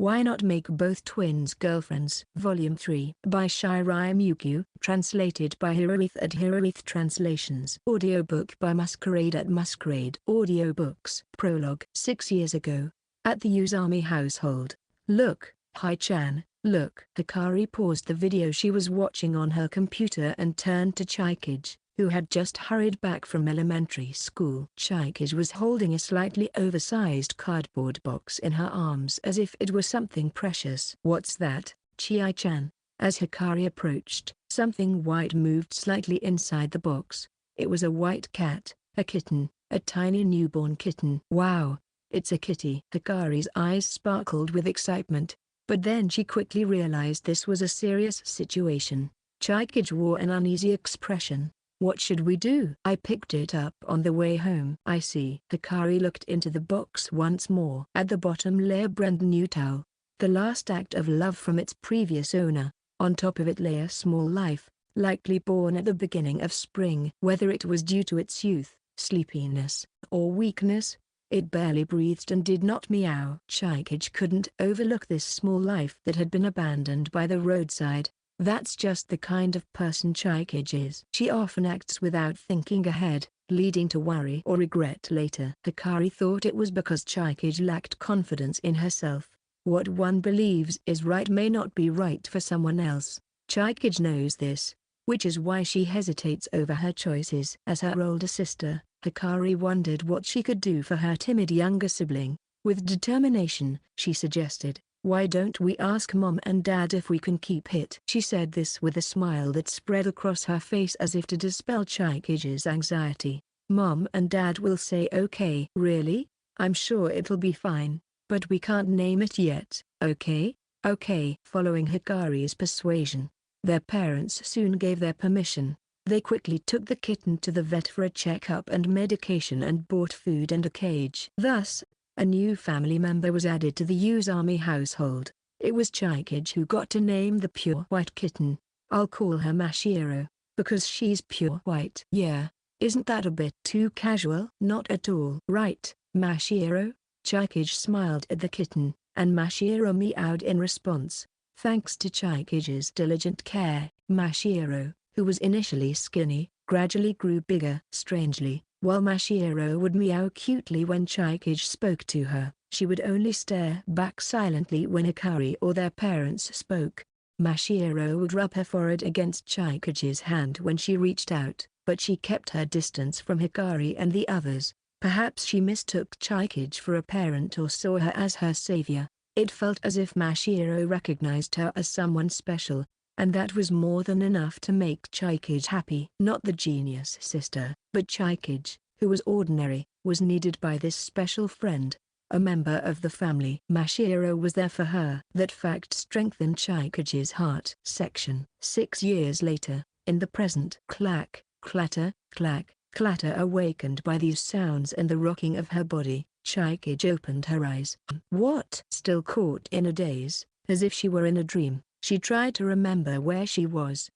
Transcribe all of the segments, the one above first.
Why not make both twins girlfriends? Volume 3 by Shirai Mukyu, translated by Hiroith at Hiroith Translations. Audiobook by Masquerade at Masquerade Audiobooks. Prologue. 6 years ago, at the Usami household. Look, Hai-chan, look. Hikari paused the video she was watching on her computer and turned to Chikage, who had just hurried back from elementary school. Chikage was holding a slightly oversized cardboard box in her arms as if it were something precious. What's that, Chie-chan? As Hikari approached, something white moved slightly inside the box. It was a white cat, a kitten, a tiny newborn kitten. Wow, it's a kitty. Hikari's eyes sparkled with excitement, but then she quickly realized this was a serious situation. Chikage wore an uneasy expression. What should we do? I picked it up on the way home. I see. Hikari looked into the box once more. At the bottom lay a brand new towel, the last act of love from its previous owner. On top of it lay a small life, likely born at the beginning of spring. Whether it was due to its youth, sleepiness, or weakness, it barely breathed and did not meow. Chikage couldn't overlook this small life that had been abandoned by the roadside. That's just the kind of person Chikage is. She often acts without thinking ahead, leading to worry or regret later. Hikari thought it was because Chikage lacked confidence in herself. What one believes is right may not be right for someone else. Chikage knows this, which is why she hesitates over her choices. As her older sister, Hikari wondered what she could do for her timid younger sibling. With determination, she suggested, "Why don't we ask Mom and Dad if we can keep it?" She said this with a smile that spread across her face as if to dispel Chikage's anxiety. "Mom and Dad will say okay." "Really? I'm sure it'll be fine, but we can't name it yet." "Okay, okay." Following Hikari's persuasion, their parents soon gave their permission. They quickly took the kitten to the vet for a checkup and medication and bought food and a cage. Thus, a new family member was added to the Usami household. It was Chikage who got to name the pure white kitten. "I'll call her Mashiro, because she's pure white." "Yeah, isn't that a bit too casual?" "Not at all." "Right, Mashiro." Chikage smiled at the kitten, and Mashiro meowed in response. Thanks to Chikage's diligent care, Mashiro, who was initially skinny, gradually grew bigger. Strangely, while Mashiro would meow cutely when Chikage spoke to her, she would only stare back silently when Hikari or their parents spoke. Mashiro would rub her forehead against Chikage's hand when she reached out, but she kept her distance from Hikari and the others. Perhaps she mistook Chikage for a parent or saw her as her savior. It felt as if Mashiro recognized her as someone special, and that was more than enough to make Chikage happy. Not the genius sister, but Chikage, who was ordinary, was needed by this special friend, a member of the family. Mashiro was there for her. That fact strengthened Chikage's heart. Section 6 years later, in the present. Clack, clatter, clack, clatter. Awakened by these sounds and the rocking of her body, Chikage opened her eyes. What? Still caught in a daze, as if she were in a dream, she tried to remember where she was.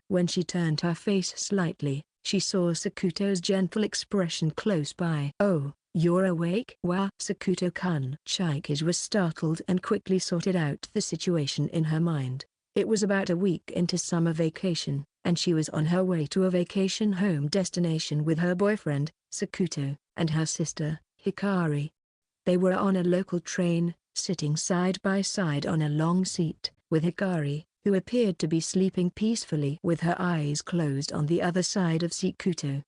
When she turned her face slightly, she saw Sakuto's gentle expression close by. "Oh, you're awake?" "Wow, Sakuto-kun." Chikage was startled and quickly sorted out the situation in her mind. It was about a week into summer vacation, and she was on her way to a vacation home destination with her boyfriend, Sakuto, and her sister, Hikari. They were on a local train, sitting side by side on a long seat, with Hikari, who appeared to be sleeping peacefully with her eyes closed on the other side of Sakuto.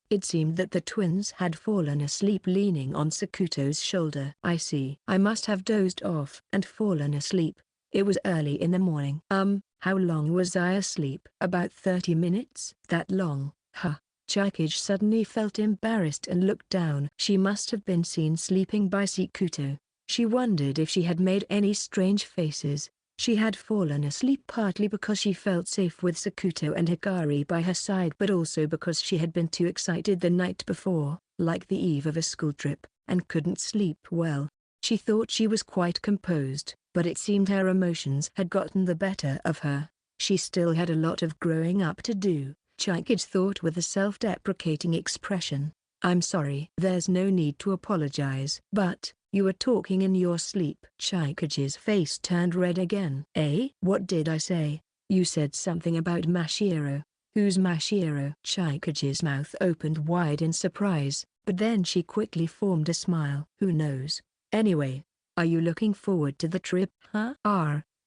It seemed that the twins had fallen asleep leaning on Sakuto's shoulder. "I see. I must have dozed off and fallen asleep. It was early in the morning." How long was I asleep?" "About 30 minutes." "That long, huh?" Chikage suddenly felt embarrassed and looked down. She must have been seen sleeping by Sakuto. She wondered if she had made any strange faces. She had fallen asleep partly because she felt safe with Sakuto and Hikari by her side, but also because she had been too excited the night before, like the eve of a school trip, and couldn't sleep well. She thought she was quite composed, but it seemed her emotions had gotten the better of her. She still had a lot of growing up to do, Chikage thought with a self-deprecating expression. "I'm sorry." "There's no need to apologize." "But, You were talking in your sleep. Chikage's face turned red again. Eh? What did I say? You said something about Mashiro. Who's Mashiro? Chikage's mouth opened wide in surprise, but then she quickly formed a smile. Who knows? Anyway, are you looking forward to the trip? Huh?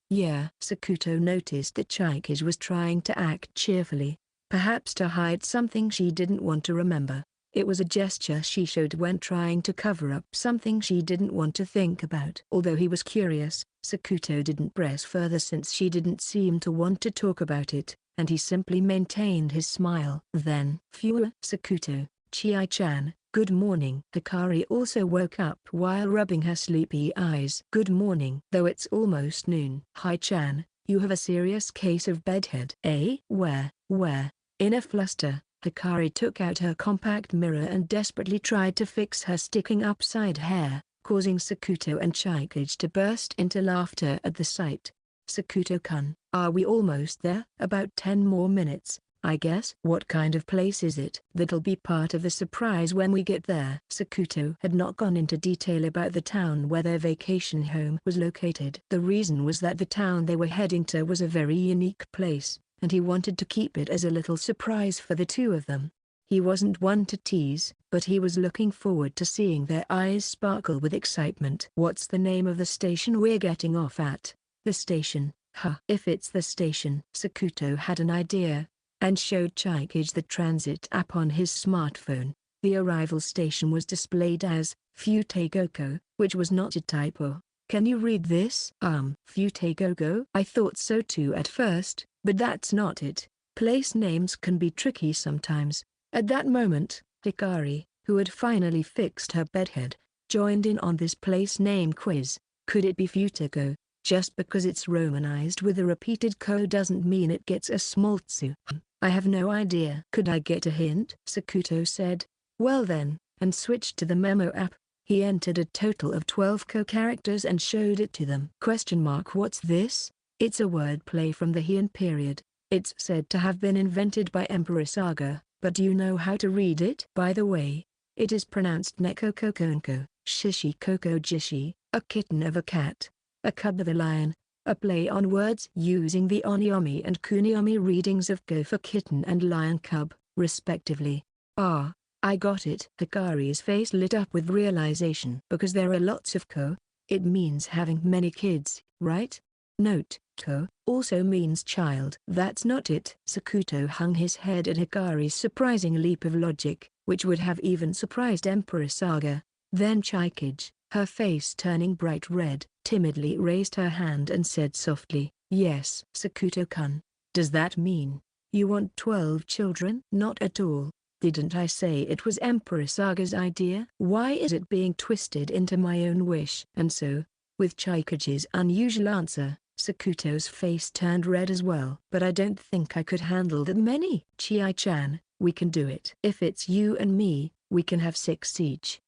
Yeah. Sakuto noticed that Chikage was trying to act cheerfully, perhaps to hide something she didn't want to remember. It was a gesture she showed when trying to cover up something she didn't want to think about. Although he was curious, Sakuto didn't press further since she didn't seem to want to talk about it, and he simply maintained his smile. Then, phew, Sakuto, Chie-chan, good morning. Hikari also woke up while rubbing her sleepy eyes. Good morning. Though it's almost noon. Hi-chan, you have a serious case of bedhead. Eh? Where? In a fluster, Hikari took out her compact mirror and desperately tried to fix her sticking upside hair, causing Sakuto and Chikage to burst into laughter at the sight. Sakuto-kun, are we almost there? About 10 more minutes, I guess. What kind of place is it? That'll be part of the surprise when we get there. Sakuto had not gone into detail about the town where their vacation home was located. The reason was that the town they were heading to was a very unique place, and he wanted to keep it as a little surprise for the two of them. He wasn't one to tease, but he was looking forward to seeing their eyes sparkle with excitement. What's the name of the station we're getting off at? The station, huh? If it's the station. Sakuto had an idea, and showed Chikage the transit app on his smartphone. The arrival station was displayed as Futegoko, which was not a typo. Can you read this? Futegoko? I thought so too at first, but that's not it. Place names can be tricky sometimes. At that moment, Hikari, who had finally fixed her bedhead, joined in on this place name quiz. Could it be Futego? Just because it's romanized with a repeated ko doesn't mean it gets a small tsu. I have no idea. Could I get a hint? Sakuto said. Well then, and switched to the memo app. He entered a total of 12 ko characters and showed it to them. What's this? It's a wordplay from the Heian period. It's said to have been invented by Emperor Saga, but do you know how to read it? By the way, it is pronounced Neko Kokonko, Shishi Koko Jishi, a kitten of a cat, a cub of a lion, a play on words using the oniomi and kuniomi readings of ko for kitten and lion cub, respectively. Ah, I got it. Hikari's face lit up with realization. Because there are lots of ko, it means having many kids, right? Note, ko also means child. That's not it. Sakuto hung his head at Hikari's surprising leap of logic, which would have even surprised Emperor Saga. Then Chikage, her face turning bright red, timidly raised her hand and said softly, yes. Sakuto-kun, does that mean you want 12 children? Not at all. Didn't I say it was Emperor Saga's idea? Why is it being twisted into my own wish? And so, with Chikage's unusual answer, Sakuto's face turned red as well. But I don't think I could handle that many. Chie-chan, we can do it. If it's you and me, we can have 6 each.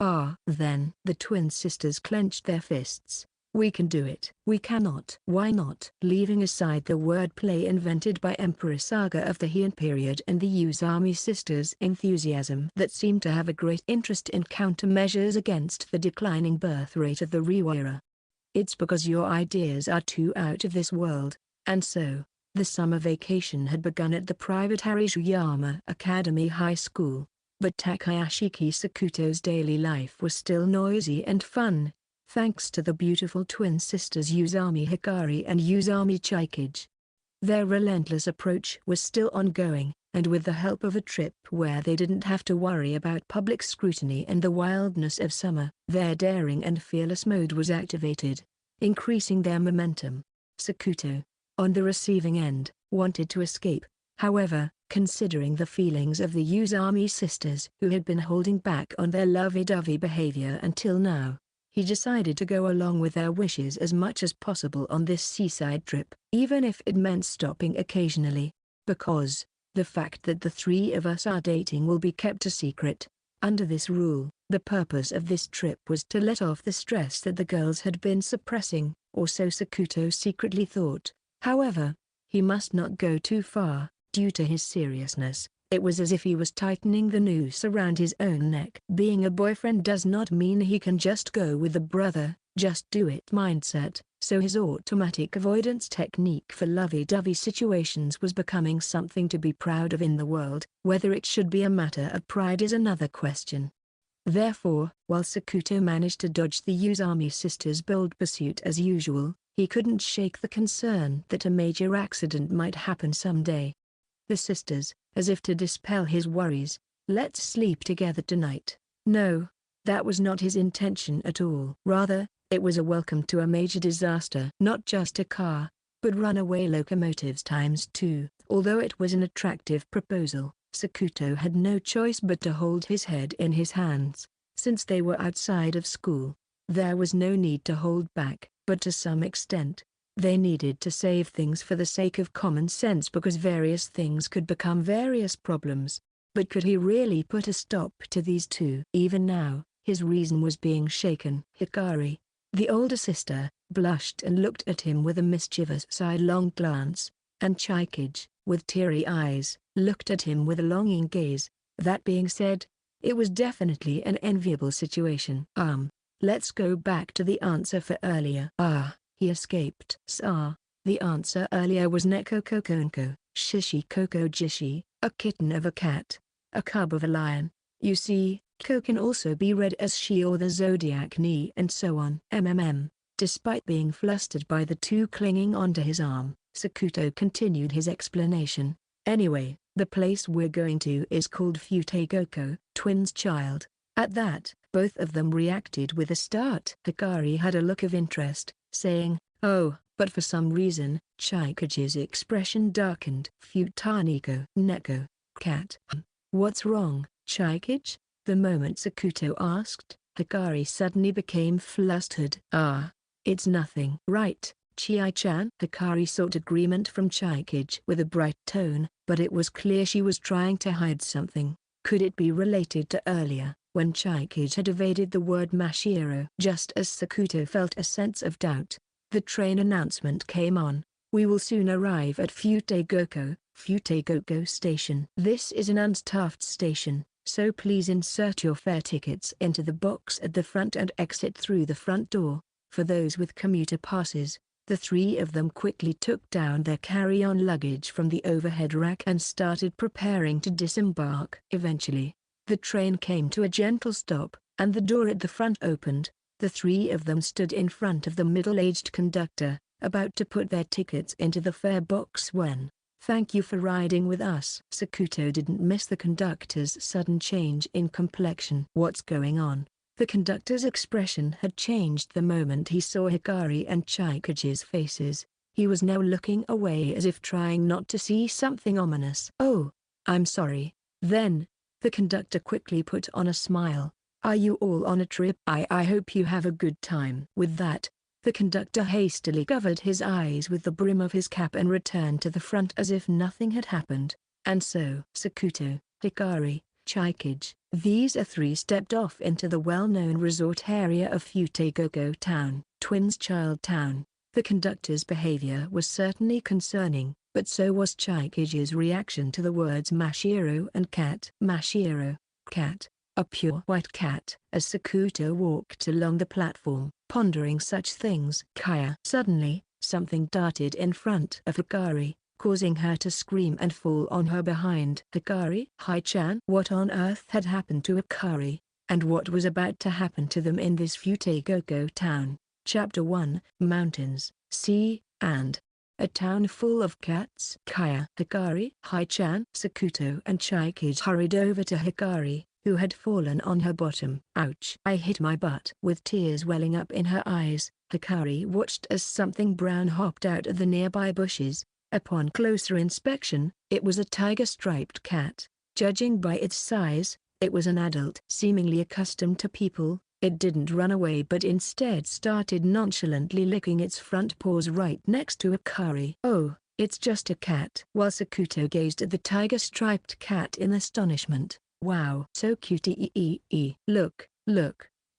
Then the twin sisters clenched their fists. We can do it. We cannot. Why not? Leaving aside the wordplay invented by Emperor Saga of the Heian period and the Usami sisters' enthusiasm that seemed to have a great interest in countermeasures against the declining birth rate of the Reiwa era. It's because your ideas are too out of this world, and so, the summer vacation had begun at the private Harishiyama Academy High School, but Takayashiki Sakuto's daily life was still noisy and fun, thanks to the beautiful twin sisters Usami Hikari and Usami Chikage. Their relentless approach was still ongoing, and with the help of a trip where they didn't have to worry about public scrutiny and the wildness of summer, their daring and fearless mode was activated, increasing their momentum. Sakuto, on the receiving end, wanted to escape. However, considering the feelings of the Usami sisters who had been holding back on their lovey-dovey behavior until now, he decided to go along with their wishes as much as possible on this seaside trip, even if it meant stopping occasionally, because the fact that the 3 of us are dating will be kept a secret. Under this rule, the purpose of this trip was to let off the stress that the girls had been suppressing, or so Sakuto secretly thought. However, he must not go too far, due to his seriousness. It was as if he was tightening the noose around his own neck. Being a boyfriend does not mean he can just go with a brother, just do it mindset, so his automatic avoidance technique for lovey-dovey situations was becoming something to be proud of in the world. Whether it should be a matter of pride is another question. Therefore, while Sakuto managed to dodge the Usami sisters' bold pursuit as usual, he couldn't shake the concern that a major accident might happen someday. The sisters, as if to dispel his worries, "Let's sleep together tonight." No, that was not his intention at all. Rather, it was a welcome to a major disaster. Not just a car, but runaway locomotives ×2. Although it was an attractive proposal, Sakuto had no choice but to hold his head in his hands. Since they were outside of school, there was no need to hold back, but to some extent, they needed to save things for the sake of common sense because various things could become various problems. But could he really put a stop to these two? Even now, his reason was being shaken. Hikari, the older sister, blushed and looked at him with a mischievous sidelong glance, and Chikage, with teary eyes, looked at him with a longing gaze. That being said, it was definitely an enviable situation. Let's go back to the answer for earlier. He escaped. The answer earlier was Neko Kokonko, Shishi Koko Jishi, a kitten of a cat, a cub of a lion. You see, Ko can also be read as she or the zodiac Ni and so on. Despite being flustered by the two clinging onto his arm, Sakuto continued his explanation. Anyway, the place we're going to is called Futegoko, Twins Child. At that, both of them reacted with a start. Hikari had a look of interest, saying, "Oh," but for some reason, Chikage's expression darkened. Futaniko. Neko. Cat. What's wrong, Chikage? The moment Sakuto asked, Hikari suddenly became flustered. It's nothing. Right, Chie-chan. Hikari sought agreement from Chikage with a bright tone, but it was clear she was trying to hide something. Could it be related to earlier, when Chikage had evaded the word Mashiro? Just as Sakuto felt a sense of doubt, the train announcement came on. We will soon arrive at Futegoko Station. This is an unstaffed station, so please insert your fare tickets into the box at the front and exit through the front door. For those with commuter passes, the three of them quickly took down their carry-on luggage from the overhead rack and started preparing to disembark. Eventually, the train came to a gentle stop, and the door at the front opened. The three of them stood in front of the middle-aged conductor, about to put their tickets into the fare box when, "Thank you for riding with us." Sakuto didn't miss the conductor's sudden change in complexion. What's going on? The conductor's expression had changed the moment he saw Hikari and Chikage's faces. He was now looking away as if trying not to see something ominous. "Oh, I'm sorry." Then, the conductor quickly put on a smile. "Are you all on a trip? I hope you have a good time." With that, the conductor hastily covered his eyes with the brim of his cap and returned to the front as if nothing had happened. And so, Sakuto, Hikari, Chikage, these three stepped off into the well-known resort area of Futegoko Town, Twins Child Town. The conductor's behavior was certainly concerning, but so was Chikage's reaction to the words Mashiro and cat. Mashiro, cat, a pure white cat. As Sakuto walked along the platform, pondering such things. Suddenly, something darted in front of Hikari, causing her to scream and fall on her behind. Hikari? Hi-chan? What on earth had happened to Hikari, and what was about to happen to them in this Futegoko town? Chapter 1, Mountains, Sea, and a town full of cats. Hikari? Hi-chan? Sakuto and Chikage hurried over to Hikari, who had fallen on her bottom. Ouch! I hit my butt. With tears welling up in her eyes, Hikari watched as something brown hopped out of the nearby bushes. Upon closer inspection, it was a tiger-striped cat. Judging by its size, it was an adult. Seemingly accustomed to people, it didn't run away but instead started nonchalantly licking its front paws right next to Hikari. "Oh, it's just a cat." While Sakuto gazed at the tiger-striped cat in astonishment. "Wow, so cutie. Look,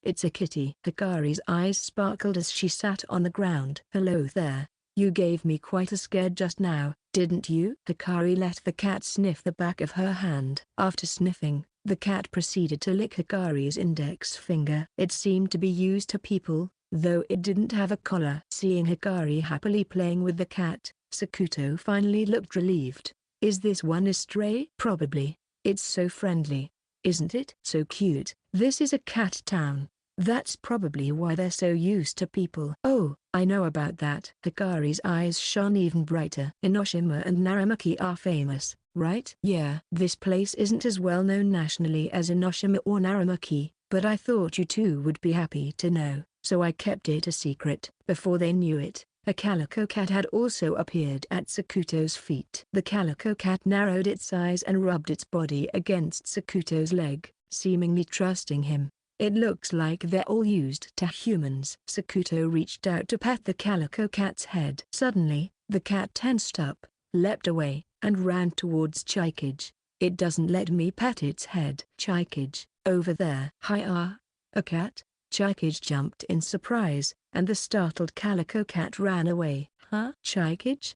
it's a kitty." Hikari's eyes sparkled as she sat on the ground. "Hello there. You gave me quite a scare just now, didn't you? Hikari let the cat sniff the back of her hand. After sniffing, the cat proceeded to lick Hikari's index finger. It seemed to be used to people, though it didn't have a collar. Seeing Hikari happily playing with the cat, Sakuto finally looked relieved. Is this one a stray? Probably. It's so friendly. Isn't it? So cute. This is a cat town. That's probably why they're so used to people. Oh, I know about that. Hikari's eyes shone even brighter. Enoshima and Naramaki are famous, right? Yeah. This place isn't as well known nationally as Enoshima or Naramaki, but I thought you two would be happy to know, so I kept it a secret. Before they knew it, a calico cat had also appeared at Sakuto's feet. The calico cat narrowed its eyes and rubbed its body against Sakuto's leg, seemingly trusting him. It looks like they're all used to humans. Sakuto reached out to pat the calico cat's head. Suddenly, the cat tensed up, leapt away, and ran towards Chikage. It doesn't let me pat its head. Chikage, over there. Hi a cat? Chikage jumped in surprise, and the startled calico cat ran away. Huh? Chikage?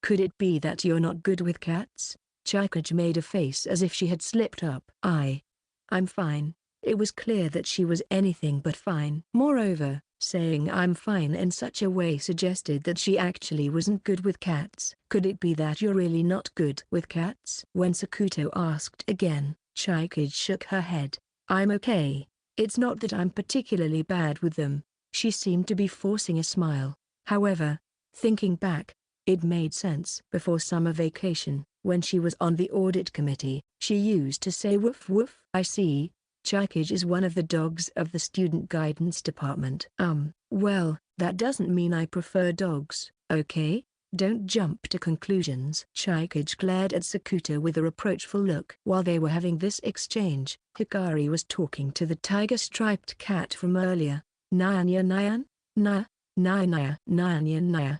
Could it be that you're not good with cats? Chikage made a face as if she had slipped up. I'm fine. It was clear that she was anything but fine. Moreover, saying I'm fine in such a way suggested that she actually wasn't good with cats. Could it be that you're really not good with cats? When Sakuto asked again, Chikage shook her head. I'm okay. It's not that I'm particularly bad with them. She seemed to be forcing a smile. However, thinking back, it made sense. Before summer vacation, when she was on the audit committee, she used to say woof woof. I see. Chikage is one of the dogs of the student guidance department. Well, that doesn't mean I prefer dogs, okay? Don't jump to conclusions. Chikage glared at Sakuto with a reproachful look. While they were having this exchange, Hikari was talking to the tiger-striped cat from earlier. Nyanya Nyan? Nyanya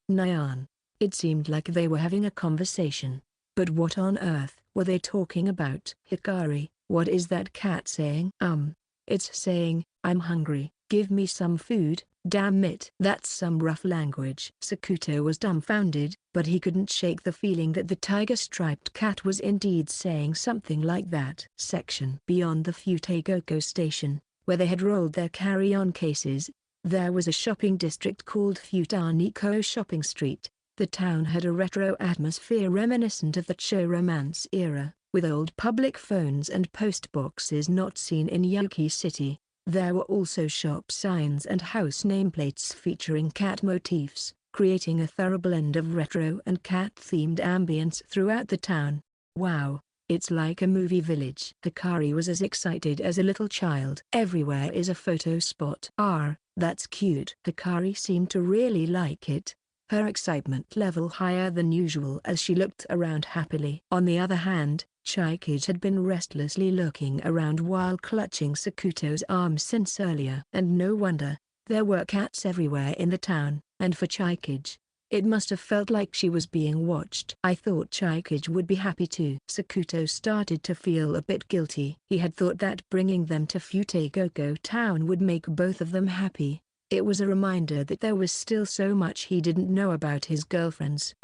Nyan. It seemed like they were having a conversation. But what on earth were they talking about? Hikari, what is that cat saying? It's saying, I'm hungry, give me some food, damn it. That's some rough language. Sakuto was dumbfounded, but he couldn't shake the feeling that the tiger-striped cat was indeed saying something like that. Section. Beyond the Futegoko station, where they had rolled their carry-on cases, there was a shopping district called Futaniko Shopping Street. The town had a retro atmosphere reminiscent of the Cho Romance era, with old public phones and post boxes not seen in Yuki City. There were also shop signs and house nameplates featuring cat motifs, creating a thorough blend of retro and cat-themed ambience throughout the town. Wow, it's like a movie village. Hikari was as excited as a little child. Everywhere is a photo spot. That's cute. Hikari seemed to really like it. Her excitement level higher than usual as she looked around happily. On the other hand, Chikage had been restlessly looking around while clutching Sakuto's arm since earlier. And no wonder, there were cats everywhere in the town, and for Chikage, it must have felt like she was being watched. I thought Chikage would be happy too. Sakuto started to feel a bit guilty. He had thought that bringing them to Futegoko town would make both of them happy. It was a reminder that there was still so much he didn't know about his girlfriends.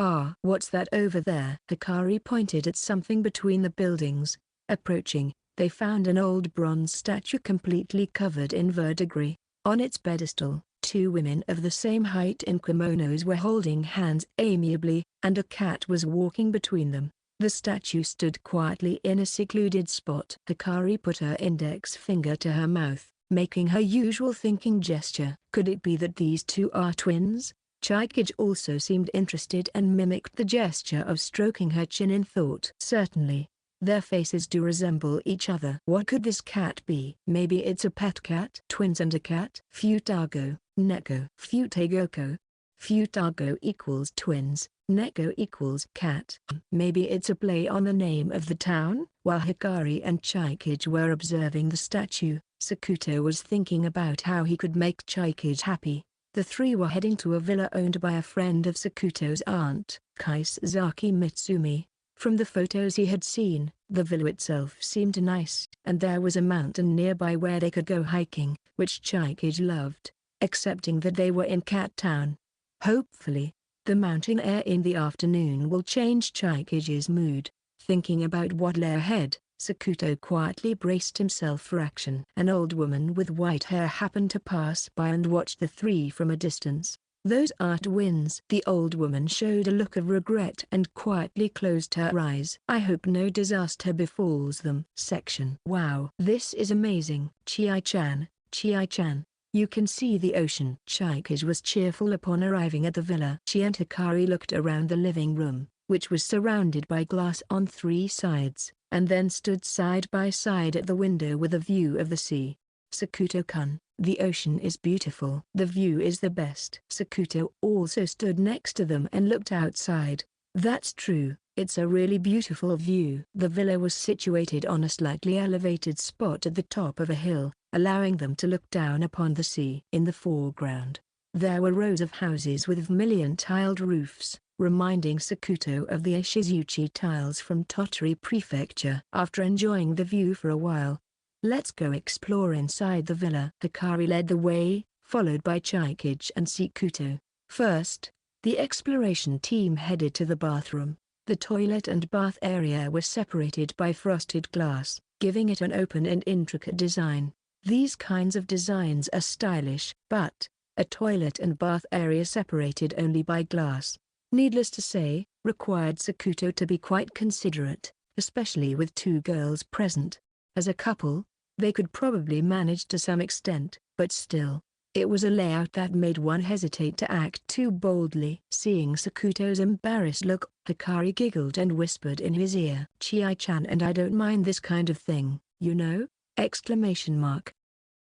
What's that over there? Hikari pointed at something between the buildings. Approaching, they found an old bronze statue completely covered in verdigris. On its pedestal, two women of the same height in kimonos were holding hands amiably, and a cat was walking between them. The statue stood quietly in a secluded spot. Hikari put her index finger to her mouth, making her usual thinking gesture. Could it be that these two are twins? Chikage also seemed interested and mimicked the gesture of stroking her chin in thought. Certainly, their faces do resemble each other. What could this cat be? Maybe it's a pet cat? Twins and a cat? Futago, Neko. Futegoko. Futago equals twins, Neko equals cat. Maybe it's a play on the name of the town? While Hikari and Chikage were observing the statue, Sakuto was thinking about how he could make Chikage happy. The three were heading to a villa owned by a friend of Sakuto's aunt, Kaisuzaki Mitsumi. From the photos he had seen, the villa itself seemed nice, and there was a mountain nearby where they could go hiking, which Chikage loved, excepting that they were in Cat Town. Hopefully, The mounting air in the afternoon will change Chikage's mood. Thinking about what lay ahead, Sakuto quietly braced himself for action. An old woman with white hair happened to pass by and watched the three from a distance. "Those are twins." The old woman showed a look of regret and quietly closed her eyes. "I hope no disaster befalls them." Section. Wow. This is amazing. Chai-chan, Chai-chan. You can see the ocean. Chikage was cheerful upon arriving at the villa. She and Hikari looked around the living room, which was surrounded by glass on three sides, and then stood side by side at the window with a view of the sea. "Sakuto-kun, the ocean is beautiful. The view is the best." Sakuto also stood next to them and looked outside. "That's true, it's a really beautiful view." The villa was situated on a slightly elevated spot at the top of a hill, allowing them to look down upon the sea. In the foreground, there were rows of houses with vermilion-tiled roofs, reminding Sakuto of the Ishizuchi tiles from Tottori Prefecture. After enjoying the view for a while, "Let's go explore inside the villa." Hikari led the way, followed by Chikage and Sakuto. First, the exploration team headed to the bathroom. The toilet and bath area were separated by frosted glass, giving it an open and intricate design. These kinds of designs are stylish, but a toilet and bath area separated only by glass, needless to say, required Sakuto to be quite considerate, especially with two girls present. As a couple, they could probably manage to some extent, but still, it was a layout that made one hesitate to act too boldly. Seeing Sakuto's embarrassed look, Hikari giggled and whispered in his ear, "Chai-chan and I don't mind this kind of thing, you know?"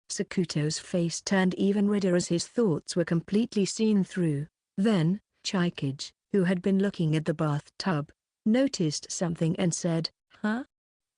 Sakuto's face turned even redder as his thoughts were completely seen through. Then, Chikage, who had been looking at the bathtub, noticed something and said, "Huh?"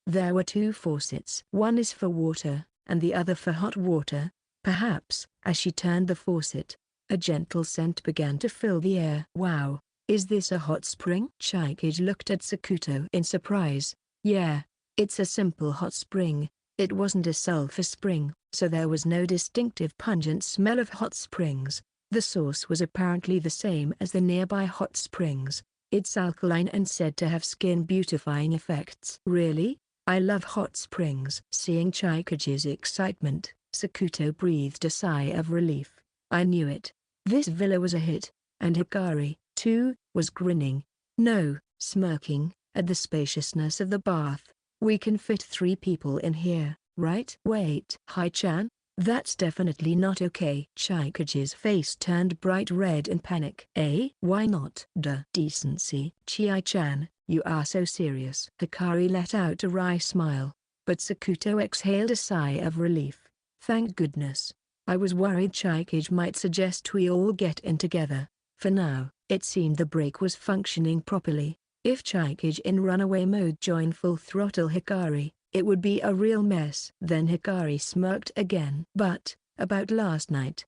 There were two faucets. One is for water, and the other for hot water. Perhaps, as she turned the faucet, a gentle scent began to fill the air. "Wow, is this a hot spring?" Chikage looked at Sakuto in surprise. "Yeah, it's a simple hot spring. It wasn't a sulfur spring, so there was no distinctive pungent smell of hot springs. The source was apparently the same as the nearby hot springs. It's alkaline and said to have skin beautifying effects." "Really? I love hot springs." Seeing Chikage's excitement, Sakuto breathed a sigh of relief. "I knew it. This villa was a hit." And Hikari, too, was grinning. "No," smirking, at the spaciousness of the bath. "We can fit 3 people in here, right?" "Wait, Hai-chan, that's definitely not okay." Chikage's face turned bright red in panic. "Eh? Why not?" "Duh. Decency." "Chai-chan, you are so serious." Hikari let out a wry smile, but Sakuto exhaled a sigh of relief. "Thank goodness. I was worried Chikage might suggest we all get in together." For now, it seemed the brake was functioning properly. If Chikage in runaway mode joined full throttle Hikari, it would be a real mess. Then Hikari smirked again. "But, about last night."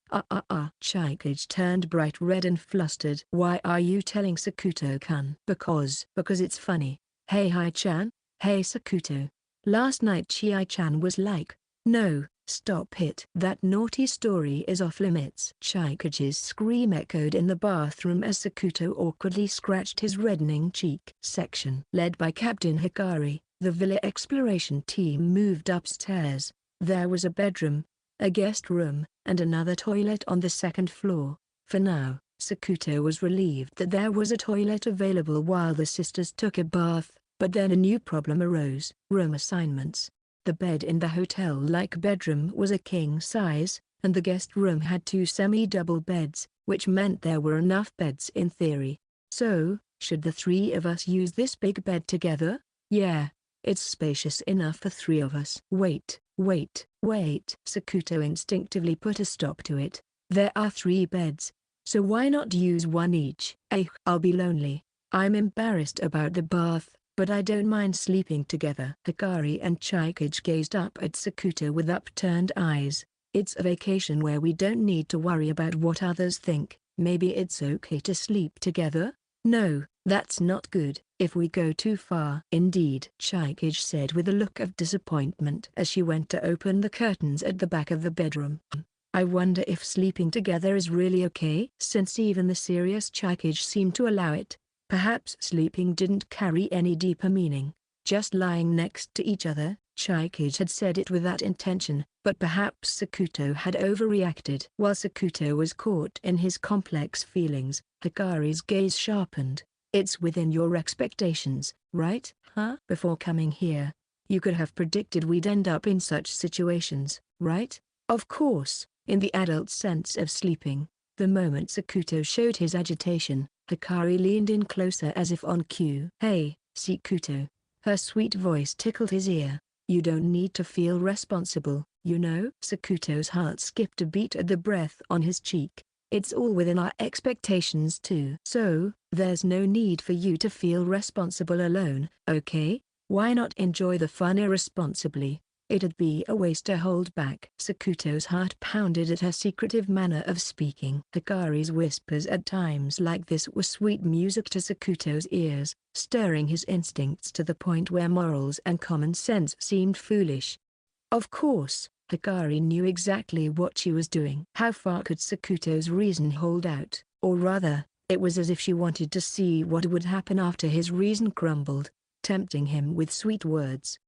Chikage turned bright red and flustered. "Why are you telling Sakuto-kun?" Because it's funny." "Hey Hai-chan, hey Sakuto. Last night Chai-chan was like, no, stop it. That naughty story is off limits." Chikage's scream echoed in the bathroom as Sakuto awkwardly scratched his reddening cheek. Section. Led by Captain Hikari, the villa exploration team moved upstairs. There was a bedroom, a guest room, and another toilet on the second floor. For now, Sakuto was relieved that there was a toilet available while the sisters took a bath, but then a new problem arose: room assignments. The bed in the hotel-like bedroom was a king size, and the guest room had 2 semi-double beds, which meant there were enough beds in theory. "So, should the 3 of us use this big bed together?" "Yeah, it's spacious enough for 3 of us." Wait. Sakuto instinctively put a stop to it. "There are 3 beds, so why not use 1 each?" "I'll be lonely. I'm embarrassed about the bath, but I don't mind sleeping together." Hikari and Chikage gazed up at Sakuto with upturned eyes. "It's a vacation where we don't need to worry about what others think. Maybe it's okay to sleep together?" "No, that's not good. If we go too far." "Indeed," Chikage said with a look of disappointment as she went to open the curtains at the back of the bedroom. I wonder if sleeping together is really okay. Since even the serious Chikage seemed to allow it, perhaps sleeping didn't carry any deeper meaning. Just lying next to each other. Chikage had said it with that intention, but perhaps Sakuto had overreacted. While Sakuto was caught in his complex feelings, Hikari's gaze sharpened. It's within your expectations, right? Huh? Before coming here, you could have predicted we'd end up in such situations, right? Of course, in the adult sense of sleeping. The moment Sakuto showed his agitation, Hikari leaned in closer as if on cue. Hey, Sakuto. Her sweet voice tickled his ear. You don't need to feel responsible, you know? Sakuto's heart skipped a beat at the breath on his cheek. It's all within our expectations too. So, there's no need for you to feel responsible alone, okay? Why not enjoy the fun irresponsibly? It'd be a waste to hold back. Sakuto's heart pounded at her secretive manner of speaking. Hikari's whispers at times like this were sweet music to Sakuto's ears, stirring his instincts to the point where morals and common sense seemed foolish. Of course, Hikari knew exactly what she was doing. How far could Sakuto's reason hold out? Or rather, it was as if she wanted to see what would happen after his reason crumbled, tempting him with sweet words.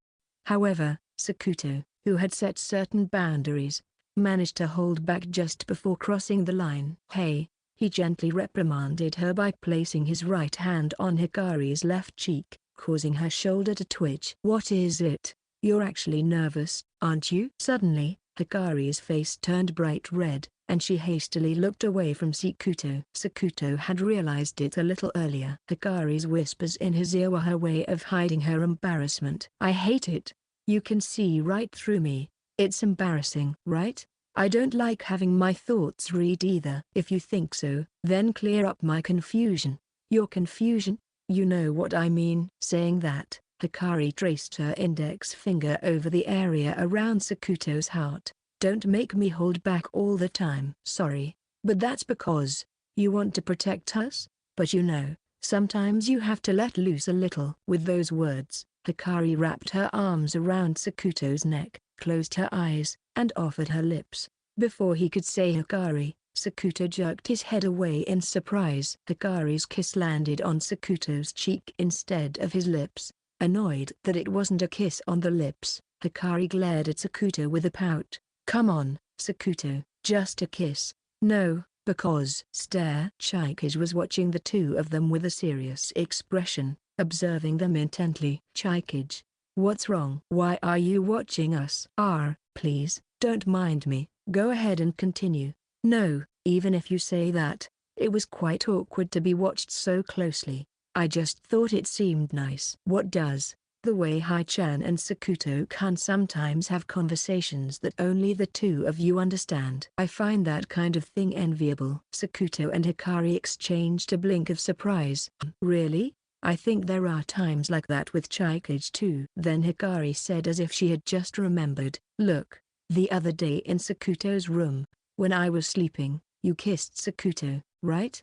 However, Sakuto, who had set certain boundaries, managed to hold back just before crossing the line. Hey, he gently reprimanded her by placing his right hand on Hikari's left cheek, causing her shoulder to twitch. What is it? You're actually nervous, aren't you? Suddenly, Hikari's face turned bright red, and she hastily looked away from Sakuto. Sakuto had realized it a little earlier. Hikari's whispers in his ear were her way of hiding her embarrassment. I hate it. You can see right through me. It's embarrassing, right? I don't like having my thoughts read either. If you think so, then clear up my confusion. Your confusion? You know what I mean. Saying that, Hikari traced her index finger over the area around Sakuto's heart. Don't make me hold back all the time. Sorry, but that's because you want to protect us? But you know, sometimes you have to let loose a little. With those words, Hikari wrapped her arms around Sakuto's neck, closed her eyes, and offered her lips. Before he could say Hikari, Sakuto jerked his head away in surprise. Hikari's kiss landed on Sakuto's cheek instead of his lips. Annoyed that it wasn't a kiss on the lips, Hikari glared at Sakuto with a pout. Come on, Sakuto, just a kiss. No, because Chikage was watching the two of them with a serious expression, observing them intently. Chikage, what's wrong? Why are you watching us? Please, don't mind me, go ahead and continue. No, even if you say that, it was quite awkward to be watched so closely. I just thought it seemed nice. What does? The way Hai-chan and Sakuto-kun sometimes have conversations that only the two of you understand. I find that kind of thing enviable. Sakuto and Hikari exchanged a blink of surprise. Really? I think there are times like that with Chikage too. Then Hikari said as if she had just remembered. Look, the other day in Sakuto's room, when I was sleeping, you kissed Sakuto, right?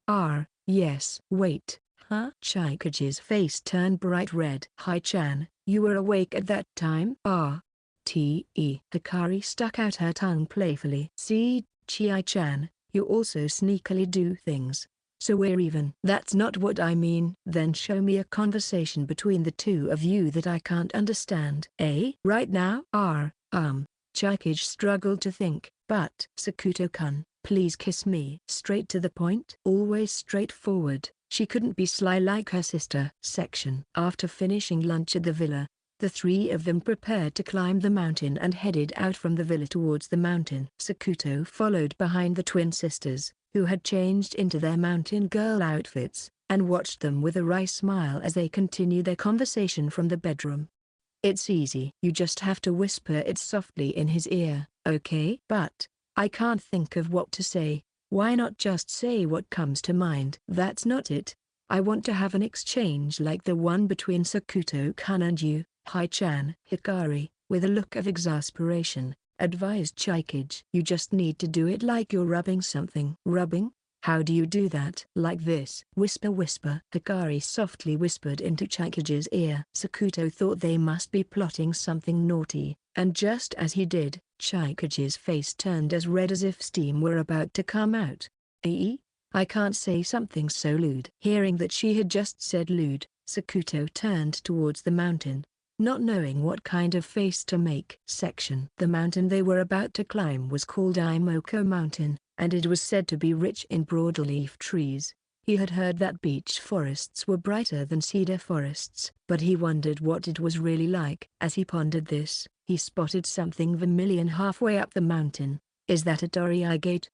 Yes. Wait. Huh? Chikage's face turned bright red. Hai-chan, you were awake at that time? Hikari stuck out her tongue playfully. See, Chi-chan, you also sneakily do things. So we're even. That's not what I mean. Then show me a conversation between the two of you that I can't understand. Right now? Chikage struggled to think. But Sakuto-kun, please kiss me. Straight to the point. Always straightforward. She couldn't be sly like her sister. After finishing lunch at the villa, the three of them prepared to climb the mountain and headed out from the villa towards the mountain. Sakuto followed behind the twin sisters, who had changed into their mountain girl outfits, and watched them with a wry smile as they continued their conversation from the bedroom. It's easy. You just have to whisper it softly in his ear, okay? But I can't think of what to say. Why not just say what comes to mind? That's not it. I want to have an exchange like the one between Sakuto-kun and you, Hai-chan. Hikari, with a look of exasperation, advised Chikage. You just need to do it like you're rubbing something. Rubbing? How do you do that? Like this. Whisper whisper. Hikari softly whispered into Chikage's ear. Sakuto thought they must be plotting something naughty, And just as he did, Chikaji's face turned as red as if steam were about to come out. I can't say something so lewd. Hearing that she had just said lewd, Sakuto turned towards the mountain, not knowing what kind of face to make. The mountain they were about to climb was called Imoko Mountain, and it was said to be rich in broadleaf trees. He had heard that beech forests were brighter than cedar forests, but he wondered what it was really like. As he pondered this, he spotted something vermilion halfway up the mountain. Is that a Torii gate?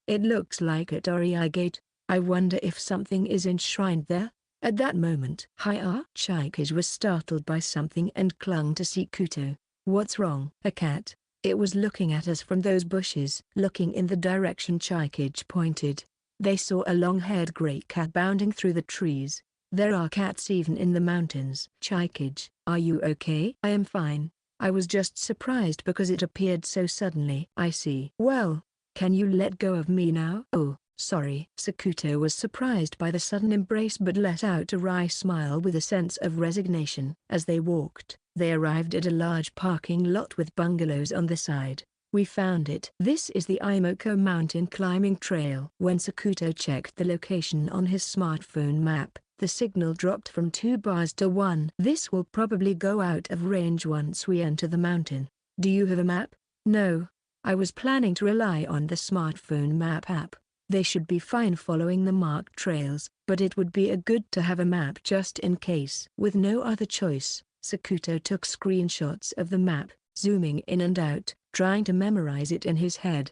It looks like a Torii gate. I wonder if something is enshrined there. At that moment, Chikage was startled by something and clung to Sakuto. What's wrong? A cat. It was looking at us from those bushes. Looking in the direction Chikage pointed, they saw a long-haired gray cat bounding through the trees. There are cats even in the mountains. Chikage, are you okay? I am fine. I was just surprised because it appeared so suddenly. I see. Well, can you let go of me now? Oh, sorry. Sakuto was surprised by the sudden embrace but let out a wry smile with a sense of resignation. As they walked, they arrived at a large parking lot with bungalows on the side. We found it. This is the Imoko Mountain climbing trail. When Sakuto checked the location on his smartphone map, the signal dropped from 2 bars to 1. This will probably go out of range once we enter the mountain. Do you have a map? No. I was planning to rely on the smartphone map app. They should be fine following the marked trails, but it would be good to have a map just in case. With no other choice, Sakuto took screenshots of the map, zooming in and out, trying to memorize it in his head.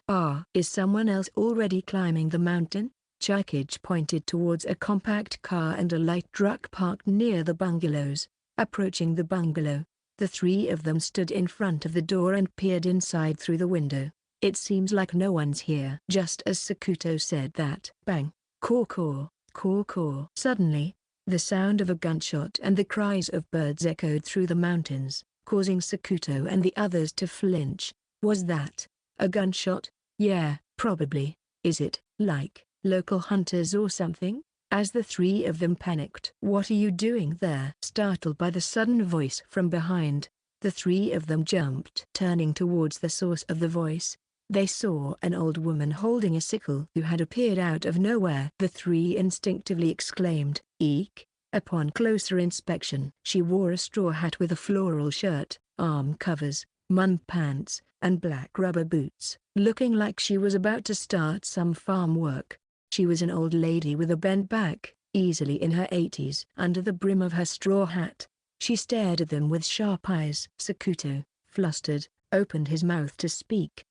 Is someone else already climbing the mountain? Chikage pointed towards a compact car and a light truck parked near the bungalows. Approaching the bungalow, the 3 of them stood in front of the door and peered inside through the window. It seems like no one's here. Just as Sakuto said that, bang, caw caw, caw caw. Suddenly, the sound of a gunshot and the cries of birds echoed through the mountains, causing Sakuto and the others to flinch. Was that a gunshot? Yeah, probably. Is it, like, local hunters or something? As the 3 of them panicked. What are you doing there? Startled by the sudden voice from behind, the 3 of them jumped. Turning towards the source of the voice, they saw an old woman holding a sickle who had appeared out of nowhere. The 3 instinctively exclaimed, "Eek!" Upon closer inspection, she wore a straw hat with a floral shirt, arm covers, mum pants, and black rubber boots, looking like she was about to start some farm work. She was an old lady with a bent back, easily in her 80s. Under the brim of her straw hat, she stared at them with sharp eyes. Sakuto, flustered, opened his mouth to speak.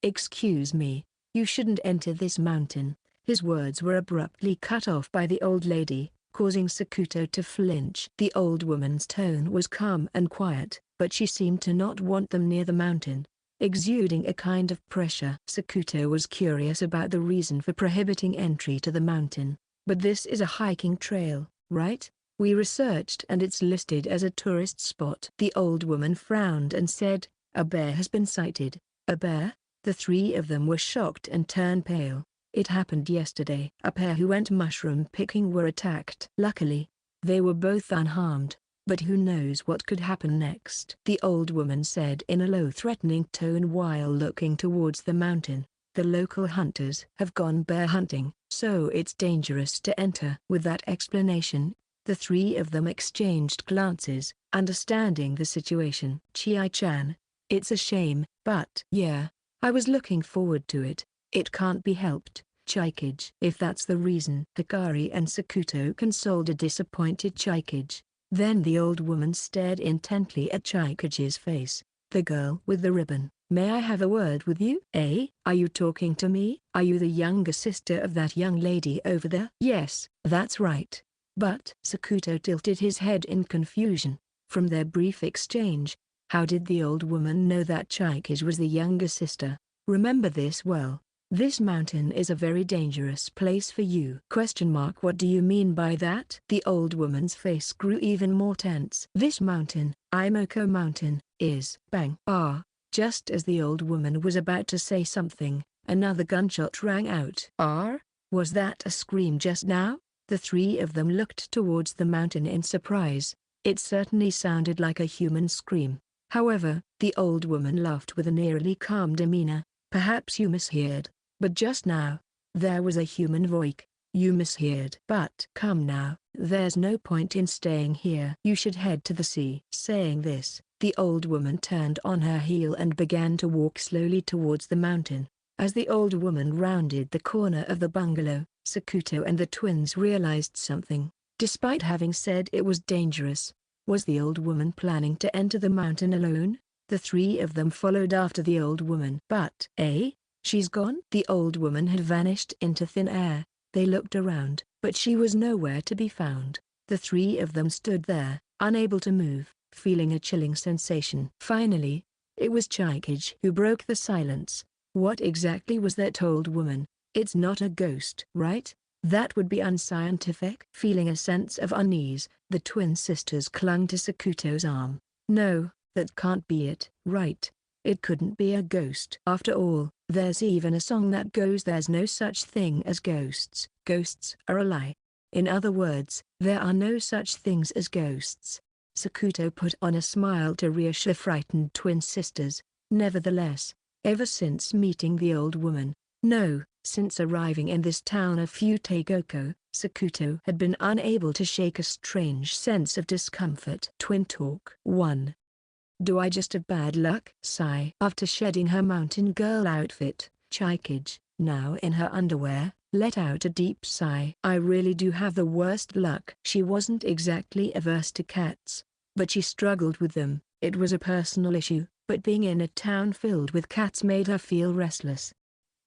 Excuse me, you shouldn't enter this mountain." His words were abruptly cut off by the old lady, causing Sakuto to flinch. The old woman's tone was calm and quiet, but she seemed to not want them near the mountain, exuding a kind of pressure. Sakuto was curious about the reason for prohibiting entry to the mountain. But this is a hiking trail, right? We researched and it's listed as a tourist spot. The old woman frowned and said, "A bear has been sighted." A bear? The 3 of them were shocked and turned pale. It happened yesterday. A pair who went mushroom picking were attacked. Luckily, they were both unharmed. But who knows what could happen next? The old woman said in a low threatening tone while looking towards the mountain. The local hunters have gone bear hunting, so it's dangerous to enter. With that explanation, the 3 of them exchanged glances, understanding the situation. Chie-chan, it's a shame, but yeah, I was looking forward to it. It can't be helped, Chikage. If that's the reason. Hikari and Sakuto consoled a disappointed Chikage. Then the old woman stared intently at Chikage's face. "The girl with the ribbon, may I have a word with you?" Are you talking to me? Are you the younger sister of that young lady over there? Yes, that's right. But Sakuto tilted his head in confusion. From their brief exchange, how did the old woman know that Chikage was the younger sister? Remember this well. This mountain is a very dangerous place for you. What do you mean by that? The old woman's face grew even more tense. This mountain, Imoko Mountain, is bang. Just as the old woman was about to say something, another gunshot rang out. Was that a scream just now? The 3 of them looked towards the mountain in surprise. It certainly sounded like a human scream. However, the old woman laughed with an eerily calm demeanor. Perhaps you misheard, but just now, there was a human voice. You misheard. But come now, there's no point in staying here. You should head to the sea. Saying this, the old woman turned on her heel and began to walk slowly towards the mountain. As the old woman rounded the corner of the bungalow, Sakuto and the twins realized something. Despite having said it was dangerous, was the old woman planning to enter the mountain alone? The three of them followed after the old woman. But, she's gone? The old woman had vanished into thin air. They looked around, but she was nowhere to be found. The three of them stood there, unable to move, feeling a chilling sensation. Finally, it was Chikage who broke the silence. What exactly was that old woman? It's not a ghost, right? That would be unscientific. Feeling a sense of unease, the twin sisters clung to Sakuto's arm. No, that can't be it. Right. It couldn't be a ghost. After all, there's even a song that goes, "There's no such thing as ghosts. Ghosts are a lie." In other words, there are no such things as ghosts. Sakuto put on a smile to reassure frightened twin sisters. Nevertheless, ever since meeting the old woman, no, since arriving in this town of Futegoko, Sakuto had been unable to shake a strange sense of discomfort. Twin Talk 1. Do I just have bad luck? Sigh. After shedding her mountain girl outfit, Chikage, now in her underwear, let out a deep sigh. I really do have the worst luck. She wasn't exactly averse to cats, but she struggled with them. It was a personal issue, but being in a town filled with cats made her feel restless.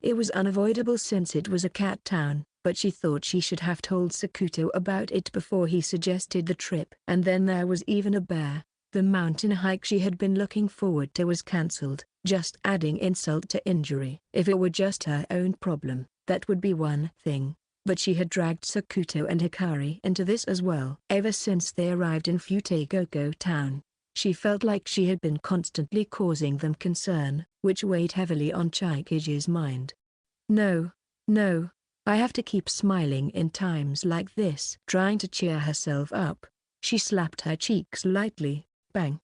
It was unavoidable since it was a cat town, but she thought she should have told Sakuto about it before he suggested the trip. And then there was even a bear. The mountain hike she had been looking forward to was cancelled, just adding insult to injury. If it were just her own problem, that would be one thing, but she had dragged Sakuto and Hikari into this as well. Ever since they arrived in Futegoko town, she felt like she had been constantly causing them concern, which weighed heavily on Chikage's mind. No, I have to keep smiling in times like this. Trying to cheer herself up, she slapped her cheeks lightly. Bang!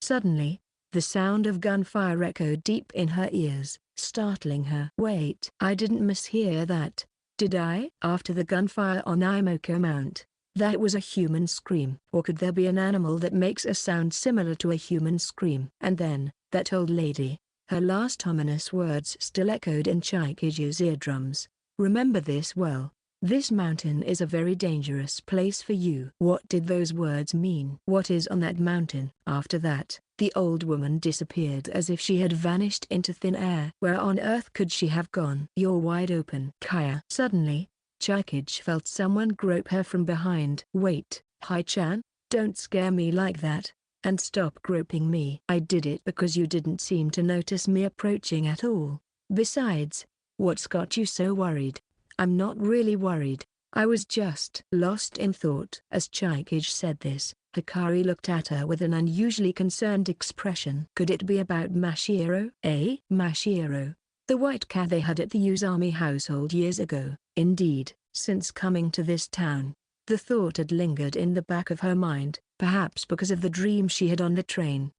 Suddenly, the sound of gunfire echoed deep in her ears, startling her. Wait, I didn't mishear that, did I? After the gunfire on Imoko Mount, that was a human scream. Or could there be an animal that makes a sound similar to a human scream? And then, that old lady, her last ominous words still echoed in Chikage's eardrums. Remember this well. This mountain is a very dangerous place for you. What did those words mean? What is on that mountain? After that, the old woman disappeared as if she had vanished into thin air. Where on earth could she have gone? You're wide open, Kaya. Suddenly, Chikage felt someone grope her from behind. Wait, Hai-chan, don't scare me like that, and stop groping me. I did it because you didn't seem to notice me approaching at all. Besides, what's got you so worried? I'm not really worried, I was just lost in thought. As Chikage said this, Hikari looked at her with an unusually concerned expression. Could it be about Mashiro? Mashiro, the white cat they had at the Usami household years ago. Indeed, since coming to this town, the thought had lingered in the back of her mind, perhaps because of the dream she had on the train.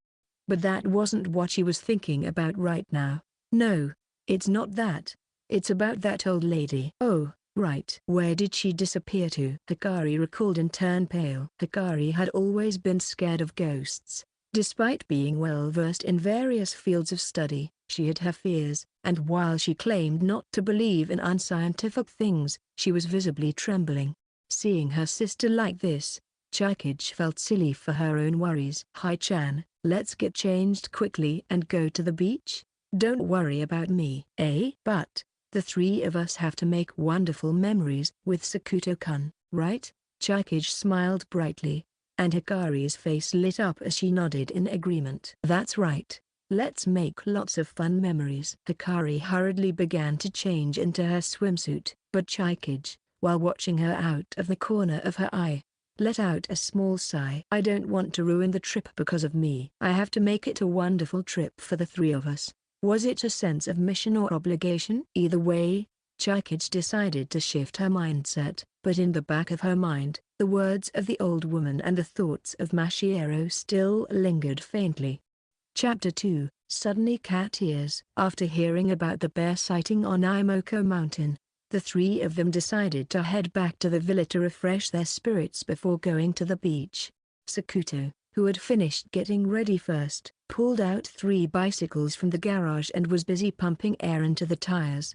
But that wasn't what she was thinking about right now. No, it's not that. It's about that old lady. Oh, right. Where did she disappear to? Hikari recalled and turned pale. Hikari had always been scared of ghosts. Despite being well versed in various fields of study, she had her fears, and while she claimed not to believe in unscientific things, she was visibly trembling. Seeing her sister like this, Chikage felt silly for her own worries. Hai-chan, let's get changed quickly and go to the beach? Don't worry about me. But the three of us have to make wonderful memories with Sakuto-kun, right? Chikage smiled brightly, and Hikari's face lit up as she nodded in agreement. That's right. Let's make lots of fun memories. Hikari hurriedly began to change into her swimsuit, but Chikage, while watching her out of the corner of her eye, let out a small sigh. I don't want to ruin the trip because of me. I have to make it a wonderful trip for the three of us. Was it a sense of mission or obligation? Either way, Chikage decided to shift her mindset, but in the back of her mind, the words of the old woman and the thoughts of Mashiro still lingered faintly. Chapter 2, Suddenly Cat Ears. After hearing about the bear sighting on Imoko Mountain, the three of them decided to head back to the villa to refresh their spirits before going to the beach. Sakuto, who had finished getting ready first, pulled out 3 bicycles from the garage and was busy pumping air into the tires.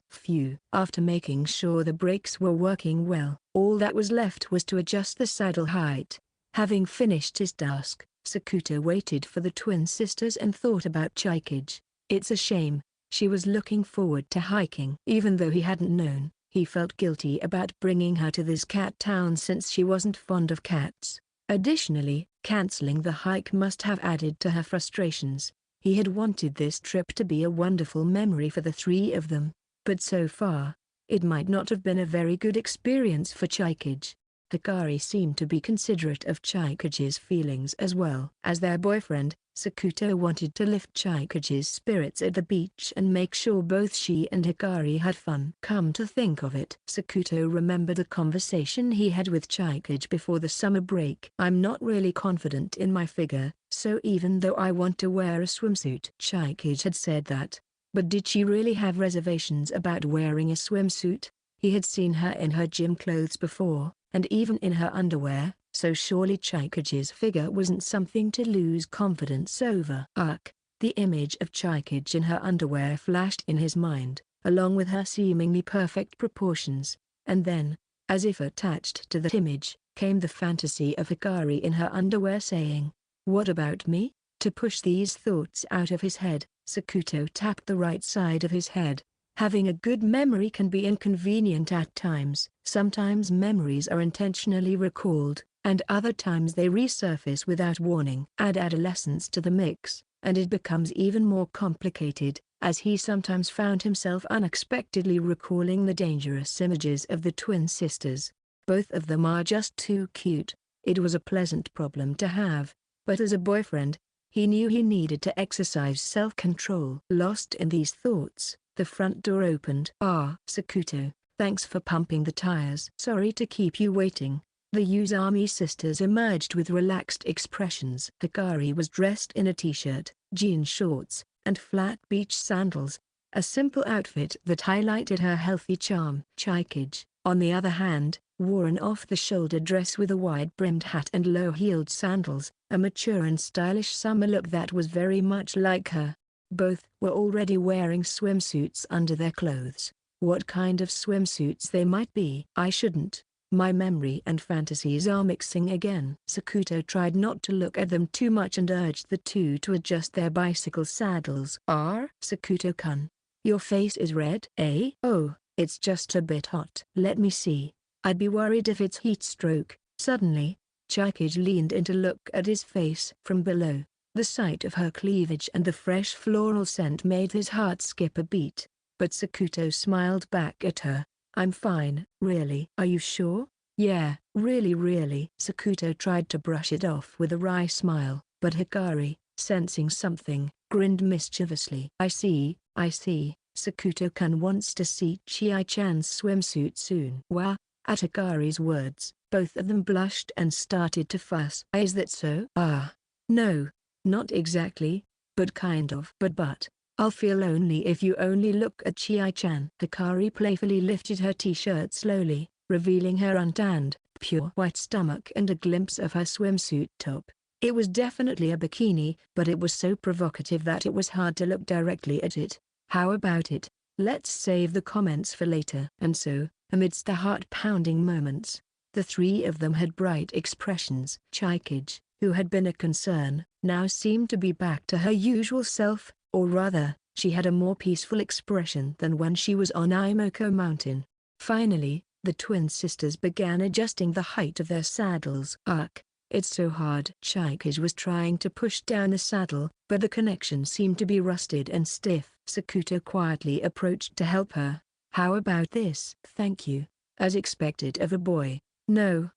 After making sure the brakes were working well, all that was left was to adjust the saddle height. Having finished his task, Sakuto waited for the twin sisters and thought about Chikage. It's a shame. She was looking forward to hiking. Even though he hadn't known, he felt guilty about bringing her to this cat town since she wasn't fond of cats. Additionally, canceling the hike must have added to her frustrations. He had wanted this trip to be a wonderful memory for the 3 of them, but so far, it might not have been a very good experience for Chikage. Hikari seemed to be considerate of Chikage's feelings as well. As their boyfriend, Sakuto wanted to lift Chikage's spirits at the beach and make sure both she and Hikari had fun. Come to think of it, Sakuto remembered a conversation he had with Chikage before the summer break. I'm not really confident in my figure, so even though I want to wear a swimsuit. Chikage had said that. But did she really have reservations about wearing a swimsuit? He had seen her in her gym clothes before, and even in her underwear, so surely Chikage's figure wasn't something to lose confidence over. The image of Chikage in her underwear flashed in his mind, along with her seemingly perfect proportions, and then, as if attached to that image, came the fantasy of Hikari in her underwear saying, "What about me?" To push these thoughts out of his head, Sakuto tapped the right side of his head. Having a good memory can be inconvenient at times. Sometimes memories are intentionally recalled, and other times they resurface without warning. Add adolescence to the mix, and it becomes even more complicated, as he sometimes found himself unexpectedly recalling the dangerous images of the twin sisters. Both of them are just too cute. It was a pleasant problem to have, but as a boyfriend, he knew he needed to exercise self-control. Lost in these thoughts, the front door opened. Sakuto, thanks for pumping the tires. Sorry to keep you waiting. The Usami sisters emerged with relaxed expressions. Hikari was dressed in a t-shirt, jean shorts, and flat beach sandals, a simple outfit that highlighted her healthy charm. Chikage, on the other hand, wore an off-the-shoulder dress with a wide-brimmed hat and low-heeled sandals, a mature and stylish summer look that was very much like her. Both were already wearing swimsuits under their clothes. What kind of swimsuits they might be? I shouldn't. My memory and fantasies are mixing again. Sakuto tried not to look at them too much and urged the two to adjust their bicycle saddles. Sakuto-kun, your face is red, eh? Oh, it's just a bit hot. Let me see. I'd be worried if it's heat stroke. Suddenly, Chikage leaned in to look at his face from below. The sight of her cleavage and the fresh floral scent made his heart skip a beat, but Sakuto smiled back at her. I'm fine. Really? Are you sure? Yeah, really. Sakuto tried to brush it off with a wry smile, but Hikari, sensing something, grinned mischievously. I see. Sakuto-kun wants to see Chie-chan's swimsuit soon. Wow. At Hikari's words, both of them blushed and started to fuss. Is that so? No. Not exactly, but kind of. But, I'll feel lonely if you only look at Chie-chan. Hikari playfully lifted her t-shirt slowly, revealing her untanned, pure white stomach and a glimpse of her swimsuit top. It was definitely a bikini, but it was so provocative that it was hard to look directly at it. How about it? Let's save the comments for later. And so, amidst the heart-pounding moments, the 3 of them had bright expressions. Chikage, who had been a concern, now seemed to be back to her usual self, or rather, she had a more peaceful expression than when she was on Imoko Mountain. Finally, the twin sisters began adjusting the height of their saddles. It's so hard. Chikage was trying to push down the saddle, but the connection seemed to be rusted and stiff. Sakuto quietly approached to help her. How about this? Thank you. As expected of a boy. No,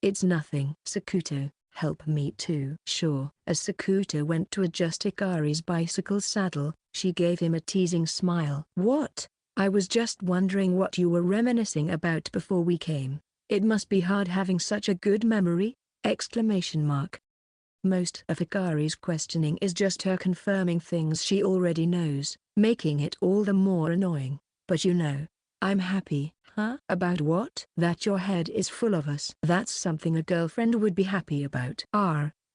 it's nothing. Sakuto, help me too. Sure. As Sakuto went to adjust Hikari's bicycle saddle, she gave him a teasing smile. What? I was just wondering what you were reminiscing about before we came. It must be hard having such a good memory! Most of Hikari's questioning is just her confirming things she already knows, making it all the more annoying. But you know, I'm happy. Huh? About what? That your head is full of us. That's something a girlfriend would be happy about.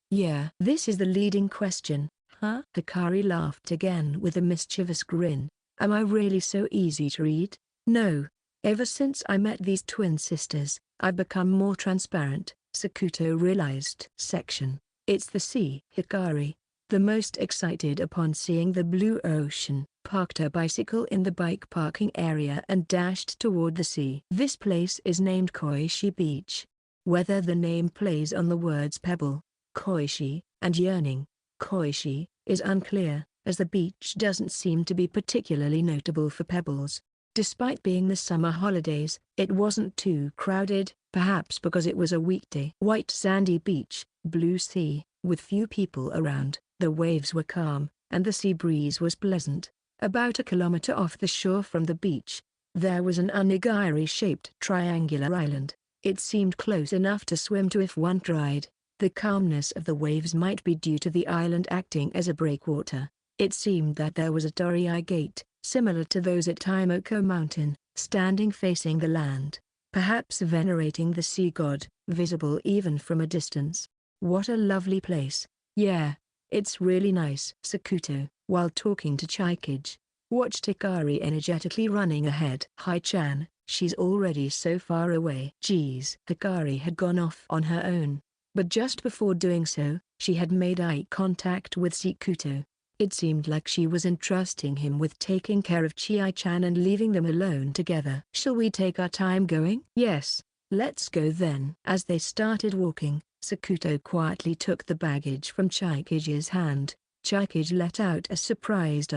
Yeah. This is the leading question. Huh? Hikari laughed again with a mischievous grin. Am I really so easy to read? No. Ever since I met these twin sisters, I've become more transparent, Sakuto realized. Section. It's the sea. Hikari, the most excited upon seeing the blue ocean, parked her bicycle in the bike parking area and dashed toward the sea. This place is named Koishi Beach. Whether the name plays on the words pebble, Koishi, and yearning, Koishi, is unclear, as the beach doesn't seem to be particularly notable for pebbles. Despite being the summer holidays, it wasn't too crowded, perhaps because it was a weekday. White sandy beach, blue sea, with few people around, the waves were calm, and the sea breeze was pleasant. About a kilometer off the shore from the beach, there was an onigiri-shaped triangular island. It seemed close enough to swim to if one tried. The calmness of the waves might be due to the island acting as a breakwater. It seemed that there was a torii gate, similar to those at Taimoko Mountain, standing facing the land, perhaps venerating the sea god, visible even from a distance. What a lovely place. Yeah, it's really nice. Sakuto, while talking to Chikage, watched Hikari energetically running ahead. Hi-chan, she's already so far away. Geez. Hikari had gone off on her own, but just before doing so, she had made eye contact with Sakuto. It seemed like she was entrusting him with taking care of Chie-chan and leaving them alone together. Shall we take our time going? Yes, let's go then. As they started walking, Sakuto quietly took the baggage from Chikage's hand. Chikage let out a surprised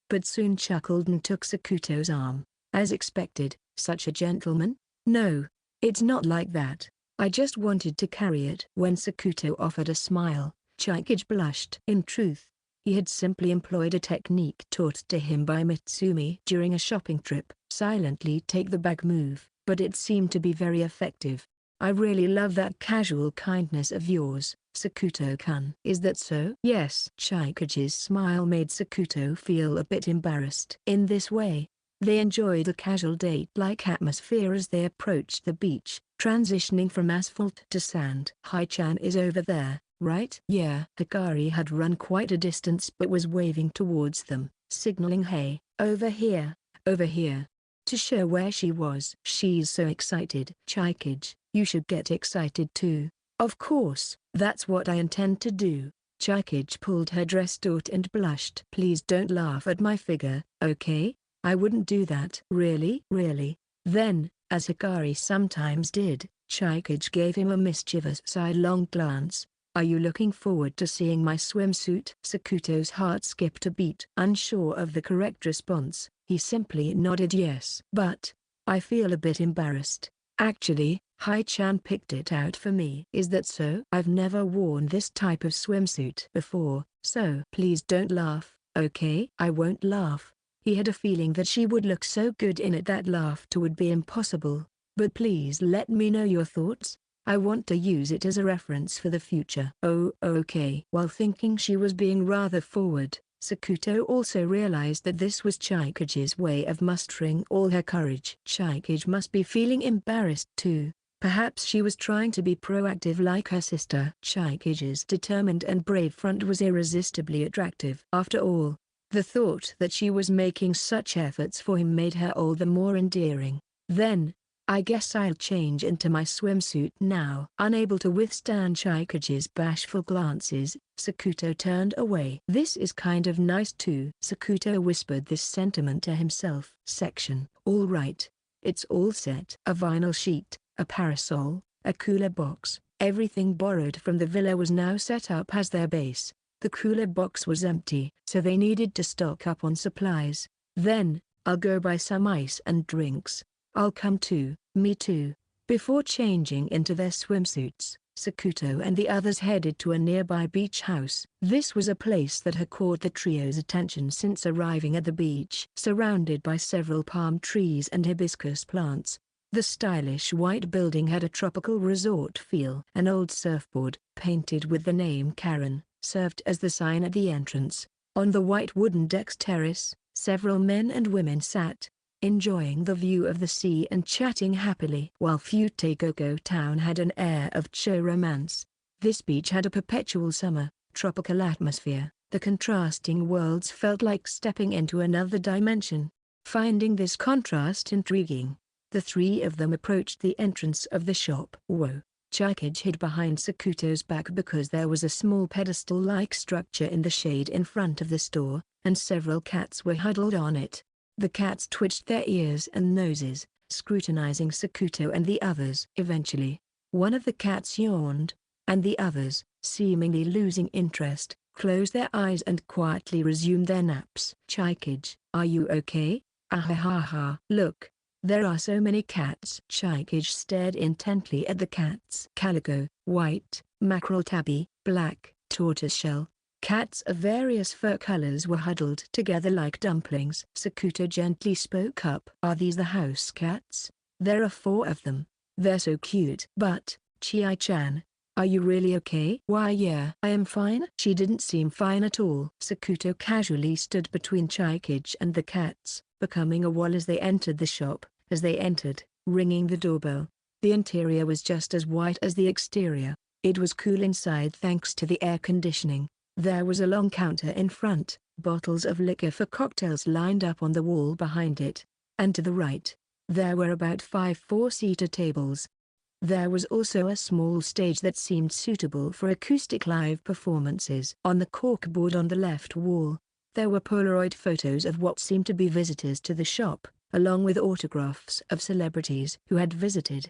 but soon chuckled and took Sakuto's arm. As expected, such a gentleman? No, it's not like that. I just wanted to carry it. When Sakuto offered a smile, Chikage blushed. In truth, he had simply employed a technique taught to him by Mitsumi during a shopping trip. Silently take the bag move, but it seemed to be very effective. I really love that casual kindness of yours, Sakuto-kun. Is that so? Yes. Chikage's smile made Sakuto feel a bit embarrassed. In this way, they enjoyed a casual date-like atmosphere as they approached the beach, transitioning from asphalt to sand. Hi-chan is over there, right? Yeah. Hikari had run quite a distance but was waving towards them, signaling hey, over here, to show where she was. She's so excited. Chikage, you should get excited too. Of course, that's what I intend to do. Chikage pulled her dress taut and blushed. Please don't laugh at my figure, okay? I wouldn't do that. Really? Really? Then, as Hikari sometimes did, Chikage gave him a mischievous sidelong glance. Are you looking forward to seeing my swimsuit? Sakuto's heart skipped a beat. Unsure of the correct response, he simply nodded yes. But, I feel a bit embarrassed. Actually, Hi-chan picked it out for me. Is that so? I've never worn this type of swimsuit before, so please don't laugh, okay? I won't laugh. He had a feeling that she would look so good in it that laughter would be impossible. But please let me know your thoughts. I want to use it as a reference for the future. Oh, okay. While thinking she was being rather forward, Sakuto also realized that this was Chikage's way of mustering all her courage. Chikage must be feeling embarrassed too. Perhaps she was trying to be proactive like her sister. Chikage's determined and brave front was irresistibly attractive. After all, the thought that she was making such efforts for him made her all the more endearing. Then, I guess I'll change into my swimsuit now. Unable to withstand Chikage's bashful glances, Sakuto turned away. This is kind of nice too. Sakuto whispered this sentiment to himself. Section. All right. It's all set. A vinyl sheet, a parasol, a cooler box, everything borrowed from the villa was now set up as their base. The cooler box was empty, so they needed to stock up on supplies. Then, I'll go buy some ice and drinks. I'll come too. Me too. Before changing into their swimsuits, Sakuto and the others headed to a nearby beach house. This was a place that had caught the trio's attention since arriving at the beach. Surrounded by several palm trees and hibiscus plants, The stylish white building had a tropical resort feel. An old surfboard, painted with the name Karen, served as the sign at the entrance. On the white wooden deck's terrace, several men and women sat, enjoying the view of the sea and chatting happily. While Futegogo Town had an air of chill romance, this beach had a perpetual summer, tropical atmosphere. The contrasting worlds felt like stepping into another dimension. Finding this contrast intriguing, the three of them approached the entrance of the shop. Whoa! Chikage hid behind Sakuto's back because there was a small pedestal-like structure in the shade in front of the store, and several cats were huddled on it. The cats twitched their ears and noses, scrutinizing Sakuto and the others. Eventually, one of the cats yawned, and the others, seemingly losing interest, closed their eyes and quietly resumed their naps. Chikage, are you okay? Ahahaha. Look, there are so many cats. Chikage stared intently at the cats. Calico, white, mackerel tabby, black, tortoiseshell. Cats of various fur colors were huddled together like dumplings. Sakuto gently spoke up. Are these the house cats? There are 4 of them. They're so cute. But, Chie-chan, are you really okay? Why yeah, I am fine. She didn't seem fine at all. Sakuto casually stood between Chikage and the cats, becoming a wall as they entered the shop. As they entered, ringing the doorbell. The interior was just as white as the exterior. It was cool inside thanks to the air conditioning. There was a long counter in front, bottles of liquor for cocktails lined up on the wall behind it. And to the right, there were about 5 four-seater tables. There was also a small stage that seemed suitable for acoustic live performances. On the corkboard on the left wall, there were Polaroid photos of what seemed to be visitors to the shop, along with autographs of celebrities who had visited.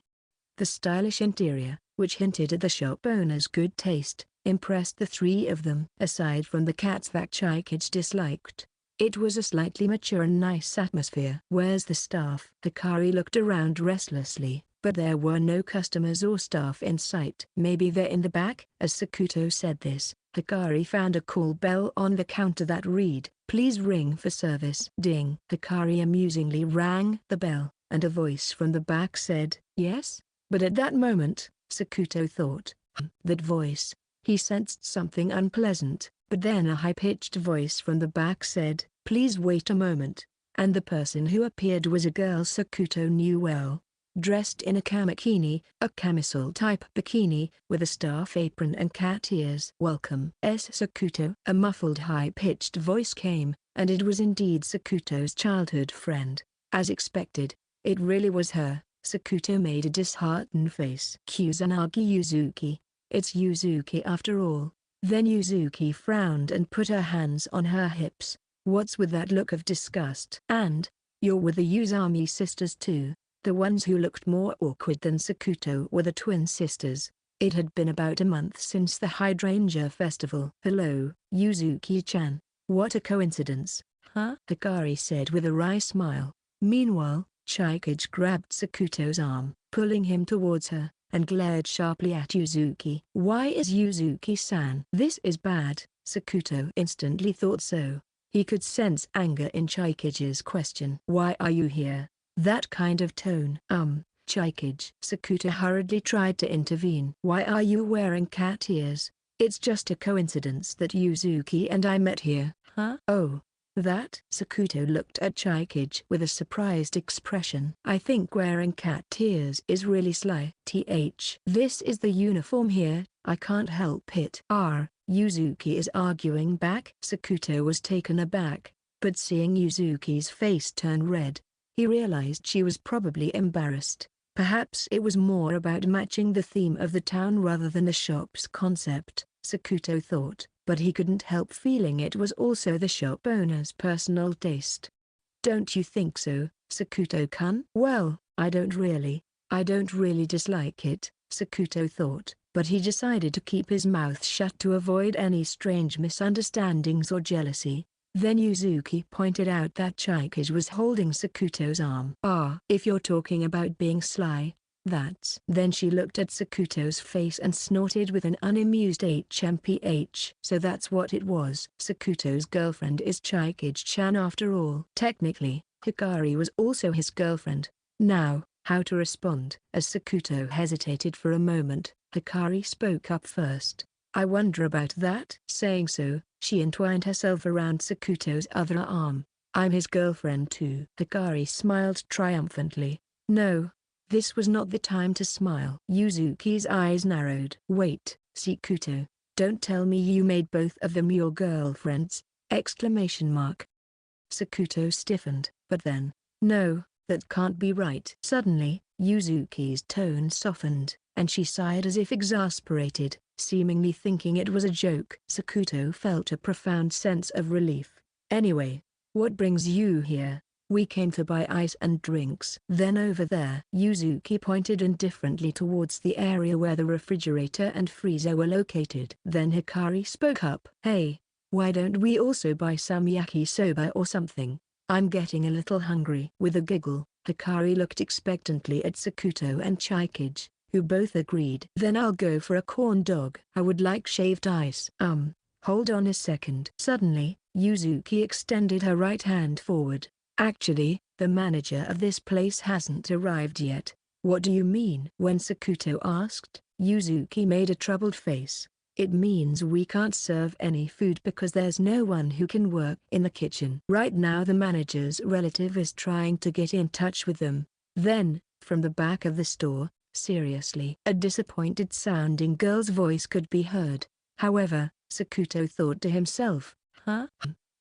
The stylish interior, which hinted at the shop owner's good taste, impressed the 3 of them. Aside from the cats that Chikage disliked, it was a slightly mature and nice atmosphere. Where's the staff? Hikari looked around restlessly, but there were no customers or staff in sight. Maybe they're in the back? As Sakuto said this, Hikari found a call bell on the counter that read, "Please ring for service." Ding. Hikari amusingly rang the bell, and a voice from the back said, "Yes?" But at that moment, Sakuto thought, that voice. He sensed something unpleasant, but then a high-pitched voice from the back said, "Please wait a moment," and the person who appeared was a girl Sakuto knew well. Dressed in a kamikini, a camisole-type bikini, with a staff apron and cat ears. "Welcome, Sakuto." A muffled high-pitched voice came, and it was indeed Sakuto's childhood friend. As expected, it really was her. Sakuto made a disheartened face. "Kusanagi Yuzuki. It's Yuzuki after all." Then Yuzuki frowned and put her hands on her hips. "What's with that look of disgust?" "And, you're with the Usami sisters too." The ones who looked more awkward than Sakuto were the twin sisters. It had been about a month since the Hydrangea festival. "Hello, Yuzuki-chan. What a coincidence." "Huh?" Hikari said with a wry smile. Meanwhile, Chikage grabbed Sakuto's arm, pulling him towards her, and glared sharply at Yuzuki. "Why is Yuzuki-san?" "This is bad." Sakuto instantly thought so. He could sense anger in Chikage's question. "Why are you here?" That kind of tone. Chikage. Sakuto hurriedly tried to intervene. "Why are you wearing cat ears? It's just a coincidence that Yuzuki and I met here." "Huh?" "Oh. That?" Sakuto looked at Chikage with a surprised expression. "I think wearing cat ears is really sly." This is the uniform here, I can't help it." Yuzuki is arguing back." Sakuto was taken aback, but seeing Yuzuki's face turn red, he realized she was probably embarrassed. Perhaps it was more about matching the theme of the town rather than the shop's concept, Sakuto thought, but he couldn't help feeling it was also the shop owner's personal taste. "Don't you think so, Sakuto-kun?" "Well, I don't really dislike it," Sakuto thought, but he decided to keep his mouth shut to avoid any strange misunderstandings or jealousy. Then Yuzuki pointed out that Chikage was holding Sakuto's arm. If you're talking about being sly, that's..." Then she looked at Sakuto's face and snorted with an unamused HMPH. "So that's what it was." Sakuto's girlfriend is Chikage-chan after all. Technically, Hikari was also his girlfriend. Now, how to respond. As Sakuto hesitated for a moment, Hikari spoke up first. I wonder about that. Saying so, she entwined herself around Sakuto's other arm. I'm his girlfriend too. Hikari smiled triumphantly. No. This was not the time to smile. Yuzuki's eyes narrowed. Wait, Sakuto. Don't tell me you made both of them your girlfriends! ! Sakuto stiffened. But then, no, that can't be right. Suddenly, Yuzuki's tone softened, and she sighed as if exasperated, seemingly thinking it was a joke. Sakuto felt a profound sense of relief. Anyway, what brings you here? We came to buy ice and drinks. Then over there. Yuzuki pointed indifferently towards the area where the refrigerator and freezer were located. Then Hikari spoke up. Hey, why don't we also buy some yakisoba or something? I'm getting a little hungry. With a giggle, Hikari looked expectantly at Sakuto and Chikage, who both agreed. Then I'll go for a corn dog. I would like shaved ice. Hold on a second. Suddenly, Yuzuki extended her right hand forward. Actually, the manager of this place hasn't arrived yet. What do you mean? When Sakuto asked, Yuzuki made a troubled face. It means we can't serve any food because there's no one who can work in the kitchen. Right now the manager's relative is trying to get in touch with them. Then, from the back of the store, seriously, a disappointed sounding girl's voice could be heard. However, Sakuto thought to himself, huh?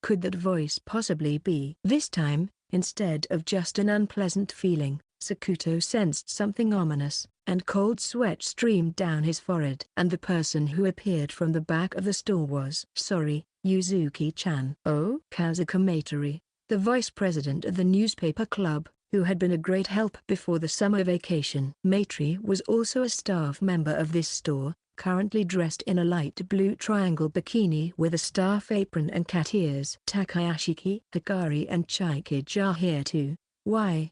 Could that voice possibly be? This time, instead of just an unpleasant feeling, Sakuto sensed something ominous, and cold sweat streamed down his forehead. And the person who appeared from the back of the store was, sorry, Yuzuki-chan. Oh? Kazuka Matori, the vice president of the newspaper club, who had been a great help before the summer vacation. Matori was also a staff member of this store, currently dressed in a light blue triangle bikini with a staff apron and cat ears. Takayashiki, Hikari and Chikage are here too. Why?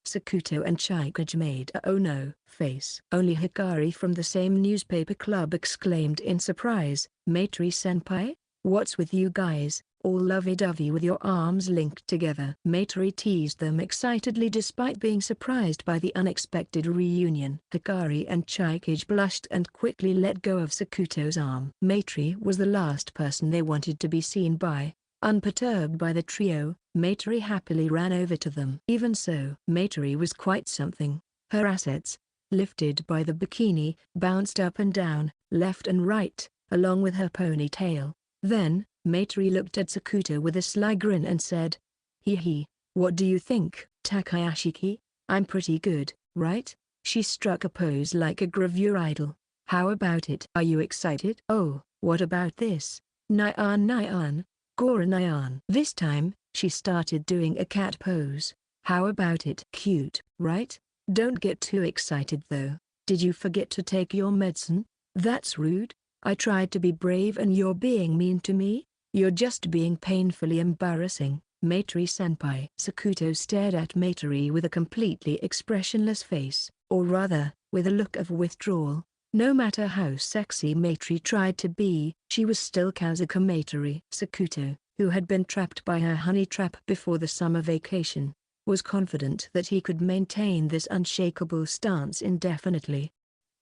Sakuto and Chikage made a oh no face. Only Hikari from the same newspaper club exclaimed in surprise, Matori-senpai? What's with you guys, all lovey-dovey with your arms linked together? Matori teased them excitedly despite being surprised by the unexpected reunion. Hikari and Chikage blushed and quickly let go of Sakuto's arm. Matori was the last person they wanted to be seen by. Unperturbed by the trio, Matori happily ran over to them. Even so, Matori was quite something. Her assets, lifted by the bikini, bounced up and down, left and right, along with her ponytail. Then, Matori looked at Sakuto with a sly grin and said, hee, what do you think, Takayashiki? I'm pretty good, right? She struck a pose like a gravure idol. How about it? Are you excited? Oh, what about this? Nyan, Gora Nyan. This time, she started doing a cat pose. How about it? Cute, right? Don't get too excited though. Did you forget to take your medicine? That's rude. I tried to be brave and you're being mean to me? You're just being painfully embarrassing, Matori-senpai. Sakuto stared at Matori with a completely expressionless face, or rather, with a look of withdrawal. No matter how sexy Matori tried to be, she was still Kazuka Matori. Sakuto, who had been trapped by her honey trap before the summer vacation, was confident that he could maintain this unshakable stance indefinitely.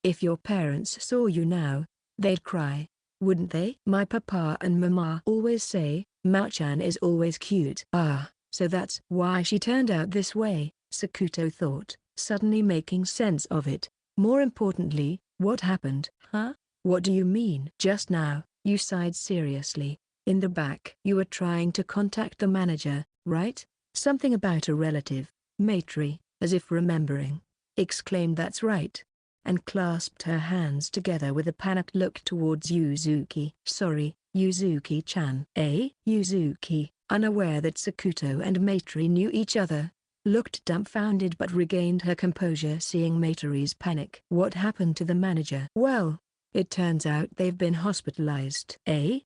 If your parents saw you now, they'd cry, wouldn't they? My papa and mama always say, Mao-chan is always cute. Ah, so that's why she turned out this way, Sakuto thought, suddenly making sense of it. More importantly, what happened? Huh? What do you mean? Just now, you sighed seriously. In the back. You were trying to contact the manager, right? Something about a relative. Matori, as if remembering, exclaimed that's right, and clasped her hands together with a panicked look towards Yuzuki. Sorry, Yuzuki-chan. Yuzuki, unaware that Sakuto and Matori knew each other, looked dumbfounded but regained her composure seeing Matori's panic. What happened to the manager? Well, it turns out they've been hospitalized.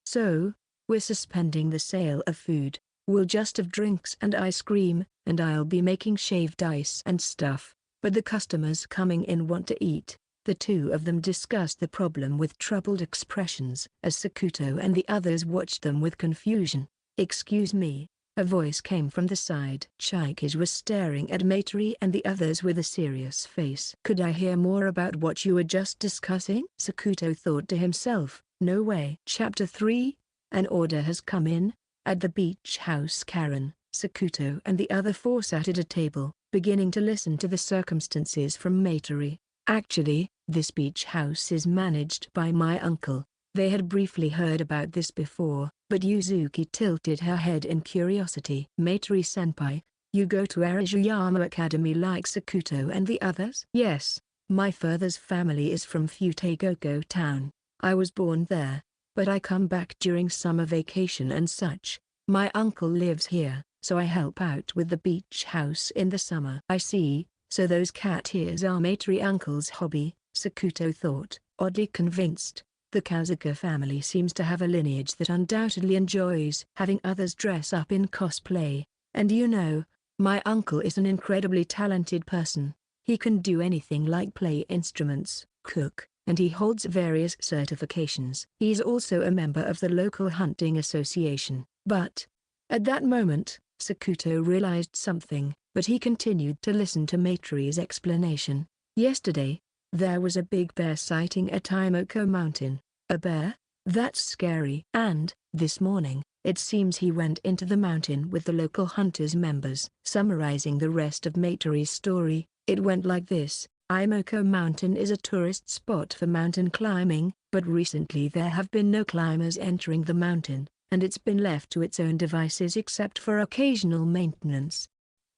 So, we're suspending the sale of food. We'll just have drinks and ice cream, and I'll be making shaved ice and stuff. But the customers coming in want to eat. The two of them discussed the problem with troubled expressions as Sakuto and the others watched them with confusion. Excuse me, A voice came from the side. Chikage was staring at Maitri and the others with a serious face. "Could I hear more about what you were just discussing?" Sakuto thought to himself. No way. Chapter 3. An order has come in. At the beach house, Karen, Sakuto and the other four sat at a table, beginning to listen to the circumstances from Maitri. "Actually, this beach house is managed by my uncle." They had briefly heard about this before, but Yuzuki tilted her head in curiosity. "Maitri-senpai, you go to Arashiyama Academy like Sakuto and the others?" "Yes, my father's family is from Futegoko town. I was born there, but I come back during summer vacation and such. My uncle lives here, so I help out with the beach house in the summer." "I see, so those cat ears are Maitri uncle's hobby," Sakuto thought, oddly convinced. The Kazuka family seems to have a lineage that undoubtedly enjoys having others dress up in cosplay. "And you know, my uncle is an incredibly talented person. He can do anything like play instruments, cook, and he holds various certifications. He's also a member of the local hunting association." But at that moment, Sakuto realized something, but he continued to listen to Maitri's explanation. "Yesterday, there was a big bear sighting at Imoko Mountain." "A bear? That's scary." "And, this morning, it seems he went into the mountain with the local hunters members." Summarizing the rest of Maitri's story, it went like this. Imoko Mountain is a tourist spot for mountain climbing, but recently there have been no climbers entering the mountain, and it's been left to its own devices except for occasional maintenance.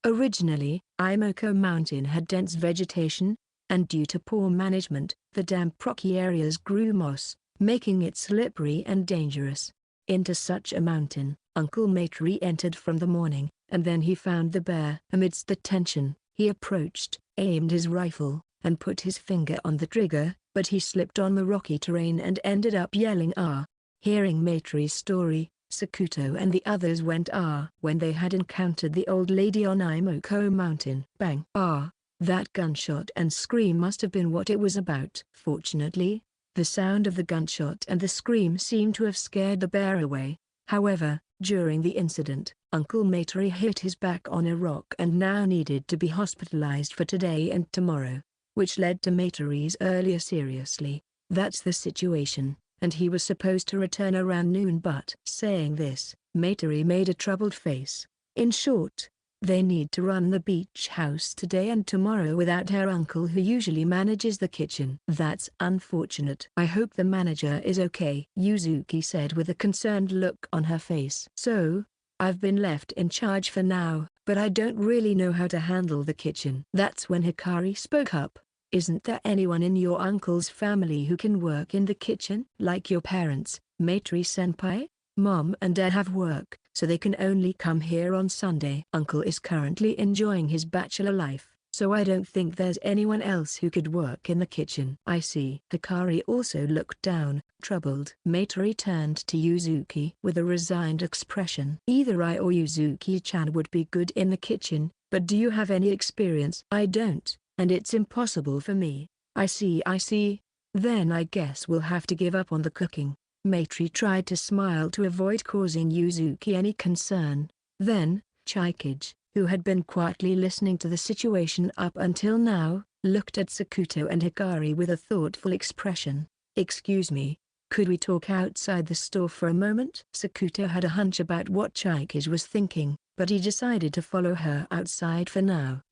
Originally, Imoko Mountain had dense vegetation, and due to poor management, the damp rocky areas grew moss, making it slippery and dangerous. Into such a mountain, Uncle Maitri entered from the morning, and then he found the bear. Amidst the tension, he approached, aimed his rifle, and put his finger on the trigger, but he slipped on the rocky terrain and ended up yelling "Ah!" Hearing Maitri's story, Sakuto and the others went "Ah!" when they had encountered the old lady on Imoko Mountain. Bang! "Ah!" That gunshot and scream must have been what it was about. Fortunately, the sound of the gunshot and the scream seemed to have scared the bear away. However, during the incident, Uncle Maitri hit his back on a rock and now needed to be hospitalized for today and tomorrow, which led to Maitri's earlier seriously. "That's the situation, and he was supposed to return around noon, but..." Saying this, Maitri made a troubled face. "In short, they need to run the beach house today and tomorrow without her uncle who usually manages the kitchen." "That's unfortunate. I hope the manager is okay," Yuzuki said with a concerned look on her face. "So, I've been left in charge for now, but I don't really know how to handle the kitchen." That's when Hikari spoke up. "Isn't there anyone in your uncle's family who can work in the kitchen?" "Like your parents, Maitri-senpai? Mom and Dad have work, so they can only come here on Sunday. Uncle is currently enjoying his bachelor life, so I don't think there's anyone else who could work in the kitchen." "I see." Hikari also looked down, troubled. Maitri turned to Yuzuki with a resigned expression. "Either I or Yuzuki-chan would be good in the kitchen, but do you have any experience?" "I don't, and it's impossible for me." I see. Then I guess we'll have to give up on the cooking." Maitri tried to smile to avoid causing Yuzuki any concern. Then, Chikage, who had been quietly listening to the situation up until now, looked at Sakuto and Hikari with a thoughtful expression. "Excuse me, could we talk outside the store for a moment?" Sakuto had a hunch about what Chikage was thinking, but he decided to follow her outside for now.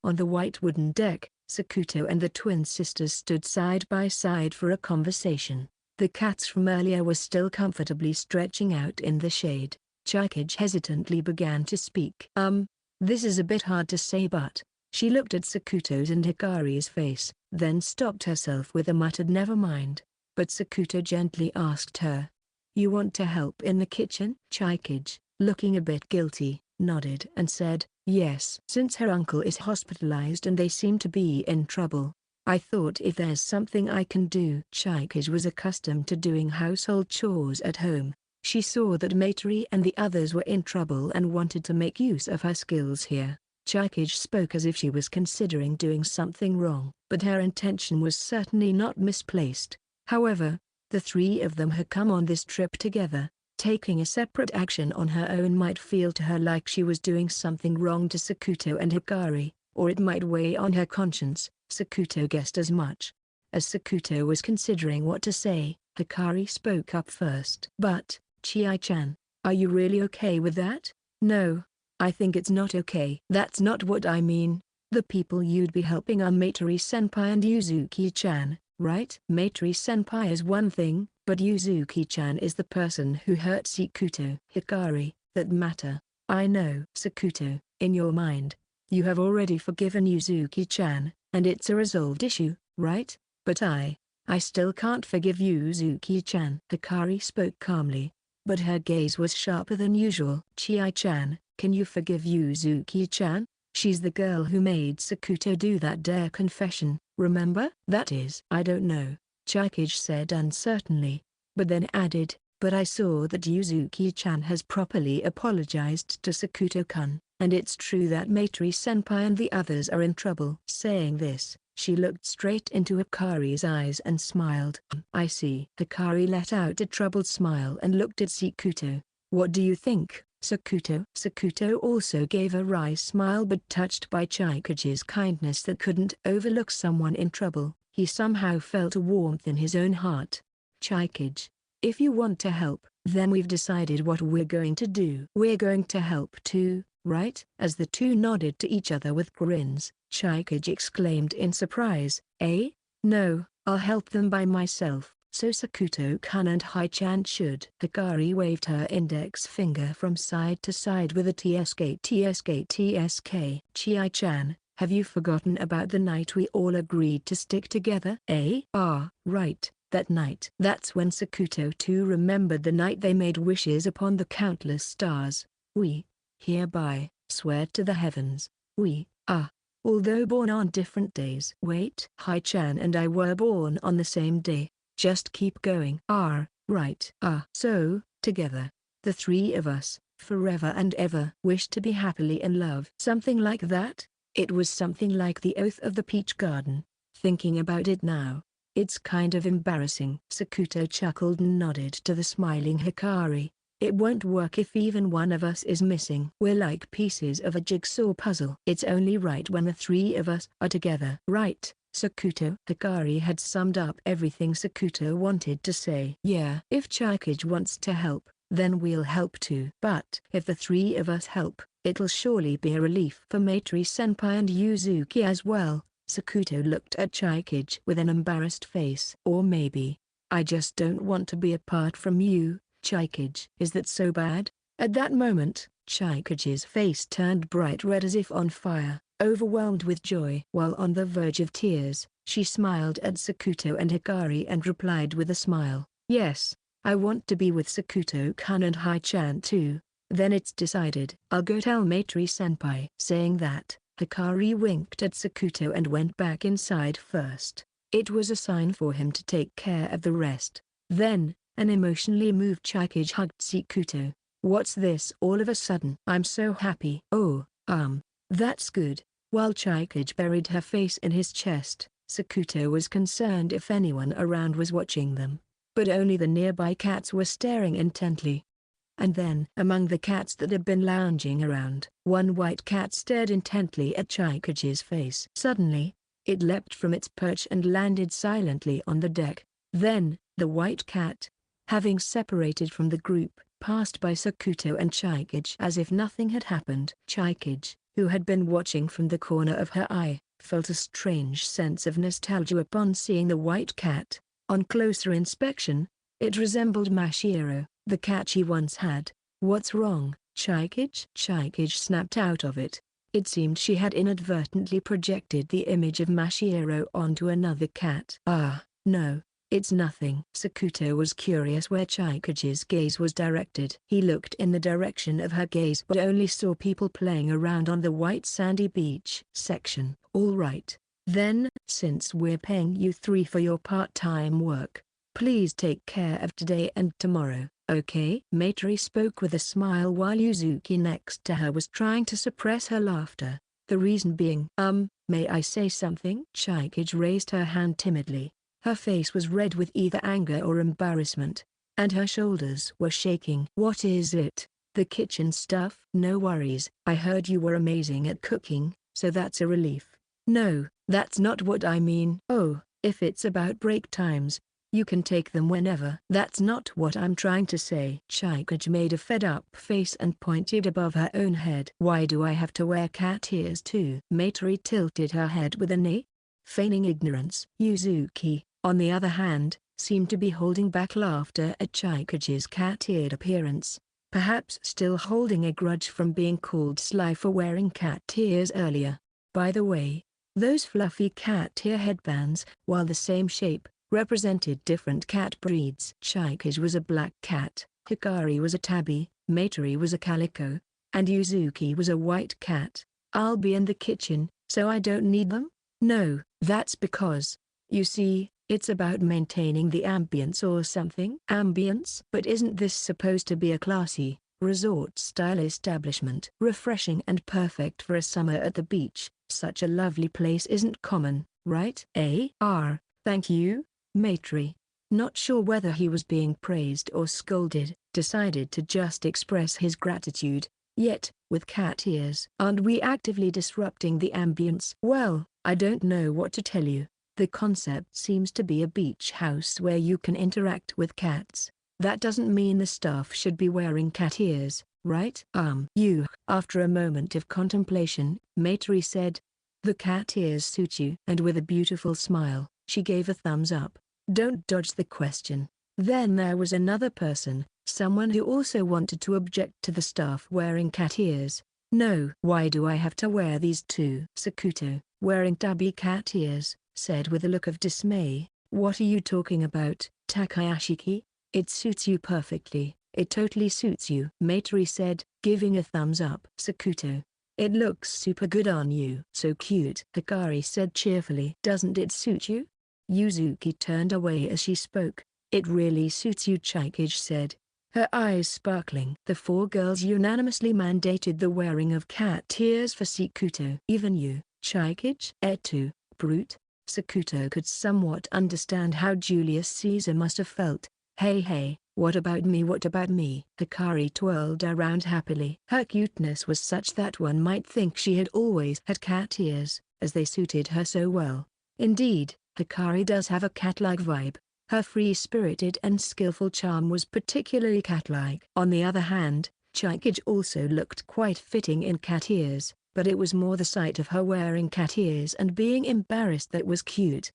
On the white wooden deck, Sakuto and the twin sisters stood side by side for a conversation. The cats from earlier were still comfortably stretching out in the shade. Chikage hesitantly began to speak. This is a bit hard to say, but..." She looked at Sakuto's and Hikari's face, then stopped herself with a muttered "never mind." But Sakuto gently asked her, "You want to help in the kitchen?" Chikage, looking a bit guilty, nodded and said, "Yes." Since her uncle is hospitalized and they seem to be in trouble, I thought if there's something I can do. Chikage was accustomed to doing household chores at home. She saw that Maitri and the others were in trouble and wanted to make use of her skills here. Chikage spoke as if she was considering doing something wrong, but her intention was certainly not misplaced. However, the three of them had come on this trip together, Taking a separate action on her own might feel to her like she was doing something wrong to Sakuto and Hikari, or it might weigh on her conscience. Sakuto guessed as much. As Sakuto was considering what to say, Hikari spoke up first. But, Chai-chan, are you really okay with that? No, I think it's not okay. That's not what I mean. The people you'd be helping are Matori-senpai and Yuzuki-chan, right? Matori-senpai is one thing, but Yuzuki-chan is the person who hurt Sakuto. Hikari, that matter. I know. Sakuto, in your mind, you have already forgiven Yuzuki-chan, and it's a resolved issue, right? But I still can't forgive Yuzuki-chan. Hikari spoke calmly, but her gaze was sharper than usual. Chai-chan, can you forgive Yuzuki-chan? She's the girl who made Sakuto do that dare confession, remember? That is, I don't know, Chikage said uncertainly, but then added, but I saw that Yuzuki-chan has properly apologized to Sakuto-kun, and it's true that Matori-senpai and the others are in trouble. Saying this, she looked straight into Hikari's eyes and smiled. I see. Hikari let out a troubled smile and looked at Sakuto. What do you think, Sakuto? Sakuto also gave a wry smile, but touched by Chikage's kindness that couldn't overlook someone in trouble, he somehow felt a warmth in his own heart. Chikage, if you want to help, then we've decided what we're going to do. We're going to help too, right? As the two nodded to each other with grins, Chikage exclaimed in surprise, eh? No, I'll help them by myself. So Sakuto-kun and Hai-chan should. Hikari waved her index finger from side to side with a tsk. Chai-chan, have you forgotten about the night we all agreed to stick together? Eh? Ah, right, that night. That's when Sakuto too remembered the night they made wishes upon the countless stars. We hereby swear to the heavens. We are, although born on different days. Wait. Hai-chan and I were born on the same day. Just keep going. Right. So, together, the three of us, forever and ever, wish to be happily in love. Something like that? It was something like the oath of the peach garden. Thinking about it now, it's kind of embarrassing. Sakuto chuckled and nodded to the smiling Hikari. It won't work if even one of us is missing. We're like pieces of a jigsaw puzzle. It's only right when the three of us are together. Right, Sakuto. Hikari had summed up everything Sakuto wanted to say. Yeah. If Chikage wants to help, then we'll help too. But if the three of us help, it'll surely be a relief for Matori-senpai and Yuzuki as well. Sakuto looked at Chikage with an embarrassed face. Or maybe, I just don't want to be apart from you, Chikage. Is that so bad? At that moment, Chikage's face turned bright red as if on fire. Overwhelmed with joy. While on the verge of tears, she smiled at Sakuto and Hikari and replied with a smile, yes, I want to be with Sakuto-kun and Hai-chan too. Then it's decided. I'll go tell Matori-senpai. Saying that, Hikari winked at Sakuto and went back inside first. It was a sign for him to take care of the rest. Then, an emotionally moved Chikage hugged Sakuto. What's this all of a sudden? I'm so happy. Oh, that's good. While Chikage buried her face in his chest, Sakuto was concerned if anyone around was watching them. But only the nearby cats were staring intently. And then, among the cats that had been lounging around, one white cat stared intently at Chikage's face. Suddenly, it leapt from its perch and landed silently on the deck. Then, the white cat, having separated from the group, passed by Sakuto and Chikage as if nothing had happened. Chikage, who had been watching from the corner of her eye, felt a strange sense of nostalgia upon seeing the white cat. On closer inspection, it resembled Mashiro, the cat she once had. What's wrong, Chikage? Chikage snapped out of it. It seemed she had inadvertently projected the image of Mashiro onto another cat. No, it's nothing. Sakuto was curious where Chikage's gaze was directed. He looked in the direction of her gaze but only saw people playing around on the white sandy beach section. All right. Then, since we're paying you 3 for your part-time work, please take care of today and tomorrow, okay? Matori spoke with a smile while Yuzuki next to her was trying to suppress her laughter. The reason being, may I say something? Chikage raised her hand timidly. Her face was red with either anger or embarrassment. and her shoulders were shaking. "What is it? The kitchen stuff?" "No worries. I heard you were amazing at cooking, so that's a relief." "No, that's not what I mean." "Oh, if it's about break times, you can take them whenever." "That's not what I'm trying to say." Chikage made a fed-up face and pointed above her own head. "Why do I have to wear cat ears too?" Maitri tilted her head with an A, feigning ignorance. Yuzuki, on the other hand, seemed to be holding back laughter at Chikage's cat-eared appearance, perhaps still holding a grudge from being called sly for wearing cat ears earlier. By the way, those fluffy cat ear headbands, while the same shape, represented different cat breeds. Chikage was a black cat, Hikari was a tabby, Maitri was a calico, and Yuzuki was a white cat. "I'll be in the kitchen, so I don't need them?" "No, that's because, you see, it's about maintaining the ambience or something." "Ambience? But isn't this supposed to be a classy, resort-style establishment?" "Refreshing and perfect for a summer at the beach. Such a lovely place isn't common, right?" Thank you." Maitri, not sure whether he was being praised or scolded, decided to just express his gratitude. Yet, with cat ears, aren't we actively disrupting the ambience? "Well, I don't know what to tell you. The concept seems to be a beach house where you can interact with cats. That doesn't mean the staff should be wearing cat ears, right?" After a moment of contemplation, Maitri said, "The cat ears suit you." And with a beautiful smile, she gave a thumbs up. "Don't dodge the question." Then there was another person, someone who also wanted to object to the staff wearing cat ears. "No. Why do I have to wear these too?" Sakuto, wearing tabby cat ears, said with a look of dismay. "What are you talking about, Takayashiki? It suits you perfectly. It totally suits you." Maitri said, giving a thumbs up. Sakuto, "It looks super good on you." "So cute," Hikari said cheerfully. "Doesn't it suit you?" Yuzuki turned away as she spoke. "It really suits you," Chikage said, her eyes sparkling. The four girls unanimously mandated the wearing of cat ears for Sakuto. "Even you, Chikage?" Brute." Sakuto could somewhat understand how Julius Caesar must have felt. Hey, what about me? What about me?" Hikari twirled around happily. Her cuteness was such that one might think she had always had cat ears, as they suited her so well. Indeed, Hikari does have a cat-like vibe. Her free-spirited and skillful charm was particularly cat-like. On the other hand, Chikage also looked quite fitting in cat ears, but it was more the sight of her wearing cat ears and being embarrassed that was cute.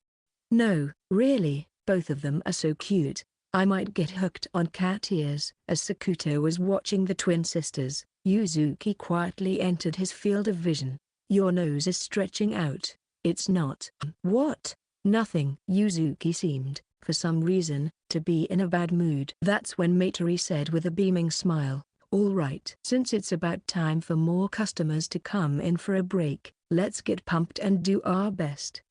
"No, really, both of them are so cute. I might get hooked on cat ears." As Sakuto was watching the twin sisters, Yuzuki quietly entered his field of vision. "Your nose is stretching out." "It's not." "What?" "Nothing." Yuzuki seemed, for some reason, to be in a bad mood. That's when Maitri said with a beaming smile, "All right. Since it's about time for more customers to come in for a break, let's get pumped and do our best."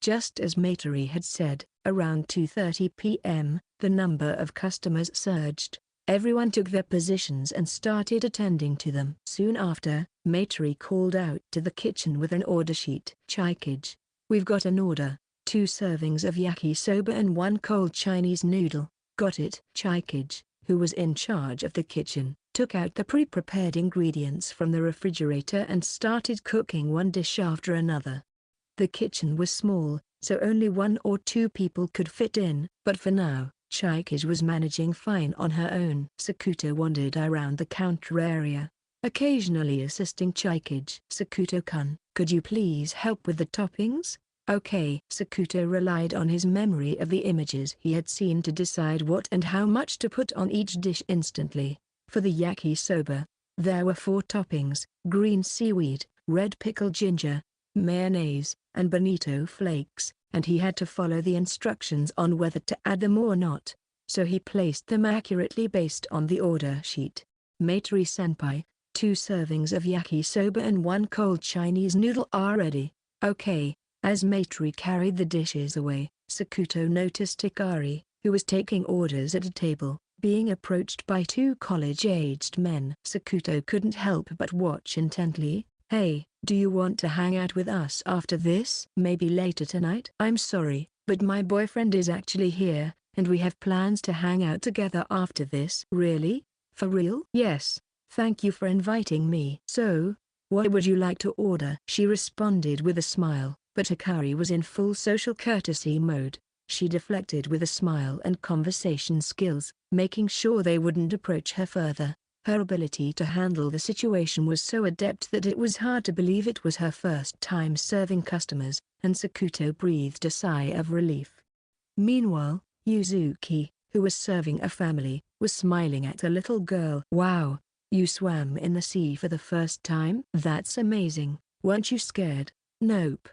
Just as Maitri had said, around 2:30 p.m., the number of customers surged. Everyone took their positions and started attending to them. Soon after, Maitri called out to the kitchen with an order sheet. "Chikage, we've got an order, 2 servings of yakisoba and 1 cold Chinese noodle." "Got it." Chikage, who was in charge of the kitchen, took out the pre-prepared ingredients from the refrigerator and started cooking one dish after another. The kitchen was small, so only 1 or 2 people could fit in, but for now, Chikage was managing fine on her own. Sakuto wandered around the counter area, occasionally assisting Chikage. "Sakuto-kun, could you please help with the toppings?" "Okay." Sakuto relied on his memory of the images he had seen to decide what and how much to put on each dish instantly. For the yakisoba, there were 4 toppings: green seaweed, red pickled ginger, mayonnaise, and bonito flakes, and he had to follow the instructions on whether to add them or not. So he placed them accurately based on the order sheet. "Maitri-senpai, 2 servings of yakisoba and 1 cold Chinese noodle are ready." "Okay." As Maitri carried the dishes away, Sakuto noticed Hikari, who was taking orders at a table, being approached by 2 college-aged men. Sakuto couldn't help but watch intently. "Hey, do you want to hang out with us after this?" "Maybe later tonight." "I'm sorry, but my boyfriend is actually here, and we have plans to hang out together after this. Really? For real? Yes. Thank you for inviting me. So, what would you like to order? She responded with a smile, but Hikari was in full social courtesy mode. She deflected with a smile and conversation skills, making sure they wouldn't approach her further. Her ability to handle the situation was so adept that it was hard to believe it was her first time serving customers, and Sakuto breathed a sigh of relief. Meanwhile, Yuzuki, who was serving a family, was smiling at a little girl. Wow, you swam in the sea for the first time? That's amazing. Weren't you scared? Nope.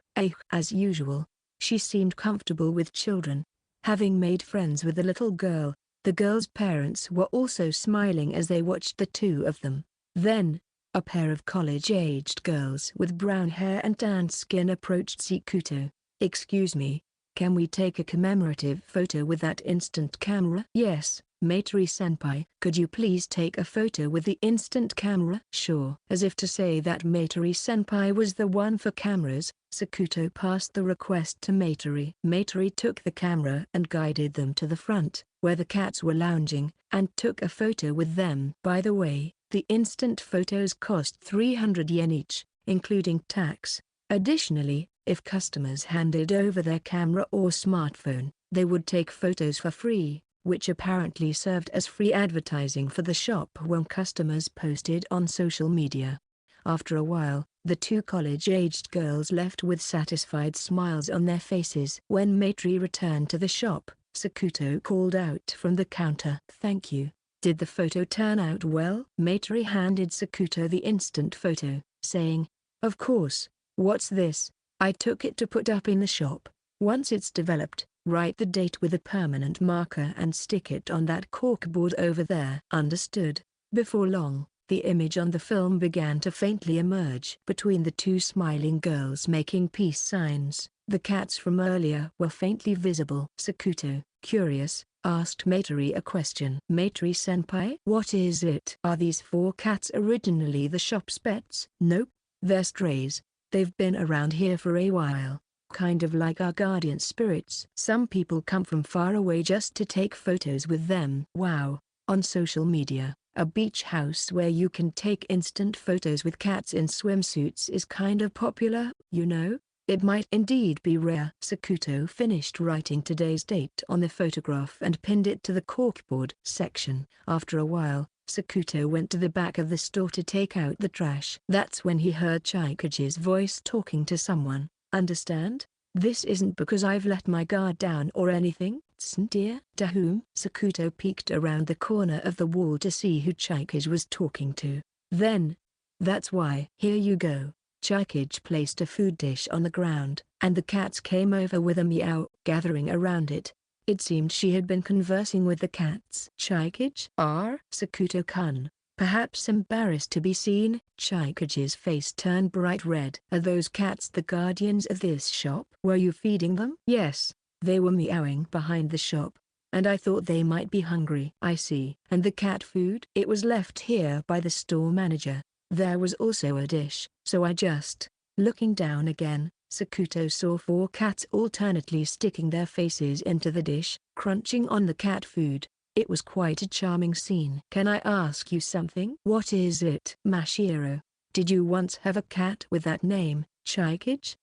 As usual, she seemed comfortable with children. Having made friends with the little girl, the girl's parents were also smiling as they watched the two of them. Then, a pair of college-aged girls with brown hair and tanned skin approached Sakuto. Excuse me, can we take a commemorative photo with that instant camera? Yes, Matori-senpai. Could you please take a photo with the instant camera? Sure. As if to say that Matori-senpai was the one for cameras, Sakuto passed the request to Matori. Matori took the camera and guided them to the front, where the cats were lounging, and took a photo with them. By the way, the instant photos cost 300 yen each, including tax. Additionally, if customers handed over their camera or smartphone, they would take photos for free, which apparently served as free advertising for the shop when customers posted on social media. After a while, the two college-aged girls left with satisfied smiles on their faces. When Maitri returned to the shop, Sakuto called out from the counter. Thank you. Did the photo turn out well? Maitri handed Sakuto the instant photo, saying, of course. What's this? I took it to put up in the shop. Once it's developed, write the date with a permanent marker and stick it on that corkboard over there. Understood. Before long, the image on the film began to faintly emerge between the two smiling girls making peace signs. The cats from earlier were faintly visible. Sakuto, curious, asked Matori a question. Matori-senpai? What is it? Are these four cats originally the shop's pets? Nope, they're strays. They've been around here for a while, kind of like our guardian spirits. Some people come from far away just to take photos with them. Wow. On social media, a beach house where you can take instant photos with cats in swimsuits is kind of popular, you know? It might indeed be rare. Sakuto finished writing today's date on the photograph and pinned it to the corkboard section. After a while, Sakuto went to the back of the store to take out the trash. That's when he heard Chikage's voice talking to someone. Understand? This isn't because I've let my guard down or anything, dear. To whom? Sakuto peeked around the corner of the wall to see who Chikage was talking to. Then, that's why. Here you go. Chikage placed a food dish on the ground, and the cats came over with a meow, gathering around it. It seemed she had been conversing with the cats. Chikage? Sakuto-kun, perhaps embarrassed to be seen. Chikage's face turned bright red. Are those cats the guardians of this shop? Were you feeding them? Yes, they were meowing behind the shop, and I thought they might be hungry. I see. And the cat food? It was left here by the store manager. There was also a dish, so I just... Looking down again, Sakuto saw four cats alternately sticking their faces into the dish, crunching on the cat food. It was quite a charming scene. Can I ask you something? What is it? Mashiro, did you once have a cat with that name, Chikage?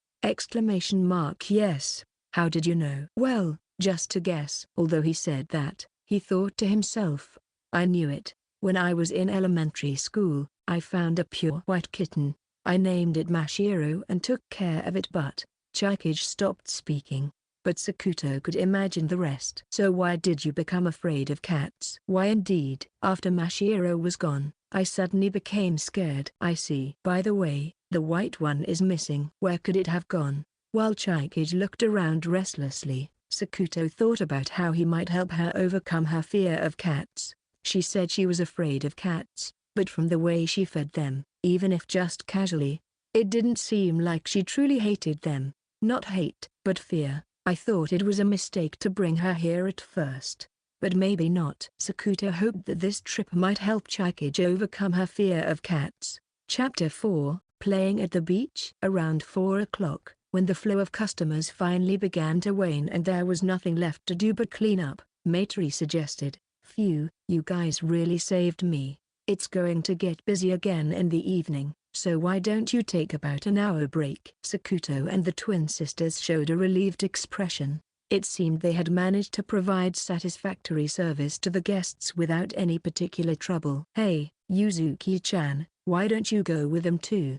Yes. How did you know? Well, just to guess. Although he said that, he thought to himself, I knew it. When I was in elementary school, I found a pure white kitten. I named it Mashiro and took care of it, but... Chikage stopped speaking, but Sakuto could imagine the rest. So why did you become afraid of cats? Why indeed. After Mashiro was gone, I suddenly became scared. I see. By the way, the white one is missing. Where could it have gone? While Chikage looked around restlessly, Sakuto thought about how he might help her overcome her fear of cats. She said she was afraid of cats, but from the way she fed them, even if just casually, it didn't seem like she truly hated them. Not hate, but fear. I thought it was a mistake to bring her here at first, but maybe not. Sakuto hoped that this trip might help Chikage overcome her fear of cats. Chapter 4, Playing at the Beach. Around 4 o'clock, when the flow of customers finally began to wane and there was nothing left to do but clean up, Maitri suggested. Phew, you guys really saved me. It's going to get busy again in the evening, so why don't you take about an hour break? Sakuto and the twin sisters showed a relieved expression. It seemed they had managed to provide satisfactory service to the guests without any particular trouble. Hey, Yuzuki-chan, why don't you go with them too?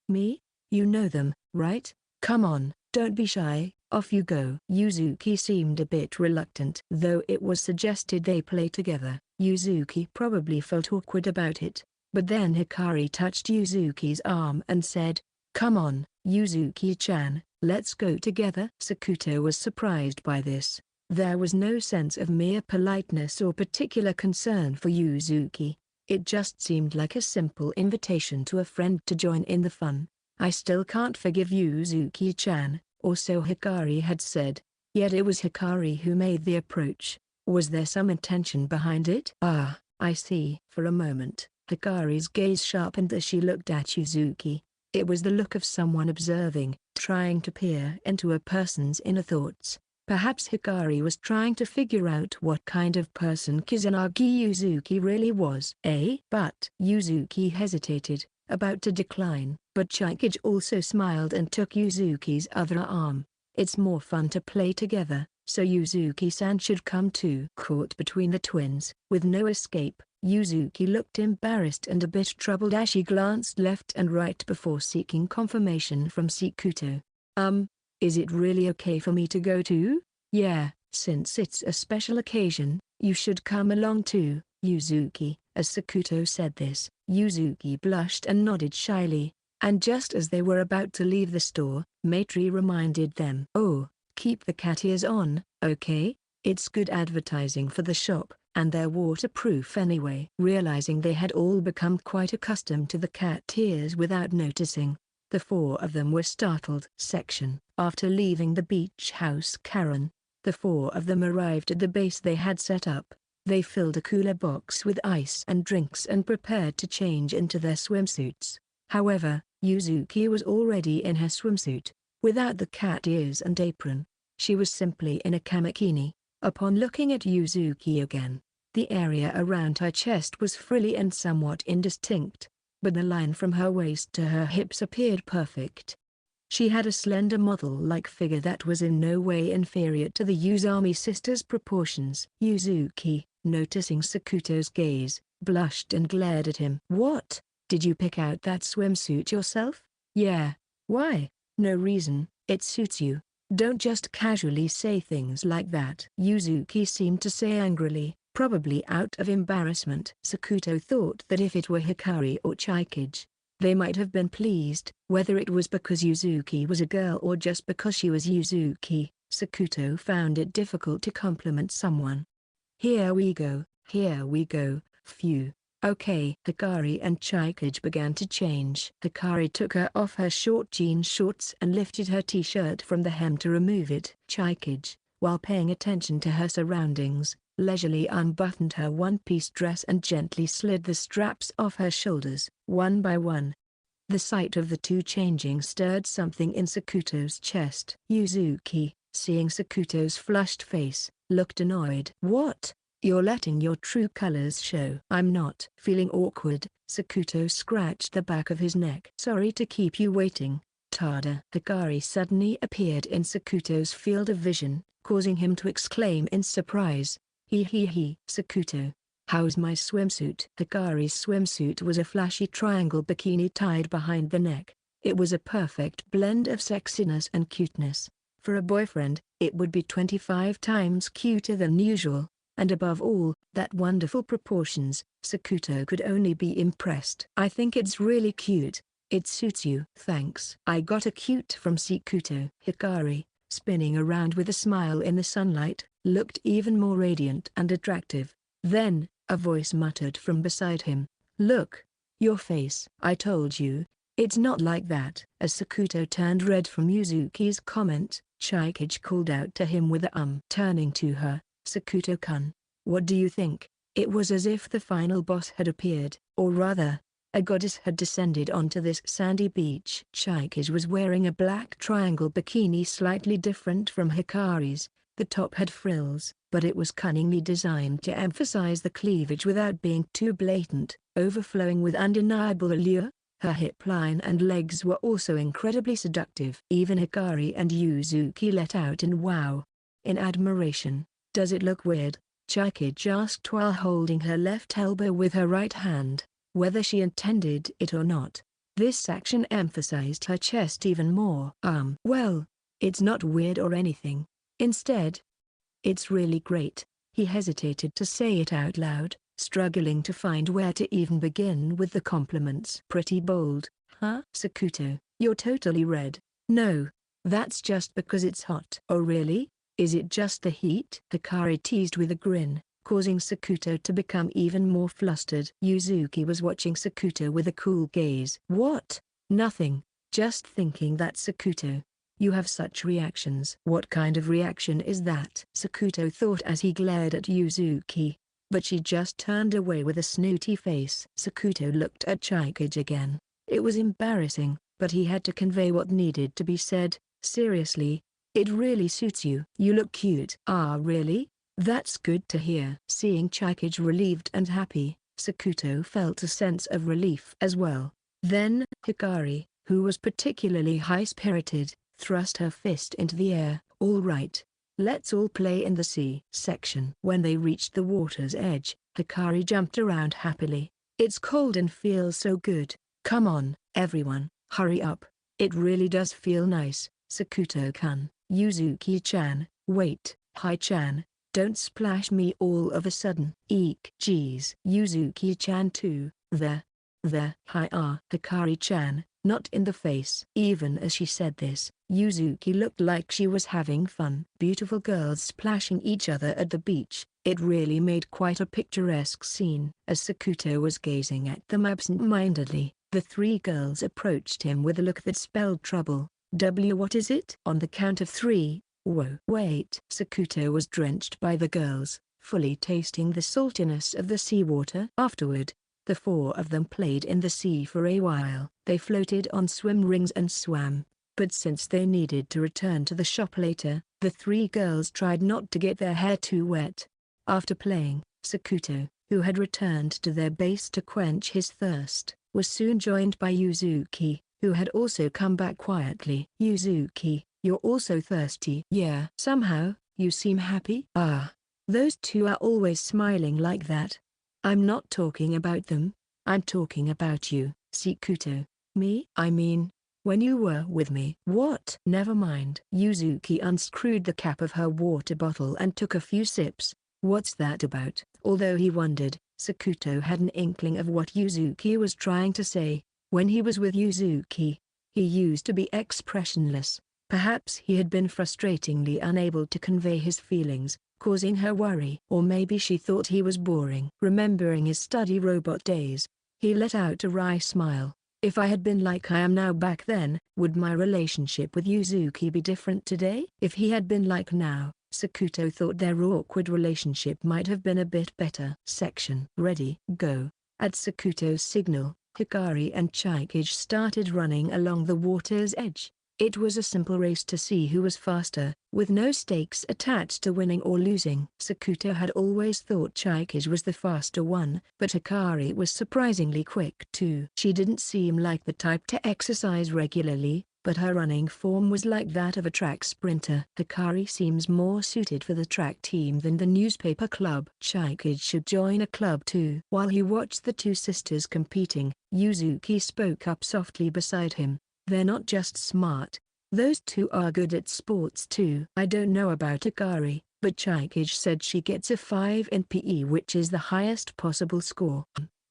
Me? You know them, right? Come on, don't be shy, off you go. Yuzuki seemed a bit reluctant. Though it was suggested they play together, Yuzuki probably felt awkward about it. But then Hikari touched Yuzuki's arm and said, "Come on, Yuzuki-chan, let's go together." Sakuto was surprised by this. There was no sense of mere politeness or particular concern for Yuzuki. It just seemed like a simple invitation to a friend to join in the fun. "I still can't forgive Yuzuki-chan," or so Hikari had said. Yet it was Hikari who made the approach. Was there some intention behind it? "Ah, I see." For a moment, Hikari's gaze sharpened as she looked at Yuzuki. It was the look of someone observing, trying to peer into a person's inner thoughts. Perhaps Hikari was trying to figure out what kind of person Kusanagi Yuzuki really was. But Yuzuki hesitated, about to decline. But Chikage also smiled and took Yuzuki's other arm. "It's more fun to play together, so Yuzuki-san should come too." Caught between the twins, with no escape, Yuzuki looked embarrassed and a bit troubled as she glanced left and right before seeking confirmation from Sakuto. Is it really okay for me to go too?" "Yeah, since it's a special occasion, you should come along too, Yuzuki." As Sakuto said this, Yuzuki blushed and nodded shyly. And just as they were about to leave the store, Maitri reminded them, "Oh, keep the cat ears on, okay? It's good advertising for the shop, and they're waterproof anyway." Realizing they had all become quite accustomed to the cat ears without noticing, the four of them were startled. After leaving the beach house Karen, the four of them arrived at the base they had set up. They filled a cooler box with ice and drinks and prepared to change into their swimsuits. However, Yuzuki was already in her swimsuit, without the cat ears and apron. She was simply in a kamikini. Upon looking at Yuzuki again, the area around her chest was frilly and somewhat indistinct, but the line from her waist to her hips appeared perfect. She had a slender model-like figure that was in no way inferior to the Usami sisters' proportions. Yuzuki, noticing Sakuto's gaze, blushed and glared at him. "What? Did you pick out that swimsuit yourself?" "Yeah. Why?" "No reason, it suits you. Don't just casually say things like that." Yuzuki seemed to say angrily, probably out of embarrassment. Sakuto thought that if it were Hikari or Chikage, they might have been pleased. Whether it was because Yuzuki was a girl or just because she was Yuzuki, Sakuto found it difficult to compliment someone. Here we go, phew. Okay." Hikari and Chikage began to change. Hikari took her off her short jean shorts and lifted her t-shirt from the hem to remove it. Chikage, while paying attention to her surroundings, leisurely unbuttoned her one-piece dress and gently slid the straps off her shoulders, one by one. The sight of the two changing stirred something in Sakuto's chest. Yuzuki, seeing Sakuto's flushed face, looked annoyed. "What? You're letting your true colors show." "I'm not." Feeling awkward, Sakuto scratched the back of his neck. "Sorry to keep you waiting, Tada." Hikari suddenly appeared in Sakuto's field of vision, causing him to exclaim in surprise. He. "Sakuto, how's my swimsuit?" Hikari's swimsuit was a flashy triangle bikini tied behind the neck. It was a perfect blend of sexiness and cuteness. For a boyfriend, it would be 25 times cuter than usual. And above all, that wonderful proportions. Sakuto could only be impressed. "I think it's really cute. It suits you." "Thanks." "I got a cute from Sakuto." Hikari, spinning around with a smile in the sunlight, looked even more radiant and attractive. Then, a voice muttered from beside him, "Look, your face." "I told you, it's not like that." As Sakuto turned red from Yuzuki's comment, Chikage called out to him with a Turning to her, "Sakuto-kun, what do you think?" It was as if the final boss had appeared, or rather, a goddess had descended onto this sandy beach. Chikage was wearing a black triangle bikini slightly different from Hikari's, The top had frills, but it was cunningly designed to emphasize the cleavage without being too blatant, overflowing with undeniable allure. Her hip line and legs were also incredibly seductive. Even Hikari and Yuzuki let out in wow. In admiration. "Does it look weird?" Chikage asked while holding her left elbow with her right hand, whether she intended it or not. This action emphasized her chest even more. Well, it's not weird or anything. Instead, it's really great." He hesitated to say it out loud, struggling to find where to even begin with the compliments. "Pretty bold, huh?" "Sakuto, you're totally red." "No, that's just because it's hot." "Oh really? Is it just the heat?" Hikari teased with a grin, causing Sakuto to become even more flustered. Yuzuki was watching Sakuto with a cool gaze. "What? Nothing, just thinking that." "Sakuto, you have such reactions." "What kind of reaction is that?" Sakuto thought as he glared at Yuzuki, but she just turned away with a snooty face. Sakuto looked at Chikage again. It was embarrassing, but he had to convey what needed to be said. "Seriously, it really suits you. You look cute." "Ah really? That's good to hear." Seeing Chikage relieved and happy, Sakuto felt a sense of relief as well. Then, Hikari, who was particularly high-spirited, thrust her fist into the air. "All right. Let's all play in the sea." Section. When they reached the water's edge, Hikari jumped around happily. "It's cold and feels so good. Come on, everyone, hurry up. It really does feel nice." "Sakuto-kun, Yuzuki-chan, wait, Hi-chan, don't splash me all of a sudden." "Eek." "Geez." "Yuzuki-chan too, the hi Hikari-chan, not in the face." Even as she said this, Yuzuki looked like she was having fun. Beautiful girls splashing each other at the beach. It really made quite a picturesque scene. As Sakuto was gazing at them absent-mindedly, the three girls approached him with a look that spelled trouble. What is it?" "On the count of 3, whoa." "Wait." Sakuto was drenched by the girls, fully tasting the saltiness of the seawater. Afterward, the four of them played in the sea for a while. They floated on swim rings and swam, but since they needed to return to the shop later, the three girls tried not to get their hair too wet. After playing, Sakuto, who had returned to their base to quench his thirst, was soon joined by Yuzuki, who had also come back quietly. "Yuzuki, you're also thirsty." "Yeah." "Somehow, you seem happy." "Ah, those two are always smiling like that." "I'm not talking about them. I'm talking about you." "Sakuto." "Me? I mean, when you were with me." "What?" "Never mind." Yuzuki unscrewed the cap of her water bottle and took a few sips. "What's that about?" Although he wondered, Sakuto had an inkling of what Yuzuki was trying to say. When he was with Yuzuki, he used to be expressionless. Perhaps he had been frustratingly unable to convey his feelings, causing her worry. Or maybe she thought he was boring. Remembering his study robot days, he let out a wry smile. "If I had been like I am now back then, would my relationship with Yuzuki be different today?" If he had been like now, Sakuto thought their awkward relationship might have been a bit better. Section. Ready, go. At Sakuto's signal, Hikari and Chikage started running along the water's edge. It was a simple race to see who was faster, with no stakes attached to winning or losing. Sakuto had always thought Chikage was the faster one, but Hikari was surprisingly quick too. She didn't seem like the type to exercise regularly, but her running form was like that of a track sprinter. "Hikari seems more suited for the track team than the newspaper club. Chikage should join a club too." While he watched the two sisters competing, Yuzuki spoke up softly beside him. "They're not just smart. Those two are good at sports too." "I don't know about Hikari, but Chikage said she gets a 5 in PE, which is the highest possible score."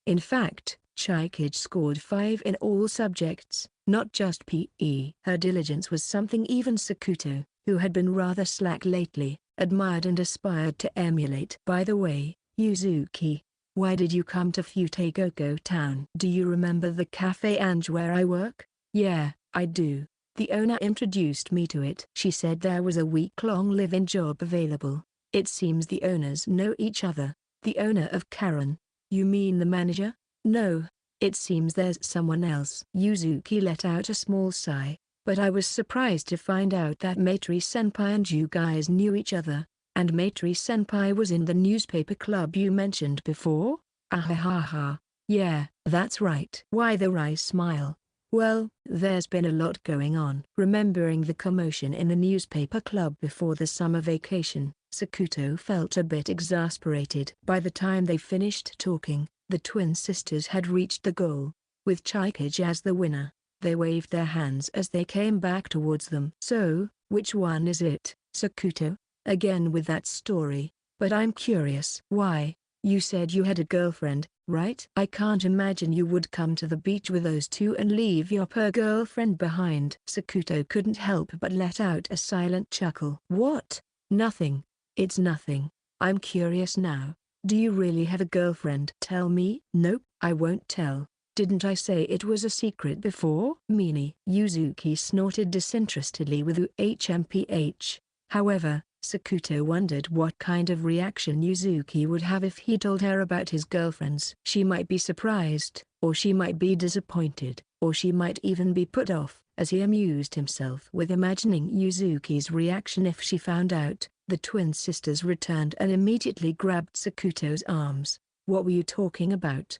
In fact, Chikage scored 5 in all subjects, not just PE. Her diligence was something even Sakuto, who had been rather slack lately, admired and aspired to emulate. "By the way, Yuzuki, why did you come to Futegoko Town?" "Do you remember the Cafe Ange where I work?" "Yeah, I do. The owner introduced me to it." She said there was a week-long live-in job available. "It seems the owners know each other." "The owner of Karen? You mean the manager?" "No, it seems there's someone else." Yuzuki let out a small sigh, But I was surprised to find out that Maitri-senpai and you guys knew each other. And Maitri-senpai was in the newspaper club you mentioned before? Ahahaha. Yeah, that's right. Why the wry smile? Well, there's been a lot going on. Remembering the commotion in the newspaper club before the summer vacation, Sakuto felt a bit exasperated. By the time they finished talking, the twin sisters had reached the goal. With Chikage as the winner, they waved their hands as they came back towards them. So, which one is it, Sakuto? Again with that story. But I'm curious. Why? You said you had a girlfriend, right? I can't imagine you would come to the beach with those two and leave your poor girlfriend behind. Sakuto couldn't help but let out a silent chuckle. What? Nothing. It's nothing. I'm curious now. Do you really have a girlfriend? Tell me. Nope, I won't tell. Didn't I say it was a secret before? Meanie. Yuzuki snorted disinterestedly with UHMPH. However, Sakuto wondered what kind of reaction Yuzuki would have if he told her about his girlfriends. She might be surprised, or she might be disappointed, or she might even be put off, as he amused himself with imagining Yuzuki's reaction if she found out. The twin sisters returned and immediately grabbed Sakuto's arms. What were you talking about?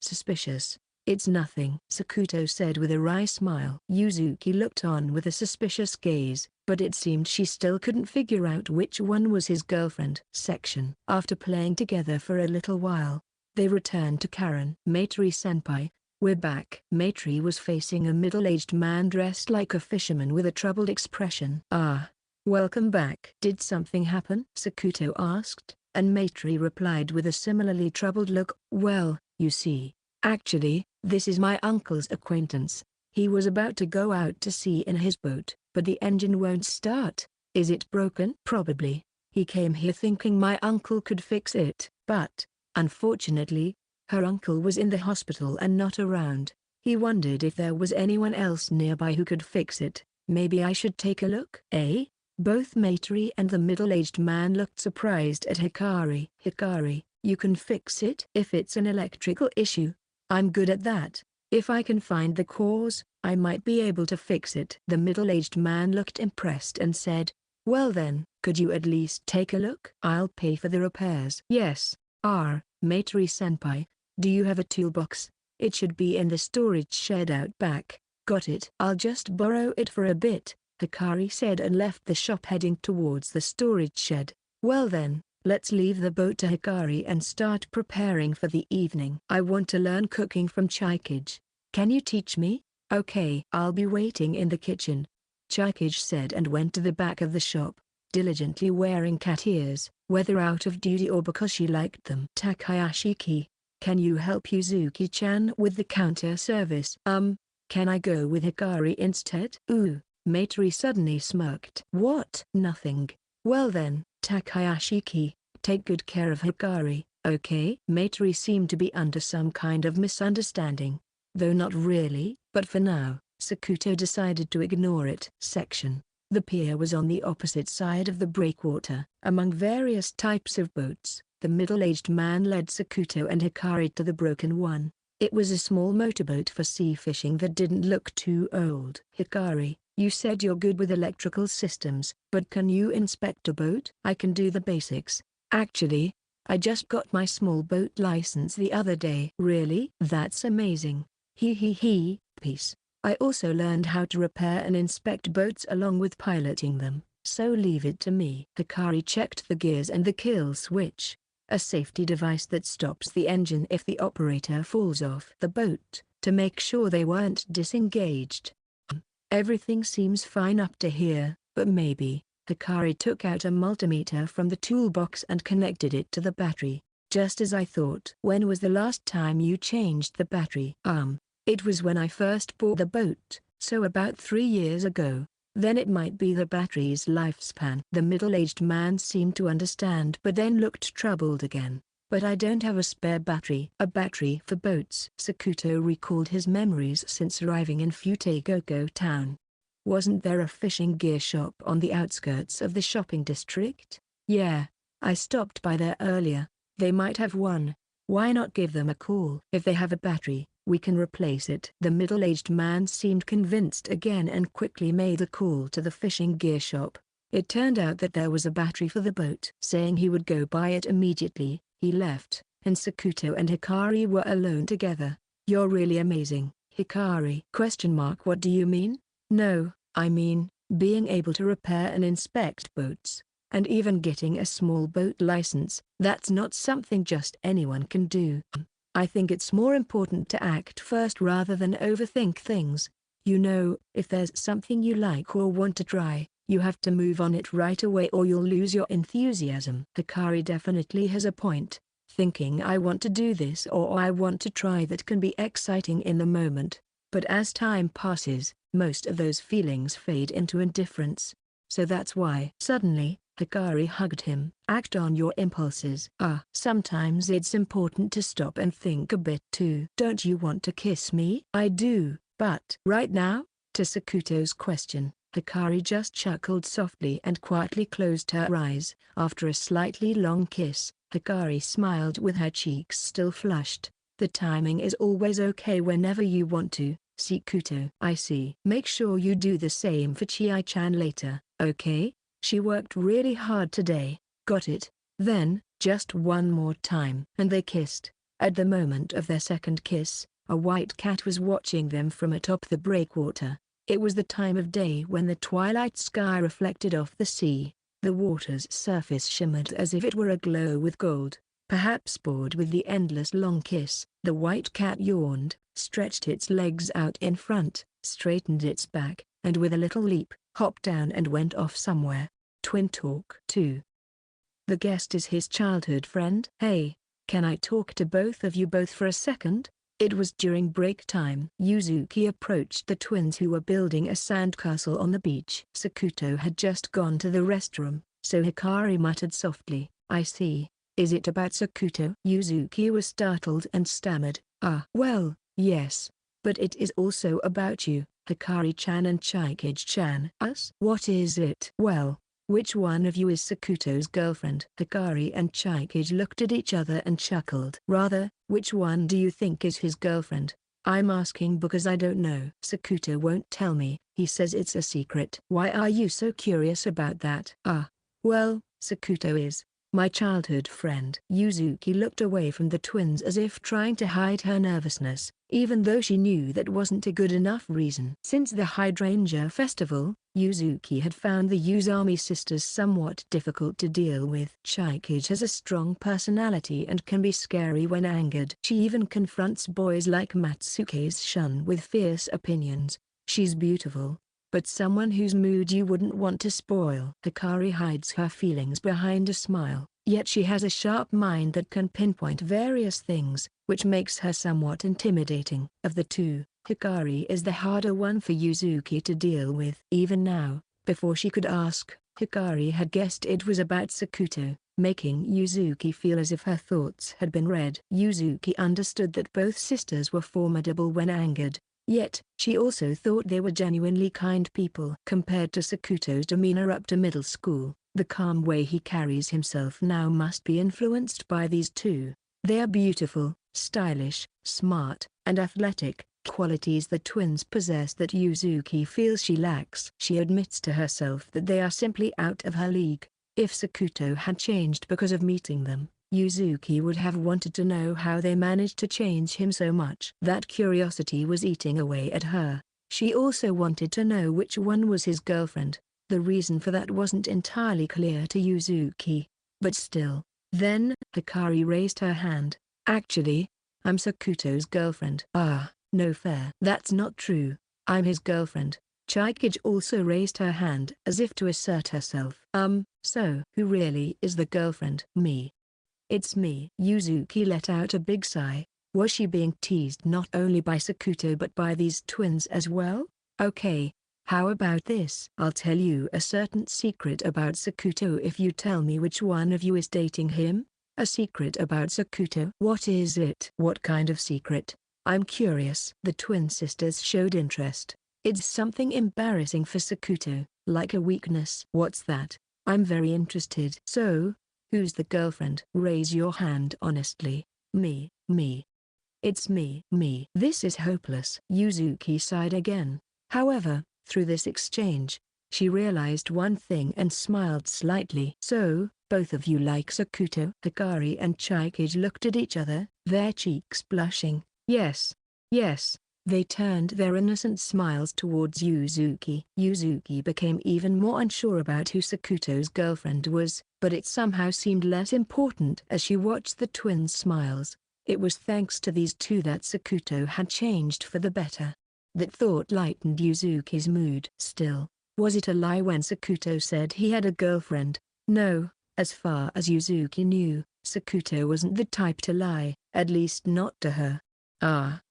Suspicious. It's nothing, Sakuto said with a wry smile. Yuzuki looked on with a suspicious gaze, but it seemed she still couldn't figure out which one was his girlfriend. After playing together for a little while, they returned to Karen. Maitri-senpai, we're back. Maitri was facing a middle-aged man dressed like a fisherman with a troubled expression. Ah, welcome back. Did something happen? Sakuto asked, and Maitri replied with a similarly troubled look. Well, you see, actually, this is my uncle's acquaintance. He was about to go out to sea in his boat, but the engine won't start. Is it broken? Probably. He came here thinking my uncle could fix it, but, unfortunately, her uncle was in the hospital and not around. He wondered if there was anyone else nearby who could fix it. Maybe I should take a look? Eh? Both Maitri and the middle-aged man looked surprised at Hikari. Hikari, you can fix it? If it's an electrical issue, I'm good at that. If I can find the cause, I might be able to fix it. The middle-aged man looked impressed and said, well then, could you at least take a look? I'll pay for the repairs. Yes. Maitri-senpai, do you have a toolbox? It should be in the storage shed out back. Got it. I'll just borrow it for a bit, Hikari said and left the shop heading towards the storage shed. Well then, let's leave the boat to Hikari and start preparing for the evening. I want to learn cooking from Chikage. Can you teach me? Okay. I'll be waiting in the kitchen, Chikage said and went to the back of the shop, diligently wearing cat ears, whether out of duty or because she liked them. Takahashi-ki, can you help Yuzuki-chan with the counter service? Can I go with Hikari instead? Ooh, Maitri suddenly smirked. What? Nothing. Well then, Takahashi-ki, take good care of Hikari, okay? Maitri seemed to be under some kind of misunderstanding, though not really, but for now, Sakuto decided to ignore it. The pier was on the opposite side of the breakwater. Among various types of boats, the middle-aged man led Sakuto and Hikari to the broken one. It was a small motorboat for sea fishing that didn't look too old. Hikari, you said you're good with electrical systems, but can you inspect a boat? I can do the basics. Actually, I just got my small boat license the other day. Really? That's amazing. Peace. I also learned how to repair and inspect boats along with piloting them, so leave it to me. Hikari checked the gears and the kill switch, a safety device that stops the engine if the operator falls off the boat, to make sure they weren't disengaged. Everything seems fine up to here, but maybe. Hikari took out a multimeter from the toolbox and connected it to the battery. Just as I thought. When was the last time you changed the battery? It was when I first bought the boat, so about 3 years ago. Then it might be the battery's lifespan. The middle-aged man seemed to understand but then looked troubled again. But I don't have a spare battery. A battery for boats? Sakuto recalled his memories since arriving in Futegoko town. Wasn't there a fishing gear shop on the outskirts of the shopping district? Yeah, I stopped by there earlier. They might have one. Why not give them a call? If they have a battery, we can replace it. The middle-aged man seemed convinced again and quickly made a call to the fishing gear shop. It turned out that there was a battery for the boat. Saying he would go buy it immediately, he left, and Sakuto and Hikari were alone together. "You're really amazing, Hikari?" What do you mean? "No, I mean, being able to repair and inspect boats, and even getting a small boat license, that's not something just anyone can do. I think it's more important to act first rather than overthink things. You know, if there's something you like or want to try, you have to move on it right away or you'll lose your enthusiasm." Hikari definitely has a point. Thinking I want to do this or I want to try that can be exciting in the moment, but as time passes, most of those feelings fade into indifference. So that's why. Suddenly, Hikari hugged him. "Act on your impulses." Sometimes it's important to stop and think a bit too. "Don't you want to kiss me?" "I do, but right now?" To Sakuto's question, Hikari just chuckled softly and quietly closed her eyes. After a slightly long kiss, Hikari smiled with her cheeks still flushed. "The timing is always okay whenever you want to, Sakuto." "I see." "Make sure you do the same for Chie-chan later, okay? She worked really hard today." "Got it." Then, just one more time. And they kissed. At the moment of their second kiss, a white cat was watching them from atop the breakwater. It was the time of day when the twilight sky reflected off the sea. The water's surface shimmered as if it were aglow with gold. Perhaps bored with the endless long kiss, the white cat yawned, stretched its legs out in front, straightened its back, and with a little leap, hopped down and went off somewhere. Twin Talk 2. The guest is his childhood friend. "Hey, can I talk to both of you both for a second?" It was during break time. Yuzuki approached the twins who were building a sandcastle on the beach. Sakuto had just gone to the restroom, so Hikari muttered softly, "I see. Is it about Sakuto?" Yuzuki was startled and stammered, Well, yes. But it is also about you, Hikari-chan and Chikage-chan." "Us? What is it?" "Well, which one of you is Sakuto's girlfriend?" Hikari and Chikage looked at each other and chuckled. "Rather, which one do you think is his girlfriend?" "I'm asking because I don't know." "Sakuto won't tell me. He says it's a secret." "Why are you so curious about that?" Well, Sakuto is my childhood friend." Yuzuki looked away from the twins as if trying to hide her nervousness, even though she knew that wasn't a good enough reason. Since the Hydrangea festival, Yuzuki had found the Usami sisters somewhat difficult to deal with. Chikage has a strong personality and can be scary when angered. She even confronts boys like Matsuke's Shun with fierce opinions. She's beautiful, but someone whose mood you wouldn't want to spoil. Hikari hides her feelings behind a smile, yet she has a sharp mind that can pinpoint various things, which makes her somewhat intimidating. Of the two, Hikari is the harder one for Yuzuki to deal with. Even now, before she could ask, Hikari had guessed it was about Sakuto, making Yuzuki feel as if her thoughts had been read. Yuzuki understood that both sisters were formidable when angered. Yet, she also thought they were genuinely kind people. Compared to Sakuto's demeanor up to middle school, the calm way he carries himself now must be influenced by these two. They are beautiful, stylish, smart, and athletic, qualities the twins possess that Yuzuki feels she lacks. She admits to herself that they are simply out of her league. If Sakuto had changed because of meeting them, Yuzuki would have wanted to know how they managed to change him so much. That curiosity was eating away at her. She also wanted to know which one was his girlfriend. The reason for that wasn't entirely clear to Yuzuki. But still. Then, Hikari raised her hand. "Actually, I'm Sakuto's girlfriend." No fair. "That's not true. I'm his girlfriend." Chikage also raised her hand as if to assert herself. So who really is the girlfriend?" "Me. It's me." Yuzuki let out a big sigh. Was she being teased not only by Sakuto but by these twins as well? "Okay, how about this? I'll tell you a certain secret about Sakuto if you tell me which one of you is dating him." "A secret about Sakuto? What is it?" "What kind of secret? I'm curious." The twin sisters showed interest. "It's something embarrassing for Sakuto, like a weakness." "What's that? I'm very interested." "So, who's the girlfriend?" "Raise your hand honestly." Me. It's me. Me. This is hopeless. Yuzuki sighed again. However, through this exchange, she realized one thing and smiled slightly. So, both of you like Sakuto? Hikari and Chikage looked at each other, their cheeks blushing. Yes. Yes. They turned their innocent smiles towards Yuzuki. Yuzuki became even more unsure about who Sakuto's girlfriend was, but it somehow seemed less important as she watched the twins' smiles. It was thanks to these two that Sakuto had changed for the better. That thought lightened Yuzuki's mood. Still, was it a lie when Sakuto said he had a girlfriend? No, as far as Yuzuki knew, Sakuto wasn't the type to lie, at least not to her.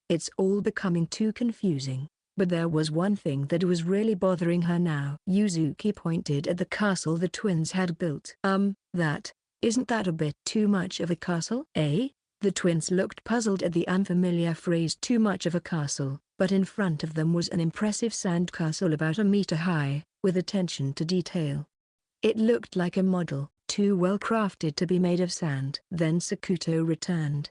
It's all becoming too confusing. But there was one thing that was really bothering her now. Yuzuki pointed at the castle the twins had built. Isn't that a bit too much of a castle? Eh? The twins looked puzzled at the unfamiliar phrase too much of a castle, but in front of them was an impressive sand castle about a meter high, with attention to detail. It looked like a model, too well crafted to be made of sand. Then Sakuto returned.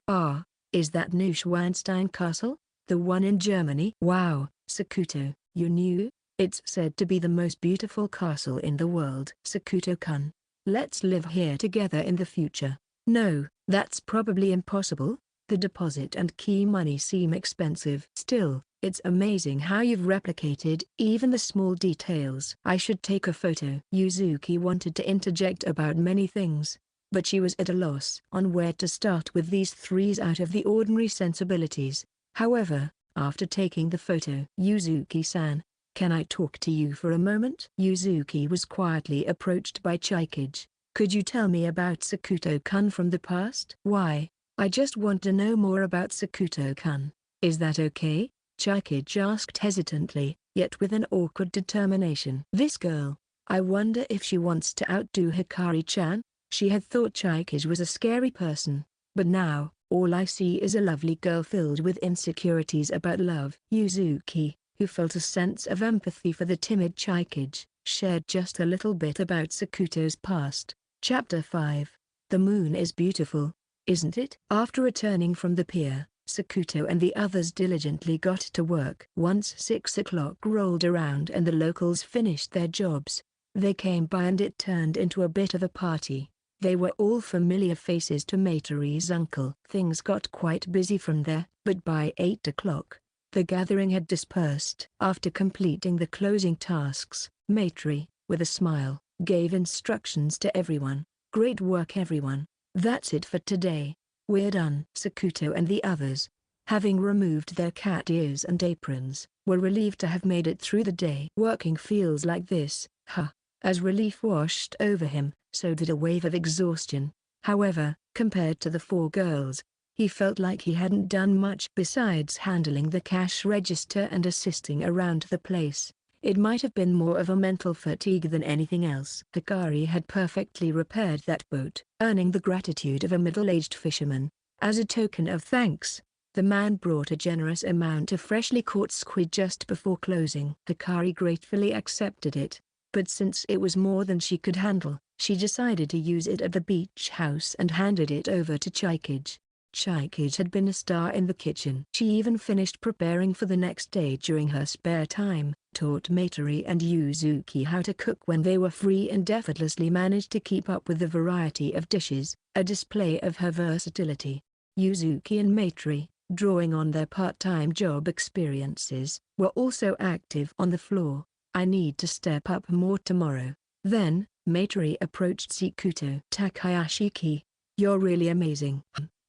Is that Neuschwanstein Castle? The one in Germany? Wow, Sakuto, you knew? It's said to be the most beautiful castle in the world. Sakuto-kun, let's live here together in the future. No, that's probably impossible. The deposit and key money seem expensive. Still, it's amazing how you've replicated even the small details. I should take a photo. Yuzuki wanted to interject about many things, but she was at a loss on where to start with these three out-of-the-ordinary sensibilities. However, after taking the photo, Yuzuki-san, can I talk to you for a moment? Yuzuki was quietly approached by Chikage. Could you tell me about Sakuto-kun from the past? Why, I just want to know more about Sakuto-kun. Is that okay? Chikage asked hesitantly, yet with an awkward determination. This girl, I wonder if she wants to outdo Hikari-chan? She had thought Chikage was a scary person, but now, all I see is a lovely girl filled with insecurities about love. Yuzuki, who felt a sense of empathy for the timid Chikage, shared just a little bit about Sakuto's past. Chapter 5. The moon is beautiful, isn't it? After returning from the pier, Sakuto and the others diligently got to work. Once 6 o'clock rolled around and the locals finished their jobs, they came by and it turned into a bit of a party. They were all familiar faces to Matori's uncle. Things got quite busy from there, but by 8 o'clock, the gathering had dispersed. After completing the closing tasks, Matori, with a smile, gave instructions to everyone. Great work everyone. That's it for today. We're done. Sakuto and the others, having removed their cat ears and aprons, were relieved to have made it through the day. Working feels like this, huh? As relief washed over him, so did a wave of exhaustion. However, compared to the 4 girls, he felt like he hadn't done much besides handling the cash register and assisting around the place. It might have been more of a mental fatigue than anything else. Hikari had perfectly repaired that boat, earning the gratitude of a middle-aged fisherman. As a token of thanks, the man brought a generous amount of freshly caught squid just before closing. Hikari gratefully accepted it, but since it was more than she could handle, she decided to use it at the beach house and handed it over to Chikage. Chikage had been a star in the kitchen. She even finished preparing for the next day during her spare time, taught Matori and Yuzuki how to cook when they were free and effortlessly managed to keep up with the variety of dishes, a display of her versatility. Yuzuki and Matori, drawing on their part-time job experiences, were also active on the floor. I need to step up more tomorrow. Then, Matori approached Sakuto. Takahashi, you're really amazing.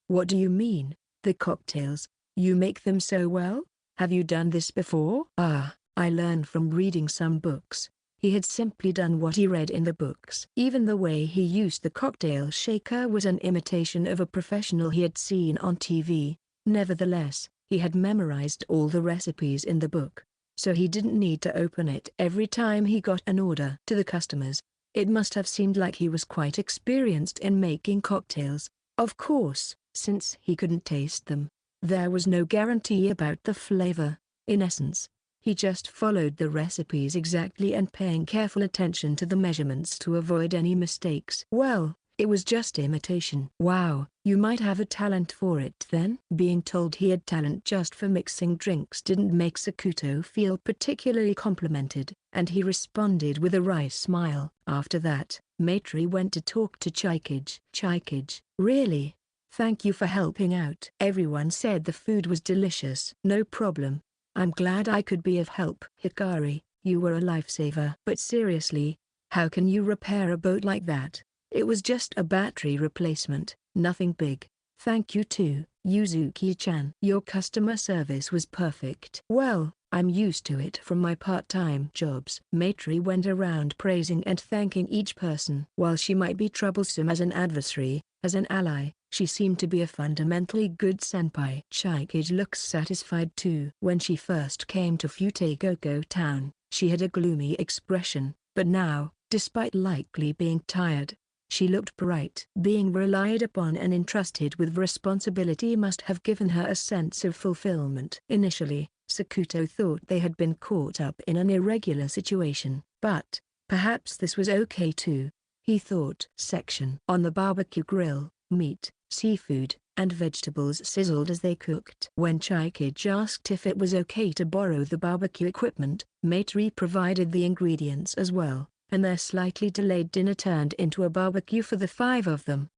What do you mean? The cocktails, you make them so well? Have you done this before? I learned from reading some books. He had simply done what he read in the books. Even the way he used the cocktail shaker was an imitation of a professional he had seen on TV. Nevertheless, he had memorized all the recipes in the book, so he didn't need to open it every time he got an order. To the customers, it must have seemed like he was quite experienced in making cocktails. Of course, since he couldn't taste them, there was no guarantee about the flavor. In essence, he just followed the recipes exactly and paying careful attention to the measurements to avoid any mistakes. Well, It was just imitation. Wow, you might have a talent for it then? Being told he had talent just for mixing drinks didn't make Sakuto feel particularly complimented, and he responded with a wry smile. After that, Maitri went to talk to Chikage. Chikage, really? Thank you for helping out. Everyone said the food was delicious. No problem. I'm glad I could be of help. Hikari, you were a lifesaver. But seriously, how can you repair a boat like that? It was just a battery replacement, nothing big. Thank you too, Yuzuki-chan. Your customer service was perfect. Well, I'm used to it from my part-time jobs. Maitri went around praising and thanking each person. While she might be troublesome as an adversary, as an ally, she seemed to be a fundamentally good senpai. Chikage looks satisfied too. When she first came to Futegogo Town, she had a gloomy expression, but now, despite likely being tired, she looked bright. Being relied upon and entrusted with responsibility must have given her a sense of fulfillment. Initially, Sakuto thought they had been caught up in an irregular situation, but perhaps this was okay too, he thought. Section. On the barbecue grill, meat, seafood, and vegetables sizzled as they cooked. When Chikage asked if it was okay to borrow the barbecue equipment, Maitri provided the ingredients as well, and their slightly delayed dinner turned into a barbecue for the 5 of them.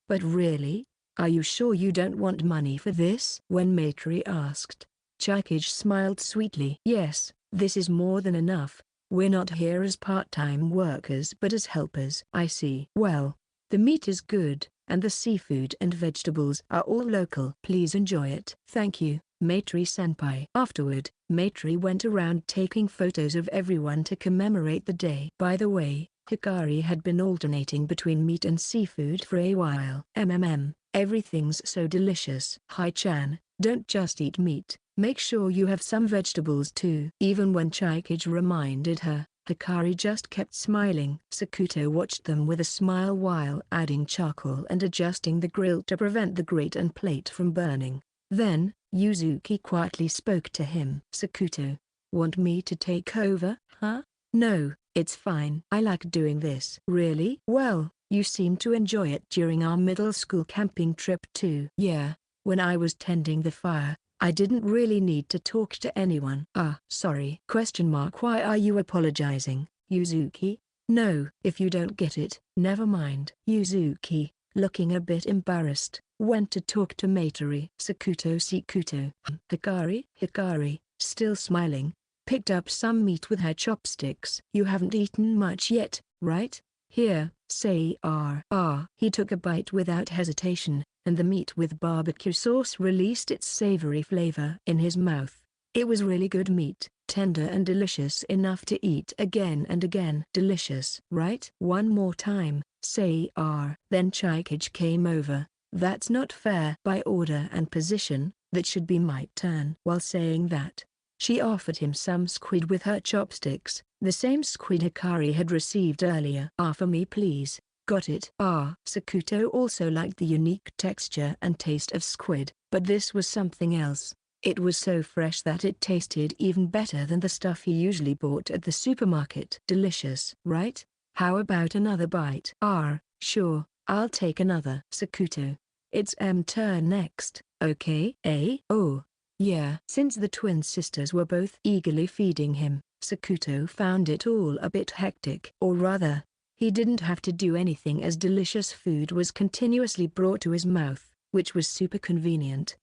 But really? Are you sure you don't want money for this? When Maitri asked, Chikage smiled sweetly. Yes, this is more than enough. We're not here as part-time workers but as helpers. I see. Well, the meat is good, and the seafood and vegetables are all local. Please enjoy it. Thank you, Maitri-senpai. Afterward, Maitri went around taking photos of everyone to commemorate the day. By the way, Hikari had been alternating between meat and seafood for a while. Everything's so delicious. Hi-chan, don't just eat meat, make sure you have some vegetables too. Even when Chikage reminded her, Hikari just kept smiling. Sakuto watched them with a smile while adding charcoal and adjusting the grill to prevent the grate and plate from burning. Then, Yuzuki quietly spoke to him. Sakuto, want me to take over? Huh? No, it's fine. I like doing this. Really? Well, you seemed to enjoy it during our middle school camping trip too. Yeah, when I was tending the fire, I didn't really need to talk to anyone. Sorry. Why are you apologizing, Yuzuki? No. If you don't get it, never mind. Yuzuki, looking a bit embarrassed, went to talk to Maitri. Sekuto. Hikari, still smiling, picked up some meat with her chopsticks. You haven't eaten much yet, right? Here, say R. He took a bite without hesitation, and the meat with barbecue sauce released its savory flavor in his mouth. It was really good meat, tender and delicious enough to eat again and again. Delicious, right? One more time, say R. Then Chikage came over. That's not fair. By order and position, that should be my turn. While saying that, she offered him some squid with her chopsticks, the same squid Hikari had received earlier. For me please. Got it. Sakuto also liked the unique texture and taste of squid, but this was something else. It was so fresh that it tasted even better than the stuff he usually bought at the supermarket. Delicious, right? How about another bite? Sure, I'll take another. Sakuto. It's turn next, okay? Oh. Yeah. Since the twin sisters were both eagerly feeding him, Sakuto found it all a bit hectic. Or rather, he didn't have to do anything as delicious food was continuously brought to his mouth, which was super convenient.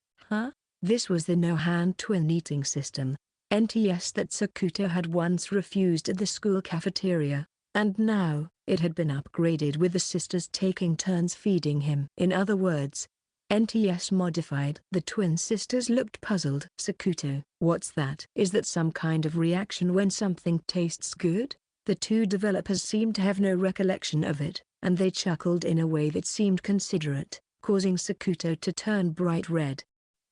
This was the no-hand twin eating system, NTS, that Sakuto had once refused at the school cafeteria, and now, it had been upgraded with the sisters taking turns feeding him. In other words, NTS modified. The twin sisters looked puzzled. Sakuto, what's that? Is that some kind of reaction when something tastes good? The two developers seemed to have no recollection of it, and they chuckled in a way that seemed considerate, causing Sakuto to turn bright red.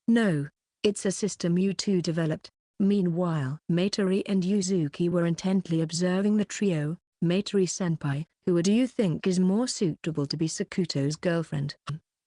No, it's a system you two developed. Meanwhile, Maitri and Yuzuki were intently observing the trio. Maitri-senpai, who do you think is more suitable to be Sakuto's girlfriend?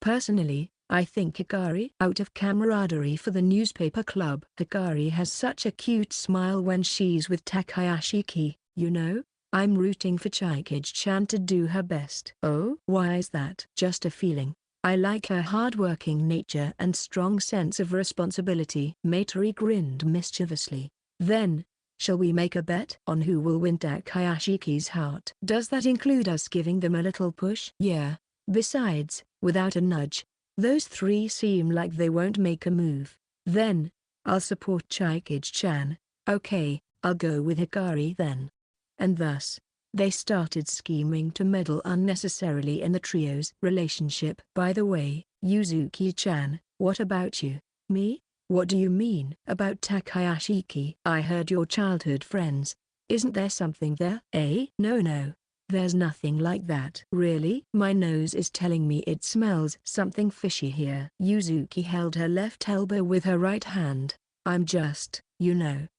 Personally, I think Hikari. Out of camaraderie for the newspaper club. Hikari has such a cute smile when she's with Takahashi-ki, you know? I'm rooting for Chikage-chan to do her best. Oh? Why is that? Just a feeling. I like her hardworking nature and strong sense of responsibility. Matori grinned mischievously. Then, shall we make a bet on who will win Takayashiki's heart? Does that include us giving them a little push? Yeah. Besides, without a nudge, those three seem like they won't make a move. Then, I'll support Chikage-chan. Okay, I'll go with Hikari then. And thus, they started scheming to meddle unnecessarily in the trio's relationship. By the way, Yuzuki-chan, what about you? Me? What do you mean about Takayashiki? I heard your childhood friends. Isn't there something there? Eh? No. There's nothing like that. Really? My nose is telling me it smells something fishy here. Yuzuki held her left elbow with her right hand. I'm just,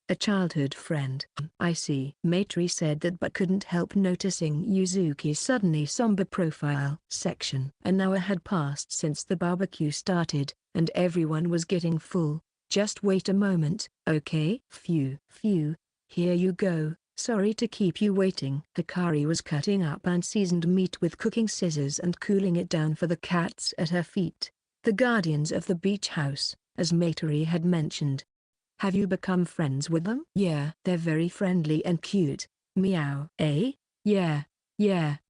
a childhood friend. I see. Maitri said that but couldn't help noticing Yuzuki's suddenly somber profile. An hour had passed since the barbecue started, and everyone was getting full. Just wait a moment, okay? Phew. Here you go. Sorry to keep you waiting. Hikari was cutting up unseasoned meat with cooking scissors and cooling it down for the cats at her feet. The guardians of the beach house, as Matori had mentioned. Have you become friends with them? Yeah. They're very friendly and cute. Meow. Eh? Yeah,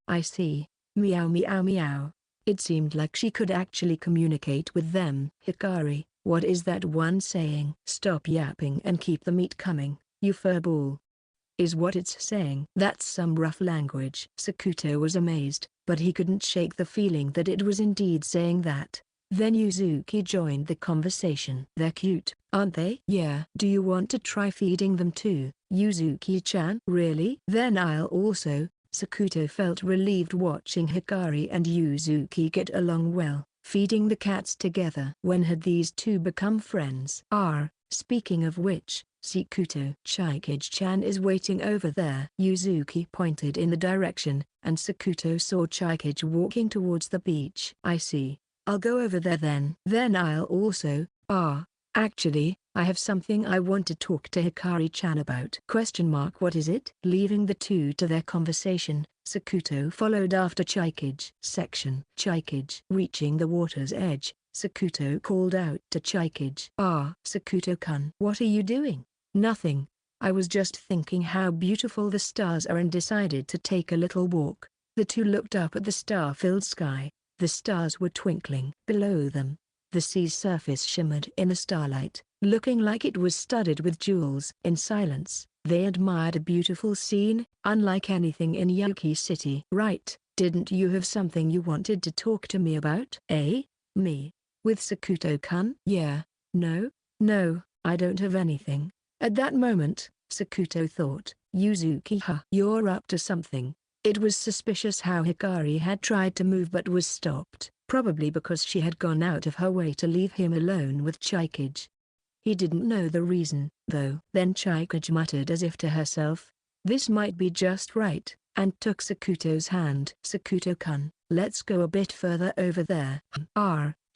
I see. Meow. It seemed like she could actually communicate with them. Hikari, what is that one saying? Stop yapping and keep the meat coming, you furball. Is what it's saying. That's some rough language. Sakuto was amazed, but he couldn't shake the feeling that it was indeed saying that. Then Yuzuki joined the conversation. They're cute, aren't they? Yeah. Do you want to try feeding them too, Yuzuki-chan? Really? Then I'll also. Sakuto felt relieved watching Hikari and Yuzuki get along well, feeding the cats together. When had these two become friends? Speaking of which, Sakuto. Chikage-chan is waiting over there. Yuzuki pointed in the direction, and Sakuto saw Chikage walking towards the beach. I see. I'll go over there then. Then I'll also. Actually, I have something I want to talk to Hikari-chan about. What is it? Leaving the two to their conversation, Sakuto followed after Chikage. Chikage. Reaching the water's edge, Sakuto called out to Chikage. Sakuto-kun. What are you doing? Nothing. I was just thinking how beautiful the stars are and decided to take a little walk. The two looked up at the star-filled sky. The stars were twinkling. Below them, the sea's surface shimmered in the starlight, looking like it was studded with jewels. In silence, they admired a beautiful scene, unlike anything in Yoki City. Right, didn't you have something you wanted to talk to me about? Eh? Me? With Sakuto-kun? Yeah. No, I don't have anything. At that moment, Sakuto thought, Yuzuki, you're up to something. It was suspicious how Hikari had tried to move but was stopped, probably because she had gone out of her way to leave him alone with Chikage. He didn't know the reason, though. Then Chikage muttered as if to herself, this might be just right, and took Sakuto's hand. Sakuto-kun, let's go a bit further over there.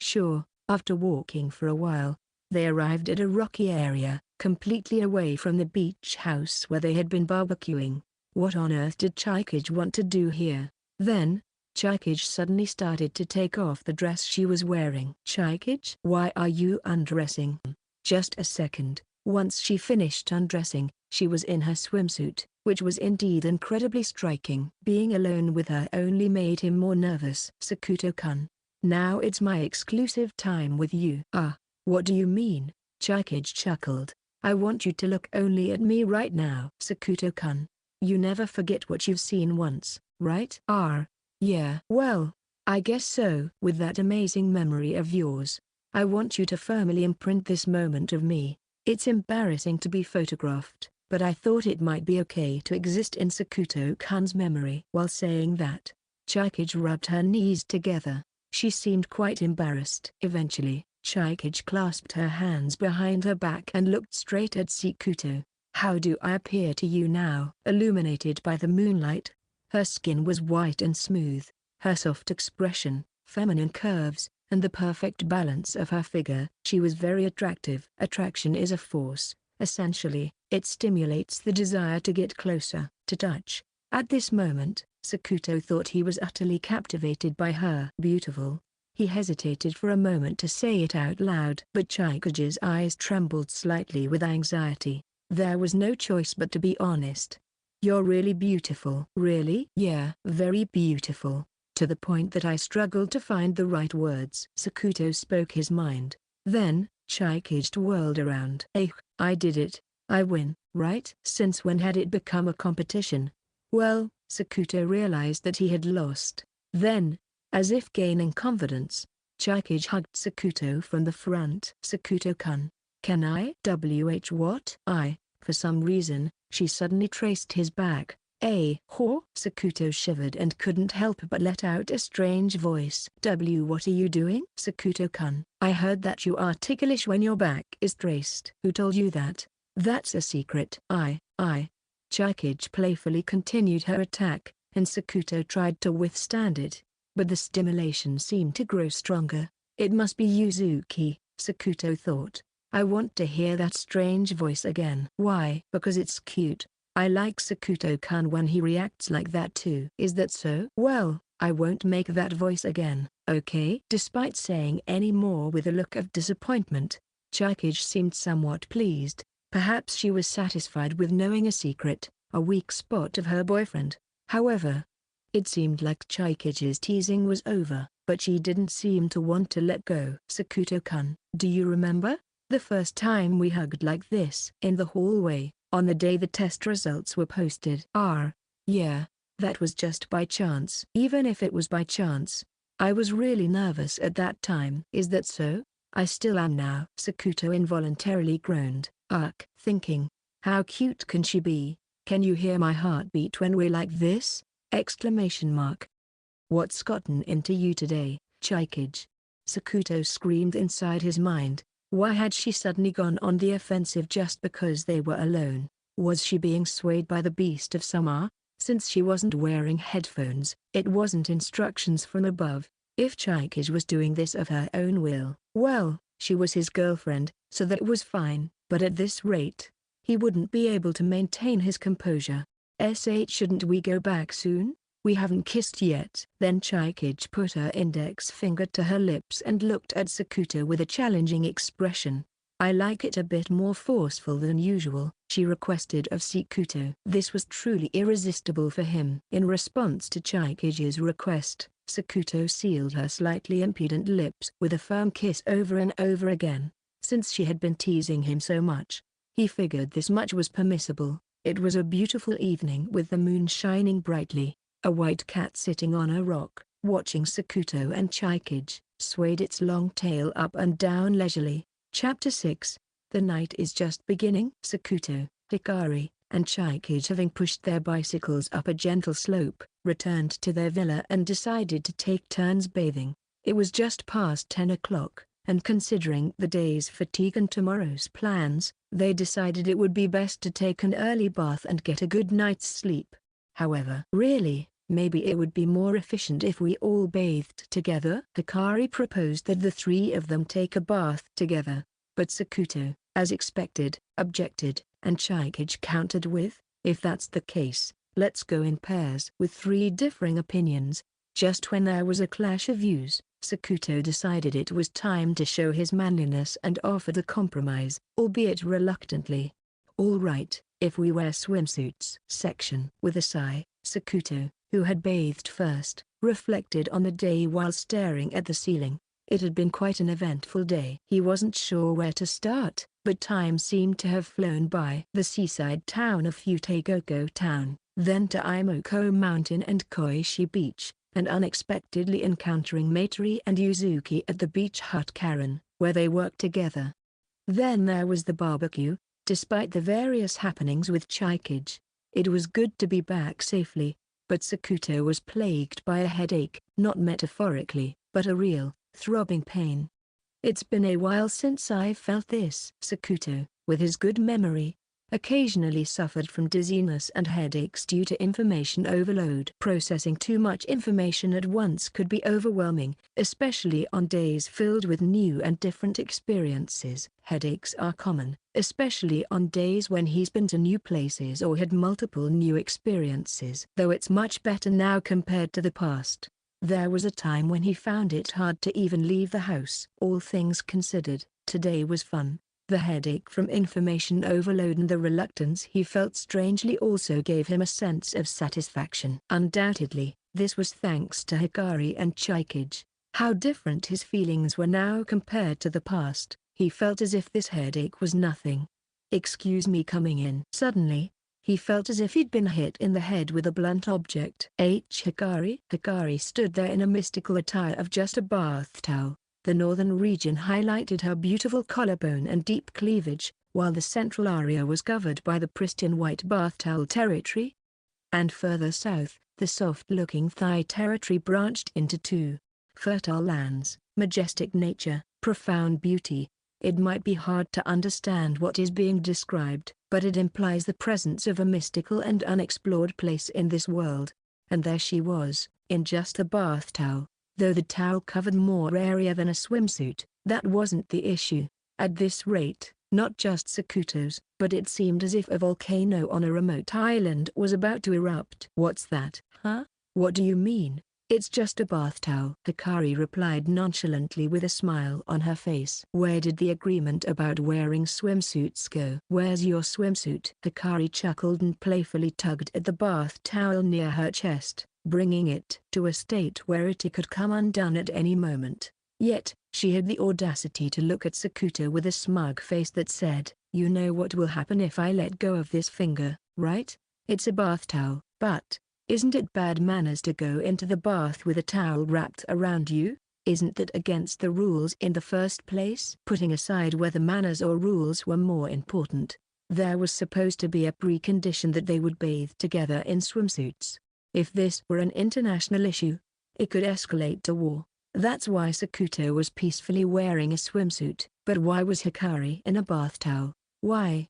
Sure. After walking for a while, they arrived at a rocky area, completely away from the beach house where they had been barbecuing. What on earth did Chikage want to do here? Then, Chikage suddenly started to take off the dress she was wearing. Chikage? Why are you undressing? Just a second. Once she finished undressing, she was in her swimsuit, which was indeed incredibly striking. Being alone with her only made him more nervous. Sakuto-kun, now it's my exclusive time with you. What do you mean? Chikage chuckled. I want you to look only at me right now. Sakuto-kun, you never forget what you've seen once, right? Yeah. Well, I guess so. With that amazing memory of yours, I want you to firmly imprint this moment of me. It's embarrassing to be photographed, but I thought it might be okay to exist in Sakuto-kun's memory. While saying that, Chikage rubbed her knees together. She seemed quite embarrassed. Eventually, Chikage clasped her hands behind her back and looked straight at Sakuto. How do I appear to you now? Illuminated by the moonlight, her skin was white and smooth, her soft expression, feminine curves, and the perfect balance of her figure. She was very attractive. Attraction is a force. Essentially, it stimulates the desire to get closer, to touch, At this moment, Sakuto thought he was utterly captivated by her. Beautiful. He hesitated for a moment to say it out loud. But Chikage's eyes trembled slightly with anxiety. There was no choice but to be honest. You're really beautiful. Really? Yeah, very beautiful. To the point that I struggled to find the right words. Sakuto spoke his mind. Then, Chikage whirled around. I did it. I win, right? Since when had it become a competition? Well, Sakuto realized that he had lost. Then, as if gaining confidence, Chikage hugged Sakuto from the front. Sakuto-kun, can I? What? For some reason, she suddenly traced his back. Sakuto shivered and couldn't help but let out a strange voice. What are you doing? Sakuto-kun, I heard that you are ticklish when your back is traced. Who told you that? That's a secret. Chikage playfully continued her attack, and Sakuto tried to withstand it. But the stimulation seemed to grow stronger. It must be Yuzuki, Sakuto thought. I want to hear that strange voice again. Why? Because it's cute. I like Sakuto-kun when he reacts like that too. Is that so? Well, I won't make that voice again, okay? Despite saying any more with a look of disappointment, Chikage seemed somewhat pleased. Perhaps she was satisfied with knowing a secret, a weak spot of her boyfriend. However, it seemed like Chikage's teasing was over, but she didn't seem to want to let go. Sakuto-kun, do you remember? The first time we hugged like this in the hallway, on the day the test results were posted. Yeah, that was just by chance. Even if it was by chance, I was really nervous at that time. Is that so? I still am now. Sakuto involuntarily groaned, thinking, how cute can she be? Can you hear my heartbeat when we're like this? What's gotten into you today, Chikage? Sakuto screamed inside his mind. Why had she suddenly gone on the offensive just because they were alone? Was she being swayed by the beast of summer? Since she wasn't wearing headphones, it wasn't instructions from above. If Chikage was doing this of her own will, well, she was his girlfriend, so that was fine. But at this rate, he wouldn't be able to maintain his composure. Shouldn't we go back soon? We haven't kissed yet. Then Chikage put her index finger to her lips and looked at Sakuto with a challenging expression. I like it a bit more forceful than usual, she requested of Sakuto. This was truly irresistible for him. In response to Chikage's request, Sakuto sealed her slightly impudent lips with a firm kiss over and over again. Since she had been teasing him so much, he figured this much was permissible. It was a beautiful evening with the moon shining brightly. A white cat sitting on a rock, watching Sakuto and Chikage, swayed its long tail up and down leisurely. Chapter 6. The night is just beginning. Sakuto, Hikari, and Chikage, having pushed their bicycles up a gentle slope, returned to their villa and decided to take turns bathing. It was just past 10 o'clock, and considering the day's fatigue and tomorrow's plans, they decided it would be best to take an early bath and get a good night's sleep. However, really, maybe it would be more efficient if we all bathed together. Hikari proposed that the three of them take a bath together, but Sakuto, as expected, objected, and Chikage countered with, if that's the case, let's go in pairs. With three differing opinions, just when there was a clash of views, Sakuto decided it was time to show his manliness and offered a compromise, albeit reluctantly. All right, if we wear swimsuits. With a sigh, Sakuto, who had bathed first, reflected on the day while staring at the ceiling. It had been quite an eventful day. He wasn't sure where to start, but time seemed to have flown by. The seaside town of Futegoko Town, then to Imoko Mountain and Koishi Beach, and unexpectedly encountering Matori and Yuzuki at the beach hut Karen, where they worked together. Then there was the barbecue. Despite the various happenings with Chikage, it was good to be back safely, but Sakuto was plagued by a headache, not metaphorically, but a real, throbbing pain. It's been a while since I felt this. Sakuto, with his good memory, occasionally suffered from dizziness and headaches due to information overload. Processing too much information at once could be overwhelming, especially on days filled with new and different experiences. Headaches are common, especially on days when he's been to new places or had multiple new experiences. Though it's much better now compared to the past. There was a time when he found it hard to even leave the house. All things considered, today was fun. The headache from information overload and the reluctance he felt strangely also gave him a sense of satisfaction. Undoubtedly, this was thanks to Hikari and Chikage. How different his feelings were now compared to the past. He felt as if this headache was nothing. "Excuse me coming in." Suddenly, he felt as if he'd been hit in the head with a blunt object. Hikari? Hikari stood there in a mystical attire of just a bath towel. The northern region highlighted her beautiful collarbone and deep cleavage, while the central area was covered by the pristine white bath towel territory. And further south, the soft-looking thigh territory branched into two. Fertile lands, majestic nature, profound beauty. It might be hard to understand what is being described, but it implies the presence of a mystical and unexplored place in this world. And there she was, in just a bath towel. Though the towel covered more area than a swimsuit, that wasn't the issue. At this rate, not just Sakuto's, but it seemed as if a volcano on a remote island was about to erupt. "What's that, huh? What do you mean? It's just a bath towel," Hikari replied nonchalantly with a smile on her face. "Where did the agreement about wearing swimsuits go?" "Where's your swimsuit?" Hikari chuckled and playfully tugged at the bath towel near her chest, bringing it to a state where it could come undone at any moment. Yet, she had the audacity to look at Sakuto with a smug face that said, "You know what will happen if I let go of this finger, right? It's a bath towel." "But, isn't it bad manners to go into the bath with a towel wrapped around you? Isn't that against the rules in the first place?" Putting aside whether manners or rules were more important, there was supposed to be a precondition that they would bathe together in swimsuits. If this were an international issue, it could escalate to war. That's why Sakuto was peacefully wearing a swimsuit. But why was Hikari in a bath towel? Why?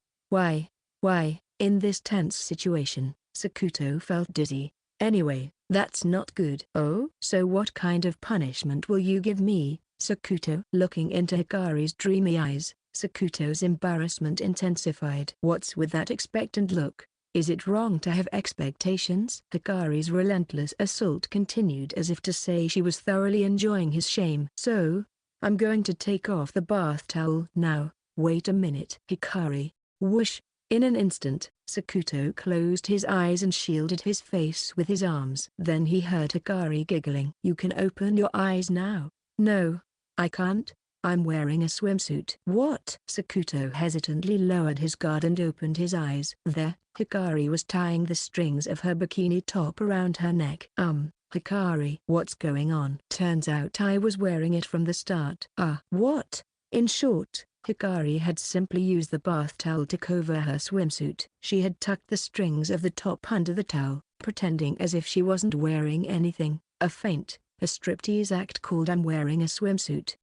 In this tense situation, Sakuto felt dizzy. "Anyway, that's not good." "Oh? So what kind of punishment will you give me, Sakuto?" Looking into Hikari's dreamy eyes, Sakuto's embarrassment intensified. "What's with that expectant look? Is it wrong to have expectations?" Hikari's relentless assault continued as if to say she was thoroughly enjoying his shame. "So, I'm going to take off the bath towel now. Wait a minute." Hikari. Whoosh! In an instant, Sakuto closed his eyes and shielded his face with his arms. Then he heard Hikari giggling. "You can open your eyes now." "No, I can't. I'm wearing a swimsuit." "What?" Sakuto hesitantly lowered his guard and opened his eyes. There, Hikari was tying the strings of her bikini top around her neck. Hikari, what's going on?" "Turns out I was wearing it from the start." What?" In short, Hikari had simply used the bath towel to cover her swimsuit. She had tucked the strings of the top under the towel, pretending as if she wasn't wearing anything. A striptease act called "I'm wearing a swimsuit."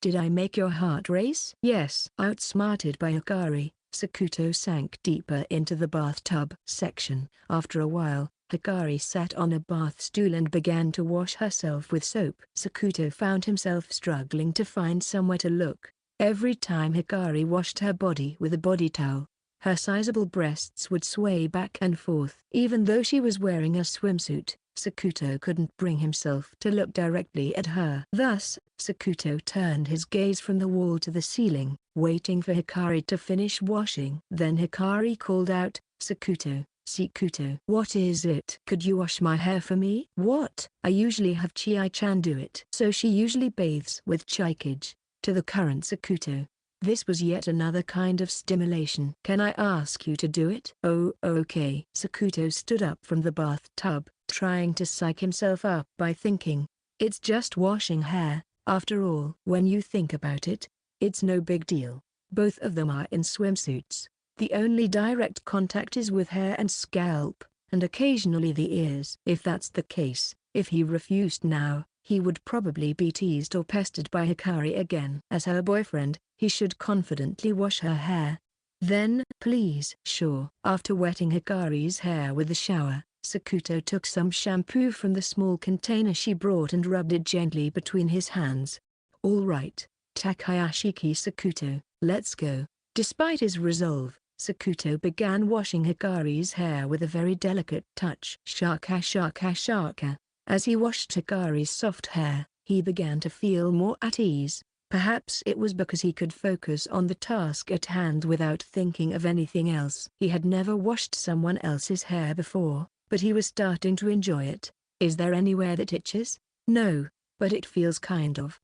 Did I make your heart race? Yes. Outsmarted by Hikari, Sakuto sank deeper into the bathtub section. After a while, Hikari sat on a bath stool and began to wash herself with soap. Sakuto found himself struggling to find somewhere to look. Every time Hikari washed her body with a body towel, her sizable breasts would sway back and forth. Even though she was wearing a swimsuit, Sakuto couldn't bring himself to look directly at her. Thus, Sakuto turned his gaze from the wall to the ceiling, waiting for Hikari to finish washing. Then Hikari called out, "Sakuto, Sakuto." "What is it?" "Could you wash my hair for me?" "What?" "I usually have Chie-chan do it." So she usually bathes with Chikage. To the current Sakuto, this was yet another kind of stimulation. "Can I ask you to do it?" "Oh, okay." Sakuto stood up from the bathtub, trying to psych himself up by thinking, it's just washing hair, after all. When you think about it, it's no big deal. Both of them are in swimsuits. The only direct contact is with hair and scalp, and occasionally the ears. If that's the case, if he refused now, he would probably be teased or pestered by Hikari again. As her boyfriend, he should confidently wash her hair. Then, please. Sure. After wetting Hikari's hair with the shower, Sakuto took some shampoo from the small container she brought and rubbed it gently between his hands. All right, Takayashiki Sakuto, let's go. Despite his resolve, Sakuto began washing Hikari's hair with a very delicate touch. Shaka shaka shaka. As he washed Hikari's soft hair, he began to feel more at ease. Perhaps it was because he could focus on the task at hand without thinking of anything else. He had never washed someone else's hair before, but he was starting to enjoy it. Is there anywhere that itches? No, but it feels kind of.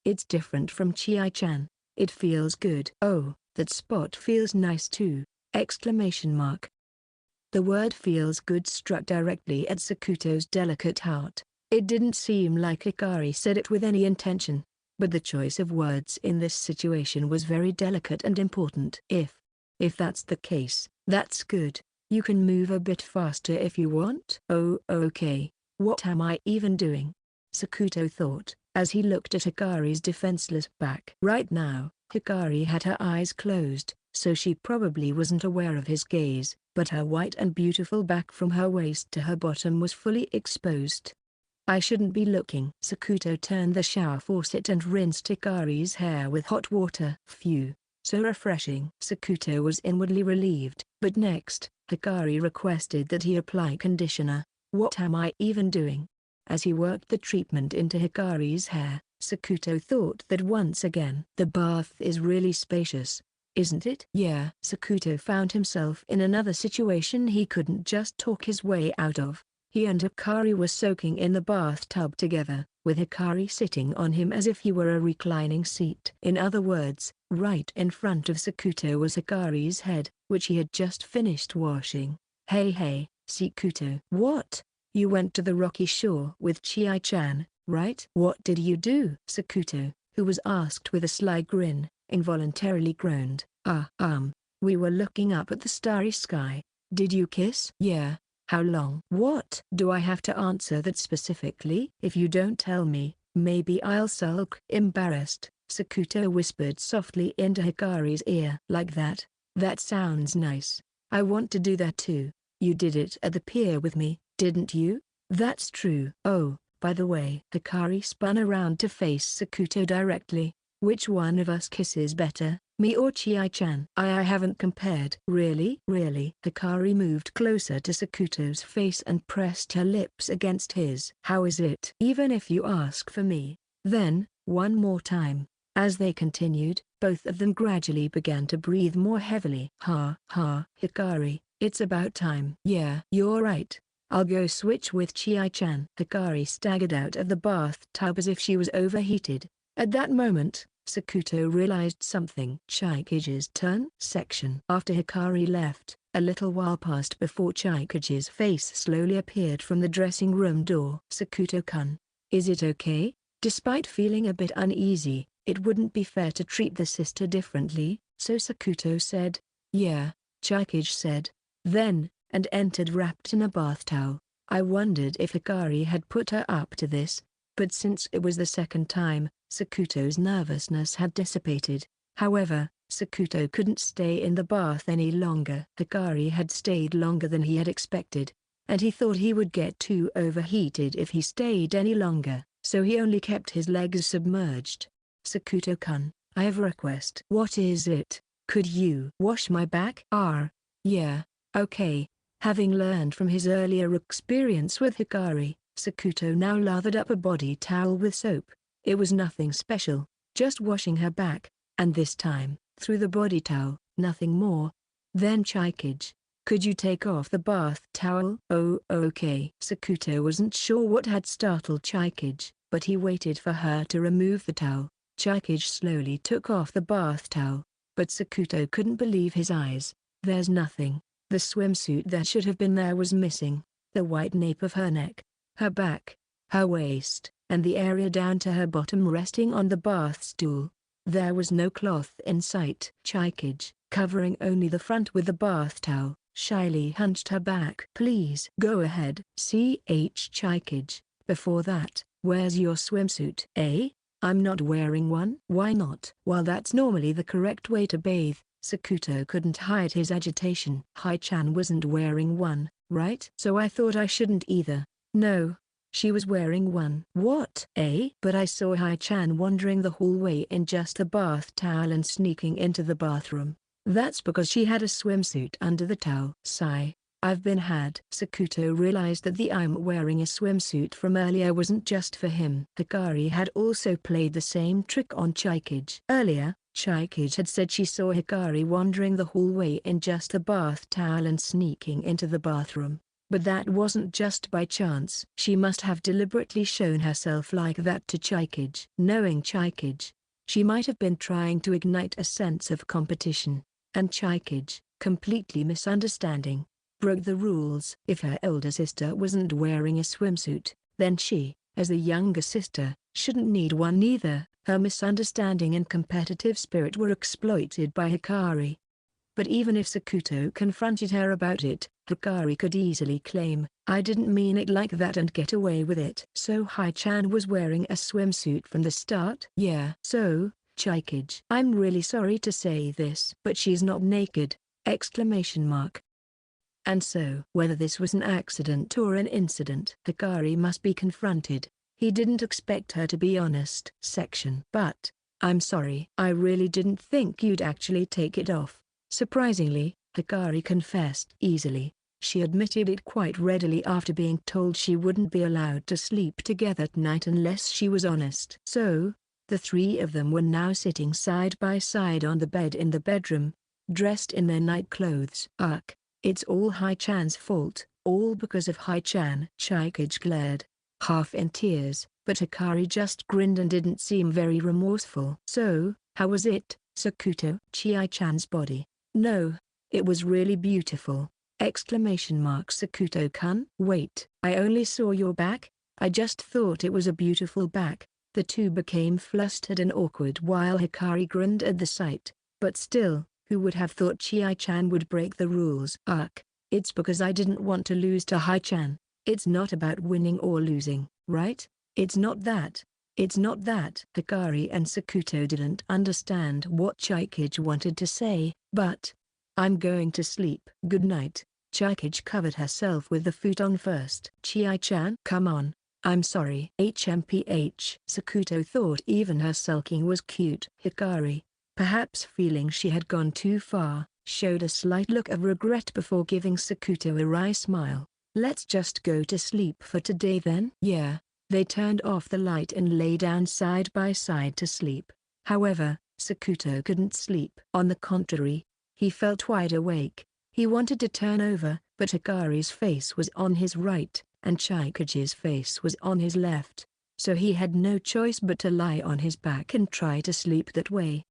It's different from Chie-chan. It feels good. Oh, that spot feels nice too! Exclamation mark. The word feels good struck directly at Sakuto's delicate heart. It didn't seem like Hikari said it with any intention, but the choice of words in this situation was very delicate and important. If that's the case, that's good. You can move a bit faster if you want. Oh, okay. What am I even doing? Sakuto thought, as he looked at Hikari's defenseless back. Right now, Hikari had her eyes closed, so she probably wasn't aware of his gaze, but her white and beautiful back from her waist to her bottom was fully exposed. I shouldn't be looking. Sakuto turned the shower faucet and rinsed Hikari's hair with hot water. Phew, so refreshing. Sakuto was inwardly relieved, but next, Hikari requested that he apply conditioner. What am I even doing? As he worked the treatment into Hikari's hair, Sakuto thought that once again. The bath is really spacious, isn't it? Yeah. Sakuto found himself in another situation he couldn't just talk his way out of. He and Hikari were soaking in the bathtub together, with Hikari sitting on him as if he were a reclining seat. In other words, right in front of Sakuto was Hikari's head, which he had just finished washing. Hey, Sakuto. What? You went to the rocky shore with Chie-chan, right? What did you do? Sakuto, who was asked with a sly grin, involuntarily groaned. We were looking up at the starry sky. Did you kiss? Yeah. How long? What? Do I have to answer that specifically? If you don't tell me, maybe I'll sulk. Embarrassed, Sakuto whispered softly into Hikari's ear. Like that? That sounds nice. I want to do that too. You did it at the pier with me, didn't you? That's true. Oh, by the way. Hikari spun around to face Sakuto directly. Which one of us kisses better, me or Chie-chan? I haven't compared. Really? Hikari moved closer to Sakuto's face and pressed her lips against his. How is it? Even if you ask for me, then, one more time. As they continued, both of them gradually began to breathe more heavily. Hikari, it's about time. Yeah, you're right. I'll go switch with Chie-chan. Hikari staggered out of the bathtub as if she was overheated. At that moment, Sakuto realized something. Chikage's turn. Section. After Hikari left, a little while passed before Chikage's face slowly appeared from the dressing room door. Sakuto-kun, is it okay? Despite feeling a bit uneasy, it wouldn't be fair to treat the sister differently, so Sakuto said. Yeah, Chikage said. Then, and entered wrapped in a bath towel. I wondered if Hikari had put her up to this, but since it was the second time, Sakuto's nervousness had dissipated. However, Sakuto couldn't stay in the bath any longer. Hikari had stayed longer than he had expected, and he thought he would get too overheated if he stayed any longer, so he only kept his legs submerged. Sakuto-kun, I have a request. What is it? Could you wash my back? Yeah, okay. Having learned from his earlier experience with Hikari, Sakuto now lathered up a body towel with soap. It was nothing special, just washing her back, and this time, through the body towel, nothing more. Then Chikage, could you take off the bath towel? Oh, okay. Sakuto wasn't sure what had startled Chikage, but he waited for her to remove the towel. Chikage slowly took off the bath towel, but Sakuto couldn't believe his eyes. There's nothing. The swimsuit that should have been there was missing. The white nape of her neck, her back, her waist, and the area down to her bottom resting on the bath stool. There was no cloth in sight. Chikage, covering only the front with the bath towel, shyly hunched her back. Please go ahead. Chikage, before that, where's your swimsuit? I'm not wearing one. Why not? While that's normally the correct way to bathe, Sakuto couldn't hide his agitation. Hai-chan wasn't wearing one, right? So I thought I shouldn't either. No. She was wearing one. What? But I saw Hai-chan wandering the hallway in just a bath towel and sneaking into the bathroom. That's because she had a swimsuit under the towel. Sigh. I've been had. Sakuto realized that the I'm wearing a swimsuit from earlier wasn't just for him. Hikari had also played the same trick on Chikage. Earlier, Chikage had said she saw Hikari wandering the hallway in just a bath towel and sneaking into the bathroom. But that wasn't just by chance. She must have deliberately shown herself like that to Chikage. Knowing Chikage, she might have been trying to ignite a sense of competition. And Chikage, completely misunderstanding, broke the rules. If her elder sister wasn't wearing a swimsuit, then she, as the younger sister, shouldn't need one either. Her misunderstanding and competitive spirit were exploited by Hikari. But even if Sakuto confronted her about it, Hikari could easily claim, "I didn't mean it like that," and get away with it. So Hai-chan was wearing a swimsuit from the start? Yeah. So, Chikage, I'm really sorry to say this, but she's not naked! Exclamation mark. And so, whether this was an accident or an incident, Hikari must be confronted. He didn't expect her to be honest. But, I'm sorry. I really didn't think you'd actually take it off. Surprisingly, Hikari confessed easily. She admitted it quite readily after being told she wouldn't be allowed to sleep together tonight unless she was honest. So, the three of them were now sitting side by side on the bed in the bedroom, dressed in their night clothes. It's all Hai-chan's fault, all because of Hai-chan. Chikage glared, half in tears, but Hikari just grinned and didn't seem very remorseful. So, how was it, Sakuto? Chi-chan's body. No, it was really beautiful! Exclamation mark. Sakuto-kun? Wait, I only saw your back? I just thought it was a beautiful back. The two became flustered and awkward while Hikari grinned at the sight. But still, who would have thought Chi-chan would break the rules? It's because I didn't want to lose to Hai-chan. It's not about winning or losing, right? It's not that. It's not that. Hikari and Sakuto didn't understand what Chikage wanted to say, but, I'm going to sleep. Good night. Chikage covered herself with the futon first. Chi-chan? Come on. I'm sorry. HMPH. Sakuto thought even her sulking was cute. Hikari, perhaps feeling she had gone too far, showed a slight look of regret before giving Sakuto a wry smile. Let's just go to sleep for today then? Yeah. They turned off the light and lay down side by side to sleep. However, Sakuto couldn't sleep. On the contrary, he felt wide awake. He wanted to turn over, but Hikari's face was on his right, and Chikage's face was on his left. So he had no choice but to lie on his back and try to sleep that way.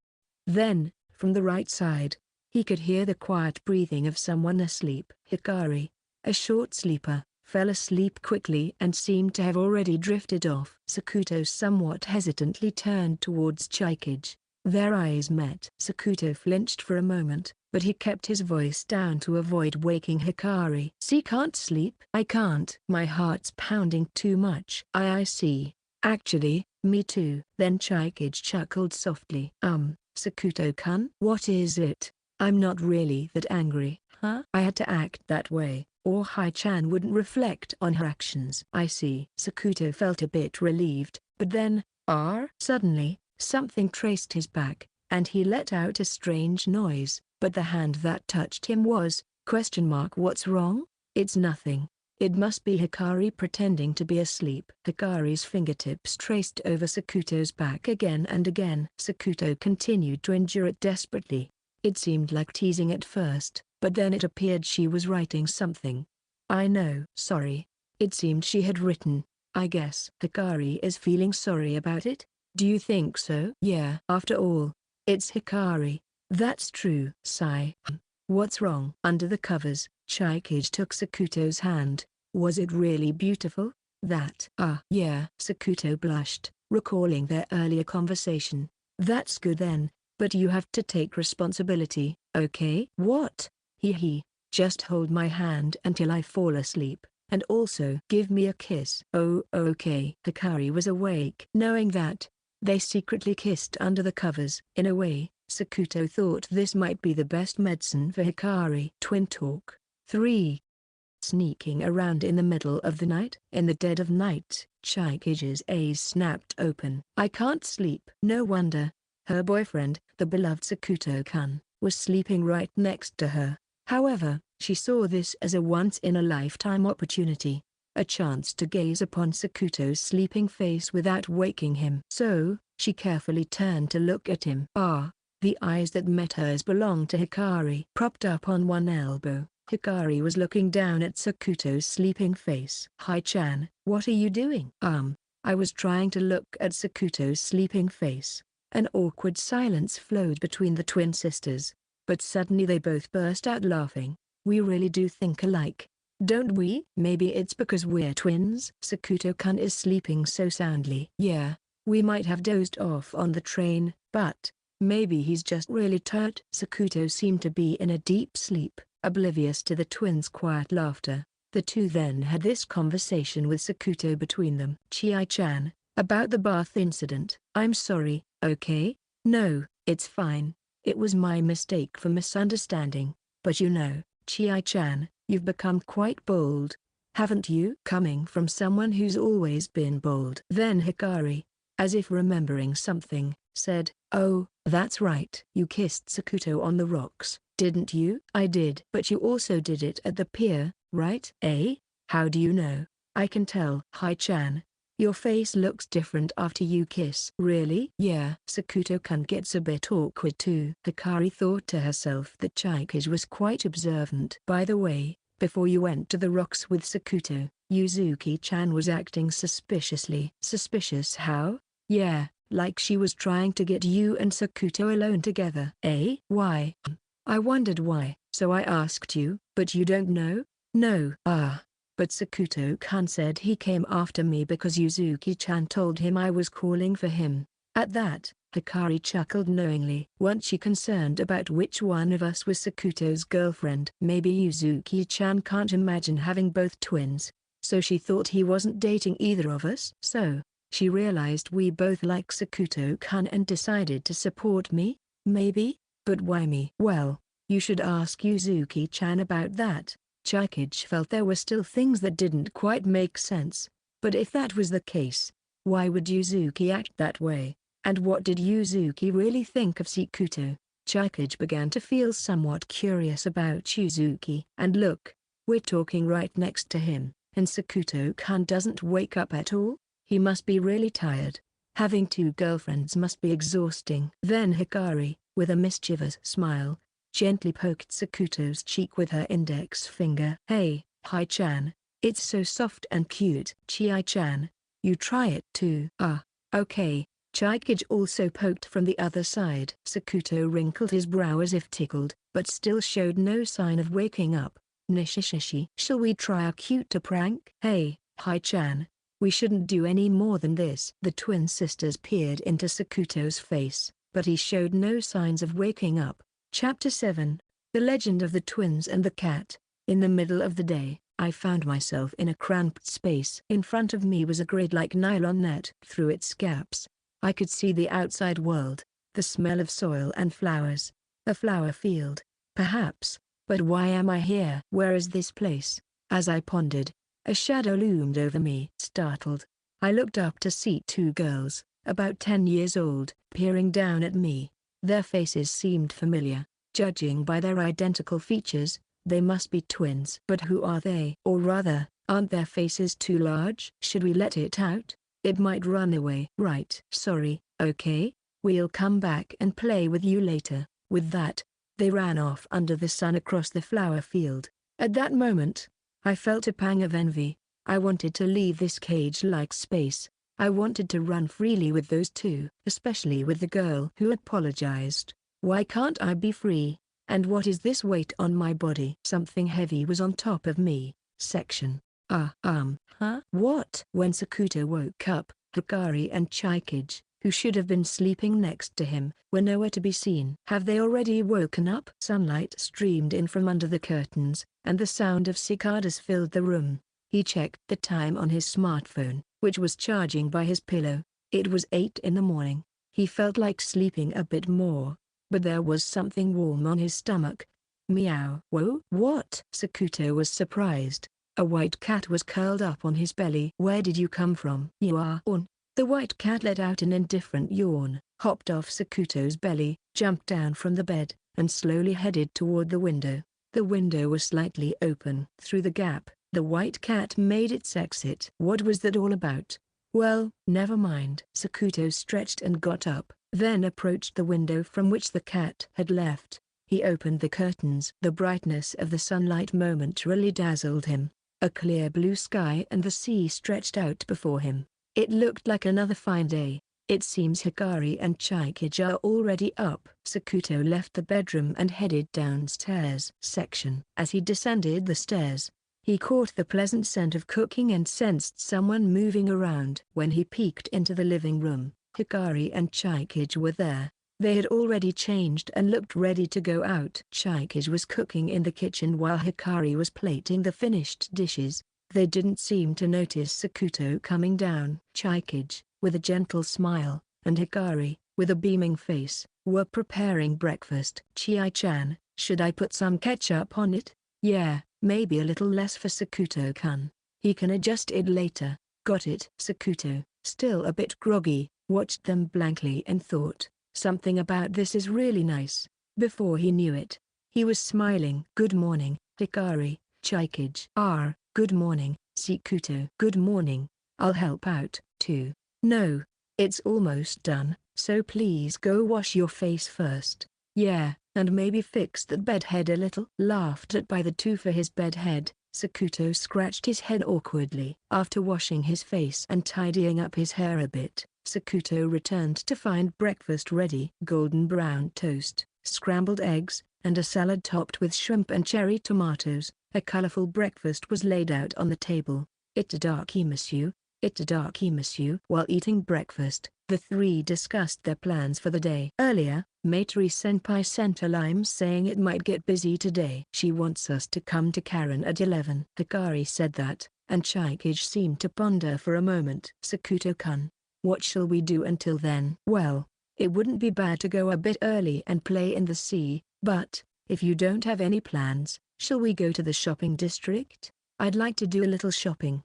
Then, from the right side, he could hear the quiet breathing of someone asleep. Hikari, a short sleeper, fell asleep quickly and seemed to have already drifted off. Sakuto somewhat hesitantly turned towards Chikage. Their eyes met. Sakuto flinched for a moment, but he kept his voice down to avoid waking Hikari. "See, can't sleep?" "I can't. My heart's pounding too much." I see. Actually, me too." Then Chikage chuckled softly. Sakuto-kun? What is it? I'm not really that angry." "Huh?" "I had to act that way, or Hai-chan wouldn't reflect on her actions." "I see." Sakuto felt a bit relieved, but then, suddenly, something traced his back, and he let out a strange noise, but the hand that touched him was, "What's wrong?" "It's nothing. It must be Hikari pretending to be asleep." Hikari's fingertips traced over Sakuto's back again and again. Sakuto continued to endure it desperately. It seemed like teasing at first, but then it appeared she was writing something. "I know." "Sorry." It seemed she had written, "I guess Hikari is feeling sorry about it." "Do you think so?" "Yeah. After all, it's Hikari." "That's true." Sigh. "What's wrong?" Under the covers, Chikage took Sakuto's hand. "Was it really beautiful?" "That?" Yeah." Sakuto blushed, recalling their earlier conversation. "That's good then, but you have to take responsibility, okay?" "What?" He. "Just hold my hand until I fall asleep, and also give me a kiss." "Oh, okay." Hikari was awake. Knowing that, they secretly kissed under the covers. In a way, Sakuto thought this might be the best medicine for Hikari. Twin Talk 3. Sneaking around in the middle of the night. In the dead of night, Chikage's eyes snapped open. I can't sleep. No wonder. Her boyfriend, the beloved Sakuto-kun, was sleeping right next to her. However, she saw this as a once-in-a-lifetime opportunity. A chance to gaze upon Sakuto's sleeping face without waking him. So, she carefully turned to look at him. The eyes that met hers belonged to Hikari. Propped up on one elbow, Hikari was looking down at Sakuto's sleeping face. Hi-chan, what are you doing? I was trying to look at Sakuto's sleeping face. An awkward silence flowed between the twin sisters, but suddenly they both burst out laughing. We really do think alike, don't we? Maybe it's because we're twins. Sakuto-kun is sleeping so soundly. Yeah, we might have dozed off on the train, but maybe he's just really tired. Sakuto seemed to be in a deep sleep, oblivious to the twins' quiet laughter. The two then had this conversation with Sakuto between them. Chai-chan, about the bath incident. I'm sorry, okay? No, it's fine. It was my mistake for misunderstanding. But you know, Chai-chan, you've become quite bold, haven't you? Coming from someone who's always been bold. Then Hikari, as if remembering something, said, oh, that's right. You kissed Sakuto on the rocks, didn't you? I did. But you also did it at the pier, right? Eh? How do you know? I can tell. Hi-chan, your face looks different after you kiss. Really? Yeah. Sakuto-kun gets a bit awkward too. Hikari thought to herself that Chikage was quite observant. By the way, before you went to the rocks with Sakuto, Yuzuki-chan was acting suspiciously. Suspicious how? Yeah, like she was trying to get you and Sakuto alone together. Eh? Why? I wondered why, so I asked you. But you don't know? No. But Sakuto-kun said he came after me because Yuzuki-chan told him I was calling for him. At that, Hikari chuckled knowingly. Weren't she concerned about which one of us was Sakuto's girlfriend? Maybe Yuzuki-chan can't imagine having both twins, so she thought he wasn't dating either of us. So, she realized we both like Sakuto-kun and decided to support me? Maybe? But why me? Well, you should ask Yuzuki-chan about that. Chikage felt there were still things that didn't quite make sense. But if that was the case, why would Yuzuki act that way? And what did Yuzuki really think of Sakuto? Chikage began to feel somewhat curious about Yuzuki. And look, we're talking right next to him, and Sakuto-kun doesn't wake up at all? He must be really tired. Having two girlfriends must be exhausting. Then Hikari, with a mischievous smile, gently poked Sakuto's cheek with her index finger. Hey, Hi-chan, it's so soft and cute. Chai-chan, you try it too. Okay. Chikage also poked from the other side. Sakuto wrinkled his brow as if tickled, but still showed no sign of waking up. Nishishishi. Shall we try a cute prank? Hey, Hi-chan, we shouldn't do any more than this. The twin sisters peered into Sakuto's face, but he showed no signs of waking up. Chapter 7. The Legend of the Twins and the Cat. In the middle of the day, I found myself in a cramped space. In front of me was a grid-like nylon net. Through its gaps, I could see the outside world, the smell of soil and flowers. A flower field, perhaps, but why am I here? Where is this place? As I pondered, a shadow loomed over me. Startled, I looked up to see two girls, about 10 years old, peering down at me. Their faces seemed familiar. Judging by their identical features, they must be twins. But who are they? Or rather, aren't their faces too large? Should we let it out? It might run away. Right. Sorry, okay? We'll come back and play with you later. With that, they ran off under the sun across the flower field. At that moment, I felt a pang of envy. I wanted to leave this cage-like space. I wanted to run freely with those two, especially with the girl who apologized. Why can't I be free? And what is this weight on my body? Something heavy was on top of me. Section. What? When Sakuto woke up, Hikari and Chikage, who should have been sleeping next to him, were nowhere to be seen. Have they already woken up? Sunlight streamed in from under the curtains, and the sound of cicadas filled the room. He checked the time on his smartphone, which was charging by his pillow. It was 8 in the morning. He felt like sleeping a bit more, but there was something warm on his stomach. Meow. Whoa, what? Sakuto was surprised. A white cat was curled up on his belly. Where did you come from? You are on. The white cat let out an indifferent yawn, hopped off Sakuto's belly, jumped down from the bed, and slowly headed toward the window. The window was slightly open. Through the gap, the white cat made its exit. What was that all about? Well, never mind. Sakuto stretched and got up, then approached the window from which the cat had left. He opened the curtains. The brightness of the sunlight momentarily dazzled him. A clear blue sky and the sea stretched out before him. It looked like another fine day. It seems Hikari and Chikage are already up. Sakuto left the bedroom and headed downstairs. As he descended the stairs, he caught the pleasant scent of cooking and sensed someone moving around. When he peeked into the living room, Hikari and Chikage were there. They had already changed and looked ready to go out. Chikage was cooking in the kitchen while Hikari was plating the finished dishes. They didn't seem to notice Sakuto coming down. Chikage, with a gentle smile, and Hikari, with a beaming face, were preparing breakfast. Chie-chan, should I put some ketchup on it? Yeah, maybe a little less for Sakuto-kun. He can adjust it later. Got it. Sakuto, still a bit groggy, watched them blankly and thought, something about this is really nice. Before he knew it, he was smiling. Good morning, Hikari. Chikage. Good morning, Sakuto. Good morning. I'll help out, too. No, it's almost done, so please go wash your face first. Yeah, and maybe fix that bed head a little. Laughed at by the two for his bed head, Sakuto scratched his head awkwardly. After washing his face and tidying up his hair a bit, Sakuto returned to find breakfast ready. Golden brown toast, scrambled eggs, and a salad topped with shrimp and cherry tomatoes. A colorful breakfast was laid out on the table. Itadakimasu. Itadakimasu. While eating breakfast, the three discussed their plans for the day. Earlier, Maitri-senpai sent a lime saying it might get busy today. She wants us to come to Karen at 11. Hikari said that, and Chikage seemed to ponder for a moment. Sakuto-kun, what shall we do until then? Well, it wouldn't be bad to go a bit early and play in the sea, but, if you don't have any plans, shall we go to the shopping district? I'd like to do a little shopping.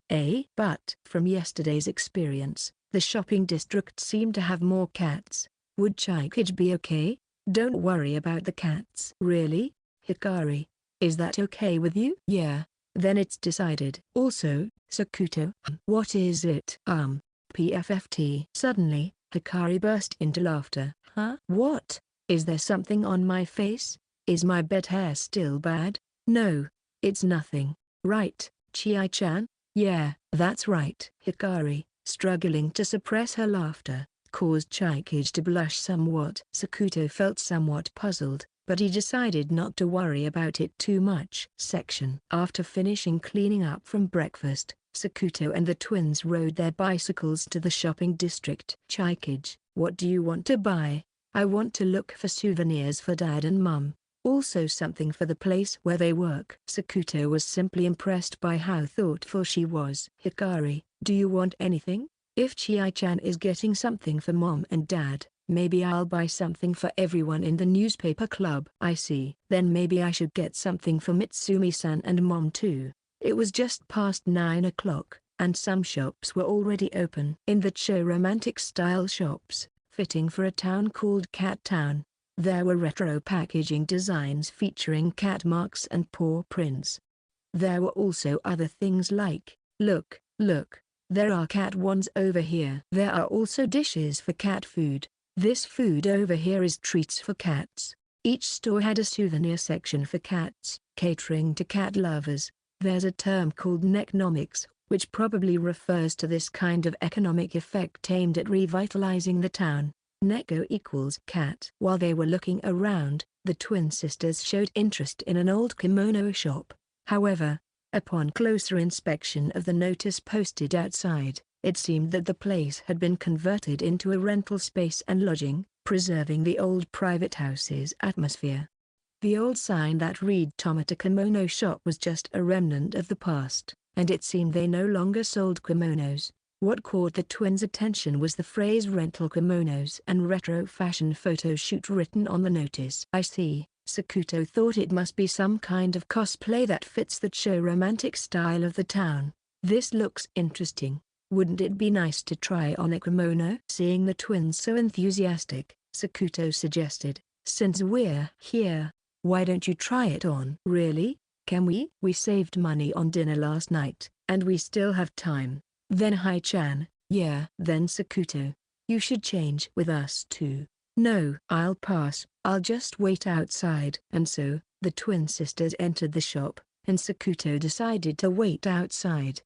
But from yesterday's experience, the shopping district seemed to have more cats. Would Chikage be okay? Don't worry about the cats. Really? Hikari, is that okay with you? Yeah, then it's decided. Also, Sakuto, what is it? PFFT. Suddenly, Hikari burst into laughter. Huh? What? Is there something on my face? Is my bed hair still bad? No, it's nothing. Right, Chie-chan? Yeah, that's right. Hikari, struggling to suppress her laughter, caused Chikage to blush somewhat. Sakuto felt somewhat puzzled, but he decided not to worry about it too much. After finishing cleaning up from breakfast, Sakuto and the twins rode their bicycles to the shopping district. Chikage, what do you want to buy? I want to look for souvenirs for Dad and Mum. Also something for the place where they work. Sakuto was simply impressed by how thoughtful she was. Hikari, do you want anything? If Chie-chan is getting something for Mom and Dad, maybe I'll buy something for everyone in the newspaper club. I see. Then maybe I should get something for Mitsumi-san and Mom too. It was just past 9 o'clock, and some shops were already open. In the Cho romantic-style shops, fitting for a town called Cat Town, there were retro packaging designs featuring cat marks and paw prints. There were also other things like, look, there are cat ones over here. There are also dishes for cat food. This food over here is treats for cats. Each store had a souvenir section for cats, catering to cat lovers. There's a term called necnomics, which probably refers to this kind of economic effect aimed at revitalizing the town. Neko equals cat. While they were looking around, the twin sisters showed interest in an old kimono shop. However, upon closer inspection of the notice posted outside, it seemed that the place had been converted into a rental space and lodging, preserving the old private house's atmosphere. The old sign that read Tomata Kimono Shop was just a remnant of the past, and it seemed they no longer sold kimonos. What caught the twins' attention was the phrase rental kimonos and retro fashion photo shoot written on the notice. I see, Sakuto thought it must be some kind of cosplay that fits the show romantic style of the town. This looks interesting. Wouldn't it be nice to try on a kimono? Seeing the twins so enthusiastic, Sakuto suggested, since we're here, why don't you try it on? Really? Can we? We saved money on dinner last night, and we still have time. Then Hai-chan, yeah. Then Sakuto, you should change with us too. No, I'll pass, I'll just wait outside. And so, the twin sisters entered the shop, and Sakuto decided to wait outside.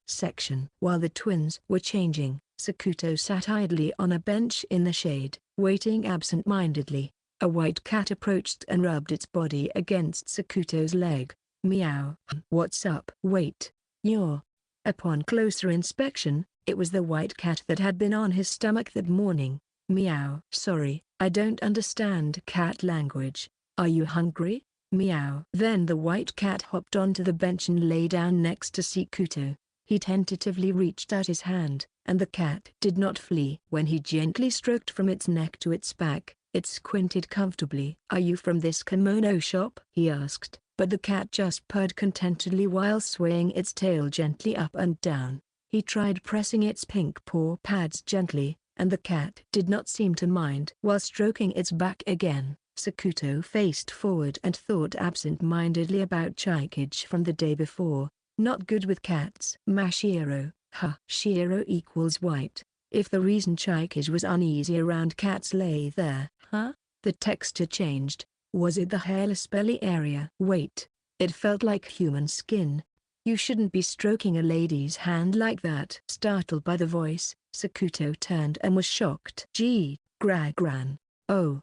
While the twins were changing, Sakuto sat idly on a bench in the shade, waiting absent-mindedly. A white cat approached and rubbed its body against Sakuto's leg. Meow. What's up? Wait. You're... Upon closer inspection, it was the white cat that had been on his stomach that morning. Meow. Sorry, I don't understand cat language. Are you hungry? Meow. Then the white cat hopped onto the bench and lay down next to Sakuto. He tentatively reached out his hand, and the cat did not flee. When he gently stroked from its neck to its back, it squinted comfortably. Are you from this kimono shop? He asked, but the cat just purred contentedly while swaying its tail gently up and down. He tried pressing its pink paw pads gently, and the cat did not seem to mind. While stroking its back again, Sakuto faced forward and thought absent-mindedly about Chikage from the day before. Not good with cats. Mashiro, huh? Shiro equals white. If the reason Chikage was uneasy around cats lay there, huh? The texture changed. Was it the hairless belly area? Wait. It felt like human skin. You shouldn't be stroking a lady's hand like that. Startled by the voice, Sakuto turned and was shocked. Gee, Gran. Oh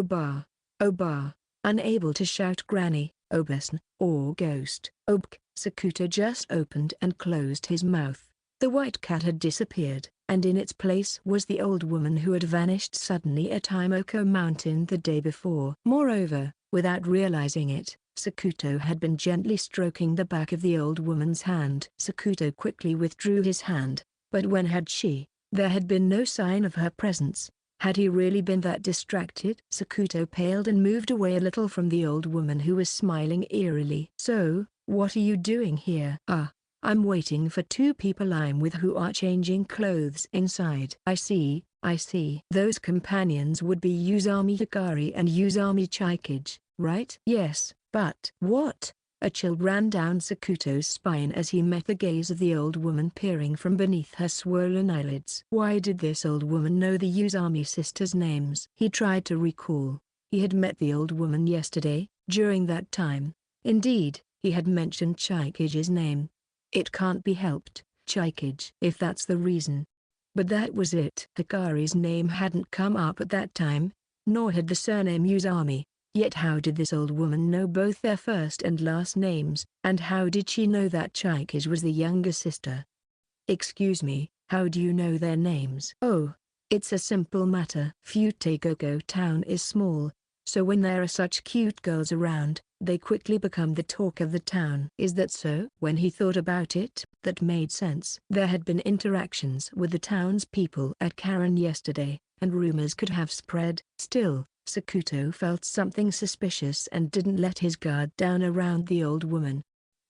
bar. Unable to shout granny, obesn, or ghost. Obk. Sakuto just opened and closed his mouth. The white cat had disappeared, and in its place was the old woman who had vanished suddenly at Imoko Mountain the day before. Moreover, without realizing it, Sakuto had been gently stroking the back of the old woman's hand. Sakuto quickly withdrew his hand, but when had she? There had been no sign of her presence. Had he really been that distracted? Sakuto paled and moved away a little from the old woman who was smiling eerily. So, what are you doing here? I'm waiting for two people I'm with who are changing clothes inside. I see. Those companions would be Usami Hikari and Usami Chikage, right? Yes, but... What? A chill ran down Sakuto's spine as he met the gaze of the old woman peering from beneath her swollen eyelids. Why did this old woman know the Usami sisters' names? He tried to recall. He had met the old woman yesterday. During that time, indeed, he had mentioned Chikage's name. It can't be helped, Chikage. If that's the reason. But that was it. Hikari's name hadn't come up at that time, nor had the surname Usami. Yet how did this old woman know both their first and last names? And how did she know that Chikage was the younger sister? Excuse me, how do you know their names? Oh, it's a simple matter. Futegogo Town is small, so when there are such cute girls around, they quickly become the talk of the town. Is that so? When he thought about it, that made sense. There had been interactions with the townspeople at Karen yesterday, and rumors could have spread. Still, Sakuto felt something suspicious and didn't let his guard down around the old woman.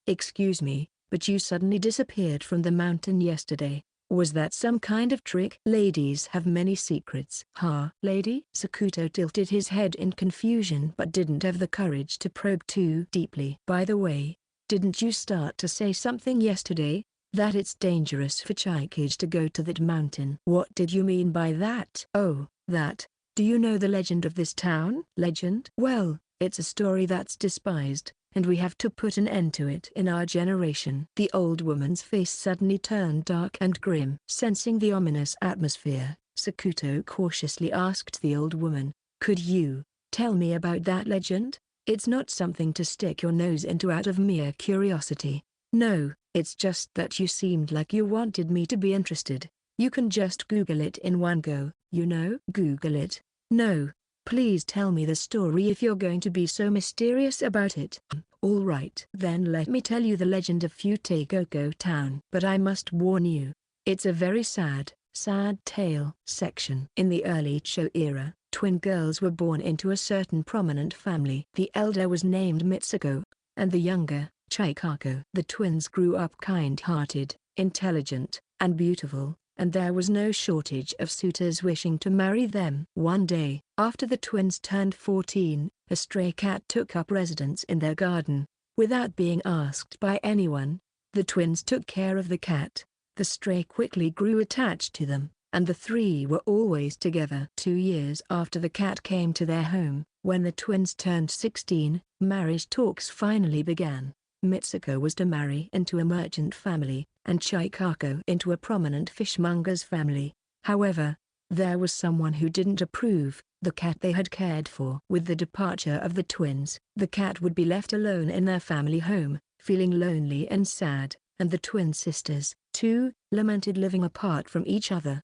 Excuse me, but you suddenly disappeared from the mountain yesterday. Was that some kind of trick? Ladies have many secrets. Huh? Lady? Sakuto tilted his head in confusion but didn't have the courage to probe too deeply. By the way, didn't you start to say something yesterday? That it's dangerous for Chikage to go to that mountain. What did you mean by that? Oh, that. Do you know the legend of this town? Legend? Well, it's a story that's despised, and we have to put an end to it in our generation. The old woman's face suddenly turned dark and grim. Sensing the ominous atmosphere, Sakuto cautiously asked the old woman, could you tell me about that legend? It's not something to stick your nose into out of mere curiosity. No, it's just that you seemed like you wanted me to be interested. You can just Google it in one go, you know? Google it? No. Please tell me the story if you're going to be so mysterious about it. All right. Then let me tell you the legend of Futegogo Town. But I must warn you, It's a very sad, sad tale. Section. In the early Cho era, twin girls were born into a certain prominent family. The elder was named Mitsuko, and the younger, Chikako. The twins grew up kind-hearted, intelligent, and beautiful, and there was no shortage of suitors wishing to marry them. One day, after the twins turned 14, a stray cat took up residence in their garden. Without being asked by anyone, the twins took care of the cat. The stray quickly grew attached to them, and the three were always together. 2 years after the cat came to their home, when the twins turned 16, marriage talks finally began. Mitsuko was to marry into a merchant family, and Chikako into a prominent fishmonger's family. However, there was someone who didn't approve, the cat they had cared for. With the departure of the twins, the cat would be left alone in their family home, feeling lonely and sad, and the twin sisters, too, lamented living apart from each other.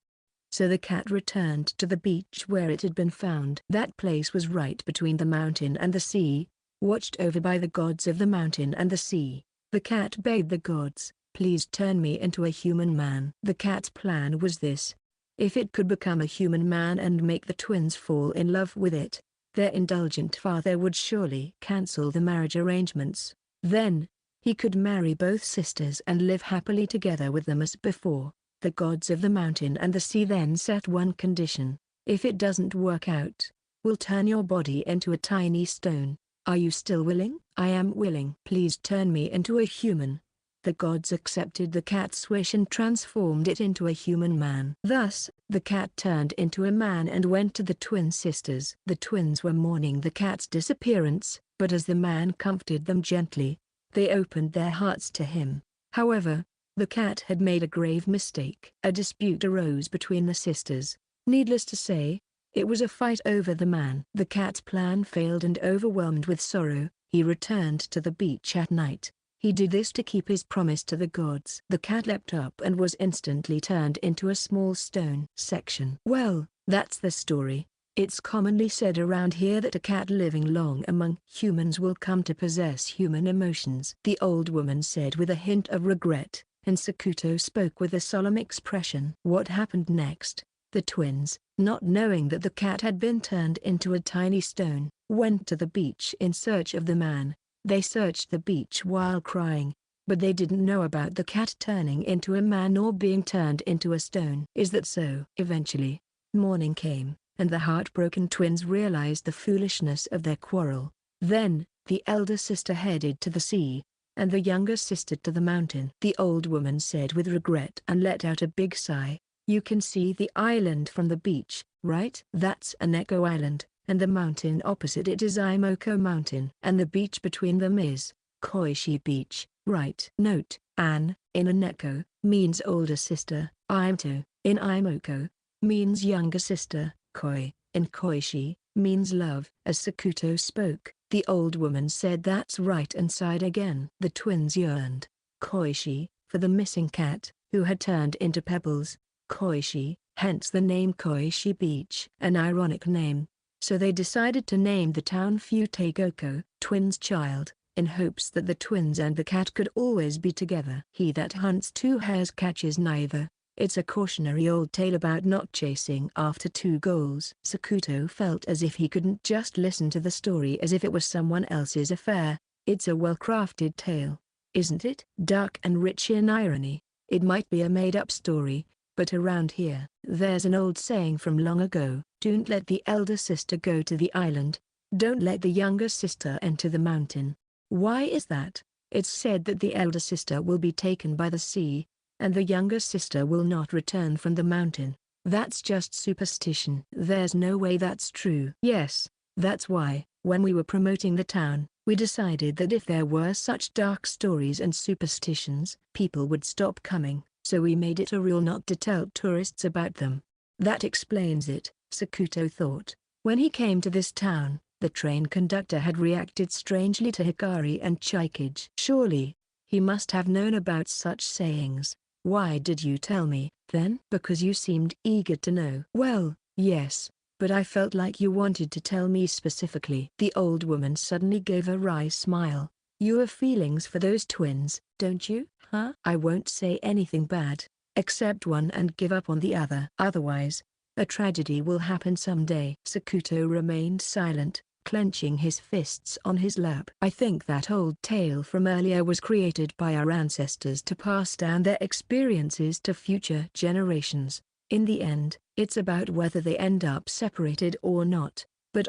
So the cat returned to the beach where it had been found. That place was right between the mountain and the sea, watched over by the gods of the mountain and the sea. The cat begged the gods, "Please turn me into a human man." The cat's plan was this: if it could become a human man and make the twins fall in love with it, their indulgent father would surely cancel the marriage arrangements. Then, he could marry both sisters and live happily together with them as before. The gods of the mountain and the sea then set one condition: if it doesn't work out, we'll turn your body into a tiny stone. Are you still willing? I am willing. Please turn me into a human. The gods accepted the cat's wish and transformed it into a human man. Thus, the cat turned into a man and went to the twin sisters. The twins were mourning the cat's disappearance, but as the man comforted them gently, they opened their hearts to him. However, the cat had made a grave mistake. A dispute arose between the sisters. Needless to say, it was a fight over the man. The cat's plan failed, and overwhelmed with sorrow, he returned to the beach at night. He did this to keep his promise to the gods. The cat leapt up and was instantly turned into a small stone. Section. Well, that's the story. It's commonly said around here that a cat living long among humans will come to possess human emotions, the old woman said with a hint of regret, and Sakuto spoke with a solemn expression. What happened next? The twins, not knowing that the cat had been turned into a tiny stone, went to the beach in search of the man. They searched the beach while crying, but they didn't know about the cat turning into a man or being turned into a stone. Is that so? Eventually, morning came, and the heartbroken twins realized the foolishness of their quarrel. Then, the elder sister headed to the sea, and the younger sister to the mountain. The old woman said with regret and let out a big sigh, "You can see the island from the beach, right? That's Aneko Island, and the mountain opposite it is Imoko Mountain. And the beach between them is Koishi Beach, right?" Note: An, in Aneko, means older sister, Imto, in Imoko, means younger sister, Koi, in Koishi, means love. As Sakuto spoke, the old woman said that's right and sighed again. The twins yearned, Koishi, for the missing cat, who had turned into pebbles. Koishi, hence the name Koishi Beach. An ironic name. So they decided to name the town Futegoko, twins' child, in hopes that the twins and the cat could always be together. He that hunts two hares catches neither. It's a cautionary old tale about not chasing after two goals. Sakuto felt as if he couldn't just listen to the story as if it was someone else's affair. It's a well-crafted tale, isn't it? Dark and rich in irony. It might be a made-up story, but around here, there's an old saying from long ago: don't let the elder sister go to the island, don't let the younger sister enter the mountain. Why is that? It's said that the elder sister will be taken by the sea, and the younger sister will not return from the mountain. That's just superstition. There's no way that's true. Yes, that's why, when we were promoting the town, we decided that if there were such dark stories and superstitions, people would stop coming. So we made it a rule not to tell tourists about them. That explains it, Sakuto thought. When he came to this town, the train conductor had reacted strangely to Hikari and Chikage. Surely, he must have known about such sayings. Why did you tell me, then? Because you seemed eager to know. Well, yes, but I felt like you wanted to tell me specifically. The old woman suddenly gave a wry smile. You have feelings for those twins, don't you? Huh? I won't say anything bad. accept one and give up on the other. Otherwise, a tragedy will happen someday. Sakuto remained silent, clenching his fists on his lap. I think that old tale from earlier was created by our ancestors to pass down their experiences to future generations. In the end, it's about whether they end up separated or not. But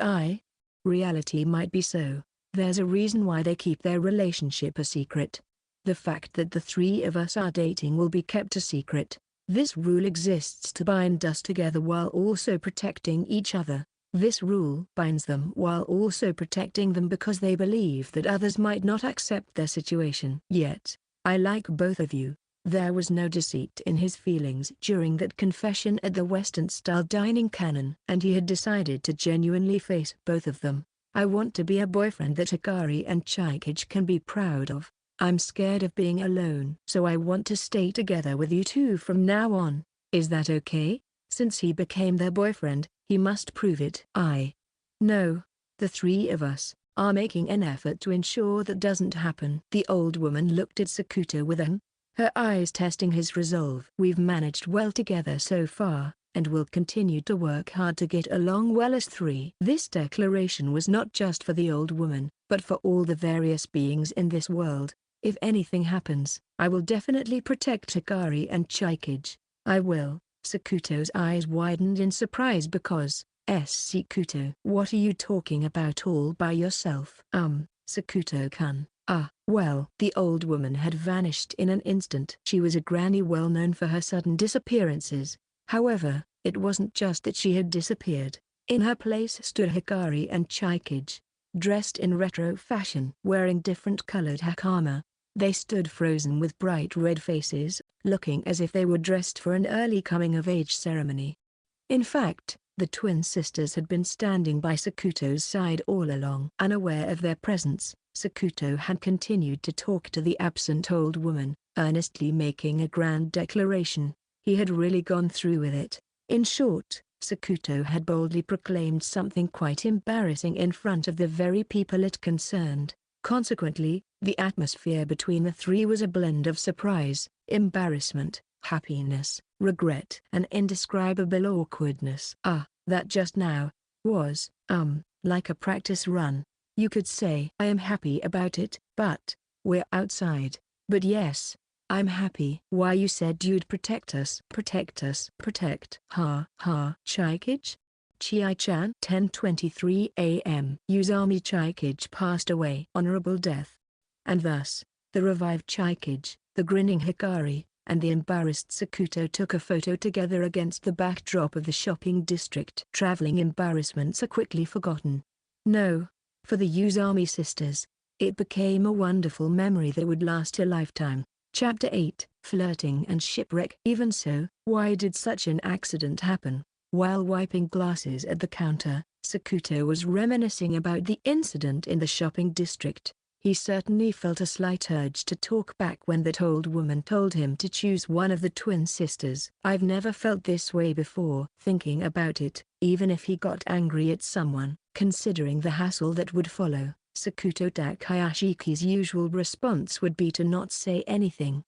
reality might be so. There's a reason why they keep their relationship a secret. The fact that the three of us are dating will be kept a secret. This rule exists to bind us together while also protecting each other. This rule binds them while also protecting them because they believe that others might not accept their situation. Yet, I like both of you. There was no deceit in his feelings during that confession at the Western-style dining canon, and he had decided to genuinely face both of them. I want to be a boyfriend that Hikari and Chikage can be proud of. I'm scared of being alone, so I want to stay together with you two from now on. Is that okay? Since he became their boyfriend, he must prove it. No. The three of us are making an effort to ensure that doesn't happen. The old woman looked at Sakuto with her eyes testing his resolve. We've managed well together so far, and will continue to work hard to get along well as three. This declaration was not just for the old woman, but for all the various beings in this world. If anything happens, I will definitely protect Hikari and Chikage. I will. Sakuto's eyes widened in surprise because, Sakuto. What are you talking about all by yourself? Sakuto-kun. Well, the old woman had vanished in an instant. She was a granny well known for her sudden disappearances. However, it wasn't just that she had disappeared. In her place stood Hikari and Chikage, dressed in retro fashion. Wearing different colored hakama, they stood frozen with bright red faces, looking as if they were dressed for an early coming-of-age ceremony. In fact, the twin sisters had been standing by Sakuto's side all along. Unaware of their presence, Sakuto had continued to talk to the absent old woman, earnestly making a grand declaration. He had really gone through with it. In short, Sakuto had boldly proclaimed something quite embarrassing in front of the very people it concerned. Consequently, the atmosphere between the three was a blend of surprise, embarrassment, happiness, regret, and indescribable awkwardness. That just now was, like a practice run. You could say I am happy about it, but we're outside. But yes, I'm happy. Why, you said you'd protect us. Protect us. Protect. Chikage? Chai-chan. 10:23 a.m. Usami Chikage passed away. Honorable death. And thus, the revived Chikage, the grinning Hikari, and the embarrassed Sakuto took a photo together against the backdrop of the shopping district. Traveling embarrassments are quickly forgotten. No. For the Usami sisters, it became a wonderful memory that would last a lifetime. Chapter 8, Flirting and Shipwreck. Even so, why did such an accident happen? While wiping glasses at the counter, Sakuto was reminiscing about the incident in the shopping district. He certainly felt a slight urge to talk back when that old woman told him to choose one of the twin sisters. I've never felt this way before. Thinking about it, even if he got angry at someone, considering the hassle that would follow, Sakuto Takayashiki's usual response would be to not say anything.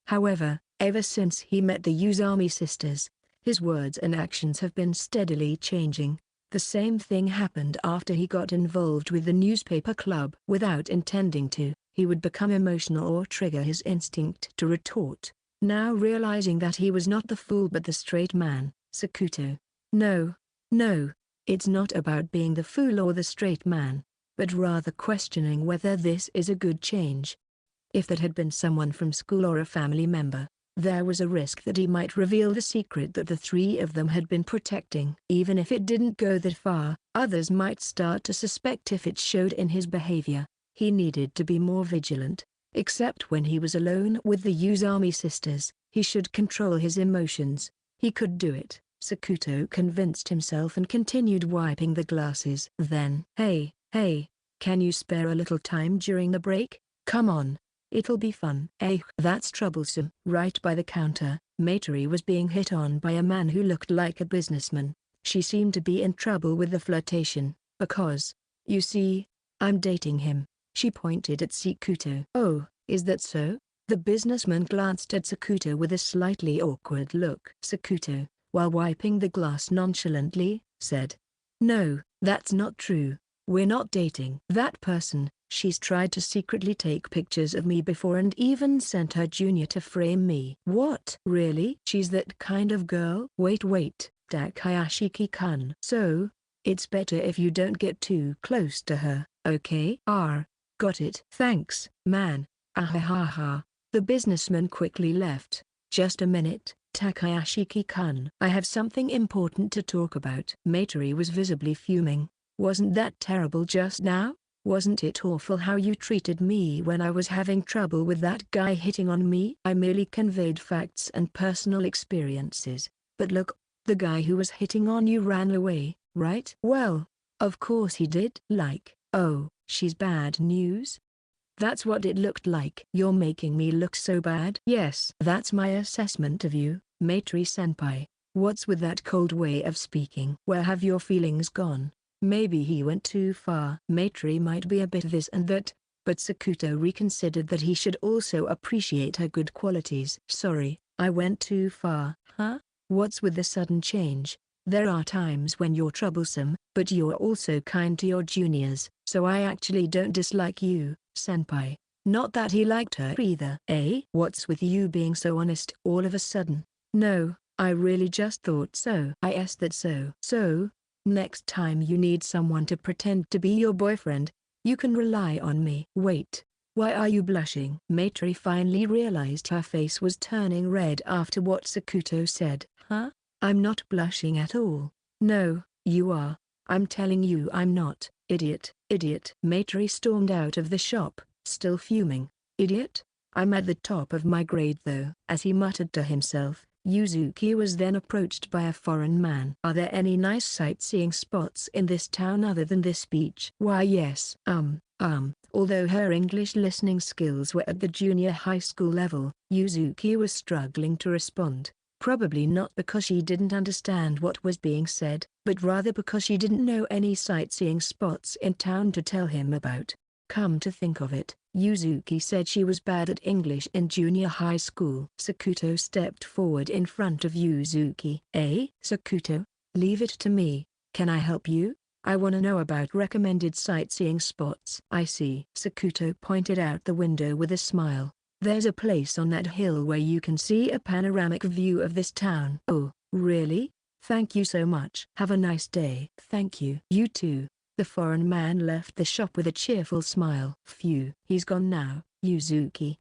However, ever since he met the Usami sisters, his words and actions have been steadily changing. The same thing happened after he got involved with the newspaper club. Without intending to, he would become emotional or trigger his instinct to retort. Now realizing that he was not the fool but the straight man, Sakuto. No, it's not about being the fool or the straight man, but rather questioning whether this is a good change. If that had been someone from school or a family member, there was a risk that he might reveal the secret that the three of them had been protecting. Even if it didn't go that far, others might start to suspect if it showed in his behavior. He needed to be more vigilant. Except when he was alone with the Usami sisters, he should control his emotions. He could do it, Sakuto convinced himself and continued wiping the glasses. Then, Hey, can you spare a little time during the break? Come on. It'll be fun. That's troublesome. Right by the counter, Matori was being hit on by a man who looked like a businessman. She seemed to be in trouble with the flirtation, because, you see, I'm dating him. She pointed at Sakuto. Oh, is that so? The businessman glanced at Sakuto with a slightly awkward look. Sakuto, while wiping the glass nonchalantly, said, "No, that's not true. We're not dating." "That person, she's tried to secretly take pictures of me before and even sent her junior to frame me." "What? Really? She's that kind of girl?" Wait, Takayashiki-kun. "So, it's better if you don't get too close to her, okay?" Got it. Thanks, man. Ahahaha. The businessman quickly left. "Just a minute, Takayashiki-kun. I have something important to talk about." Matori was visibly fuming. "Wasn't that terrible just now? Wasn't it awful how you treated me when I was having trouble with that guy hitting on me?" "I merely conveyed facts and personal experiences. But look, the guy who was hitting on you ran away, right?" "Well, of course he did." Oh, she's bad news? That's what it looked like." "You're making me look so bad." "Yes, that's my assessment of you, Matori-senpai. What's with that cold way of speaking?" "Where have your feelings gone? Maybe he went too far." Matori might be a bit this and that, but Sakuto reconsidered that he should also appreciate her good qualities. "Sorry, I went too far." "Huh? What's with the sudden change? There are times when you're troublesome, but you're also kind to your juniors. So I actually don't dislike you, senpai." Not that he liked her either. "Eh? What's with you being so honest all of a sudden?" "No, I really just thought so." "I guess that's so." "So, next time you need someone to pretend to be your boyfriend, you can rely on me." "Wait, why are you blushing?" Matori finally realized her face was turning red after what Sakuto said. "Huh? I'm not blushing at all." "No, you are. I'm telling you I'm not." Idiot. Matori stormed out of the shop, still fuming. "Idiot? I'm at the top of my grade though." As he muttered to himself, Yuzuki was then approached by a foreign man. "Are there any nice sightseeing spots in this town other than this beach?" "Why yes. Although her English listening skills were at the junior high school level, Yuzuki was struggling to respond. Probably not because she didn't understand what was being said, but rather because she didn't know any sightseeing spots in town to tell him about. Come to think of it, Yuzuki said she was bad at English in junior high school. Sakuto stepped forward in front of Yuzuki. Sakuto, leave it to me. Can I help you? I want to know about recommended sightseeing spots." "I see." Sakuto pointed out the window with a smile. "There's a place on that hill where you can see a panoramic view of this town." "Oh, really? Thank you so much." "Have a nice day." "Thank you." "You too." The foreign man left the shop with a cheerful smile. "Phew. He's gone now." Yuzuki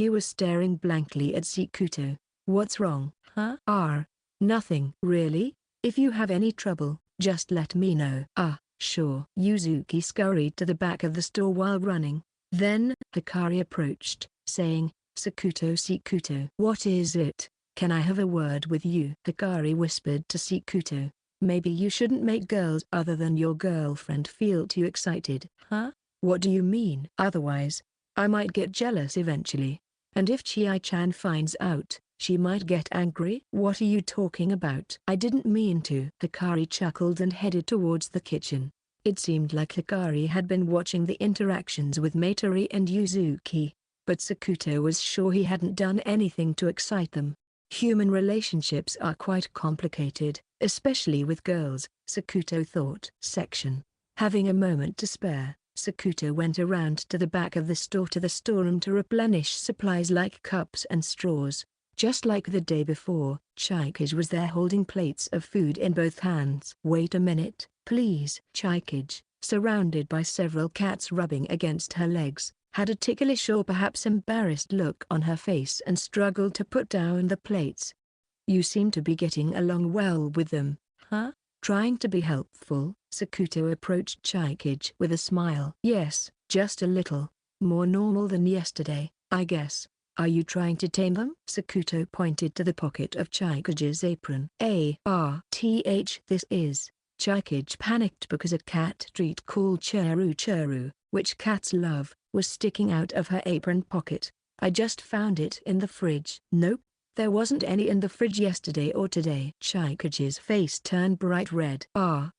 was staring blankly at Sakuto. "What's wrong?" "Huh? Nothing." "Really? If you have any trouble, just let me know." Sure." Yuzuki scurried to the back of the store while running. Then, Hikari approached, saying, Sakuto. "What is it? Can I have a word with you?" Hikari whispered to Sakuto. "Maybe you shouldn't make girls other than your girlfriend feel too excited." "Huh? What do you mean?" "Otherwise, I might get jealous eventually. And if Chie-chan finds out, she might get angry." "What are you talking about?" "I didn't mean to." Hikari chuckled and headed towards the kitchen. It seemed like Hikari had been watching the interactions with Matori and Yuzuki, but Sakuto was sure he hadn't done anything to excite them. Human relationships are quite complicated, especially with girls, Sakuto thought. Having a moment to spare, Sakuto went around to the back of the store to the storeroom to replenish supplies like cups and straws. Just like the day before, Chikage was there holding plates of food in both hands. "Wait a minute, please." Chikage, surrounded by several cats rubbing against her legs, had a ticklish or perhaps embarrassed look on her face and struggled to put down the plates. "You seem to be getting along well with them, huh?" Trying to be helpful, Sakuto approached Chikage with a smile. "Yes, just a little. More normal than yesterday, I guess. Are you trying to tame them?" Sakuto pointed to the pocket of Chikage's apron. This is. Chikage panicked because a cat treat called Cheru, which cats love, was sticking out of her apron pocket. "I just found it in the fridge." "Nope. There wasn't any in the fridge yesterday or today." Chikage's face turned bright red.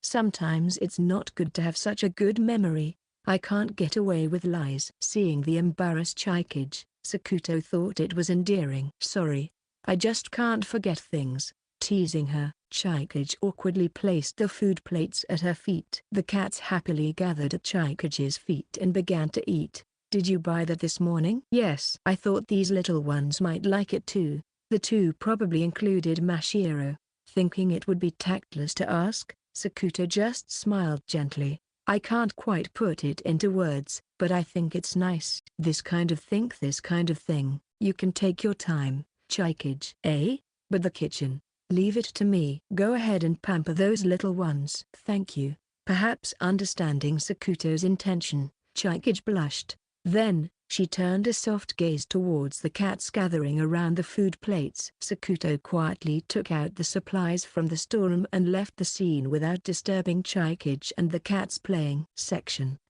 Sometimes it's not good to have such a good memory. I can't get away with lies." Seeing the embarrassed Chikage, Sakuto thought it was endearing. Sorry. I just can't forget things. Teasing her, Chikage awkwardly placed the food plates at her feet. The cats happily gathered at Chikage's feet and began to eat. Did you buy that this morning? Yes. I thought these little ones might like it too. The two probably included Mashiro. Thinking it would be tactless to ask, Sakuto just smiled gently. I can't quite put it into words, but I think it's nice. This kind of thing. You can take your time, Chikage. Eh? But the kitchen. Leave it to me. Go ahead and pamper those little ones. Thank you. Perhaps understanding Sakuto's intention, Chikage blushed. Then, she turned a soft gaze towards the cats gathering around the food plates. Sakuto quietly took out the supplies from the storeroom and left the scene without disturbing Chikage and the cats playing.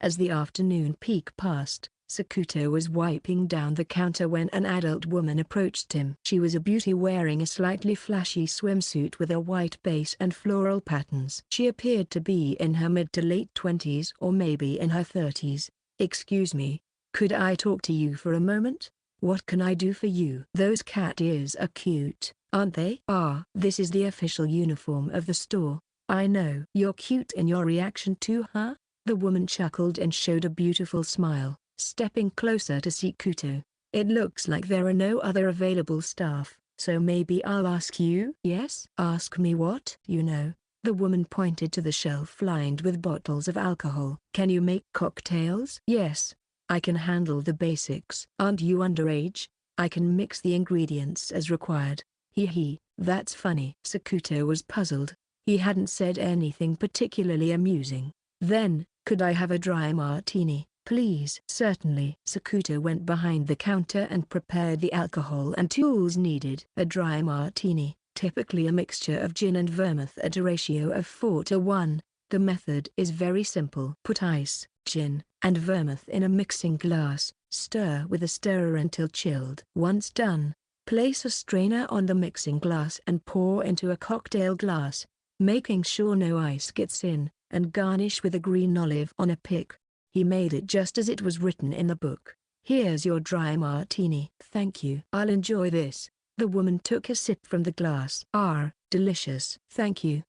As the afternoon peak passed, Sakuto was wiping down the counter when an adult woman approached him. She was a beauty wearing a slightly flashy swimsuit with a white base and floral patterns. She appeared to be in her mid to late 20s or maybe in her 30s. Excuse me, could I talk to you for a moment? What can I do for you? Those cat ears are cute, aren't they? Ah, this is the official uniform of the store. I know. You're cute in your reaction too, huh? The woman chuckled and showed a beautiful smile. Stepping closer to Sakuto. It looks like there are no other available staff, so maybe I'll ask you? Yes? Ask me what? The woman pointed to the shelf lined with bottles of alcohol. Can you make cocktails? Yes. I can handle the basics. Aren't you underage? I can mix the ingredients as required. Hee, that's funny. Sakuto was puzzled. He hadn't said anything particularly amusing. Then, could I have a dry martini? Please. Certainly. Sakuto went behind the counter and prepared the alcohol and tools needed. A dry martini, typically a mixture of gin and vermouth at a ratio of 4:1. The method is very simple. Put ice, gin, and vermouth in a mixing glass, stir with a stirrer until chilled. Once done, place a strainer on the mixing glass and pour into a cocktail glass, making sure no ice gets in, and garnish with a green olive on a pick. He made it just as it was written in the book. Here's your dry martini. Thank you. I'll enjoy this. The woman took a sip from the glass. Ah, delicious. Thank you.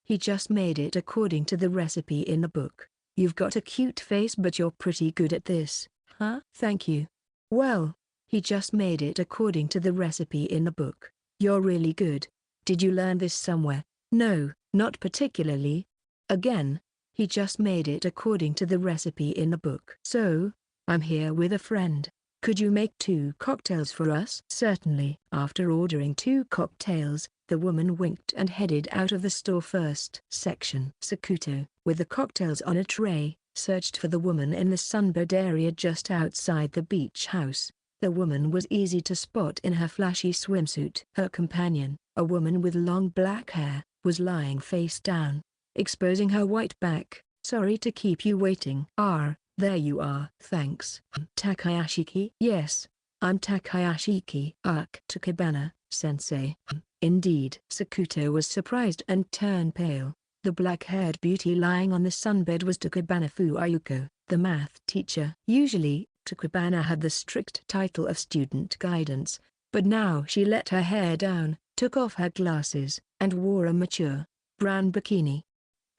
He just made it according to the recipe in the book. You've got a cute face but you're pretty good at this, huh? Thank you. Well, he just made it according to the recipe in the book. You're really good. Did you learn this somewhere? No, not particularly. Again, he just made it according to the recipe in the book. So, I'm here with a friend. Could you make 2 cocktails for us? Certainly. After ordering 2 cocktails, the woman winked and headed out of the store. First section. Sakuto, with the cocktails on a tray, searched for the woman in the sunbed area just outside the beach house. The woman was easy to spot in her flashy swimsuit. Her companion, a woman with long black hair, was lying face down, exposing her white back. Sorry to keep you waiting. Ah, there you are. Thanks. Takayashiki? Yes, I'm Takayashiki. Takebana, sensei. Indeed. Sakuto was surprised and turned pale. The black-haired beauty lying on the sunbed was Takebana Fuyuko, the math teacher. Usually, Takebana had the strict title of student guidance, but now she let her hair down, took off her glasses, and wore a mature, brown bikini.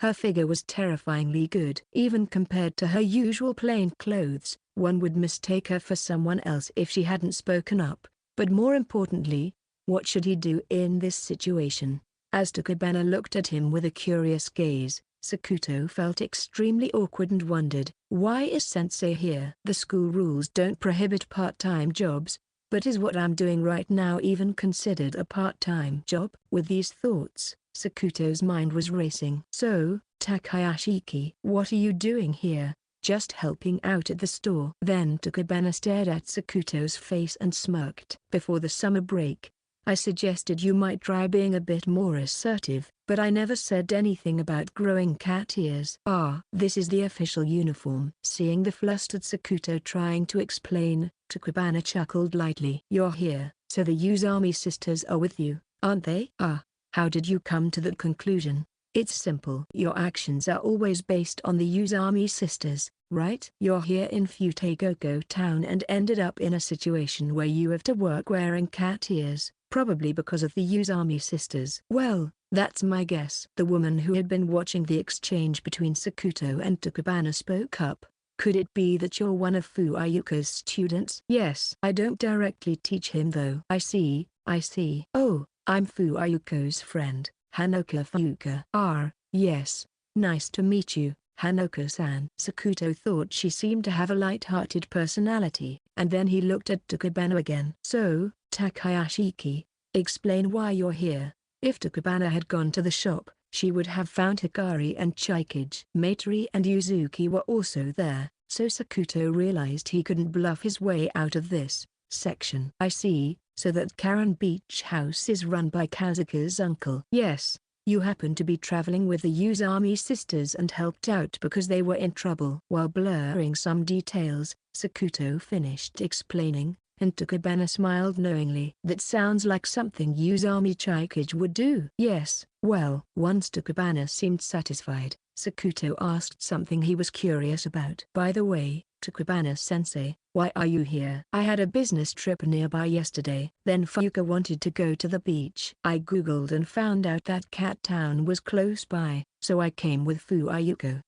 Her figure was terrifyingly good. Even compared to her usual plain clothes, one would mistake her for someone else if she hadn't spoken up. But more importantly, what should he do in this situation? As Takebana looked at him with a curious gaze, Sakuto felt extremely awkward and wondered, why is sensei here? The school rules don't prohibit part-time jobs, but is what I'm doing right now even considered a part-time job? With these thoughts, Sakuto's mind was racing. So, Takayashiki, what are you doing here? Just helping out at the store. Then Takebana stared at Sakuto's face and smirked. Before the summer break, I suggested you might try being a bit more assertive, but I never said anything about growing cat ears. Ah, this is the official uniform. Seeing the flustered Sakuto trying to explain, Takebana chuckled lightly. You're here, so the Usami sisters are with you, aren't they? Ah, how did you come to that conclusion? It's simple. Your actions are always based on the Usami sisters, right? You're here in Futegoko Town and ended up in a situation where you have to work wearing cat ears, probably because of the Usami sisters. Well, that's my guess. The woman who had been watching the exchange between Sakuto and Takabana spoke up. Could it be that you're one of Fu Ayuka's students? Yes. I don't directly teach him though. I see, I see. Oh, I'm Fu Ayuka's friend, Hanoka Fuka. Yes. Nice to meet you, Hanoka-san. Sakuto thought she seemed to have a light-hearted personality, and then he looked at Takabana again. So, Takayashiki, explain why you're here. If Takabana had gone to the shop, she would have found Hikari and Chikage. Maitri and Yuzuki were also there, so Sakuto realized he couldn't bluff his way out of this section. I see, so that Karen Beach House is run by Kazuka's uncle. Yes, you happened to be traveling with the Usami sisters and helped out because they were in trouble. While blurring some details, Sakuto finished explaining, and Takabana smiled knowingly. That sounds like something Usami Chikage would do. Yes, well. Once Takabana seemed satisfied, Sakuto asked something he was curious about. By the way, Takabana-sensei, why are you here? I had a business trip nearby yesterday. Then Fuka wanted to go to the beach. I googled and found out that Cat Town was close by, so I came with Fu Ayuko.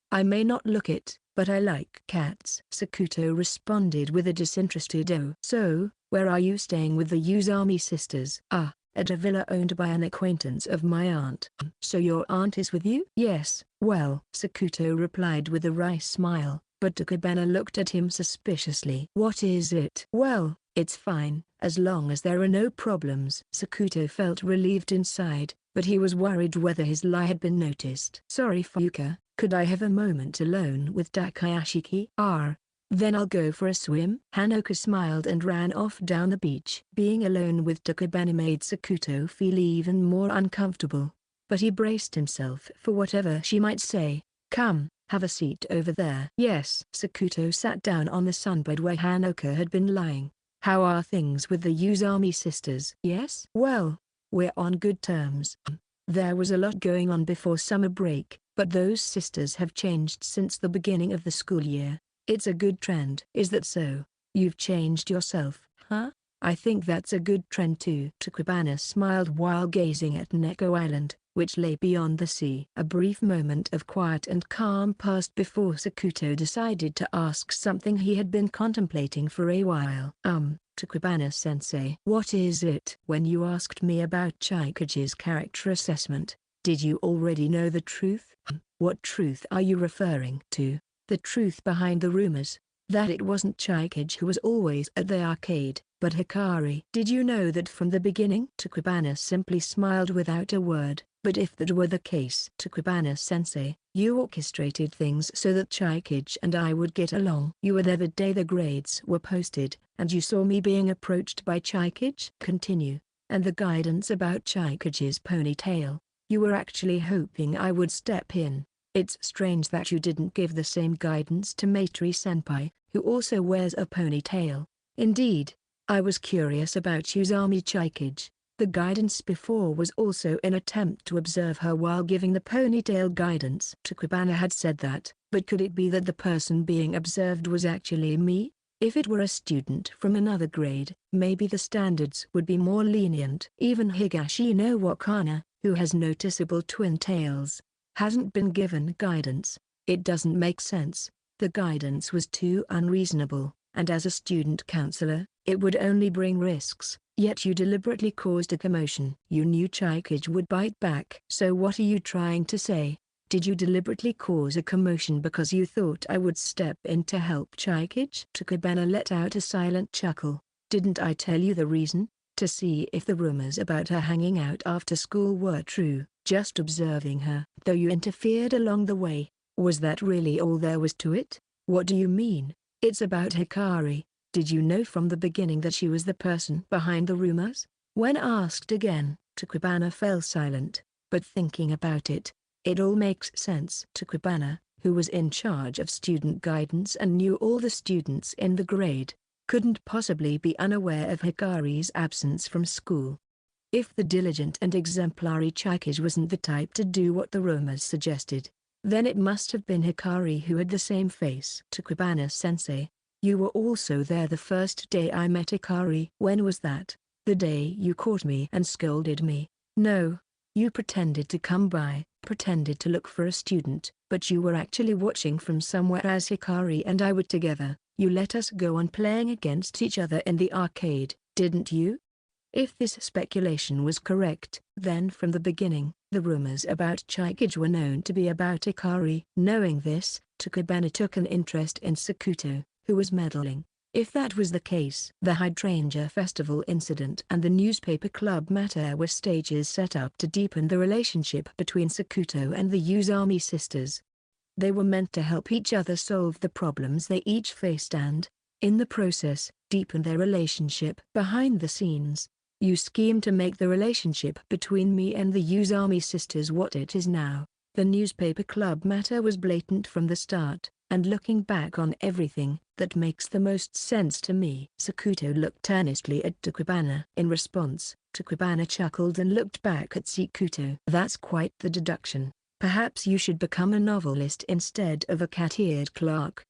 I may not look it, but I like cats. Sakuto responded with a disinterested "Oh." So, where are you staying with the Usami sisters? At a villa owned by an acquaintance of my aunt. So your aunt is with you? Yes. Well, Sakuto replied with a wry smile, but Takabana looked at him suspiciously. What is it? Well, it's fine, as long as there are no problems. Sakuto felt relieved inside, but he was worried whether his lie had been noticed. Sorry Fuka, could I have a moment alone with Takayashiki? Then I'll go for a swim. Hanoka smiled and ran off down the beach. Being alone with Takabana made Sakuto feel even more uncomfortable. But he braced himself for whatever she might say. Come, have a seat over there. Yes. Sakuto sat down on the sunbed where Hanoka had been lying. How are things with the Usami sisters? Yes? Well, we're on good terms. There was a lot going on before summer break, but those sisters have changed since the beginning of the school year. It's a good trend. Is that so? You've changed yourself, huh? I think that's a good trend too. Takabana smiled while gazing at Neko Island, which lay beyond the sea. A brief moment of quiet and calm passed before Sakuto decided to ask something he had been contemplating for a while. Takabana-sensei. What is it? When you asked me about Chikage's character assessment, did you already know the truth? What truth are you referring to? The truth behind the rumors, that it wasn't Chikage who was always at the arcade, but Hikari. Did you know that from the beginning? Takabana simply smiled without a word. But if that were the case, Takabana-sensei, you orchestrated things so that Chikage and I would get along. You were there the day the grades were posted, and you saw me being approached by Chikage. Continue. And the guidance about Chikage's ponytail. You were actually hoping I would step in. It's strange that you didn't give the same guidance to Maitri-senpai, who also wears a ponytail. Indeed, I was curious about Usami Chikage. The guidance before was also an attempt to observe her while giving the ponytail guidance. Takabana had said that, but could it be that the person being observed was actually me? If it were a student from another grade, maybe the standards would be more lenient. Even Higashino Wakana, who has noticeable twin tails, hasn't been given guidance. It doesn't make sense. The guidance was too unreasonable, and as a student counselor, it would only bring risks. Yet you deliberately caused a commotion. You knew Chikage would bite back. So what are you trying to say? Did you deliberately cause a commotion because you thought I would step in to help Chikage? Takabana let out a silent chuckle. Didn't I tell you the reason? To see if the rumors about her hanging out after school were true. Just observing her. Though you interfered along the way, was that really all there was to it? What do you mean? It's about Hikari. Did you know from the beginning that she was the person behind the rumors? When asked again, Takabana fell silent, but thinking about it, it all makes sense. Takabana, who was in charge of student guidance and knew all the students in the grade, couldn't possibly be unaware of Hikari's absence from school. If the diligent and exemplary Chikage wasn't the type to do what the rumors suggested, then it must have been Hikari who had the same face. Takebana-sensei, you were also there the first day I met Hikari. When was that? The day you caught me and scolded me. No. You pretended to come by, pretended to look for a student, but you were actually watching from somewhere as Hikari and I were together. You let us go on playing against each other in the arcade, didn't you? If this speculation was correct, then from the beginning, the rumors about Chikage were known to be about Hikari. Knowing this, Takebana took an interest in Sakuto, who was meddling. If that was the case, the Hydrangea Festival incident and the newspaper club matter were stages set up to deepen the relationship between Sakuto and the Usami sisters. They were meant to help each other solve the problems they each faced and, in the process, deepen their relationship. Behind the scenes, you schemed to make the relationship between me and the Usami sisters what it is now. The newspaper club matter was blatant from the start, and looking back on everything, that makes the most sense to me. Sakuto looked earnestly at Takebana. In response, Takebana chuckled and looked back at Sakuto. That's quite the deduction. Perhaps you should become a novelist instead of a cat-eared clerk.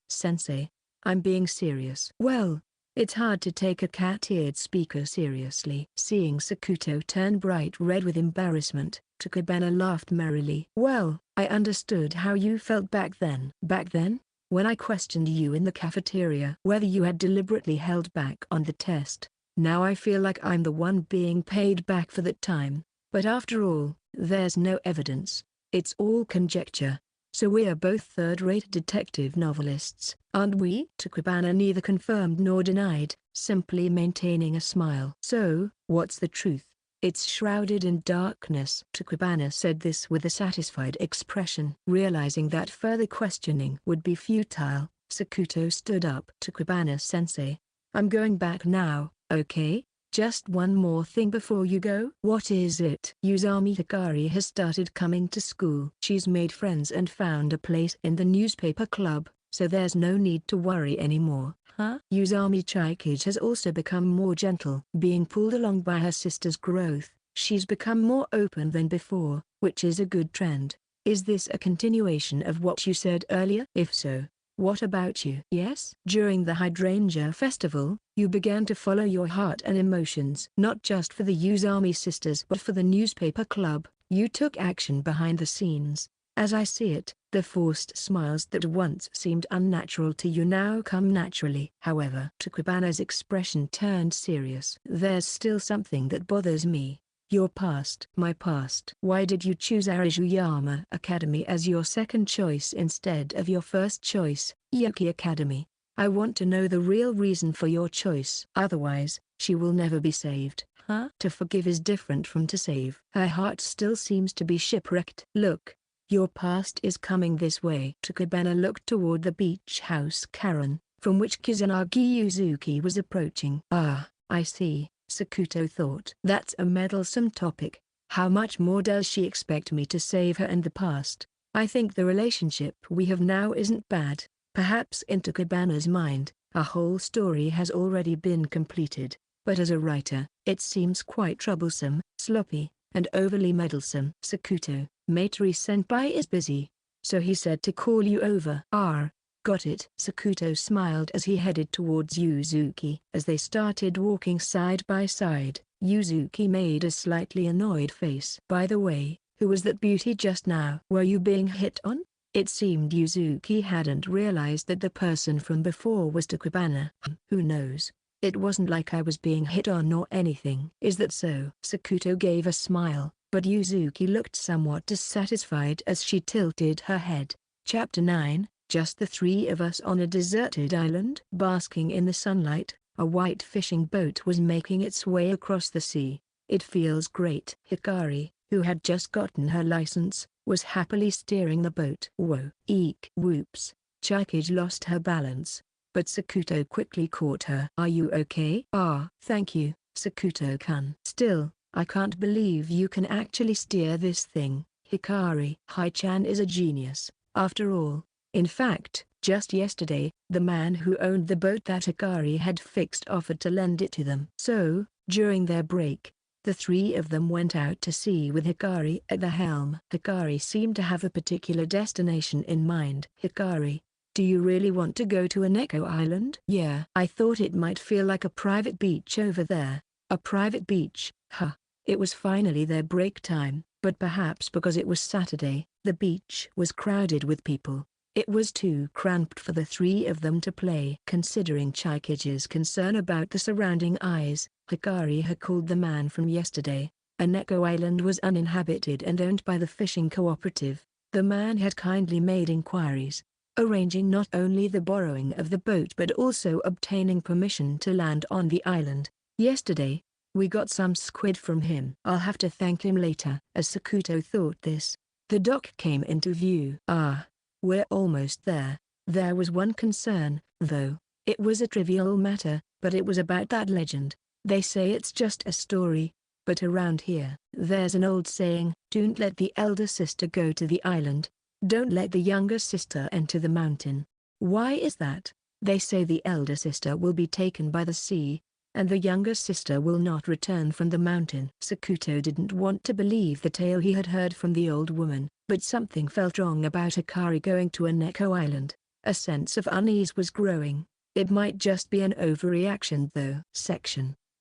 Sensei. I'm being serious. Well, it's hard to take a cat-eared speaker seriously. Seeing Sakuto turn bright red with embarrassment, Takebana laughed merrily. Well, I understood how you felt back then. Back then? When I questioned you in the cafeteria whether you had deliberately held back on the test. Now I feel like I'm the one being paid back for that time. But after all, there's no evidence. It's all conjecture. So we're both third-rate detective novelists, aren't we? Takebana neither confirmed nor denied, simply maintaining a smile. So, what's the truth? It's shrouded in darkness. Takebana said this with a satisfied expression. Realizing that further questioning would be futile, Sakuto stood up. Takebana-sensei, I'm going back now, okay? Just one more thing before you go. What is it? Usami Hikari has started coming to school. She's made friends and found a place in the newspaper club, so there's no need to worry anymore. Huh? Usami Chikage has also become more gentle. Being pulled along by her sister's growth, she's become more open than before, which is a good trend. Is this a continuation of what you said earlier? If so, what about you? Yes? During the Hydrangea Festival, you began to follow your heart and emotions. Not just for the Usami sisters but for the newspaper club, you took action behind the scenes. As I see it, the forced smiles that once seemed unnatural to you now come naturally. However, Takebana's expression turned serious. There's still something that bothers me. Your past. My past. Why did you choose Arashiyama Academy as your second choice instead of your first choice, Yuki Academy? I want to know the real reason for your choice. Otherwise, she will never be saved. Huh? To forgive is different from to save. Her heart still seems to be shipwrecked. Look. Your past is coming this way. Takebana looked toward the beach house Karen, from which Kizunagi Yuzuki was approaching. Ah, I see. Sakuto thought. That's a meddlesome topic. How much more does she expect me to save her in the past? I think the relationship we have now isn't bad. Perhaps in Takebana's mind, a whole story has already been completed. But as a writer, it seems quite troublesome, sloppy, and overly meddlesome. Sakuto, Maitri-senpai is busy. So he said to call you over. Got it. Sakuto smiled as he headed towards Yuzuki. As they started walking side by side, Yuzuki made a slightly annoyed face. By the way, who was that beauty just now? Were you being hit on? It seemed Yuzuki hadn't realized that the person from before was Takebana. Who knows? It wasn't like I was being hit on or anything. Is that so? Sakuto gave a smile, but Yuzuki looked somewhat dissatisfied as she tilted her head. Chapter 9. Just the three of us on a deserted island. Basking in the sunlight, a white fishing boat was making its way across the sea. It feels great. Hikari, who had just gotten her license, was happily steering the boat. Whoa! Eek! Whoops! Chikage lost her balance, but Sakuto quickly caught her. Are you okay? Thank you, Sakuto-kun. Still, I can't believe you can actually steer this thing. Hikari. Hai-chan is a genius, after all. In fact, just yesterday, the man who owned the boat that Hikari had fixed offered to lend it to them. So, during their break, The three of them went out to sea with Hikari at the helm. Hikari seemed to have a particular destination in mind. Hikari, do you really want to go to a Neko Island? Yeah. I thought it might feel like a private beach over there. A private beach, huh? It was finally their break time, but perhaps because it was Saturday, the beach was crowded with people. It was too cramped for the three of them to play. Considering Chaikich's concern about the surrounding eyes, Hikari had called the man from yesterday. Aneko Island was uninhabited and owned by the fishing cooperative. The man had kindly made inquiries, arranging not only the borrowing of the boat but also obtaining permission to land on the island. Yesterday, we got some squid from him. I'll have to thank him later. As Sakuto thought this, the dock came into view. We're almost there. There was one concern, though. It was a trivial matter, but it was about that legend. They say it's just a story, but around here, there's an old saying, don't let the elder sister go to the island. Don't let the younger sister enter the mountain. Why is that? They say the elder sister will be taken by the sea, and the younger sister will not return from the mountain. Sakuto didn't want to believe the tale he had heard from the old woman, but something felt wrong about Hikari going to a Neko Island. A sense of unease was growing. It might just be an overreaction though.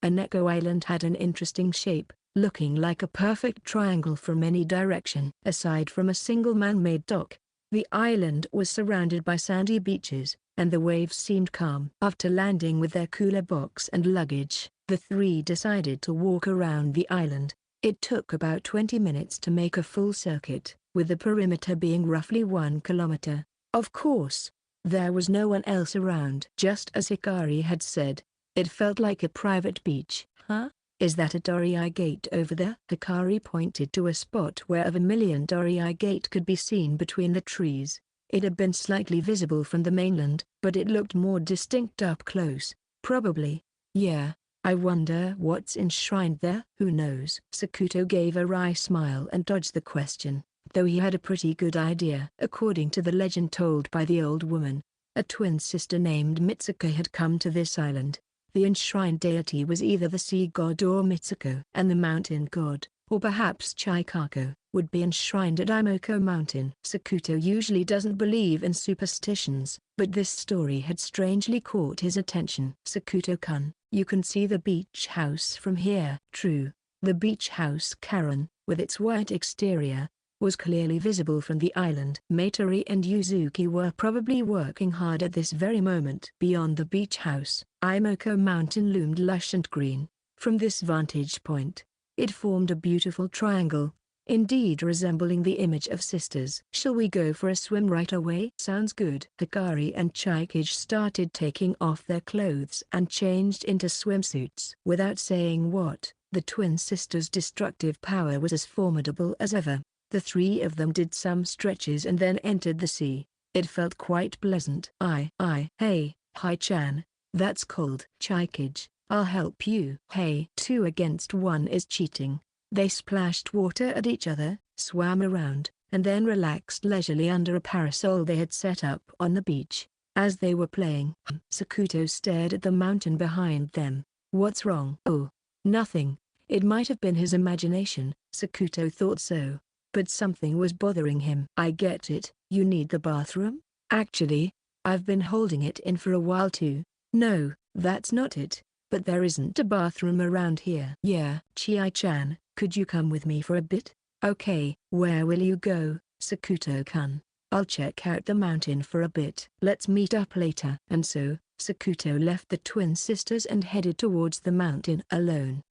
A Neko Island had an interesting shape, looking like a perfect triangle from any direction. Aside from a single man-made dock, the island was surrounded by sandy beaches, and the waves seemed calm. After landing with their cooler box and luggage, the three decided to walk around the island. It took about 20 minutes to make a full circuit, with the perimeter being roughly 1 kilometer. Of course, there was no one else around. Just as Hikari had said, it felt like a private beach. Huh? Is that a Doryai gate over there? Hikari pointed to a spot where a vermilion Doryai gate could be seen between the trees. It had been slightly visible from the mainland, but it looked more distinct up close. Probably. Yeah. I wonder what's enshrined there? Who knows? Sakuto gave a wry smile and dodged the question, though he had a pretty good idea. According to the legend told by the old woman, a twin sister named Mitsuko had come to this island. The enshrined deity was either the sea god or Mitsuko, and the mountain god, or perhaps Chaikako, would be enshrined at Imoko Mountain. Sakuto usually doesn't believe in superstitions, but this story had strangely caught his attention. Sakuto-kun, you can see the beach house from here. True, the beach house Karen, with its white exterior, was clearly visible from the island. Matori and Yuzuki were probably working hard at this very moment. Beyond the beach house, Imoko Mountain loomed lush and green. From this vantage point, it formed a beautiful triangle, indeed resembling the image of sisters. Shall we go for a swim right away? Sounds good. Hikari and Chaikage started taking off their clothes and changed into swimsuits. Without saying what, the twin sisters' destructive power was as formidable as ever. The three of them did some stretches and then entered the sea. It felt quite pleasant. Hey, Hai-chan, that's cold. Chaikage, I'll help you. Hey, 2 against 1 is cheating. They splashed water at each other, swam around, and then relaxed leisurely under a parasol they had set up on the beach. As they were playing, Sakuto stared at the mountain behind them. What's wrong? Oh, nothing. It might have been his imagination. Sakuto thought so. But something was bothering him. I get it, you need the bathroom? Actually, I've been holding it in for a while too. No, that's not it. But there isn't a bathroom around here. Yeah. Chie-chan, could you come with me for a bit? Okay. Where will you go, Sakuto-kun? I'll check out the mountain for a bit. Let's meet up later. And so, Sakuto left the twin sisters and headed towards the mountain alone.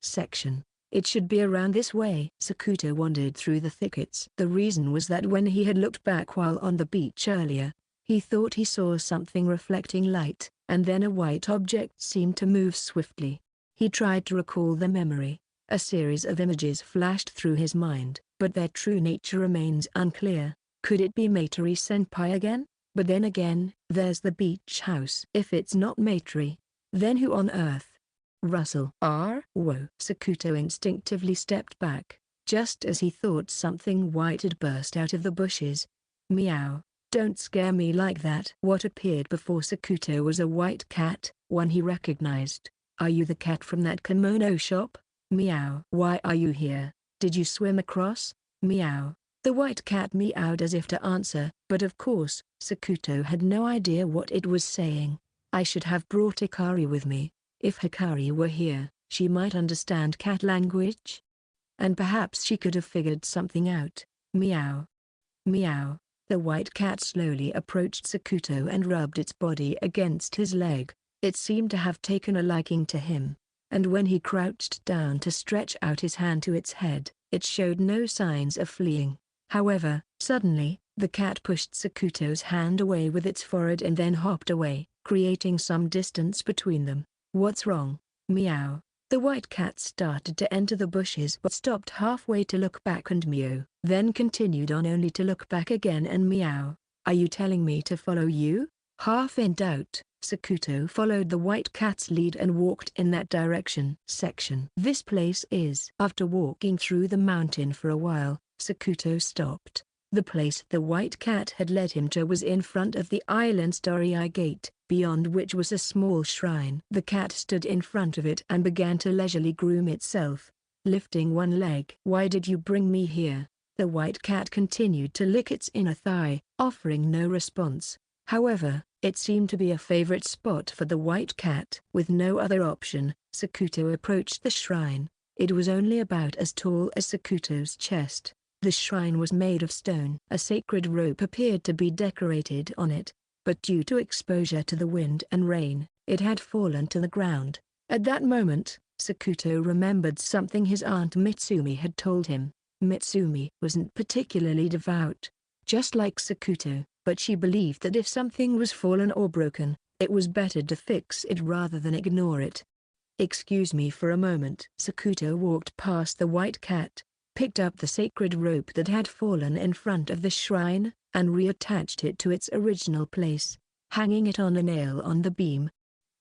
It should be around this way. Sakuto wandered through the thickets. The reason was that when he had looked back while on the beach earlier, he thought he saw something reflecting light, and then a white object seemed to move swiftly. He tried to recall the memory. A series of images flashed through his mind, but their true nature remains unclear. Could it be Matori-senpai again? But then again, there's the beach house. If it's not Matori, then who on earth? Russell. Whoa. Sakuto instinctively stepped back, just as he thought something white had burst out of the bushes. Meow. Don't scare me like that. What appeared before Sakuto was a white cat, one he recognized. Are you the cat from that kimono shop? Meow. Why are you here? Did you swim across? Meow. The white cat meowed as if to answer, but of course, Sakuto had no idea what it was saying. I should have brought Hikari with me. If Hikari were here, she might understand cat language. And perhaps she could have figured something out. Meow. Meow. The white cat slowly approached Sakuto and rubbed its body against his leg. It seemed to have taken a liking to him. And when he crouched down to stretch out his hand to its head, it showed no signs of fleeing. However, suddenly, the cat pushed Sakuto's hand away with its forehead and then hopped away, creating some distance between them. What's wrong? Meow. The white cat started to enter the bushes but stopped halfway to look back and meow, then continued on only to look back again and meow. Are you telling me to follow you? Half in doubt, Sakuto followed the white cat's lead and walked in that direction. Section. This place is. After walking through the mountain for a while, Sakuto stopped. The place the white cat had led him to was in front of the island's Story-Eye Gate, beyond which was a small shrine. The cat stood in front of it and began to leisurely groom itself, lifting one leg. Why did you bring me here? The white cat continued to lick its inner thigh, offering no response. However, it seemed to be a favorite spot for the white cat. With no other option, Sakuto approached the shrine. It was only about as tall as Sakuto's chest. The shrine was made of stone. A sacred rope appeared to be decorated on it, but due to exposure to the wind and rain, it had fallen to the ground. At that moment, Sakuto remembered something his aunt Mitsumi had told him. Mitsumi wasn't particularly devout, just like Sakuto, but she believed that if something was fallen or broken, it was better to fix it rather than ignore it. Excuse me for a moment. Sakuto walked past the white cat, picked up the sacred rope that had fallen in front of the shrine, and reattached it to its original place, hanging it on a nail on the beam.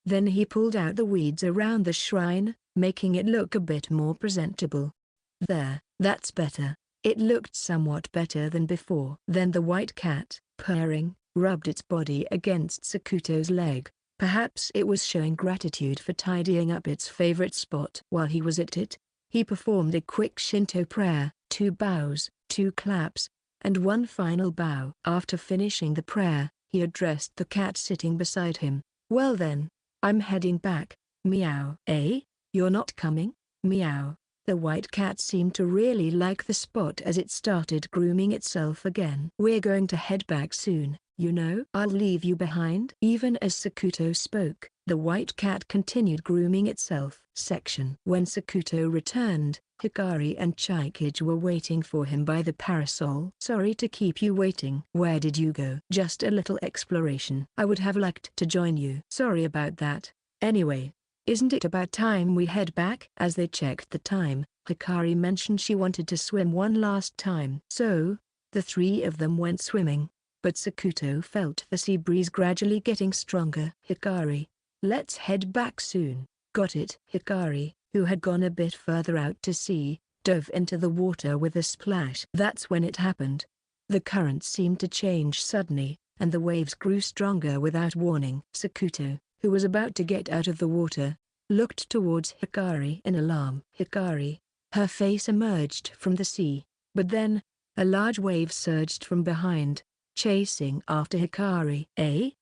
Then he pulled out the weeds around the shrine, making it look a bit more presentable. There, that's better. It looked somewhat better than before. Then the white cat, purring, rubbed its body against Sakuto's leg. Perhaps it was showing gratitude for tidying up its favorite spot. While he was at it, he performed a quick Shinto prayer, 2 bows, 2 claps, and 1 final bow. After finishing the prayer, he addressed the cat sitting beside him. Well then, I'm heading back. Meow. Eh? You're not coming? Meow. The white cat seemed to really like the spot as it started grooming itself again. We're going to head back soon, you know. I'll leave you behind. Even as Sakuto spoke, the white cat continued grooming itself. Section. When Sakuto returned, Hikari and Chikage were waiting for him by the parasol. Sorry to keep you waiting. Where did you go? Just a little exploration. I would have liked to join you. Sorry about that. Anyway, isn't it about time we head back? As they checked the time, Hikari mentioned she wanted to swim one last time. So, the 3 of them went swimming. But Sakuto felt the sea breeze gradually getting stronger. Hikari, let's head back soon. Got it. Hikari, who had gone a bit further out to sea, dove into the water with a splash. That's when it happened. The current seemed to change suddenly, and the waves grew stronger without warning. Sakuto, who was about to get out of the water, looked towards Hikari in alarm. Hikari, her face emerged from the sea, but then, a large wave surged from behind, chasing after Hikari.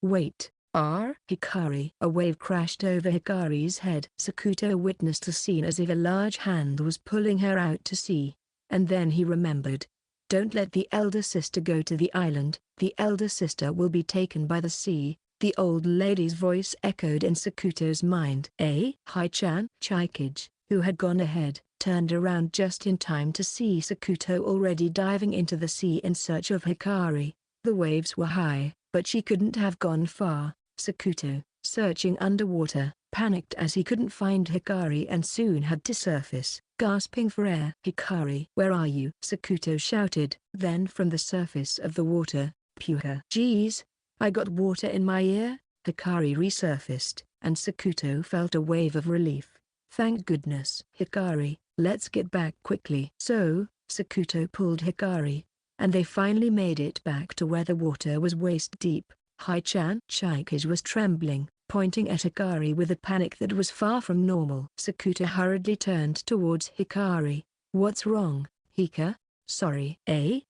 Wait. Hikari. A wave crashed over Hikari's head. Sakuto witnessed a scene as if a large hand was pulling her out to sea. And then he remembered. Don't let the elder sister go to the island. The elder sister will be taken by the sea. The old lady's voice echoed in Sakuto's mind. Hai-chan? Chikage, who had gone ahead, turned around just in time to see Sakuto already diving into the sea in search of Hikari. The waves were high, but she couldn't have gone far. Sakuto, searching underwater, panicked as he couldn't find Hikari and soon had to surface, gasping for air. Hikari, where are you? Sakuto shouted. Then from the surface of the water, Puka. Geez, I got water in my ear. Hikari resurfaced, and Sakuto felt a wave of relief. Thank goodness. Hikari, let's get back quickly. So, Sakuto pulled Hikari, and they finally made it back to where the water was waist deep. Hai-chan? Chikage was trembling, pointing at Hikari with a panic that was far from normal. Sakuto hurriedly turned towards Hikari. "What's wrong, Hika? Sorry.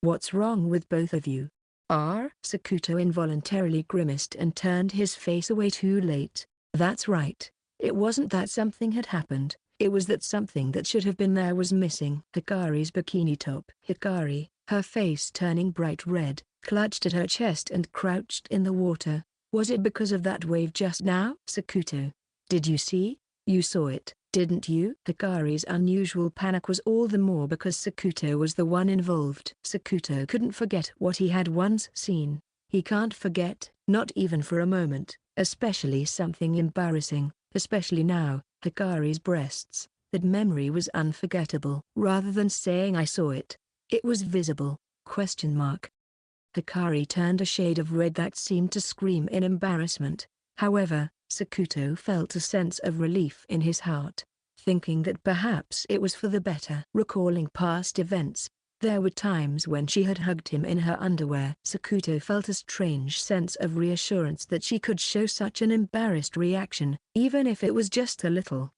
What's wrong with both of you?" Sakuto involuntarily grimaced and turned his face away too late. That's right. It wasn't that something had happened, it was that something that should have been there was missing. Hikari's bikini top. Hikari, her face turning bright red, clutched at her chest and crouched in the water. Was it because of that wave just now? Sakuto. Did you see? You saw it, didn't you? Hikari's unusual panic was all the more because Sakuto was the one involved. Sakuto couldn't forget what he had once seen. He can't forget, not even for a moment, especially something embarrassing, especially now, Hikari's breasts. That memory was unforgettable. Rather than saying I saw it, it was visible, ? Hikari turned a shade of red that seemed to scream in embarrassment. However, Sakuto felt a sense of relief in his heart, thinking that perhaps it was for the better. Recalling past events, there were times when she had hugged him in her underwear. Sakuto felt a strange sense of reassurance that she could show such an embarrassed reaction, even if it was just a little.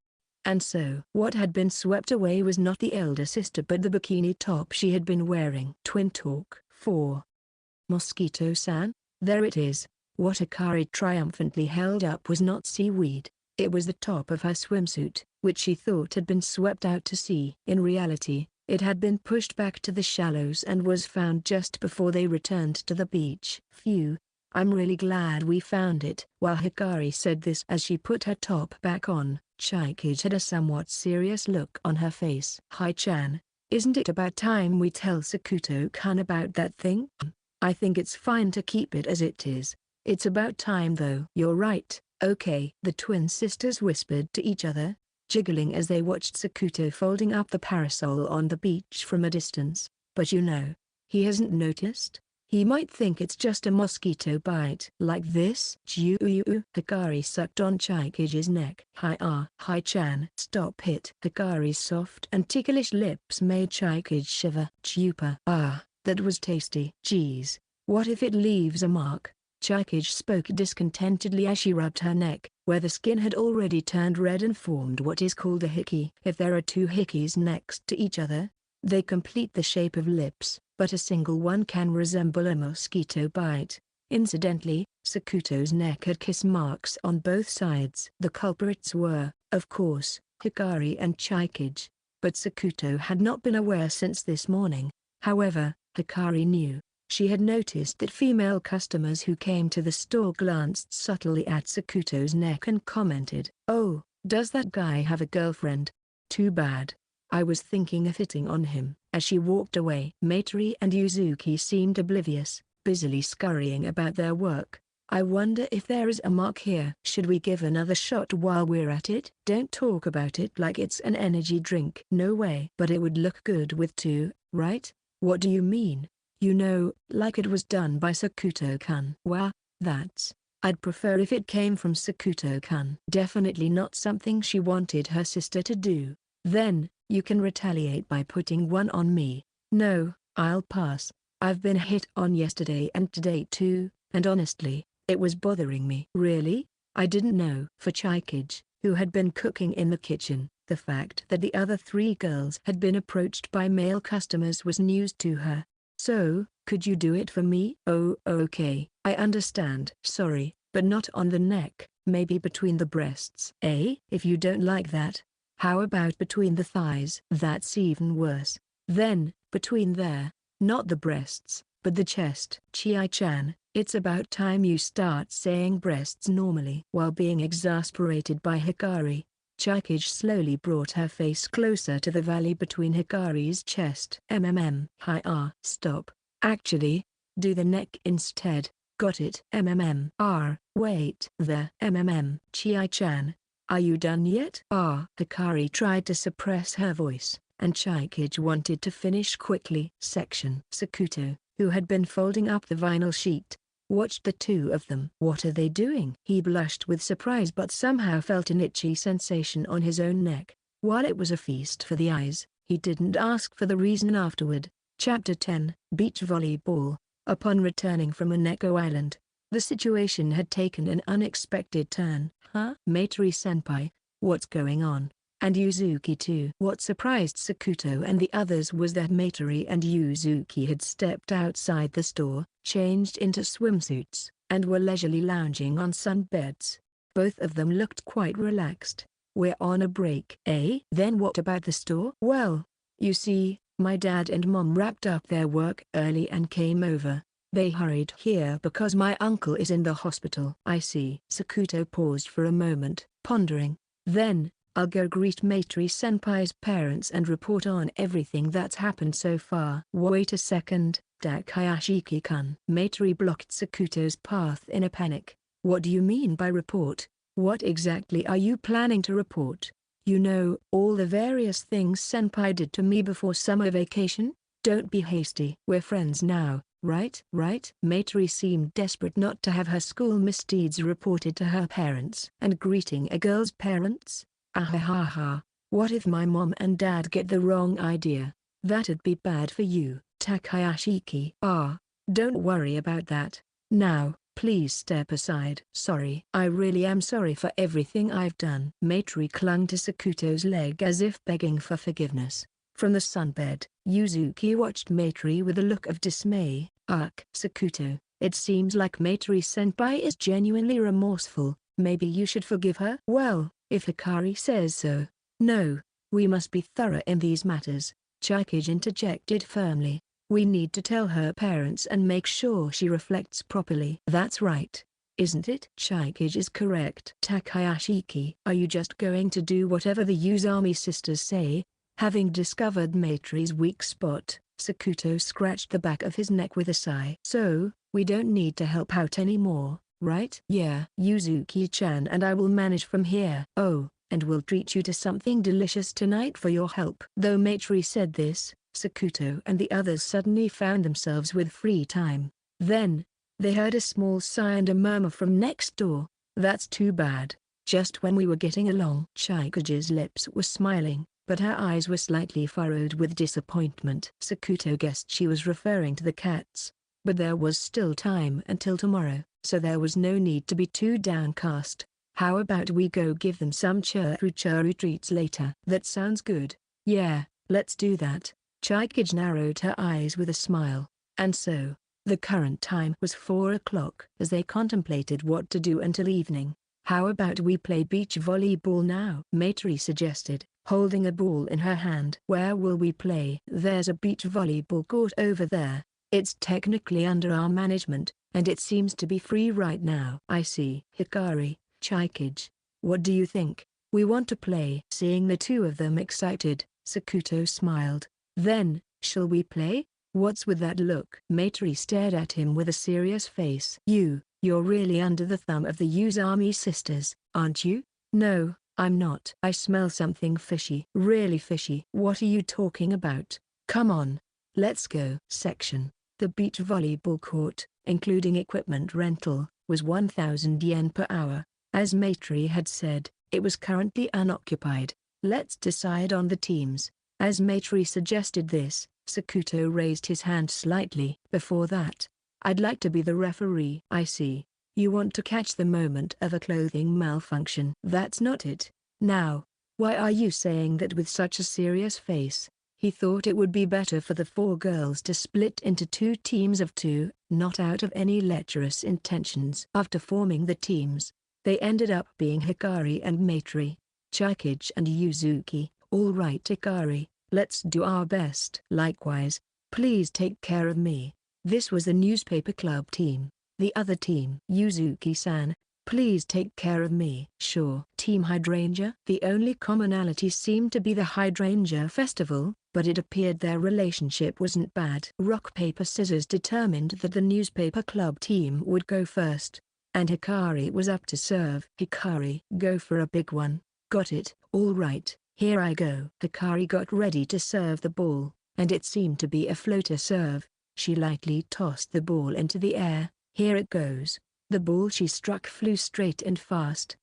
And so, what had been swept away was not the elder sister but the bikini top she had been wearing. Twin Talk 4. Mosquito-san, there it is. What Hikari triumphantly held up was not seaweed, it was the top of her swimsuit, which she thought had been swept out to sea. In reality, it had been pushed back to the shallows and was found just before they returned to the beach. Phew, I'm really glad we found it. While Hikari said this as she put her top back on, Chikage had a somewhat serious look on her face. Hi-chan, isn't it about time we tell Sakuto-kun about that thing? I think it's fine to keep it as it is. It's about time though. You're right, okay. The twin sisters whispered to each other, giggling as they watched Sakuto folding up the parasol on the beach from a distance. But you know, he hasn't noticed. He might think it's just a mosquito bite. Like this? Hikari sucked on Chikage's neck. Hi-chan. Stop it. Hikari's soft and ticklish lips made Chikage shiver. Chupa. That was tasty. Geez, what if it leaves a mark? Chikage spoke discontentedly as she rubbed her neck, where the skin had already turned red and formed what is called a hickey. If there are two hickeys next to each other, they complete the shape of lips, but a single one can resemble a mosquito bite. Incidentally, Sakuto's neck had kiss marks on both sides. The culprits were, of course, Hikari and Chikage, but Sakuto had not been aware since this morning. However, Hikari knew. She had noticed that female customers who came to the store glanced subtly at Sakuto's neck and commented, "Oh, does that guy have a girlfriend? Too bad. I was thinking of hitting on him." As she walked away, Maitri and Yuzuki seemed oblivious, busily scurrying about their work. I wonder if there is a mark here. Should we give another shot while we're at it? Don't talk about it like it's an energy drink. No way. But it would look good with two, right? What do you mean? You know, like it was done by Sakuto-kun. Wow, I'd prefer if it came from Sakuto-kun. Definitely not something she wanted her sister to do. Then, you can retaliate by putting one on me. No, I'll pass. I've been hit on yesterday and today too, and honestly, it was bothering me. Really? I didn't know. For Chikage, who had been cooking in the kitchen, the fact that the other three girls had been approached by male customers was news to her. So, could you do it for me? Oh, okay, I understand. Sorry, but not on the neck, maybe between the breasts. If you don't like that, how about between the thighs? That's even worse. Then, between there, not the breasts, but the chest. Chie-chan, it's about time you start saying breasts normally. While being exasperated by Hikari, Chikage slowly brought her face closer to the valley between Hikari's chest. Stop. Actually, do the neck instead. Got it. Wait. Chie-chan, are you done yet? Hikari tried to suppress her voice, and Chikage wanted to finish quickly. Sakuto, who had been folding up the vinyl sheet, watched the two of them. What are they doing? He blushed with surprise but somehow felt an itchy sensation on his own neck. While it was a feast for the eyes, he didn't ask for the reason afterward. Chapter 10, Beach Volleyball. Upon returning from Oneko Island, the situation had taken an unexpected turn. Huh? Maitri-senpai, what's going on? And Yuzuki too. What surprised Sakuto and the others was that Maitri and Yuzuki had stepped outside the store, changed into swimsuits, and were leisurely lounging on sunbeds. Both of them looked quite relaxed. We're on a break, eh? Then what about the store? Well, you see, my dad and mom wrapped up their work early and came over. They hurried here because my uncle is in the hospital. I see. Sakuto paused for a moment, pondering. Then, I'll go greet Maitri-senpai's parents and report on everything that's happened so far. Wait a second, Takayashiki-kun. Maitri blocked Sakuto's path in a panic. What do you mean by report? What exactly are you planning to report? You know, all the various things senpai did to me before summer vacation? Don't be hasty. We're friends now, right? Right? Maitri seemed desperate not to have her school misdeeds reported to her parents. And greeting a girl's parents? Ahahaha. What if my mom and dad get the wrong idea? That'd be bad for you, Takayashiki. Don't worry about that. Now, please step aside. Sorry. I really am sorry for everything I've done. Maitri clung to Sakuto's leg as if begging for forgiveness. From the sunbed, Yuzuki watched Maitri with a look of dismay. Sakuto, it seems like Maitri-senpai is genuinely remorseful. Maybe you should forgive her? Well, if Hikari says so. No, we must be thorough in these matters, Chikage interjected firmly. We need to tell her parents and make sure she reflects properly. That's right. Isn't it? Chikage is correct. Takayashiki, are you just going to do whatever the Usami sisters say? Having discovered Maitri's weak spot, Sakuto scratched the back of his neck with a sigh. So, we don't need to help out anymore, right? Yeah. Yuzuki-chan and I will manage from here. Oh, and we'll treat you to something delicious tonight for your help. Though Maitri said this, Sakuto and the others suddenly found themselves with free time. Then, they heard a small sigh and a murmur from next door. That's too bad. Just when we were getting along. Chikage's lips were smiling, but her eyes were slightly furrowed with disappointment. Sakuto guessed she was referring to the cats. But there was still time until tomorrow, so there was no need to be too downcast. How about we go give them some churu treats later? That sounds good. Yeah, let's do that. Chikage narrowed her eyes with a smile. And so, the current time was 4 o'clock. As they contemplated what to do until evening, how about we play beach volleyball now? Maitri suggested, holding a ball in her hand. Where will we play? There's a beach volleyball court over there. It's technically under our management, and it seems to be free right now. I see. Hikari, Chikage, what do you think? We want to play. Seeing the two of them excited, Sakuto smiled. Then, shall we play? What's with that look? Maitri stared at him with a serious face. You're really under the thumb of the Usami sisters, aren't you? No, I'm not. I smell something fishy. Really fishy. What are you talking about? Come on. Let's go. Section. The beach volleyball court, including equipment rental, was 1,000 yen per hour. As Maitri had said, it was currently unoccupied. Let's decide on the teams. As Maitri suggested this, Sakuto raised his hand slightly. Before that, I'd like to be the referee. I see. You want to catch the moment of a clothing malfunction. That's not it. Now, why are you saying that with such a serious face? He thought it would be better for the 4 girls to split into 2 teams of 2, not out of any lecherous intentions. After forming the teams, they ended up being Hikari and Maitri, Chikage and Yuzuki. All right Hikari, let's do our best. Likewise, please take care of me. This was the newspaper club team. The other team. Yuzuki-san, please take care of me. Sure. Team Hydrangea. The only commonality seemed to be the Hydrangea festival, but it appeared their relationship wasn't bad. Rock paper scissors determined that the newspaper club team would go first, and Hikari was up to serve. Hikari, go for a big one. Got it. All right, here I go. Hikari got ready to serve the ball, and it seemed to be a floater serve. She lightly tossed the ball into the air. Here it goes. The ball she struck flew straight and fast,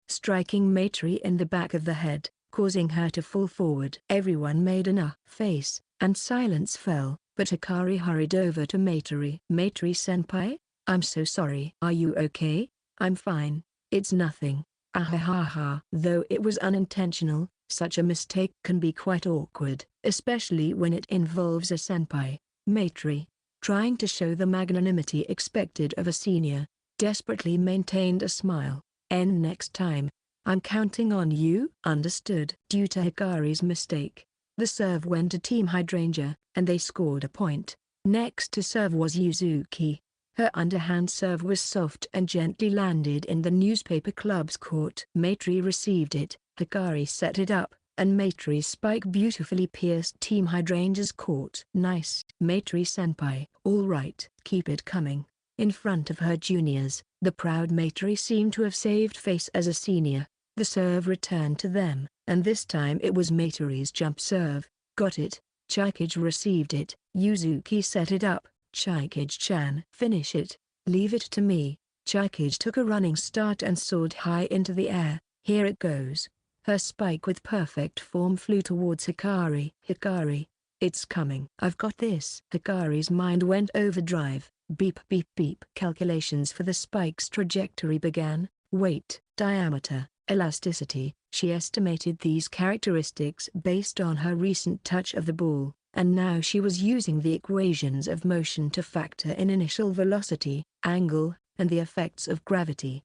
striking Maitri in the back of the head, causing her to fall forward. Everyone made an face, and silence fell, but Hikari hurried over to Maitri. Maitri-senpai? I'm so sorry. Are you okay? I'm fine. It's nothing. Ahahaha. Though it was unintentional, such a mistake can be quite awkward, especially when it involves a senpai. Maitri, trying to show the magnanimity expected of a senior, desperately maintained a smile. Next time. I'm counting on you. Understood. Due to Hikari's mistake, the serve went to Team Hydrangea, and they scored a point. Next to serve was Yuzuki. Her underhand serve was soft and gently landed in the newspaper club's court. Maitri received it, Hikari set it up, and Maitri's spike beautifully pierced Team Hydrangea's court. Nice. Maitri-senpai. All right, keep it coming. In front of her juniors, the proud Maitri seemed to have saved face as a senior. The serve returned to them, and this time it was Maitri's jump serve. Got it. Chikage received it. Yuzuki set it up. Chikage-chan. Finish it. Leave it to me. Chikage took a running start and soared high into the air. Here it goes. Her spike with perfect form flew towards Hikari. Hikari. It's coming. I've got this. Hikari's mind went overdrive. Beep beep beep. Calculations for the spike's trajectory began. Weight, diameter, elasticity. She estimated these characteristics based on her recent touch of the ball, and now she was using the equations of motion to factor in initial velocity, angle, and the effects of gravity.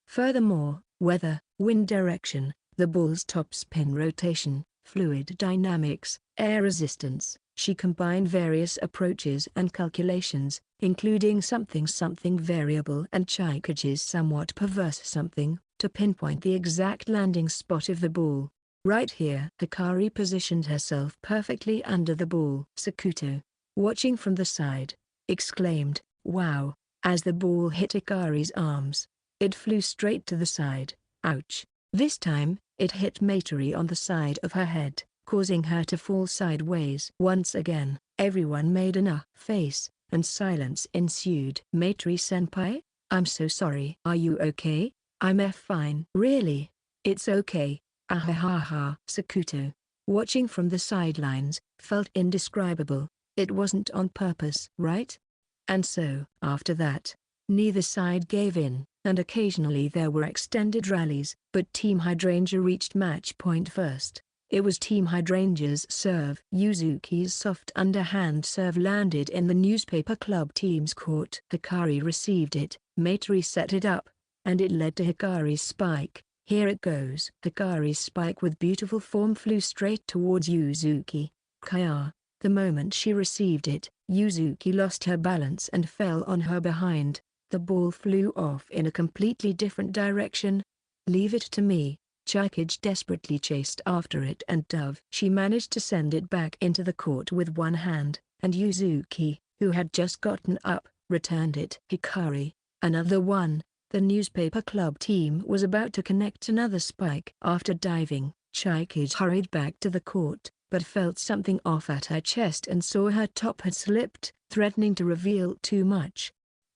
Furthermore, weather, wind direction, the ball's topspin rotation, fluid dynamics, air resistance. She combined various approaches and calculations, including something variable and Chikage's somewhat perverse something, to pinpoint the exact landing spot of the ball. Right here. Hikari positioned herself perfectly under the ball. Sakuto, watching from the side, exclaimed, "Wow," as the ball hit Hikari's arms. It flew straight to the side. Ouch. This time, it hit Maitri on the side of her head, causing her to fall sideways. Once again, everyone made an face, and silence ensued. Maitri-senpai? I'm so sorry. Are you okay? I'm fine. Really? It's okay. Ahahaha. Sakuto, watching from the sidelines, felt indescribable. It wasn't on purpose, right? And so, after that, neither side gave in, and occasionally there were extended rallies, but Team Hydrangea reached match point first. It was Team Hydrangea's serve. Yuzuki's soft underhand serve landed in the newspaper club team's court. Hikari received it. Maitri set it up, and it led to Hikari's spike. Here it goes. Hikari's spike with beautiful form flew straight towards Yuzuki. Kaya. The moment she received it, Yuzuki lost her balance and fell on her behind. The ball flew off in a completely different direction. Leave it to me. Chikage desperately chased after it and dove. She managed to send it back into the court with one hand, and Yuzuki, who had just gotten up, returned it. Hikari. Another one. The newspaper club team was about to connect another spike. After diving, Chikage hurried back to the court, but felt something off at her chest and saw her top had slipped, threatening to reveal too much.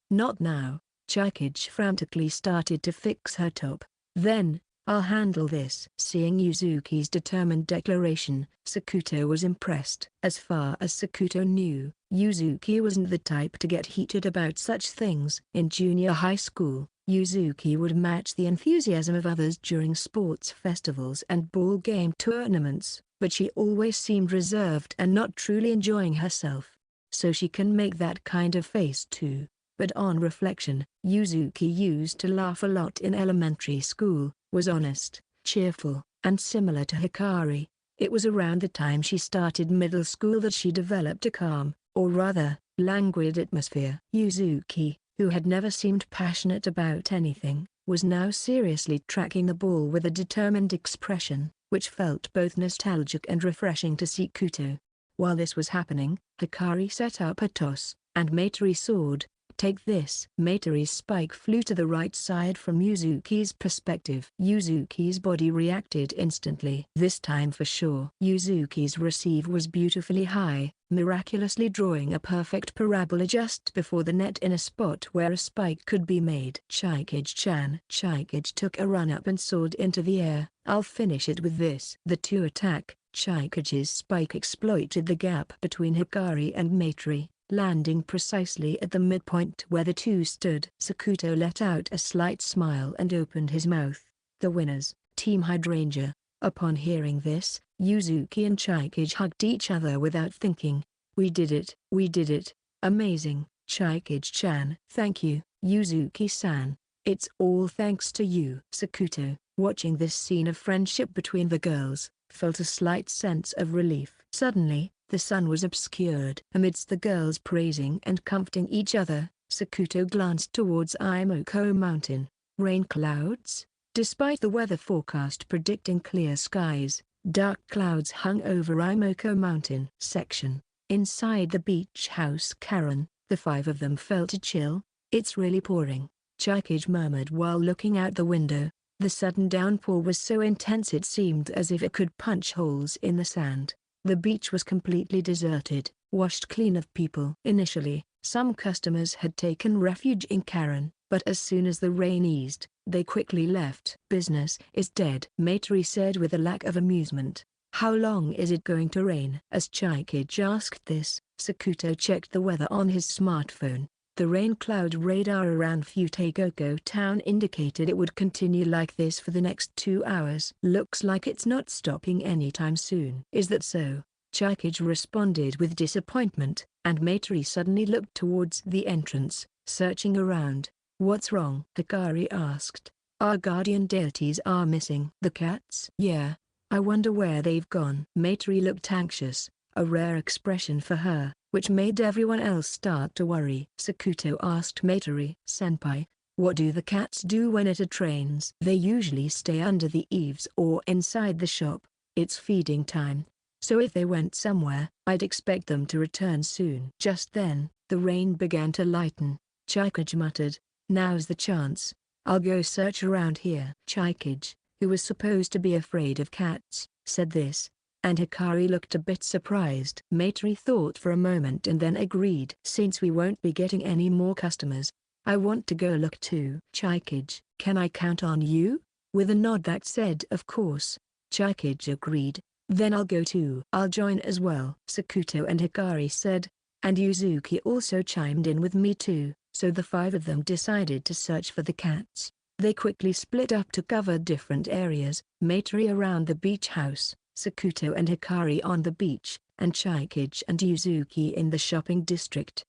Not now. Chikage frantically started to fix her top. Then, I'll handle this. Seeing Yuzuki's determined declaration, Sakuto was impressed. As far as Sakuto knew, Yuzuki wasn't the type to get heated about such things. In junior high school, Yuzuki would match the enthusiasm of others during sports festivals and ball game tournaments, but she always seemed reserved and not truly enjoying herself. So she can make that kind of face too. But on reflection, Yuzuki used to laugh a lot in elementary school, was honest, cheerful, and similar to Hikari. It was around the time she started middle school that she developed a calm, or rather, languid atmosphere. Yuzuki, who had never seemed passionate about anything, was now seriously tracking the ball with a determined expression, which felt both nostalgic and refreshing to Sakuto. While this was happening, Hikari set up a toss, and Maitri soared. Take this. Maitri's spike flew to the right side from Yuzuki's perspective. Yuzuki's body reacted instantly. This time for sure. Yuzuki's receive was beautifully high, miraculously drawing a perfect parabola just before the net in a spot where a spike could be made. Chikage-chan. Chikage took a run up and soared into the air. I'll finish it with this. The two attack. Chikage's spike exploited the gap between Hikari and Maitri, landing precisely at the midpoint where the two stood. Sakuto let out a slight smile and opened his mouth. The winners, Team Hydrangea. Upon hearing this, Yuzuki and Chikage hugged each other without thinking. We did it. We did it. Amazing, Chikage-chan. Thank you, Yuzuki-san. It's all thanks to you. Sakuto, watching this scene of friendship between the girls, felt a slight sense of relief. Suddenly, the sun was obscured. Amidst the girls praising and comforting each other, Sakuto glanced towards Imoko Mountain. Rain clouds? Despite the weather forecast predicting clear skies, dark clouds hung over Imoko Mountain. Section. Inside the beach house Karen, the five of them felt a chill. It's really pouring, Chikage murmured while looking out the window. The sudden downpour was so intense it seemed as if it could punch holes in the sand. The beach was completely deserted, washed clean of people. Initially, some customers had taken refuge in Karen, but as soon as the rain eased, they quickly left. Business is dead, Maitri said with a lack of amusement. How long is it going to rain? As Chikage asked this, Sakuto checked the weather on his smartphone. The rain cloud radar around Futegoko town indicated it would continue like this for the next 2 hours. Looks like it's not stopping anytime soon. Is that so? Chikage responded with disappointment, and Maitri suddenly looked towards the entrance, searching around. What's wrong? Hikari asked. Our guardian deities are missing. The cats? Yeah. I wonder where they've gone. Maitri looked anxious, a rare expression for her, which made everyone else start to worry. Sakuto asked Maitri. Senpai, what do the cats do when it rains? They usually stay under the eaves or inside the shop. It's feeding time. So if they went somewhere, I'd expect them to return soon. Just then, the rain began to lighten. Chikage muttered, now's the chance. I'll go search around here. Chikage, who was supposed to be afraid of cats, said this, and Hikari looked a bit surprised. Maitri thought for a moment and then agreed. Since we won't be getting any more customers, I want to go look too. Chikage, can I count on you? With a nod that said of course, Chikage agreed. Then I'll go too. I'll join as well, Sakuto and Hikari said, and Yuzuki also chimed in with me too. So the five of them decided to search for the cats. They quickly split up to cover different areas, Maitri around the beach house, Sakuto and Hikari on the beach, and Chikage and Yuzuki in the shopping district.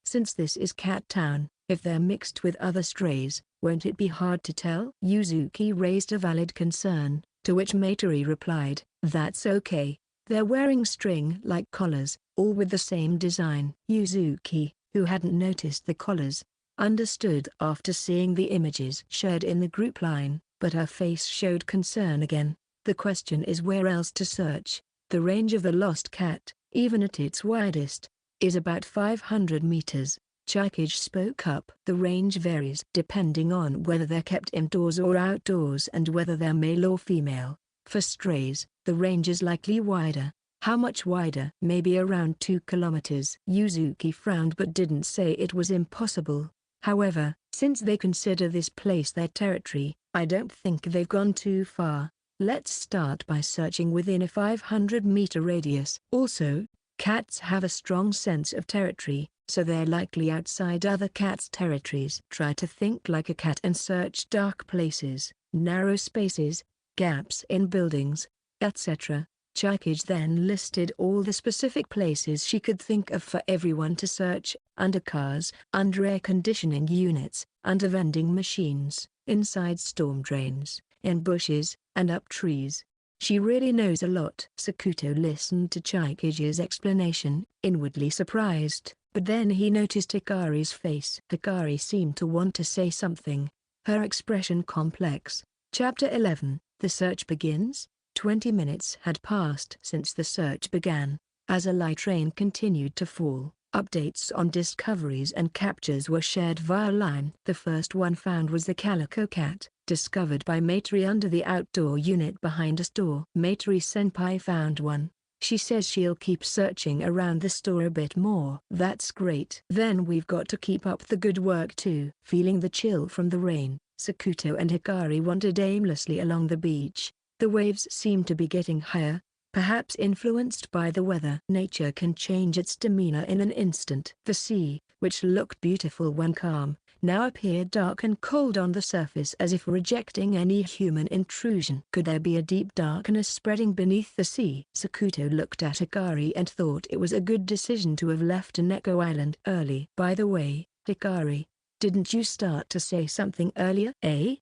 Since this is Cat Town, if they're mixed with other strays, won't it be hard to tell? Yuzuki raised a valid concern, to which Maitri replied, that's okay. They're wearing string-like collars, all with the same design. Yuzuki, who hadn't noticed the collars, understood after seeing the images shared in the group line, but her face showed concern again. The question is where else to search. The range of the lost cat, even at its widest, is about 500 meters. Chikage spoke up. The range varies depending on whether they're kept indoors or outdoors and whether they're male or female. For strays, the range is likely wider. How much wider? Maybe around 2 kilometers. Yuzuki frowned but didn't say it was impossible. However, since they consider this place their territory, I don't think they've gone too far. Let's start by searching within a 500-meter radius. Also, cats have a strong sense of territory, so they're likely outside other cats' territories. Try to think like a cat and search dark places, narrow spaces, gaps in buildings, etc. Chikage then listed all the specific places she could think of for everyone to search: under cars, under air conditioning units, under vending machines, inside storm drains, in bushes, and up trees. She really knows a lot. Sakuto listened to Chikage's explanation, inwardly surprised, but then he noticed Hikari's face. Hikari seemed to want to say something, her expression complex. Chapter 11, The Search Begins. 20 minutes had passed since the search began. As a light rain continued to fall, updates on discoveries and captures were shared via line. The first one found was the calico cat, discovered by Maitri under the outdoor unit behind a store. Maitri-senpai found one. She says she'll keep searching around the store a bit more. That's great. Then we've got to keep up the good work too. Feeling the chill from the rain, Sakuto and Hikari wandered aimlessly along the beach. The waves seemed to be getting higher, perhaps influenced by the weather. Nature can change its demeanor in an instant. The sea, which looked beautiful when calm, now appeared dark and cold on the surface, as if rejecting any human intrusion. Could there be a deep darkness spreading beneath the sea? Sakuto looked at Hikari and thought it was a good decision to have left Neko Island early. By the way, Hikari, didn't you start to say something earlier?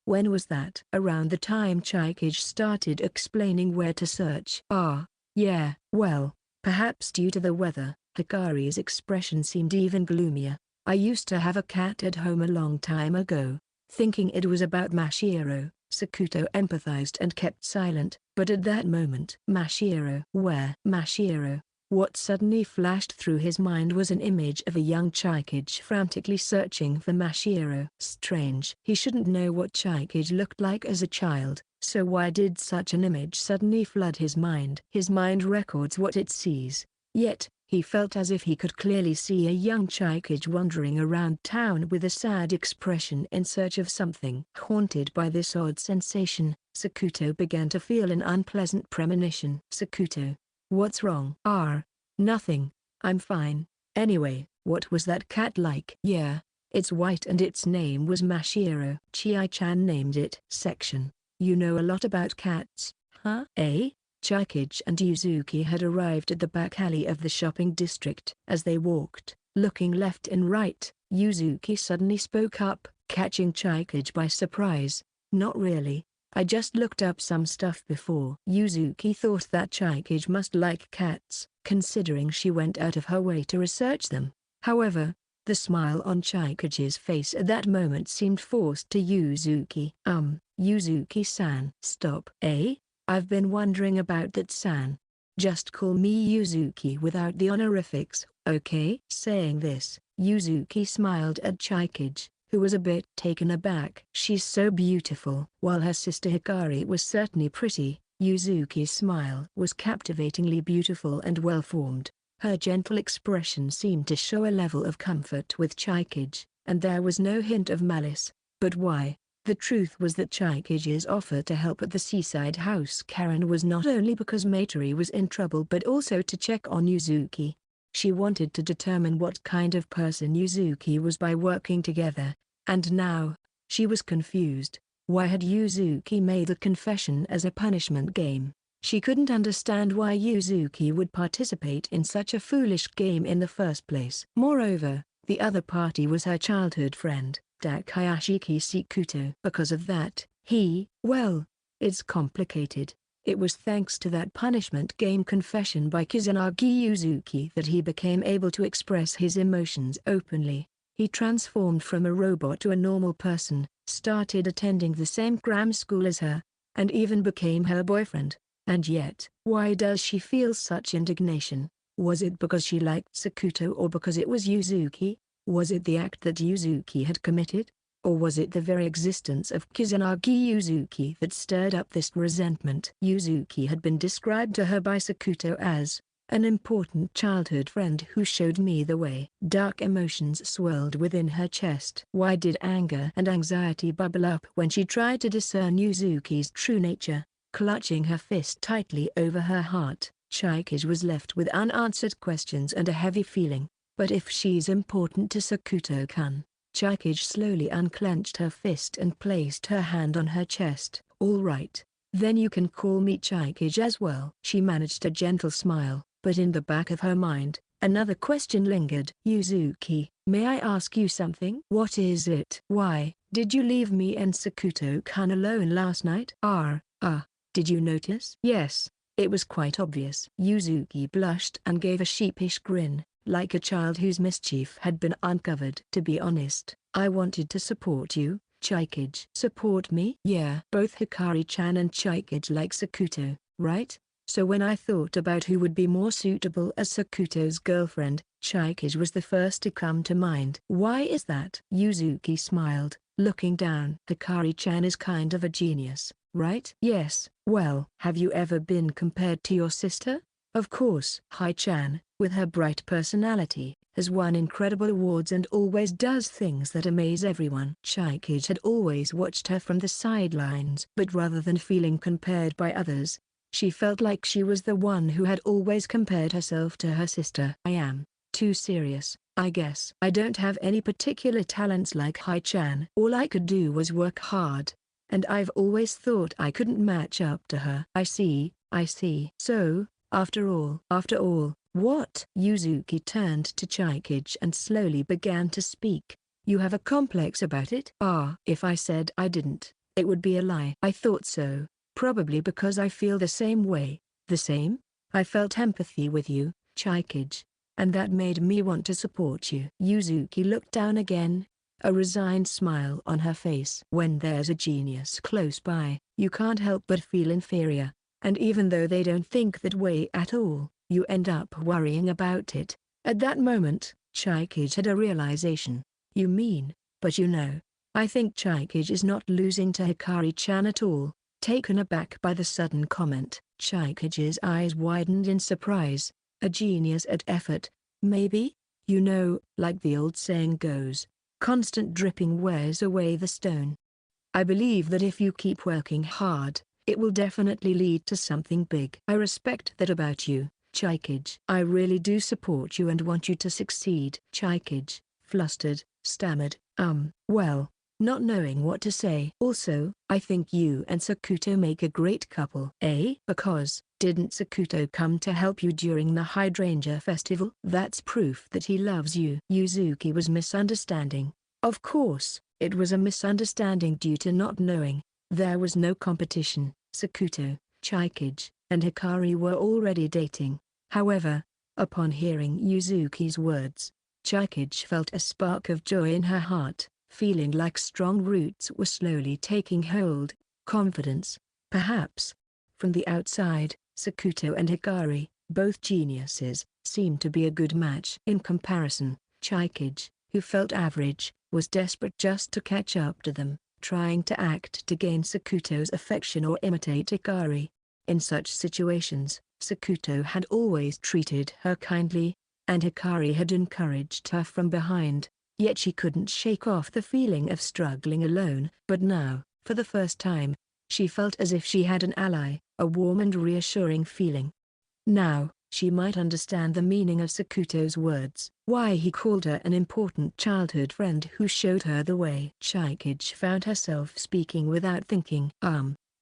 When was that? Around the time Chikage started explaining where to search. Yeah, well, perhaps due to the weather. Hikari's expression seemed even gloomier. I used to have a cat at home a long time ago. Thinking it was about Mashiro, Sakuto empathized and kept silent, but at that moment, Mashiro. Where? Mashiro. What suddenly flashed through his mind was an image of a young Chikage frantically searching for Mashiro. Strange. He shouldn't know what Chikage looked like as a child, so why did such an image suddenly flood his mind? His mind records what it sees. Yet, he felt as if he could clearly see a young Chikage wandering around town with a sad expression in search of something. Haunted by this odd sensation, Sakuto began to feel an unpleasant premonition. Sakuto. What's wrong? Nothing. I'm fine. Anyway, what was that cat like? Yeah, it's white and its name was Mashiro. Chai-chan named it. Section. You know a lot about cats, huh? Chikage and Yuzuki had arrived at the back alley of the shopping district. As they walked, looking left and right, Yuzuki suddenly spoke up, catching Chikage by surprise. Not really. I just looked up some stuff before. Yuzuki thought that Chikage must like cats, considering she went out of her way to research them. However, the smile on Chikage's face at that moment seemed forced to Yuzuki. Yuzuki-san. Stop. I've been wondering about that, san. Just call me Yuzuki without the honorifics, okay? Saying this, Yuzuki smiled at Chikage, who was a bit taken aback. She's so beautiful. While her sister Hikari was certainly pretty, Yuzuki's smile was captivatingly beautiful and well-formed. Her gentle expression seemed to show a level of comfort with Chikage, and there was no hint of malice. But why? The truth was that Chikage's offer to help at the seaside house Karen was not only because Matori was in trouble but also to check on Yuzuki. She wanted to determine what kind of person Yuzuki was by working together, and now, she was confused. Why had Yuzuki made the confession as a punishment game? She couldn't understand why Yuzuki would participate in such a foolish game in the first place. Moreover, the other party was her childhood friend, Takayashiki Sikuto. Because of that, it's complicated. It was thanks to that punishment game confession by Kusanagi Yuzuki that he became able to express his emotions openly. He transformed from a robot to a normal person, started attending the same grammar school as her, and even became her boyfriend. And yet, why does she feel such indignation? Was it because she liked Sakuto or because it was Yuzuki? Was it the act that Yuzuki had committed? Or was it the very existence of Kusanagi Yuzuki that stirred up this resentment? Yuzuki had been described to her by Sakuto as an important childhood friend who showed me the way. Dark emotions swirled within her chest. Why did anger and anxiety bubble up when she tried to discern Yuzuki's true nature? Clutching her fist tightly over her heart, Chikage was left with unanswered questions and a heavy feeling. But if she's important to Sakuto-kun. Chikage slowly unclenched her fist and placed her hand on her chest. All right. Then you can call me Chikage as well. She managed a gentle smile, but in the back of her mind, another question lingered. Yuzuki, may I ask you something? What is it? Why did you leave me and Sakuto-kun alone last night? Did you notice? Yes, it was quite obvious. Yuzuki blushed and gave a sheepish grin, like a child whose mischief had been uncovered. To be honest, I wanted to support you, Chikage. Support me? Yeah. Both Hikari-chan and Chikage like Sakuto, right? So when I thought about who would be more suitable as Sakuto's girlfriend, Chikage was the first to come to mind. Why is that? Yuzuki smiled, looking down. Hikari-chan is kind of a genius, right? Yes. Well, have you ever been compared to your sister? Of course. Hai-chan, with her bright personality, has won incredible awards and always does things that amaze everyone. Chikage had always watched her from the sidelines. But rather than feeling compared by others, She felt like she was the one who had always compared herself to her sister. I am too serious, I guess. I don't have any particular talents like Hai-chan. All I could do was work hard. And I've always thought I couldn't match up to her. I see, I see. So, after all, what? Yuzuki turned to Chikage and slowly began to speak. You have a complex about it? Ah, if I said I didn't, it would be a lie. I thought so, probably because I feel the same way. The same? I felt empathy with you, Chikage. And that made me want to support you. Yuzuki looked down again, a resigned smile on her face. When there's a genius close by, you can't help but feel inferior. And even though they don't think that way at all, you end up worrying about it. At that moment, Chikage had a realization. You mean, but you know, I think Chikage is not losing to Hikari-chan at all. Taken aback by the sudden comment, Chikage's eyes widened in surprise. A genius at effort, maybe? You know, like the old saying goes, constant dripping wears away the stone. I believe that if you keep working hard, it will definitely lead to something big. I respect that about you, Chikage. I really do support you and want you to succeed. Chikage, flustered, stammered, well, not knowing what to say. Also, I think you and Sakuto make a great couple. Eh? Because, didn't Sakuto come to help you during the Hydrangea festival? That's proof that he loves you. Yuzuki was misunderstanding. Of course, it was a misunderstanding due to not knowing. There was no competition. Sakuto, Chikage, and Hikari were already dating. However, upon hearing Yuzuki's words, Chikage felt a spark of joy in her heart, feeling like strong roots were slowly taking hold. Confidence, perhaps. From the outside, Sakuto and Hikari, both geniuses, seemed to be a good match. In comparison, Chikage, who felt average, was desperate just to catch up to them, trying to act to gain Sakuto's affection or imitate Hikari. In such situations, Sakuto had always treated her kindly, and Hikari had encouraged her from behind, yet she couldn't shake off the feeling of struggling alone. But now, for the first time, she felt as if she had an ally, a warm and reassuring feeling. Now, she might understand the meaning of Sakuto's words, why he called her an important childhood friend who showed her the way. Chikage found herself speaking without thinking.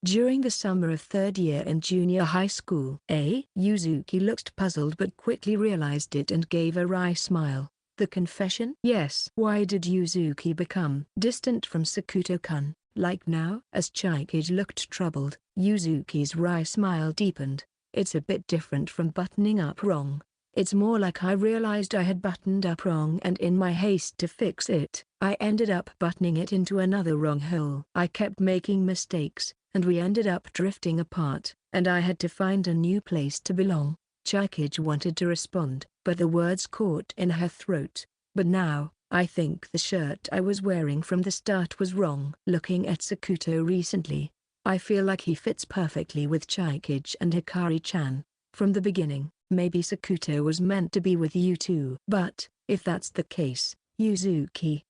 During the summer of third year in junior high school. Eh? Yuzuki looked puzzled but quickly realized it and gave a wry smile. The confession? Yes. Why did Yuzuki become distant from Sakuto-kun, like now? As Chikage looked troubled, Yuzuki's wry smile deepened. It's a bit different from buttoning up wrong. It's more like I realized I had buttoned up wrong and in my haste to fix it, I ended up buttoning it into another wrong hole. I kept making mistakes, and we ended up drifting apart, and I had to find a new place to belong. Chikage wanted to respond, but the words caught in her throat. But now, I think the shirt I was wearing from the start was wrong. Looking at Sakuto recently, I feel like he fits perfectly with Chikage and Hikari-chan. From the beginning, maybe Sakuto was meant to be with you too. But, if that's the case, Yuzuki,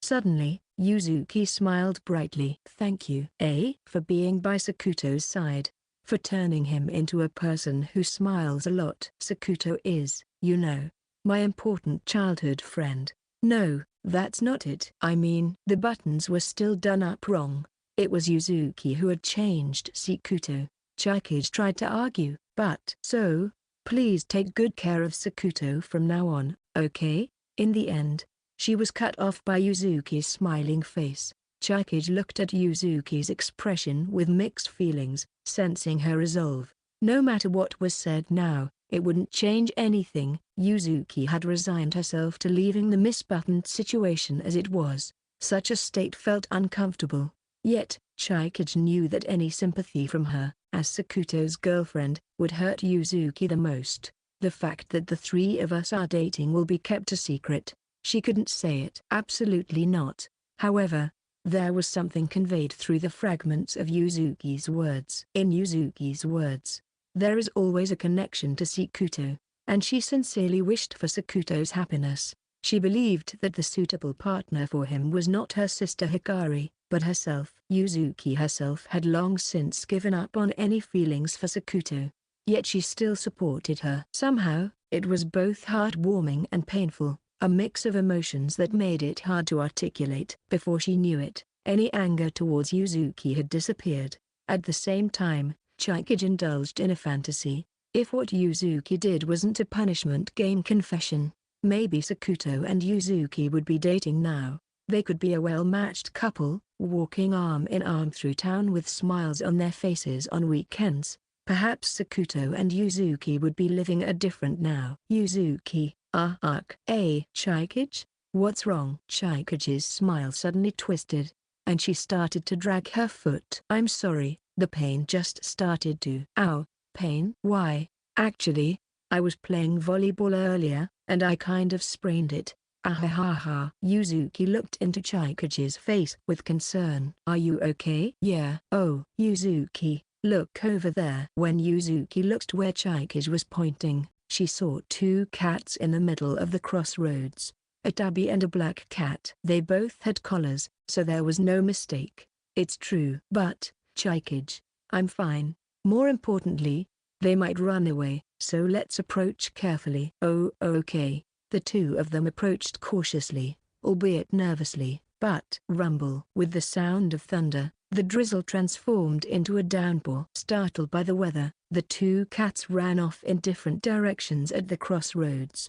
suddenly, Yuzuki smiled brightly. Thank you. For being by Sakuto's side. For turning him into a person who smiles a lot. Sakuto is, you know, my important childhood friend. No, that's not it. I mean, the buttons were still done up wrong. It was Yuzuki who had changed Sakuto. Chikage tried to argue, but so, please take good care of Sakuto from now on, okay? In the end, she was cut off by Yuzuki's smiling face. Chikage looked at Yuzuki's expression with mixed feelings, sensing her resolve. No matter what was said now, it wouldn't change anything. Yuzuki had resigned herself to leaving the misbuttoned situation as it was. Such a state felt uncomfortable. Yet, Chikage knew that any sympathy from her, as Sakuto's girlfriend, would hurt Yuzuki the most. The fact that the three of us are dating will be kept a secret. She couldn't say it. Absolutely not. However, there was something conveyed through the fragments of Yuzuki's words. In Yuzuki's words, there is always a connection to Sakuto, and she sincerely wished for Sakuto's happiness. She believed that the suitable partner for him was not her sister Hikari, but herself. Yuzuki herself had long since given up on any feelings for Sakuto. Yet she still supported her. Somehow, it was both heartwarming and painful, a mix of emotions that made it hard to articulate. Before she knew it, any anger towards Yuzuki had disappeared. At the same time, Chikage indulged in a fantasy. If what Yuzuki did wasn't a punishment game confession, maybe Sakuto and Yuzuki would be dating now. They could be a well-matched couple, walking arm in arm through town with smiles on their faces on weekends. Perhaps Sakuto and Yuzuki would be living a different now. Yuzuki, Chikage? What's wrong? Chikage's smile suddenly twisted, and she started to drag her foot. I'm sorry, the pain just started to. Ow, pain? Why? Actually, I was playing volleyball earlier, and I kind of sprained it. Ahahaha. Yuzuki looked into Chikage's face with concern. Are you okay? Yeah. Oh, Yuzuki, look over there. When Yuzuki looked where Chikage was pointing, she saw two cats in the middle of the crossroads, a tabby and a black cat. They both had collars, so there was no mistake. It's true. But, Chikage, I'm fine. More importantly, they might run away, so let's approach carefully. Oh, okay. The two of them approached cautiously, albeit nervously, but rumble. With the sound of thunder, the drizzle transformed into a downpour. Startled by the weather, the two cats ran off in different directions at the crossroads.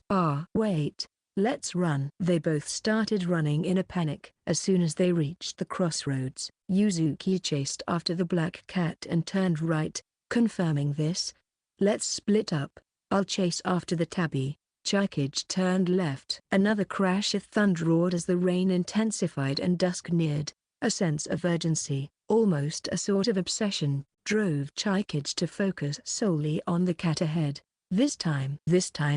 Wait. Let's run. They both started running in a panic. As soon as they reached the crossroads, Yuzuki chased after the black cat and turned right, confirming this. Let's split up. I'll chase after the tabby. Chikage turned left. Another crash of thunder roared as the rain intensified and dusk neared. A sense of urgency, almost a sort of obsession, drove Chikage to focus solely on the cat ahead. This time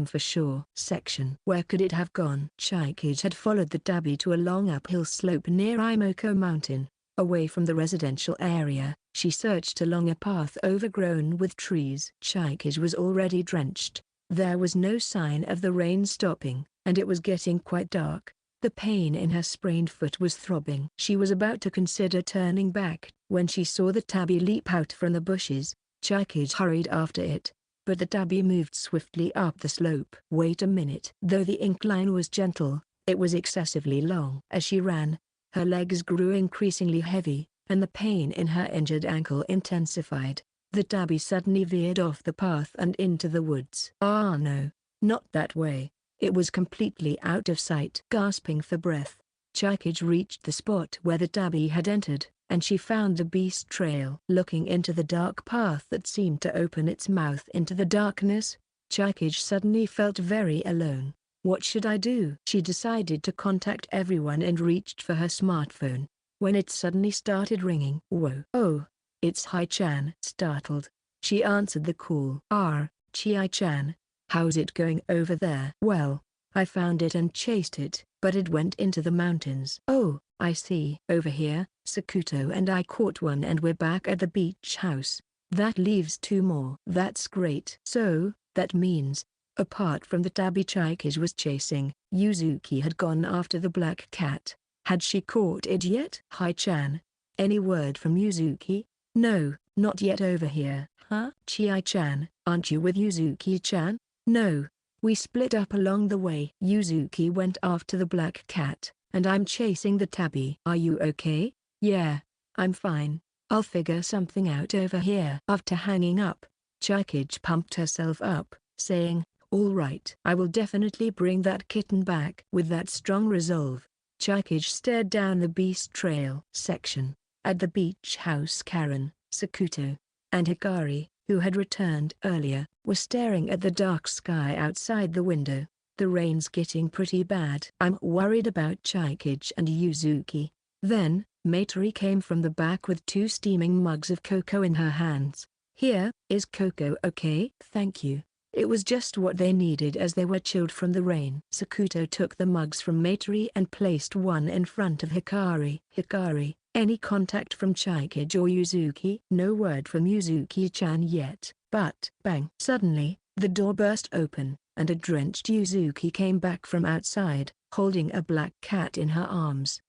for sure. Section. Where could it have gone? Chikage had followed the tabby to a long uphill slope near Imoko Mountain. Away from the residential area, she searched along a path overgrown with trees. Chikage was already drenched. There was no sign of the rain stopping, and it was getting quite dark. The pain in her sprained foot was throbbing. She was about to consider turning back, when she saw the tabby leap out from the bushes. Chikage hurried after it, but the tabby moved swiftly up the slope. Wait a minute. Though the incline was gentle, it was excessively long. As she ran, her legs grew increasingly heavy, and the pain in her injured ankle intensified. The tabby suddenly veered off the path and into the woods. Ah no, not that way. It was completely out of sight. Gasping for breath, Chikage reached the spot where the tabby had entered, and she found the beast trail. Looking into the dark path that seemed to open its mouth into the darkness, Chikage suddenly felt very alone. What should I do? She decided to contact everyone and reached for her smartphone, when it suddenly started ringing. Whoa. Oh, it's Hai-chan. Startled, she answered the call. Chi-chan, how's it going over there? Well, I found it and chased it, but it went into the mountains. Oh, I see. Over here, Sakuto and I caught one and we're back at the beach house. That leaves two more. That's great. So, that means, apart from the tabby Chikage was chasing, Yuzuki had gone after the black cat. Had she caught it yet? Hai-chan, any word from Yuzuki? No, not yet over here. Huh? Chi-chan, aren't you with Yuzuki-chan? No, we split up along the way. Yuzuki went after the black cat, and I'm chasing the tabby. Are you okay? Yeah, I'm fine. I'll figure something out over here. After hanging up, Chikage pumped herself up, saying, all right. I will definitely bring that kitten back. With that strong resolve, Chikage stared down the beast trail. Section. At the beach house, Karen, Sakuto, and Hikari, who had returned earlier, were staring at the dark sky outside the window. The rain's getting pretty bad. I'm worried about Chikage and Yuzuki. Then, Matori came from the back with two steaming mugs of cocoa in her hands. Here, is cocoa okay? Thank you. It was just what they needed as they were chilled from the rain. Sakuto took the mugs from Matori and placed one in front of Hikari. Hikari, any contact from Chikage or Yuzuki? No word from Yuzuki-chan yet, but, bang. Suddenly, the door burst open, and a drenched Yuzuki came back from outside, holding a black cat in her arms.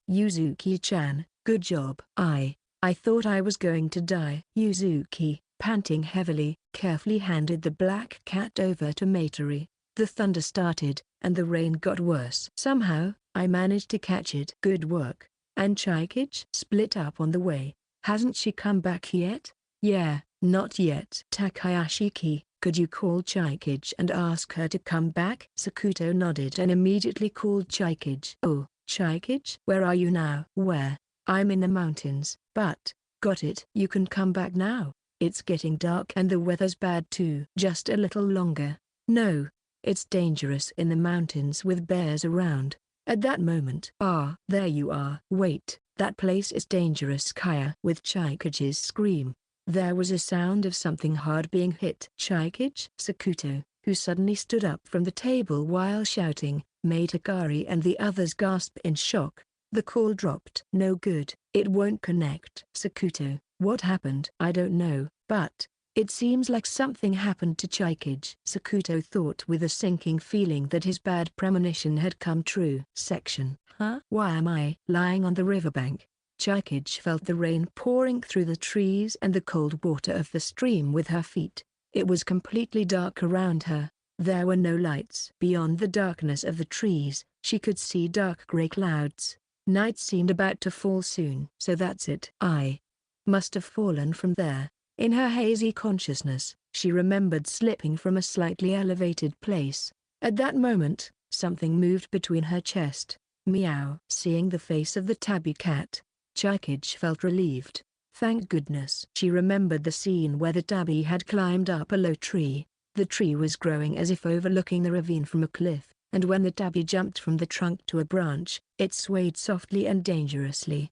Yuzuki-chan, good job. I thought I was going to die. Yuzuki, panting heavily, carefully handed the black cat over to Matori. The thunder started, and the rain got worse. Somehow, I managed to catch it. Good work. And Chikage? Split up on the way. Hasn't she come back yet? Yeah, not yet. Takayashiki, could you call Chikage and ask her to come back? Sakuto nodded and immediately called Chikage. Oh, Chikage? Where are you now? Where? I'm in the mountains. But, got it. You can come back now. It's getting dark and the weather's bad too. Just a little longer. No. It's dangerous in the mountains with bears around. At that moment. There you are. Wait, that place is dangerous. Kaya. With Chikage's scream, there was a sound of something hard being hit. Chikage? Sakuto, who suddenly stood up from the table while shouting, made Hikari and the others gasp in shock. The call dropped. No good. It won't connect. Sakuto, what happened? I don't know, but it seems like something happened to Chikage. Sakuto thought with a sinking feeling that his bad premonition had come true. Section. Huh? Why am I lying on the riverbank? Chikage felt the rain pouring through the trees and the cold water of the stream with her feet. It was completely dark around her. There were no lights. Beyond the darkness of the trees, she could see dark gray clouds. Night seemed about to fall soon. So that's it. I must have fallen from there. In her hazy consciousness, she remembered slipping from a slightly elevated place. At that moment, something moved between her chest. Meow. Seeing the face of the tabby cat, Chikage felt relieved. Thank goodness. She remembered the scene where the tabby had climbed up a low tree. The tree was growing as if overlooking the ravine from a cliff, and when the tabby jumped from the trunk to a branch, it swayed softly and dangerously.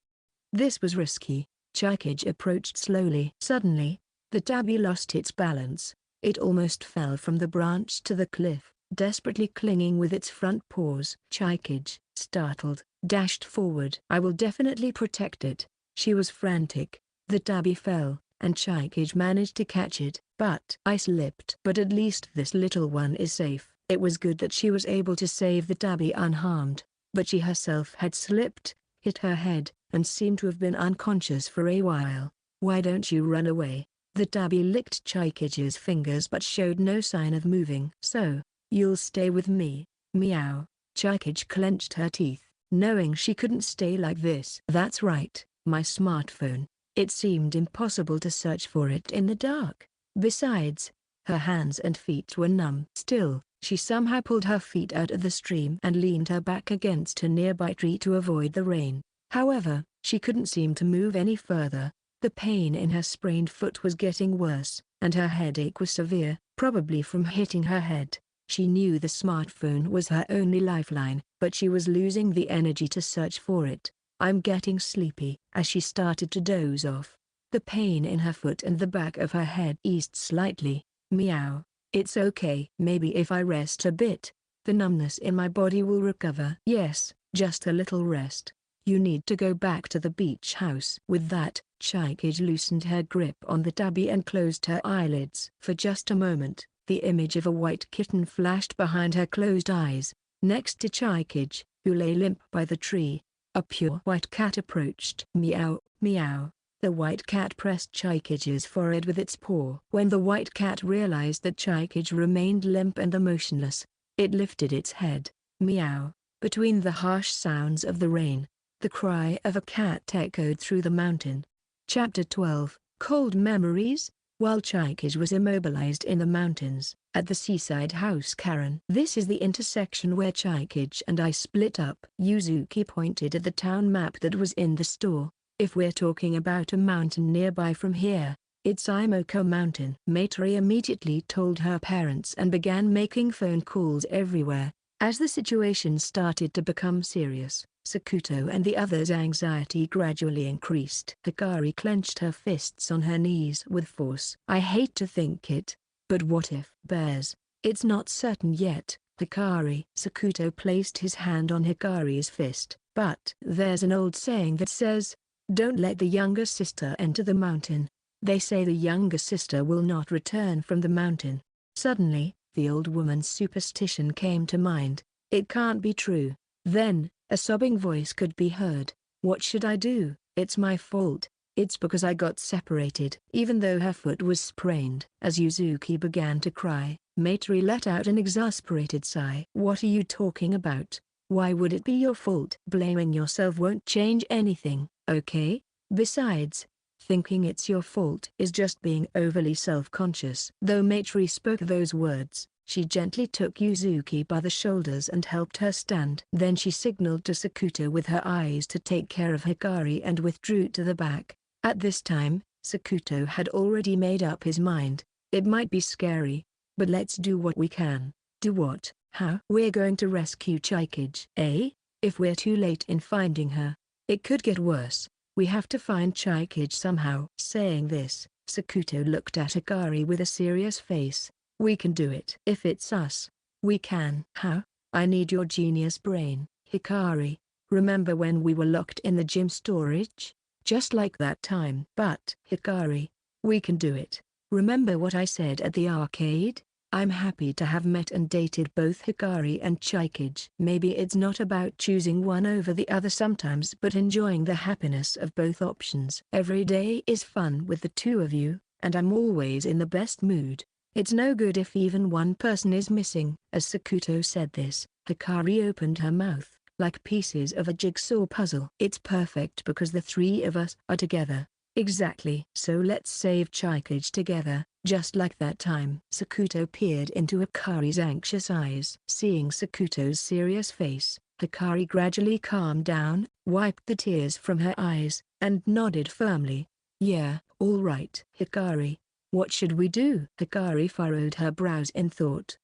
This was risky. Chikage approached slowly. Suddenly, the tabby lost its balance. It almost fell from the branch to the cliff, desperately clinging with its front paws. Chikage, startled, dashed forward. I will definitely protect it. She was frantic. The tabby fell, and Chikage managed to catch it, but I slipped. But at least this little one is safe. It was good that she was able to save the tabby unharmed, but she herself had slipped, hit her head, and seemed to have been unconscious for a while. Why don't you run away? The tabby licked Chikage's fingers but showed no sign of moving. So, you'll stay with me? Meow. Chikage clenched her teeth, knowing she couldn't stay like this. That's right, my smartphone. It seemed impossible to search for it in the dark. Besides, her hands and feet were numb. Still, she somehow pulled her feet out of the stream and leaned her back against a nearby tree to avoid the rain. However, she couldn't seem to move any further. The pain in her sprained foot was getting worse, and her headache was severe, probably from hitting her head. She knew the smartphone was her only lifeline, but she was losing the energy to search for it. I'm getting sleepy. As she started to doze off, the pain in her foot and the back of her head eased slightly. Meow. It's okay. Maybe if I rest a bit, the numbness in my body will recover. Yes, just a little rest. You need to go back to the beach house. With that, Chikage loosened her grip on the tabby and closed her eyelids. For just a moment, the image of a white kitten flashed behind her closed eyes. Next to Chikage, who lay limp by the tree, a pure white cat approached. Meow, meow. The white cat pressed Chikage's forehead with its paw. When the white cat realized that Chikage remained limp and motionless, it lifted its head. Meow. Between the harsh sounds of the rain, the cry of a cat echoed through the mountain. Chapter 12, Cold Memories. While Chikage was immobilized in the mountains, at the seaside house Karen. This is the intersection where Chikage and I split up. Yuzuki pointed at the town map that was in the store. If we're talking about a mountain nearby from here, it's Imoko Mountain. Matori immediately told her parents and began making phone calls everywhere. As the situation started to become serious, Sakuto and the others' anxiety gradually increased. Hikari clenched her fists on her knees with force. I hate to think it, but what if? Bears. It's not certain yet, Hikari. Sakuto placed his hand on Hikari's fist. But there's an old saying that says, don't let the younger sister enter the mountain. They say the younger sister will not return from the mountain. Suddenly, the old woman's superstition came to mind. It can't be true. Then, a sobbing voice could be heard. What should I do? It's my fault. It's because I got separated. Even though her foot was sprained. As Yuzuki began to cry, Maitri let out an exasperated sigh. What are you talking about? Why would it be your fault? Blaming yourself won't change anything, okay? Besides, thinking it's your fault is just being overly self-conscious. Though Maitri spoke those words, she gently took Yuzuki by the shoulders and helped her stand. Then she signaled to Sakuto with her eyes to take care of Hikari and withdrew to the back. At this time, Sakuto had already made up his mind. It might be scary, but let's do what we can. Do what? How? We're going to rescue Chikage. Eh? If we're too late in finding her, it could get worse. We have to find Chikage somehow. Saying this, Sakuto looked at Hikari with a serious face. We can do it. If it's us, we can. How? I need your genius brain. Hikari, remember when we were locked in the gym storage? Just like that time. But, Hikari, we can do it. Remember what I said at the arcade? I'm happy to have met and dated both Hikari and Chikage. Maybe it's not about choosing one over the other sometimes, but enjoying the happiness of both options. Every day is fun with the two of you, and I'm always in the best mood. It's no good if even one person is missing. As Sakuto said this, Hikari opened her mouth, like pieces of a jigsaw puzzle. It's perfect because the three of us are together. Exactly. So let's save Chikage together, just like that time. Sakuto peered into Hikari's anxious eyes. Seeing Sakuto's serious face, Hikari gradually calmed down, wiped the tears from her eyes, and nodded firmly. Yeah, all right. Hikari, what should we do? Hikari furrowed her brows in thought.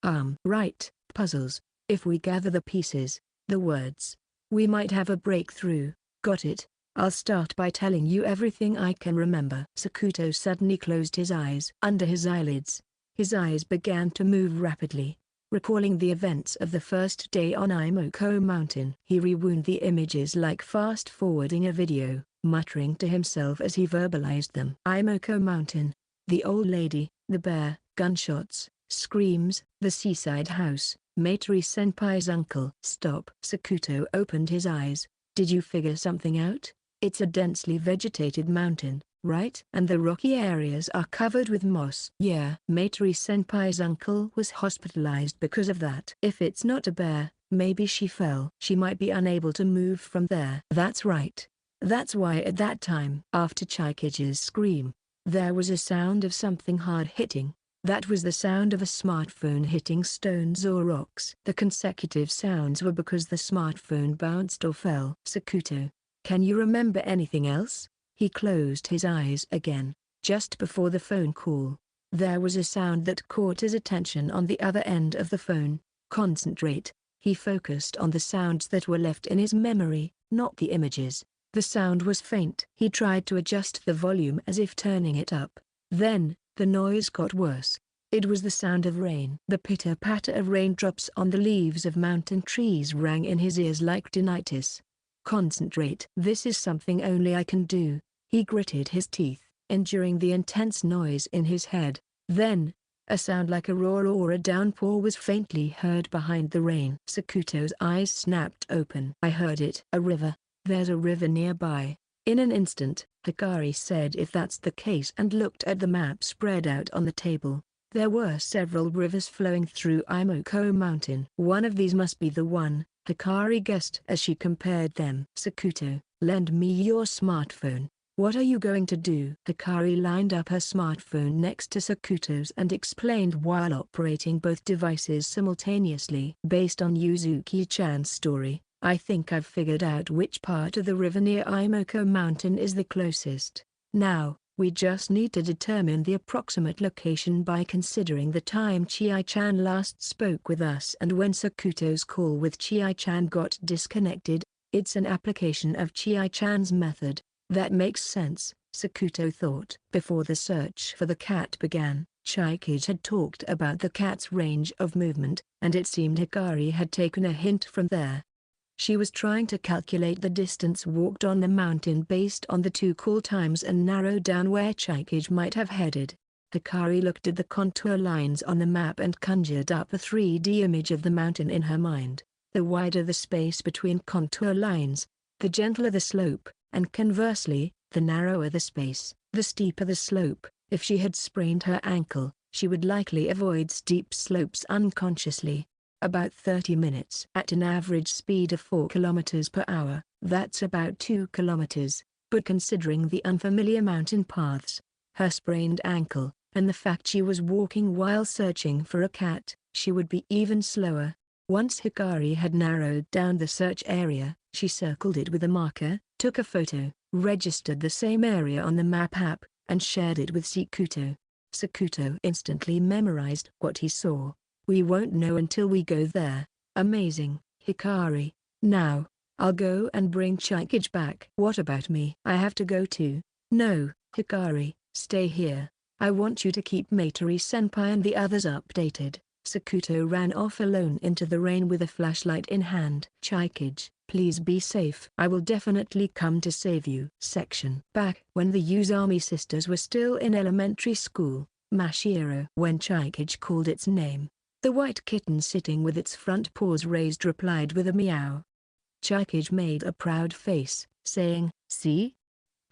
Right, puzzles. If we gather the pieces, the words, we might have a breakthrough. Got it. I'll start by telling you everything I can remember. Sakuto suddenly closed his eyes. Under his eyelids, his eyes began to move rapidly, recalling the events of the first day on Imoko Mountain. He rewound the images like fast-forwarding a video, muttering to himself as he verbalized them. Imoko Mountain, the old lady, the bear, gunshots, screams, the seaside house, Maitri Senpai's uncle. Stop. Sakuto opened his eyes. Did you figure something out? It's a densely vegetated mountain, right? And the rocky areas are covered with moss. Yeah. Maitri Senpai's uncle was hospitalized because of that. If it's not a bear, maybe she fell. She might be unable to move from there. That's right. That's why at that time, after Chikage's scream, there was a sound of something hard hitting. That was the sound of a smartphone hitting stones or rocks. The consecutive sounds were because the smartphone bounced or fell. Sakuto, can you remember anything else? He closed his eyes again. Just before the phone call, there was a sound that caught his attention on the other end of the phone. Concentrate. He focused on the sounds that were left in his memory, not the images. The sound was faint. He tried to adjust the volume as if turning it up. Then, the noise got worse. It was the sound of rain. The pitter-patter of raindrops on the leaves of mountain trees rang in his ears like tinnitus. Concentrate. This is something only I can do. He gritted his teeth, enduring the intense noise in his head. Then, a sound like a roar or a downpour was faintly heard behind the rain. Sakuto's eyes snapped open. I heard it. A river. There's a river nearby. In an instant, Hikari said if that's the case and looked at the map spread out on the table. There were several rivers flowing through Imoko Mountain. One of these must be the one, Hikari guessed as she compared them. Sakuto, lend me your smartphone. What are you going to do? Hikari lined up her smartphone next to Sakuto's and explained while operating both devices simultaneously. Based on Yuzuki-chan's story, I think I've figured out which part of the river near Imoko Mountain is the closest. Now, we just need to determine the approximate location by considering the time Chie-chan last spoke with us and when Sakuto's call with Chie-chan got disconnected. It's an application of Chie-chan's method. That makes sense, Sakuto thought. Before the search for the cat began, Chikage had talked about the cat's range of movement, and it seemed Hikari had taken a hint from there. She was trying to calculate the distance walked on the mountain based on the two call times and narrow down where Chikage might have headed. Hikari looked at the contour lines on the map and conjured up a 3D image of the mountain in her mind. The wider the space between contour lines, the gentler the slope, and conversely, the narrower the space, the steeper the slope. If she had sprained her ankle, she would likely avoid steep slopes unconsciously. About 30 minutes at an average speed of 4 km per hour, that's about 2 kilometers, but considering the unfamiliar mountain paths, her sprained ankle, and the fact she was walking while searching for a cat, she would be even slower. Once Hikari had narrowed down the search area, she circled it with a marker, took a photo, registered the same area on the map app, and shared it with Sakuto. Sakuto instantly memorized what he saw. "We won't know until we go there." "Amazing, Hikari. Now, I'll go and bring Chikage back." "What about me? I have to go too." "No, Hikari, stay here. I want you to keep Matori-senpai and the others updated." Sakuto ran off alone into the rain with a flashlight in hand. "Chikage, please be safe. I will definitely come to save you." Section. Back when the Usami sisters were still in elementary school, Mashiro. When Chikage called its name, the white kitten sitting with its front paws raised replied with a meow. Chikage made a proud face, saying, "See?"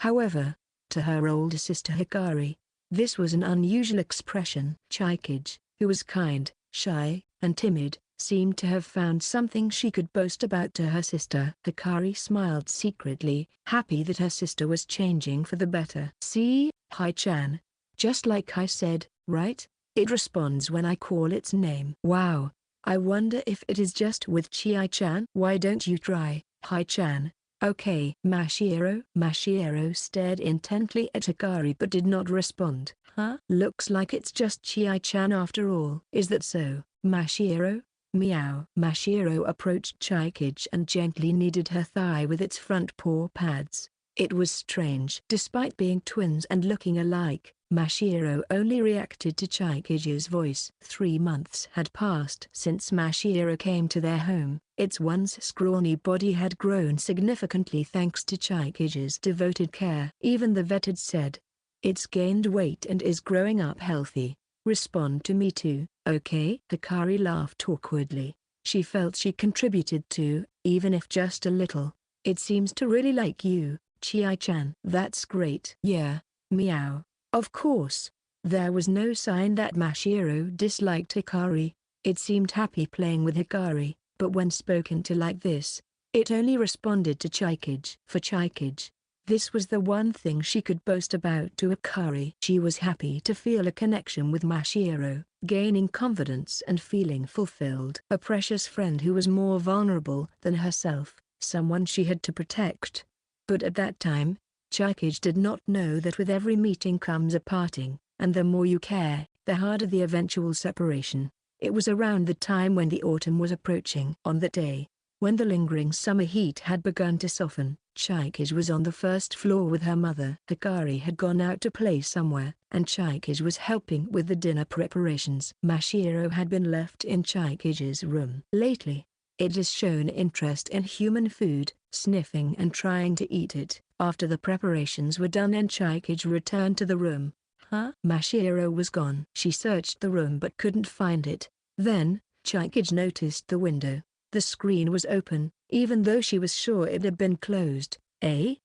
However, to her older sister Hikari, this was an unusual expression. Chikage, who was kind, shy, and timid, seemed to have found something she could boast about to her sister. Hikari smiled secretly, happy that her sister was changing for the better. "See, Hai-chan? Just like I said, right? It responds when I call its name." "Wow, I wonder if it is just with Chi-chan." "Why don't you try, Hai-chan?" "Okay." Mashiro stared intently at Hikari but did not respond. "Huh? Looks like it's just Chi-chan after all." "Is that so, Mashiro?" Meow. Mashiro approached Chikage and gently kneaded her thigh with its front paw pads. It was strange. Despite being twins and looking alike, Mashiro only reacted to Chikage's voice. 3 months had passed since Mashiro came to their home. Its once scrawny body had grown significantly thanks to Chikage's devoted care. Even the vet had said, "It's gained weight and is growing up healthy. Respond to me too, okay?" Hikari laughed awkwardly. She felt she contributed too, even if just a little. "It seems to really like you, Chi-chan." "That's great." "Yeah, meow." Of course, there was no sign that Mashiro disliked Hikari. It seemed happy playing with Hikari, but when spoken to like this, it only responded to Chikage. For Chikage, this was the one thing she could boast about to Hikari. She was happy to feel a connection with Mashiro, gaining confidence and feeling fulfilled. A precious friend who was more vulnerable than herself, someone she had to protect. But at that time, Chikage did not know that with every meeting comes a parting, and the more you care, the harder the eventual separation. It was around the time when the autumn was approaching. On that day, when the lingering summer heat had begun to soften, Chikage was on the first floor with her mother. Hikari had gone out to play somewhere, and Chikage was helping with the dinner preparations. Mashiro had been left in Chikage's room. Lately, it has shown interest in human food, sniffing and trying to eat it. After the preparations were done and Chikage returned to the room. "Huh?" Mashiro was gone. She searched the room but couldn't find it. Then, Chikage noticed the window. The screen was open, even though she was sure it had been closed.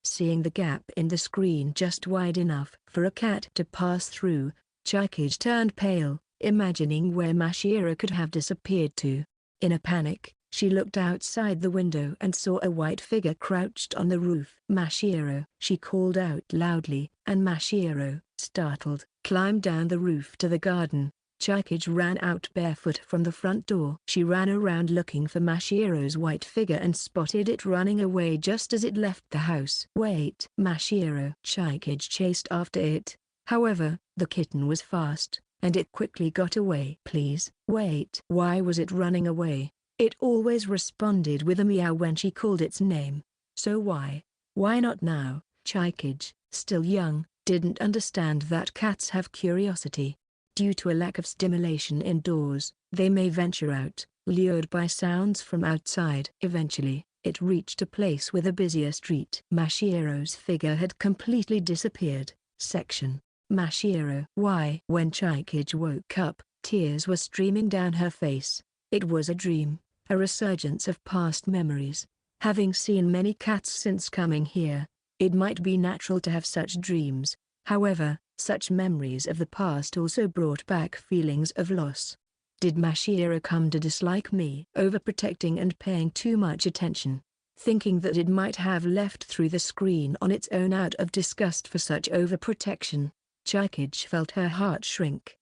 Seeing the gap in the screen just wide enough for a cat to pass through, Chikage turned pale, imagining where Mashiro could have disappeared to. In a panic, she looked outside the window and saw a white figure crouched on the roof. "Mashiro!" She called out loudly, and Mashiro, startled, climbed down the roof to the garden. Chikage ran out barefoot from the front door. She ran around looking for Mashiro's white figure and spotted it running away just as it left the house. "Wait!" Mashiro. Chikage chased after it. However, the kitten was fast, and it quickly got away. "Please, wait!" Why was it running away? It always responded with a meow when she called its name. So why not now? Chikage, still young, didn't understand that cats have curiosity. Due to a lack of stimulation indoors, they may venture out, lured by sounds from outside. Eventually, it reached a place with a busier street. Mashiro's figure had completely disappeared. Section. Mashiro. Why? When Chikage woke up, tears were streaming down her face. It was a dream. a resurgence of past memories. Having seen many cats since coming here, it might be natural to have such dreams. However, such memories of the past also brought back feelings of loss. Did Masquerade come to dislike me? Overprotecting and paying too much attention. Thinking that it might have left through the screen on its own out of disgust for such overprotection, Chikage felt her heart shrink.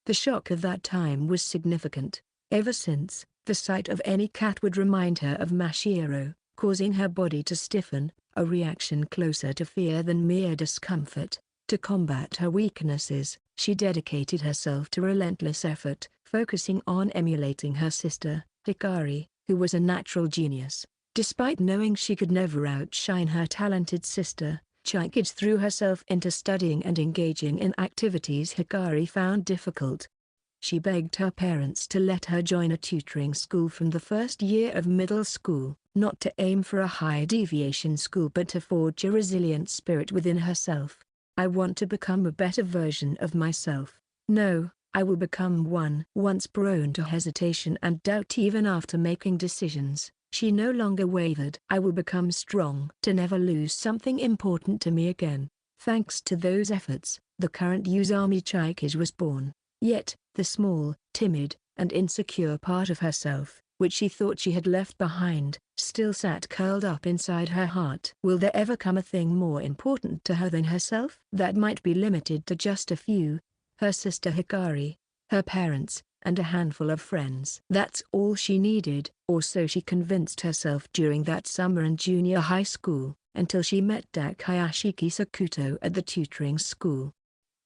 The shock of that time was significant. Ever since, the sight of any cat would remind her of Masquerade, causing her body to stiffen, a reaction closer to fear than mere discomfort. To combat her weaknesses, she dedicated herself to relentless effort, focusing on emulating her sister, Hikari, who was a natural genius. Despite knowing she could never outshine her talented sister, Chikage threw herself into studying and engaging in activities Hikari found difficult. She begged her parents to let her join a tutoring school from the first year of middle school, not to aim for a high deviation school but to forge a resilient spirit within herself. I want to become a better version of myself. No, I will become one. Once prone to hesitation and doubt even after making decisions, she no longer wavered. I will become strong to never lose something important to me again. Thanks to those efforts, the current Usami Chikage was born. Yet, the small, timid, and insecure part of herself, which she thought she had left behind, still sat curled up inside her heart. Will there ever come a thing more important to her than herself? That might be limited to just a few: her sister Hikari, her parents, and a handful of friends. That's all she needed, or so she convinced herself during that summer in junior high school, until she met Takayashiki Sakuto at the tutoring school.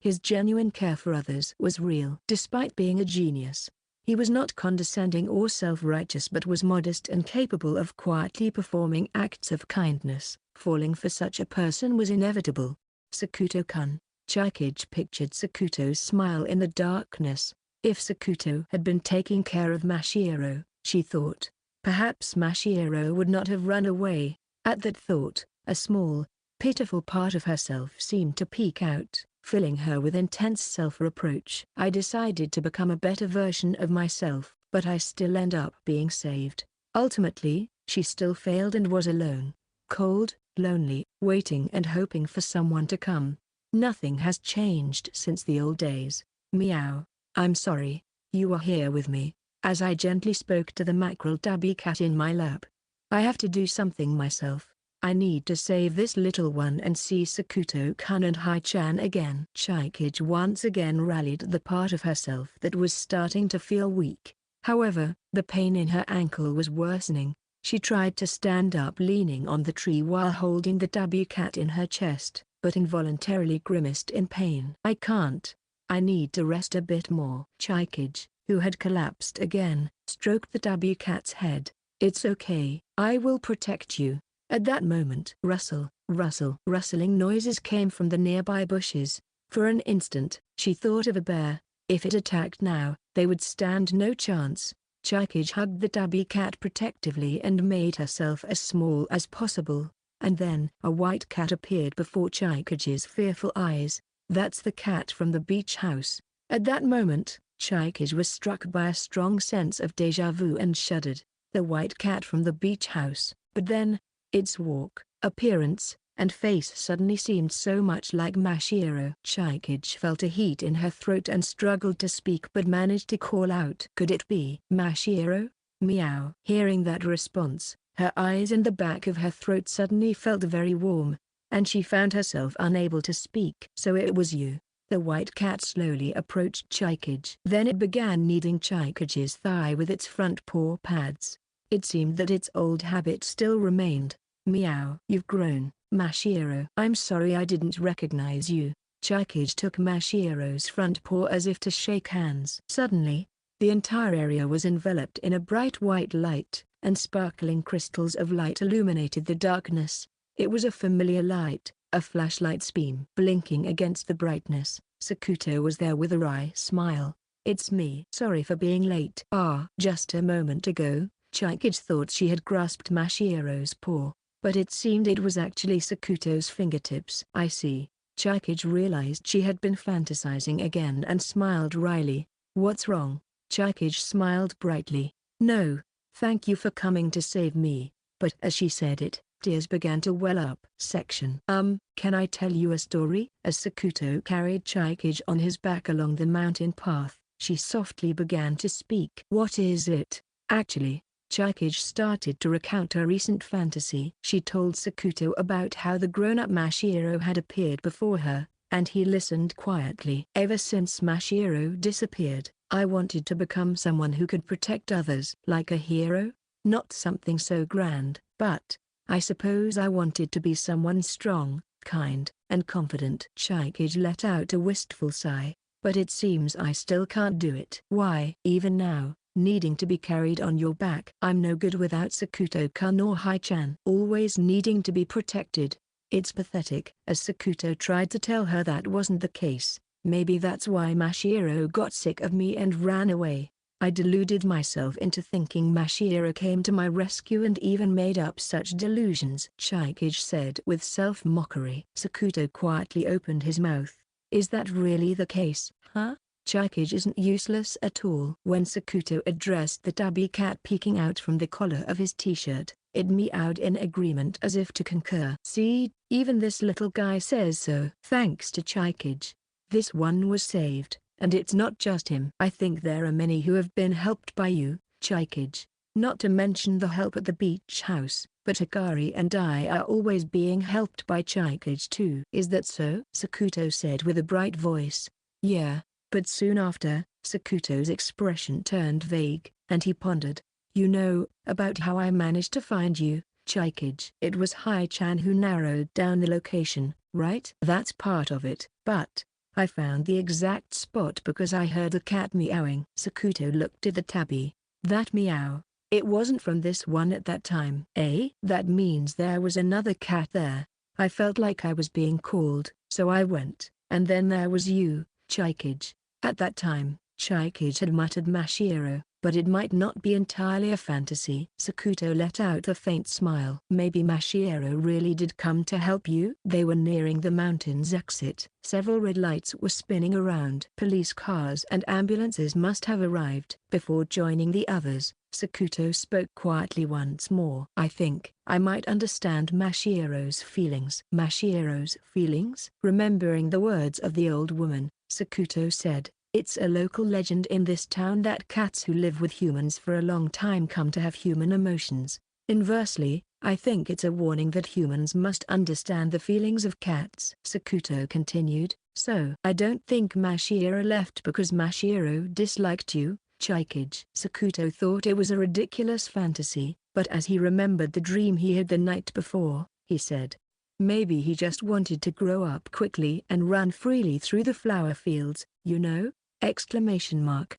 His genuine care for others was real. Despite being a genius, he was not condescending or self-righteous but was modest and capable of quietly performing acts of kindness. Falling for such a person was inevitable. Sakuto-kun. Chikage pictured Sakuto's smile in the darkness. If Sakuto had been taking care of Masquerade, she thought, perhaps Masquerade would not have run away. At that thought, a small, pitiful part of herself seemed to peek out, filling her with intense self-reproach. I decided to become a better version of myself, but I still end up being saved. Ultimately, she still failed and was alone, cold, lonely, waiting and hoping for someone to come. Nothing has changed since the old days. Meow. I'm sorry, you are here with me, as I gently spoke to the mackerel tabby cat in my lap. I have to do something myself. I need to save this little one and see Sakuto-kun and Hai-chan again. Chikage once again rallied the part of herself that was starting to feel weak. However, the pain in her ankle was worsening. She tried to stand up leaning on the tree while holding the tabby cat in her chest, but involuntarily grimaced in pain. I can't. I need to rest a bit more. Chikage, who had collapsed again, stroked the tabby cat's head. It's okay. I will protect you. At that moment, rustling noises came from the nearby bushes. For an instant, she thought of a bear. If it attacked now, they would stand no chance. Chikage hugged the tabby cat protectively and made herself as small as possible. And then, a white cat appeared before Chikage's fearful eyes. That's the cat from the beach house. At that moment, Chikage was struck by a strong sense of déjà vu and shuddered. The white cat from the beach house. But then, its walk, appearance, and face suddenly seemed so much like Masquerade. Chikage felt a heat in her throat and struggled to speak but managed to call out. Could it be Masquerade? Meow. Hearing that response, her eyes and the back of her throat suddenly felt very warm, and she found herself unable to speak. So it was you. The white cat slowly approached Chikage. Then it began kneading Chikage's thigh with its front paw pads. It seemed that its old habit still remained. Meow. You've grown, Masquerade. I'm sorry I didn't recognize you. Chikage took Masquerade's front paw as if to shake hands. Suddenly, the entire area was enveloped in a bright white light, and sparkling crystals of light illuminated the darkness. It was a familiar light, a flashlight's beam. Blinking against the brightness, Sakuto was there with a wry smile. It's me. Sorry for being late. Just a moment ago, Chikage thought she had grasped Masquerade's paw, but it seemed it was actually Sakuto's fingertips. I see. Chikage realized she had been fantasizing again and smiled wryly. What's wrong? Chikage smiled brightly. No, Thank you for coming to save me. But as she said it, tears began to well up. Can I tell you a story? As Sakuto carried Chikage on his back along the mountain path, she softly began to speak. What is it? Actually, Chikage started to recount her recent fantasy. She told Sakuto about how the grown-up Mashiro had appeared before her, and he listened quietly. Ever since Mashiro disappeared, I wanted to become someone who could protect others. Like a hero? Not something so grand, but I suppose I wanted to be someone strong, kind, and confident. Chikage let out a wistful sigh. But it seems I still can't do it. Why? Even now, needing to be carried on your back. I'm no good without Sakuto-kun or Hai-chan. Always needing to be protected. It's pathetic. As Sakuto tried to tell her that wasn't the case, maybe that's why Mashiro got sick of me and ran away. I deluded myself into thinking Mashiro came to my rescue and even made up such delusions. Chikage said with self-mockery. Sakuto quietly opened his mouth. Is that really the case? Huh? Chikage isn't useless at all. When Sakuto addressed the tabby cat peeking out from the collar of his t-shirt, it meowed in agreement as if to concur. See, even this little guy says so. Thanks to Chikage, this one was saved, and it's not just him. I think there are many who have been helped by you, Chikage. Not to mention the help at the beach house, but Hikari and I are always being helped by Chikage too. Is that so? Sakuto said with a bright voice. Yeah. But soon after, Sakuto's expression turned vague, and he pondered. You know, about how I managed to find you, Chikage. It was Hai-chan who narrowed down the location, right? That's part of it. But I found the exact spot because I heard a cat meowing. Sakuto looked at the tabby. That meow, it wasn't from this one at that time. Eh? That means there was another cat there. I felt like I was being called, so I went, and then there was you, Chikage. At that time, Chikage had muttered Mashiro, but it might not be entirely a fantasy. Sakuto let out a faint smile. Maybe Mashiro really did come to help you? They were nearing the mountain's exit. Several red lights were spinning around. Police cars and ambulances must have arrived. Before joining the others, Sakuto spoke quietly once more. I think I might understand Mashiro's feelings. Mashiro's feelings? Remembering the words of the old woman, Sakuto said, it's a local legend in this town that cats who live with humans for a long time come to have human emotions. Inversely, I think it's a warning that humans must understand the feelings of cats. Sakuto continued, so I don't think Mashiro left because Mashiro disliked you, Chikage. Sakuto thought it was a ridiculous fantasy, but as he remembered the dream he had the night before, he said, maybe he just wanted to grow up quickly and run freely through the flower fields, you know? Exclamation mark.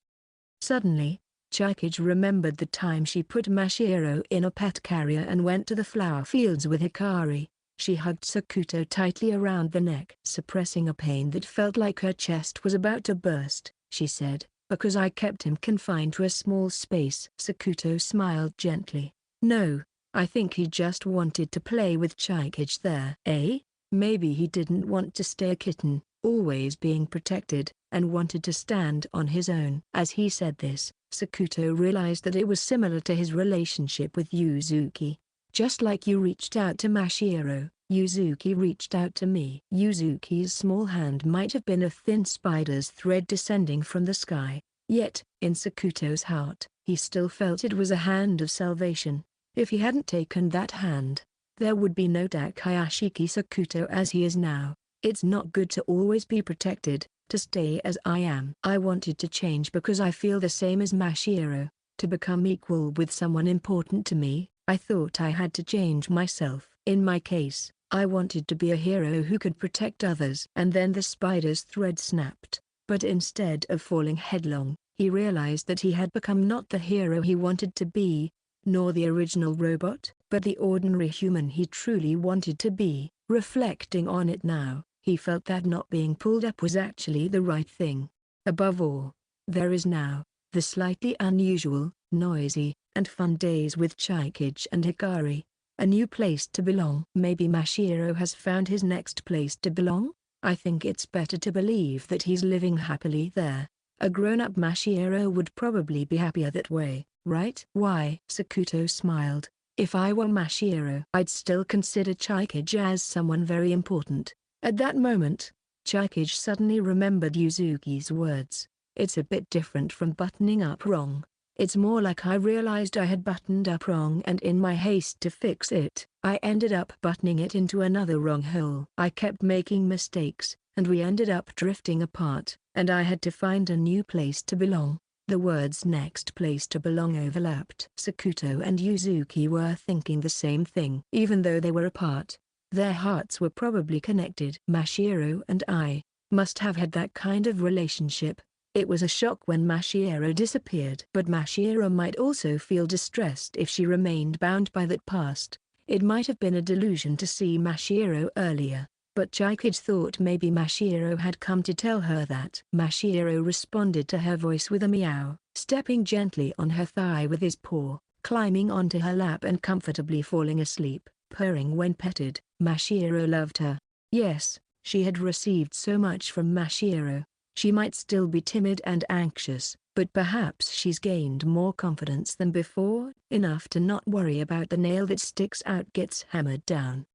Suddenly, Chikage remembered the time she put Mashiro in a pet carrier and went to the flower fields with Hikari. She hugged Sakuto tightly around the neck. Suppressing a pain that felt like her chest was about to burst, she said, because I kept him confined to a small space. Sakuto smiled gently. No, I think he just wanted to play with Chikage there. Eh? Maybe he didn't want to stay a kitten, always being protected, and wanted to stand on his own. As he said this, Sakuto realized that it was similar to his relationship with Yuzuki. Just like you reached out to Mashiro, Yuzuki reached out to me. Yuzuki's small hand might have been a thin spider's thread descending from the sky. Yet, in Sakuto's heart, he still felt it was a hand of salvation. If he hadn't taken that hand, there would be no Takayashiki Sakuto as he is now. It's not good to always be protected, to stay as I am. I wanted to change because I feel the same as Mashiro, to become equal with someone important to me. I thought I had to change myself. In my case, I wanted to be a hero who could protect others. And then the spider's thread snapped. But instead of falling headlong, he realized that he had become not the hero he wanted to be, nor the original robot, but the ordinary human he truly wanted to be. Reflecting on it now, he felt that not being pulled up was actually the right thing. Above all, there is now, the slightly unusual, noisy, and fun days with Chikage and Hikari. A new place to belong. Maybe Mashiro has found his next place to belong? I think it's better to believe that he's living happily there. A grown-up Mashiro would probably be happier that way. right? Why? Sakuto smiled. If I were Mashiro, I'd still consider Chikage as someone very important. At that moment, Chikage suddenly remembered Yuzuki's words. It's a bit different from buttoning up wrong. It's more like I realized I had buttoned up wrong, and in my haste to fix it, I ended up buttoning it into another wrong hole. I kept making mistakes, and we ended up drifting apart, and I had to find a new place to belong. The words next place to belong overlapped. Sakuto and Yuzuki were thinking the same thing. Even though they were apart, their hearts were probably connected. Mashiro and I must have had that kind of relationship. It was a shock when Mashiro disappeared. But Mashiro might also feel distressed if she remained bound by that past. It might have been a delusion to see Mashiro earlier, but Chikage thought maybe Mashiro had come to tell her that. Mashiro responded to her voice with a meow, stepping gently on her thigh with his paw, climbing onto her lap and comfortably falling asleep, purring when petted. Mashiro loved her. Yes, she had received so much from Mashiro. She might still be timid and anxious, but perhaps she's gained more confidence than before, enough to not worry about the nail that sticks out gets hammered down.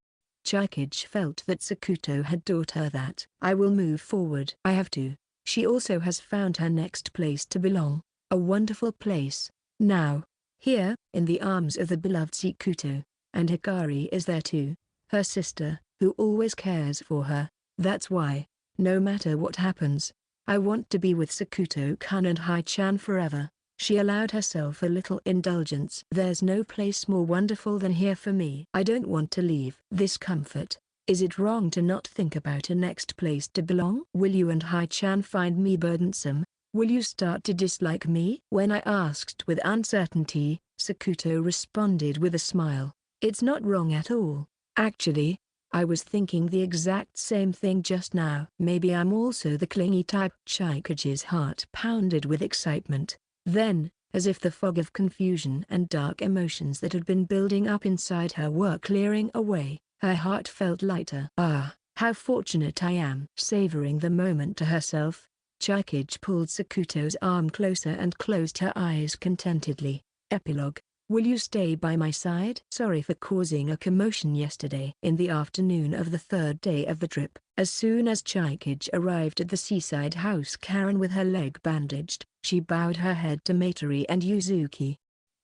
Chikage felt that Sakuto had taught her that. I will move forward. I have to. She also has found her next place to belong, a wonderful place. Now, here, in the arms of the beloved Sakuto, and Hikari is there too, her sister, who always cares for her. That's why, no matter what happens, I want to be with Sakuto-kun and Hai-chan forever. She allowed herself a little indulgence. There's no place more wonderful than here for me. I don't want to leave this comfort. Is it wrong to not think about a next place to belong? Will you and Hai-chan find me burdensome? Will you start to dislike me? When I asked with uncertainty, Sakuto responded with a smile. It's not wrong at all. Actually, I was thinking the exact same thing just now. Maybe I'm also the clingy type. Chikage's heart pounded with excitement. Then, as if the fog of confusion and dark emotions that had been building up inside her were clearing away, her heart felt lighter. Ah, how fortunate I am. Savoring the moment to herself, Chikage pulled Sakuto's arm closer and closed her eyes contentedly. Epilogue. Will you stay by my side? Sorry for causing a commotion yesterday. In the afternoon of the third day of the trip, as soon as Chikage arrived at the seaside house Karen with her leg bandaged, she bowed her head to Matori and Yuzuki.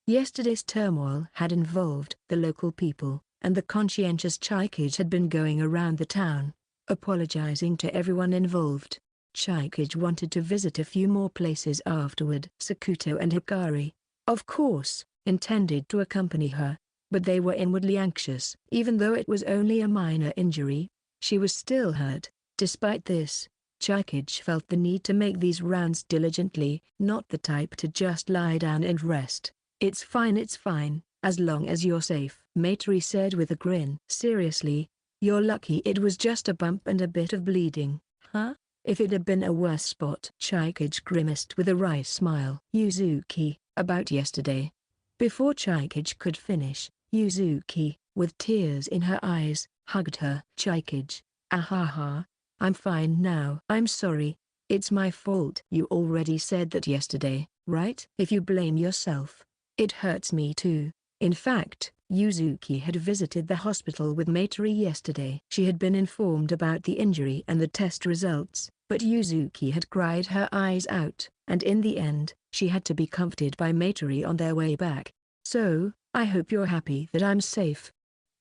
Yesterday's turmoil had involved the local people, and the conscientious Chikage had been going around the town, apologizing to everyone involved. Chikage wanted to visit a few more places afterward. Sakuto and Hikari, of course, intended to accompany her, but they were inwardly anxious. Even though it was only a minor injury, she was still hurt. Despite this, Chikage felt the need to make these rounds diligently, not the type to just lie down and rest. It's fine, as long as you're safe, Matori said with a grin. Seriously, you're lucky it was just a bump and a bit of bleeding, huh? If it had been a worse spot. Chikage grimaced with a wry smile. Yuzuki, about yesterday. Before Chikage could finish, Yuzuki, with tears in her eyes, hugged her. Chikage, ahaha, I'm fine now. I'm sorry, it's my fault. You already said that yesterday, right? If you blame yourself, it hurts me too. In fact, Yuzuki had visited the hospital with Matori yesterday. She had been informed about the injury and the test results, but Yuzuki had cried her eyes out, and in the end, she had to be comforted by Matori on their way back. So, I hope you're happy that I'm safe.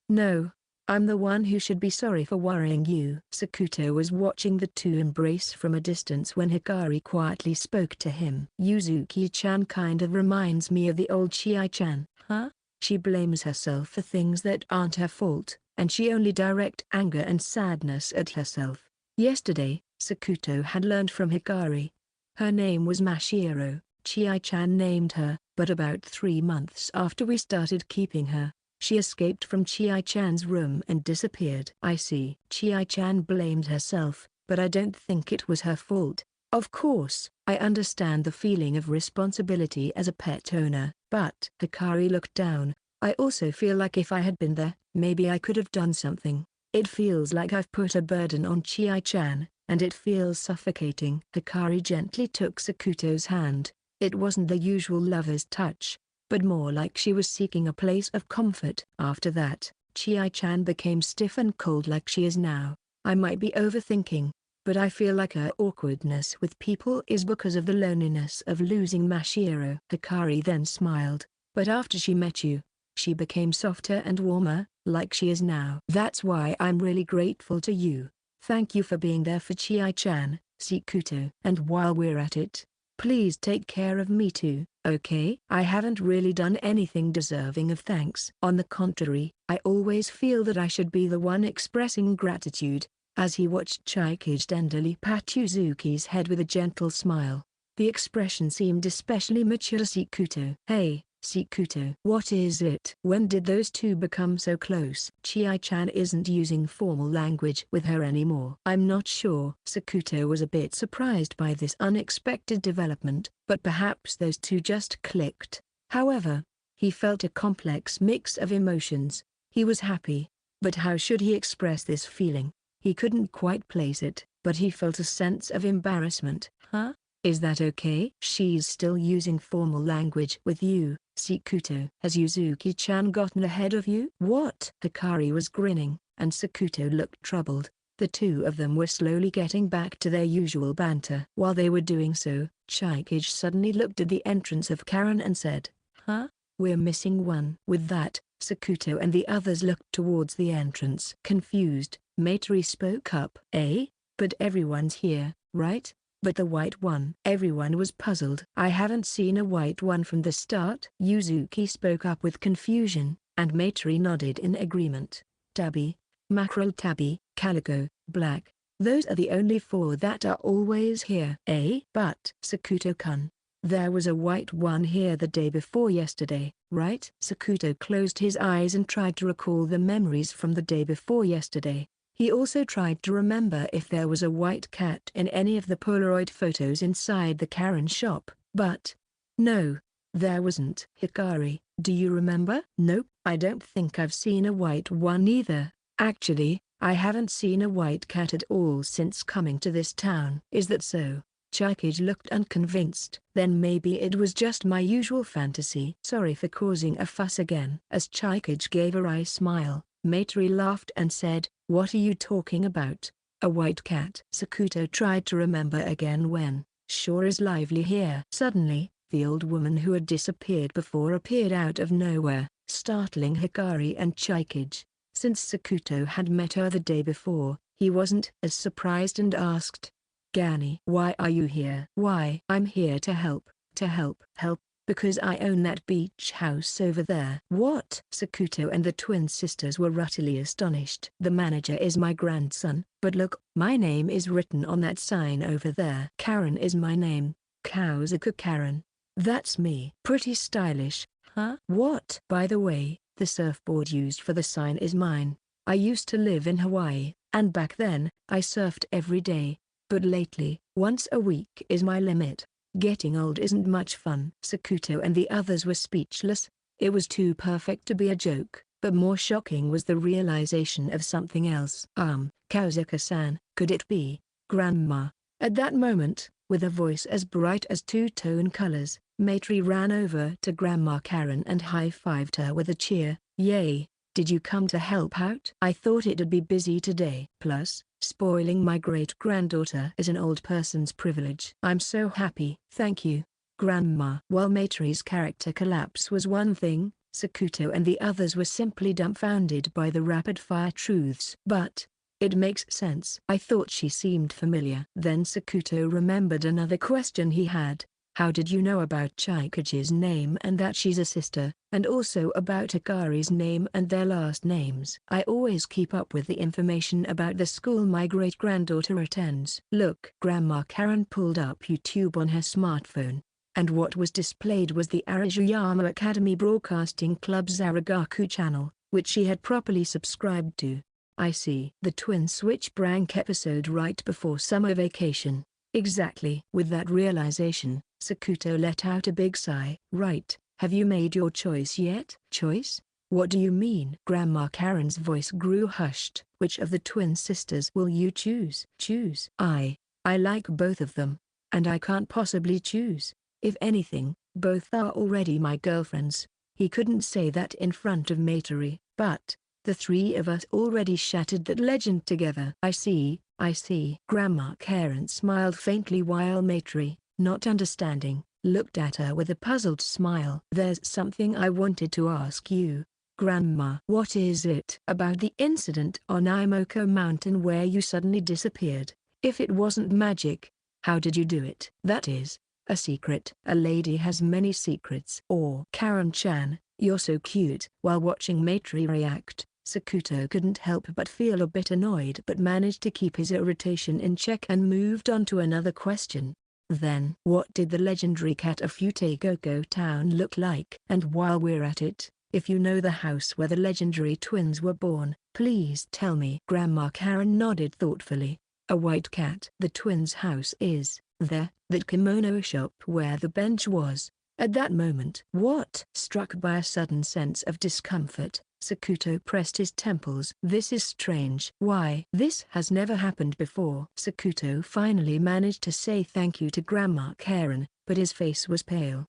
No, I'm the one who should be sorry for worrying you. Sakuto was watching the two embrace from a distance when Hikari quietly spoke to him. Yuzuki-chan kind of reminds me of the old Chie-chan, huh? She blames herself for things that aren't her fault, and she only direct anger and sadness at herself. Yesterday, Sakuto had learned from Hikari. Her name was Mashiro. Chie-chan named her, but about 3 months after we started keeping her, she escaped from Chie-chan's room and disappeared. I see. Chie-chan blamed herself, but I don't think it was her fault. Of course, I understand the feeling of responsibility as a pet owner, but Hikari looked down. I also feel like if I had been there, maybe I could have done something. It feels like I've put a burden on Chie-chan, and it feels suffocating. Hikari gently took Sakuto's hand. It wasn't the usual lover's touch, but more like she was seeking a place of comfort. After that, Chai-chan became stiff and cold like she is now. I might be overthinking, but I feel like her awkwardness with people is because of the loneliness of losing Mashiro. Hikari then smiled, but after she met you, she became softer and warmer, like she is now. That's why I'm really grateful to you. Thank you for being there for Chai-chan, Sikuto. And while we're at it, please take care of me too, okay? I haven't really done anything deserving of thanks. On the contrary, I always feel that I should be the one expressing gratitude. As he watched Chikage tenderly pat Yuzuki's head with a gentle smile, the expression seemed especially mature to Sikuto. Hey, Sikuto. What is it? When did those two become so close? Chai-chan isn't using formal language with her anymore. I'm not sure. Sikuto was a bit surprised by this unexpected development, but perhaps those two just clicked. However, he felt a complex mix of emotions. He was happy, but how should he express this feeling? He couldn't quite place it, but he felt a sense of embarrassment. Huh? Is that okay? She's still using formal language with you, Sikuto. Has Yuzuki-chan gotten ahead of you? What? Hikari was grinning, and Sikuto looked troubled. The two of them were slowly getting back to their usual banter. While they were doing so, Chikage suddenly looked at the entrance of Karen and said, "Huh? We're missing one." With that, Sikuto and the others looked towards the entrance. Confused, Maitri spoke up. But everyone's here, right? But the white one. Everyone was puzzled. I haven't seen a white one from the start. Yuzuki spoke up with confusion, and Maitri nodded in agreement. Tabby, mackerel tabby, calico, black. Those are the only four that are always here. But Sakuto-kun, there was a white one here the day before yesterday, right? Sakuto closed his eyes and tried to recall the memories from the day before yesterday. He also tried to remember if there was a white cat in any of the Polaroid photos inside the Karen shop, but no, there wasn't. Hikari, do you remember? Nope, I don't think I've seen a white one either. Actually, I haven't seen a white cat at all since coming to this town. Is that so? Chikage looked unconvinced. Then maybe it was just my usual fantasy. Sorry for causing a fuss again. As Chikage gave a wry smile, Maitri laughed and said, "What are you talking about? A white cat?" Sakuto tried to remember again when, "Sure is lively here." Suddenly, the old woman who had disappeared before appeared out of nowhere, startling Hikari and Chikage. Since Sakuto had met her the day before, he wasn't as surprised and asked, "Gani, why are you here?" "Why? I'm here to help, help, because I own that beach house over there." "What?" Sakuto and the twin sisters were utterly astonished. "The manager is my grandson, but look, my name is written on that sign over there." "Karen is my name, Kazuka Karen. That's me." "Pretty stylish, huh?" "What?" "By the way, the surfboard used for the sign is mine. I used to live in Hawaii, and back then, I surfed every day, but lately, once a week is my limit. Getting old isn't much fun." Sakuto and the others were speechless. It was too perfect to be a joke, but more shocking was the realization of something else. Kazuka-san, could it be Grandma? At that moment, with a voice as bright as two-tone colors, Maitri ran over to Grandma Karen and high-fived her with a cheer. "Yay, did you come to help out? I thought it'd be busy today. Plus, spoiling my great-granddaughter is an old person's privilege." "I'm so happy." "Thank you, Grandma." While Maitri's character collapse was one thing, Sakuto and the others were simply dumbfounded by the rapid-fire truths. "But it makes sense. I thought she seemed familiar." Then Sakuto remembered another question he had. "How did you know about Chikage's name and that she's a sister, and also about Hikari's name and their last names?" "I always keep up with the information about the school my great-granddaughter attends." "Look." Grandma Karen pulled up YouTube on her smartphone, and what was displayed was the Arashiyama Academy Broadcasting Club's Aragaku channel, which she had properly subscribed to. "I see." The twin switch prank episode right before summer vacation. Exactly. With that realization, Sakuto let out a big sigh. "Right, have you made your choice yet?" "Choice? What do you mean?" Grandma Karen's voice grew hushed. "Which of the twin sisters will you choose?" "Choose? I like both of them, and I can't possibly choose. If anything, Both are already my girlfriends. He couldn't say that in front of Maitri, but the three of us already shattered that legend together. I see, I see. Grandma Karen smiled faintly while Maitri, not understanding, looked at her with a puzzled smile. There's something I wanted to ask you, Grandma. What is it? About the incident on Imoko Mountain where you suddenly disappeared. If it wasn't magic, how did you do it? That is a secret. A lady has many secrets. Or Karen-chan, you're so cute. While watching Maitri react, Sakuto couldn't help but feel a bit annoyed but managed to keep his irritation in check and moved on to another question. Then, what did the legendary cat of Futagoko Town look like? And while we're at it, if you know the house where the legendary twins were born, please tell me. Grandma Karen nodded thoughtfully. A white cat. The twins' house is there, that kimono shop where the bench was. At that moment. What? Struck by a sudden sense of discomfort, Sakuto pressed his temples. This is strange. Why? This has never happened before. Sakuto finally managed to say thank you to Grandma Karen, but his face was pale.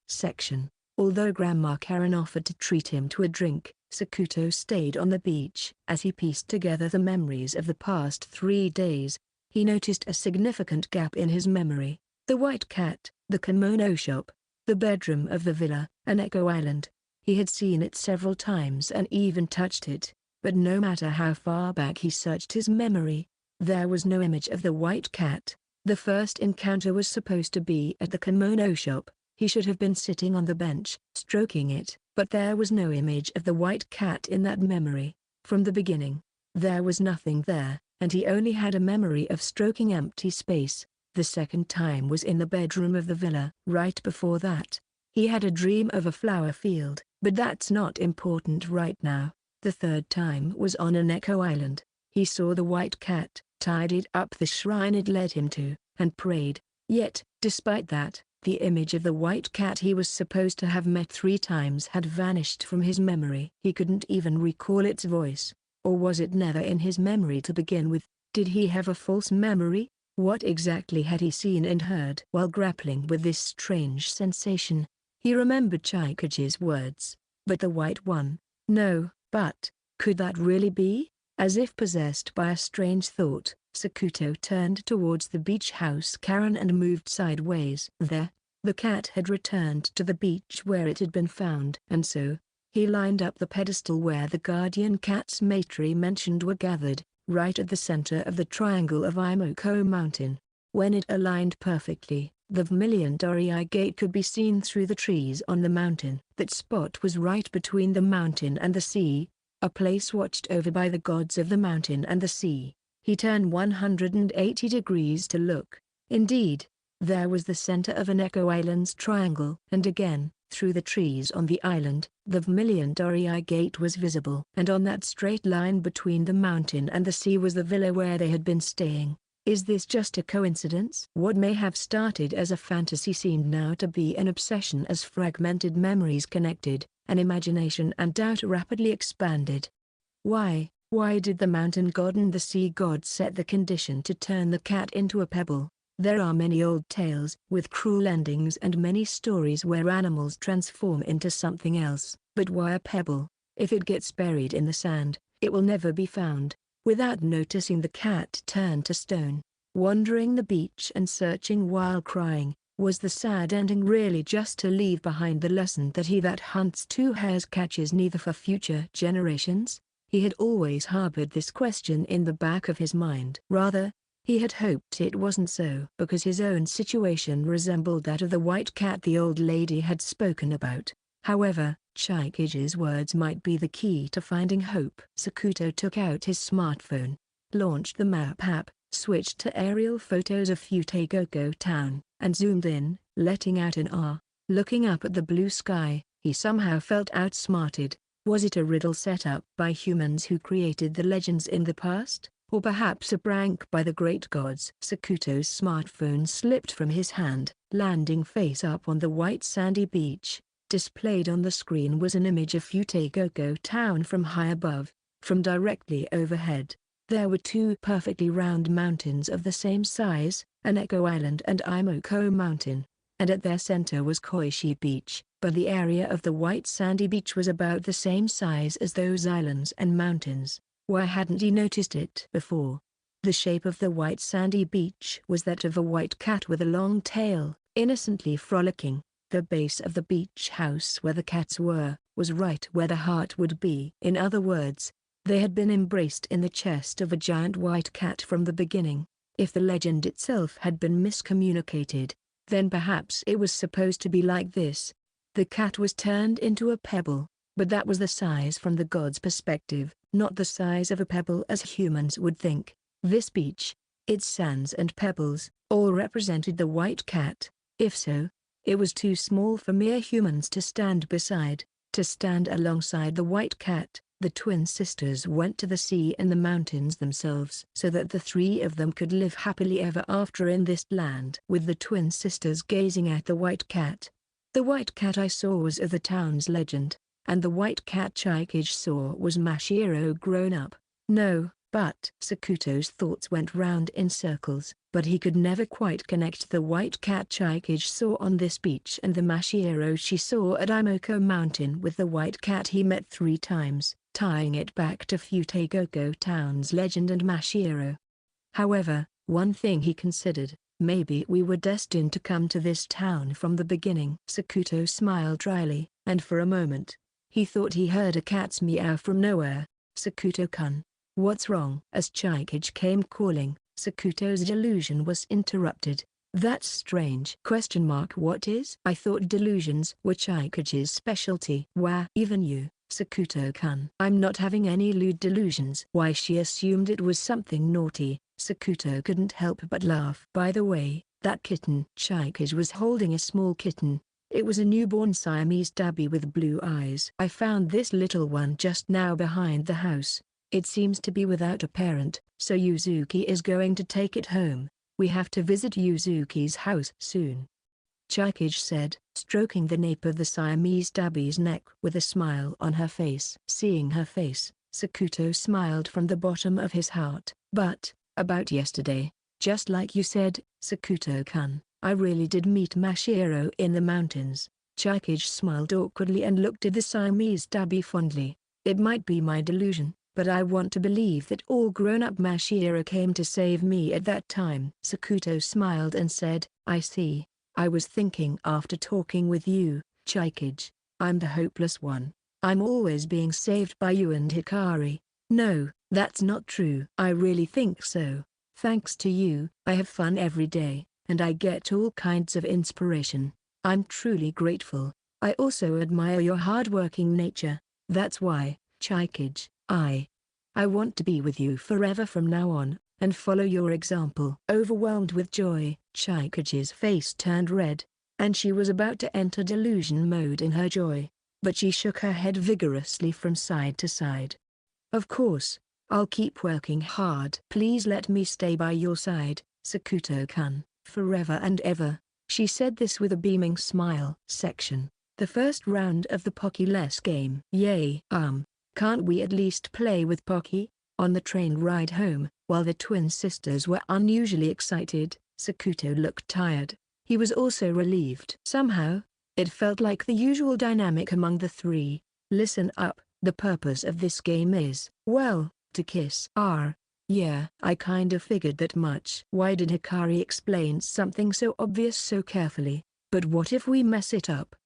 Although Grandma Karen offered to treat him to a drink, Sakuto stayed on the beach. As he pieced together the memories of the past 3 days, he noticed a significant gap in his memory. The white cat, the kimono shop, the bedroom of the villa, an Echo Island. He had seen it several times and even touched it, but no matter how far back he searched his memory, there was no image of the white cat. The first encounter was supposed to be at the kimono shop. He should have been sitting on the bench, stroking it, but there was no image of the white cat in that memory. From the beginning, there was nothing there, and he only had a memory of stroking empty space. The second time was in the bedroom of the villa. Right before that, he had a dream of a flower field, but that's not important right now. The third time was on an Echo Island. He saw the white cat, tidied up the shrine it led him to, and prayed. Yet, despite that, the image of the white cat he was supposed to have met 3 times had vanished from his memory. He couldn't even recall its voice. Or was it never in his memory to begin with? Did he have a false memory? What exactly had he seen and heard? While grappling with this strange sensation, he remembered Chikaji's words. But the white one? No, but, could that really be? As if possessed by a strange thought, Sakuto turned towards the beach house Karen and moved sideways. There, the cat had returned to the beach where it had been found. And so, he lined up the pedestal where the guardian cats Maitri mentioned were gathered, right at the center of the triangle of Imoko Mountain. When it aligned perfectly, the Vermilion Dorii Gate could be seen through the trees on the mountain. That spot was right between the mountain and the sea, a place watched over by the gods of the mountain and the sea. He turned 180 degrees to look. Indeed, there was the center of an Echo Island's triangle. And again, through the trees on the island, the Vermilion Dorii Gate was visible. And on that straight line between the mountain and the sea was the villa where they had been staying. Is this just a coincidence? What may have started as a fantasy seemed now to be an obsession as fragmented memories connected, and imagination and doubt rapidly expanded. Why did the mountain god and the sea god set the condition to turn the cat into a pebble? There are many old tales with cruel endings and many stories where animals transform into something else. But why a pebble? If it gets buried in the sand, it will never be found. Without noticing, the cat turned to stone, wandering the beach and searching while crying. Was the sad ending really just to leave behind the lesson that he that hunts 2 hares catches neither for future generations? He had always harbored this question in the back of his mind. Rather, he had hoped it wasn't so, because his own situation resembled that of the white cat the old lady had spoken about. However, Chikaji's words might be the key to finding hope. Sakuto took out his smartphone, launched the map app, switched to aerial photos of Futagoko Town, and zoomed in, letting out an ah. Looking up at the blue sky, he somehow felt outsmarted. Was it a riddle set up by humans who created the legends in the past? Or perhaps a prank by the great gods? Sakuto's smartphone slipped from his hand, landing face up on the white sandy beach. Displayed on the screen was an image of Futagoko Town from high above. From directly overhead, there were 2 perfectly round mountains of the same size, an Echo Island and Imoko Mountain. and at their center was Koishi Beach, but the area of the white sandy beach was about the same size as those islands and mountains. Why hadn't he noticed it before? The shape of the white sandy beach was that of a white cat with a long tail, innocently frolicking. The base of the beach house where the cats were, was right where the heart would be. In other words, they had been embraced in the chest of a giant white cat from the beginning. If the legend itself had been miscommunicated, then perhaps it was supposed to be like this. The cat was turned into a pebble, but that was the size from the god's perspective, not the size of a pebble as humans would think. This beach, its sands and pebbles, all represented the white cat. If so, it was too small for mere humans to stand beside. To stand alongside the white cat, the twin sisters went to the sea and the mountains themselves so that the three of them could live happily ever after in this land. With the twin sisters gazing at the white cat. The white cat I saw was of the town's legend, and the white cat Chikage saw was Mashiro grown up. No, but Sakuto's thoughts went round in circles, but he could never quite connect the white cat Chikage saw on this beach and the Mashiro she saw at Imoko Mountain with the white cat he met 3 times, tying it back to Futegoko Town's legend and Mashiro. However, one thing he considered, maybe we were destined to come to this town from the beginning. Sakuto smiled dryly, and for a moment, he thought he heard a cat's meow from nowhere. Sakuto-kun, what's wrong? As Chikage came calling, Sakuto's delusion was interrupted. That's strange. What is? I thought delusions were Chikage's specialty. Wah, even you, Sakuto-kun. I'm not having any lewd delusions. Why, she assumed it was something naughty. Sakuto couldn't help but laugh. By the way, that kitten. Chikage was holding a small kitten. It was a newborn Siamese tabby with blue eyes. I found this little one just now behind the house. It seems to be without a parent, so Yuzuki is going to take it home. We have to visit Yuzuki's house soon, Chikage said, stroking the nape of the Siamese tabby's neck with a smile on her face. Seeing her face, Sakuto smiled from the bottom of his heart. But, about yesterday, just like you said, Sakuto-kun, I really did meet Mashiro in the mountains. Chikage smiled awkwardly and looked at the Siamese tabby fondly. It might be my delusion, but I want to believe that all grown-up Mashiro came to save me at that time. Sakuto smiled and said, I see. I was thinking after talking with you, Chikage, I'm the hopeless one. I'm always being saved by you and Hikari. No, that's not true. I really think so. Thanks to you, I have fun every day, and I get all kinds of inspiration. I'm truly grateful. I also admire your hard-working nature. That's why, Chikage, I want to be with you forever from now on, and follow your example. Overwhelmed with joy, Chikage's face turned red, and she was about to enter delusion mode in her joy, but she shook her head vigorously from side to side. Of course, I'll keep working hard. Please let me stay by your side, Sakuto-kun, forever and ever. She said this with a beaming smile. Section. The first round of the Pocky-less game. Yay! Can't we at least play with Pocky? On the train ride home, while the twin sisters were unusually excited, Sakuto looked tired. He was also relieved. Somehow, it felt like the usual dynamic among the three. Listen up, the purpose of this game is, well, to kiss. Yeah, I kind of figured that much. Why did Hikari explain something so obvious so carefully? But what if we mess it up?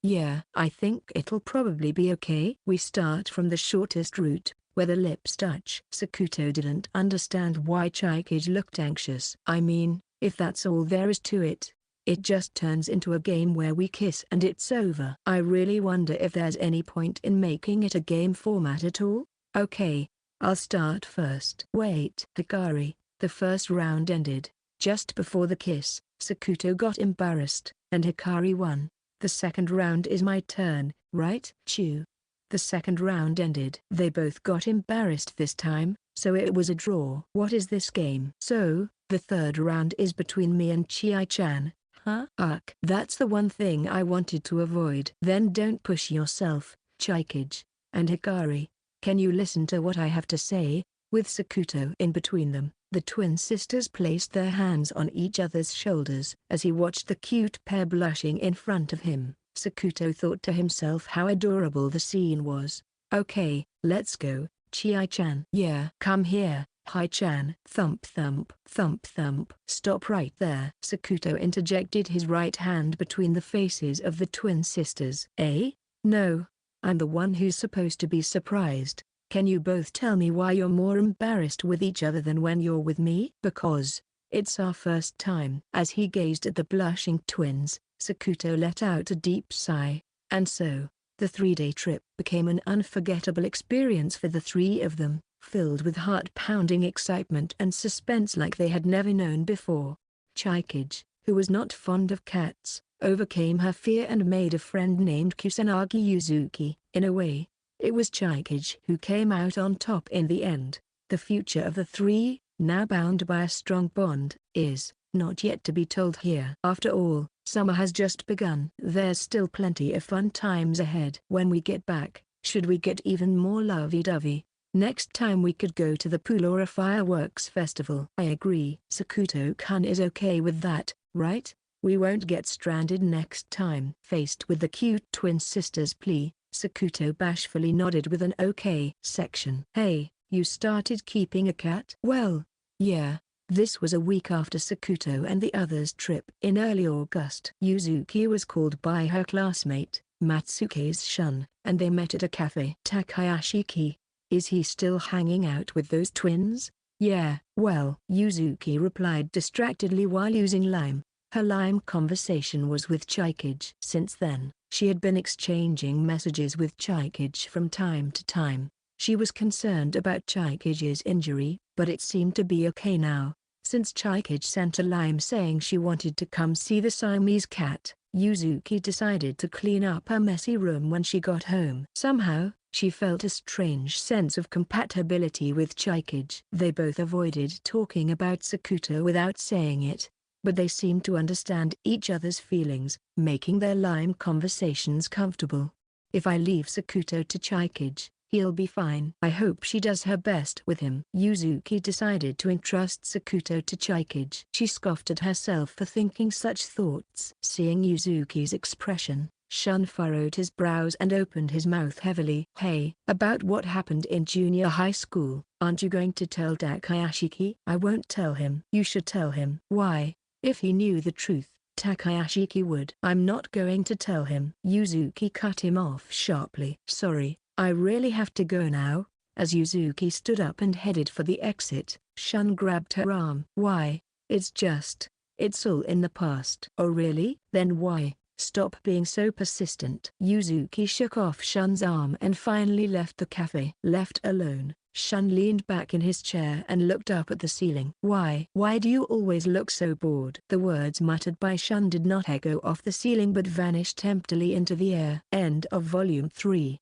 Yeah, I think it'll probably be okay. We start from the shortest route, where the lips touch. Sakuto didn't understand why Chikage looked anxious. I mean, if that's all there is to it, it just turns into a game where we kiss and it's over. I really wonder if there's any point in making it a game format at all. Okay, I'll start first. Wait, Hikari, the first round ended. Just before the kiss, Sakuto got embarrassed, and Hikari won. The second round is my turn, right? Chew. The second round ended. They both got embarrassed this time, so it was a draw. What is this game? So, the third round is between me and Chie-chan, huh? Ugh. That's the one thing I wanted to avoid. Then don't push yourself, Chikage. And Hikari, can you listen to what I have to say? With Sakuto in between them, The twin sisters placed their hands on each other's shoulders. As he watched the cute pair blushing in front of him, Sakuto thought to himself how adorable the scene was. "Okay, let's go, Chai-chan." "Yeah. Come here, Hai-chan." Thump thump, thump thump. "Stop right there." Sakuto interjected his right hand between the faces of the twin sisters. "Eh? No. I'm the one who's supposed to be surprised. Can you both tell me why you're more embarrassed with each other than when you're with me?" "Because it's our first time." As he gazed at the blushing twins, Sakuto let out a deep sigh. And so, the 3-day trip became an unforgettable experience for the three of them, filled with heart-pounding excitement and suspense like they had never known before. Chikage, who was not fond of cats, overcame her fear and made a friend named Kusanagi Yuzuki. In a way, it was Chikage who came out on top in the end. The future of the three, now bound by a strong bond, is not yet to be told here. After all, summer has just begun. There's still plenty of fun times ahead. When we get back, should we get even more lovey-dovey? Next time we could go to the pool or a fireworks festival. I agree. Sakuto-kun is okay with that, right? We won't get stranded next time. Faced with the cute twin sister's plea, Sakuto bashfully nodded with an okay. Section. Hey, you started keeping a cat? Well, yeah. This was a week after Sakuto and the others' trip. In early August, Yuzuki was called by her classmate, Matsuke's shun, and they met at a cafe. "Takayashiki, is he still hanging out with those twins?" "Yeah." "Well," Yuzuki replied distractedly while using lime. Her lime conversation was with Chikage. Since then, she had been exchanging messages with Chikage from time to time. She was concerned about Chikage's injury, but it seemed to be okay now. Since Chikage sent a lime saying she wanted to come see the Siamese cat, Yuzuki decided to clean up her messy room when she got home. Somehow, she felt a strange sense of compatibility with Chikage. They both avoided talking about Sakuto without saying it, but they seemed to understand each other's feelings, making their lime conversations comfortable. "If I leave Sakuto to Chikage, he'll be fine. I hope she does her best with him." Yuzuki decided to entrust Sakuto to Chikage. She scoffed at herself for thinking such thoughts. Seeing Yuzuki's expression, Shun furrowed his brows and opened his mouth heavily. "Hey, about what happened in junior high school, aren't you going to tell Takayashiki?" "I won't tell him." "You should tell him." "Why?" "If he knew the truth, Takayashiki would." "I'm not going to tell him." Yuzuki cut him off sharply. "Sorry, I really have to go now." As Yuzuki stood up and headed for the exit, Shun grabbed her arm. "Why? It's all in the past." "Oh really? Then why? Stop being so persistent." Yuzuki shook off Shun's arm and finally left the cafe. Left alone, Shun leaned back in his chair and looked up at the ceiling. Why do you always look so bored?" The words muttered by Shun did not echo off the ceiling but vanished emptily into the air. End of Volume 3.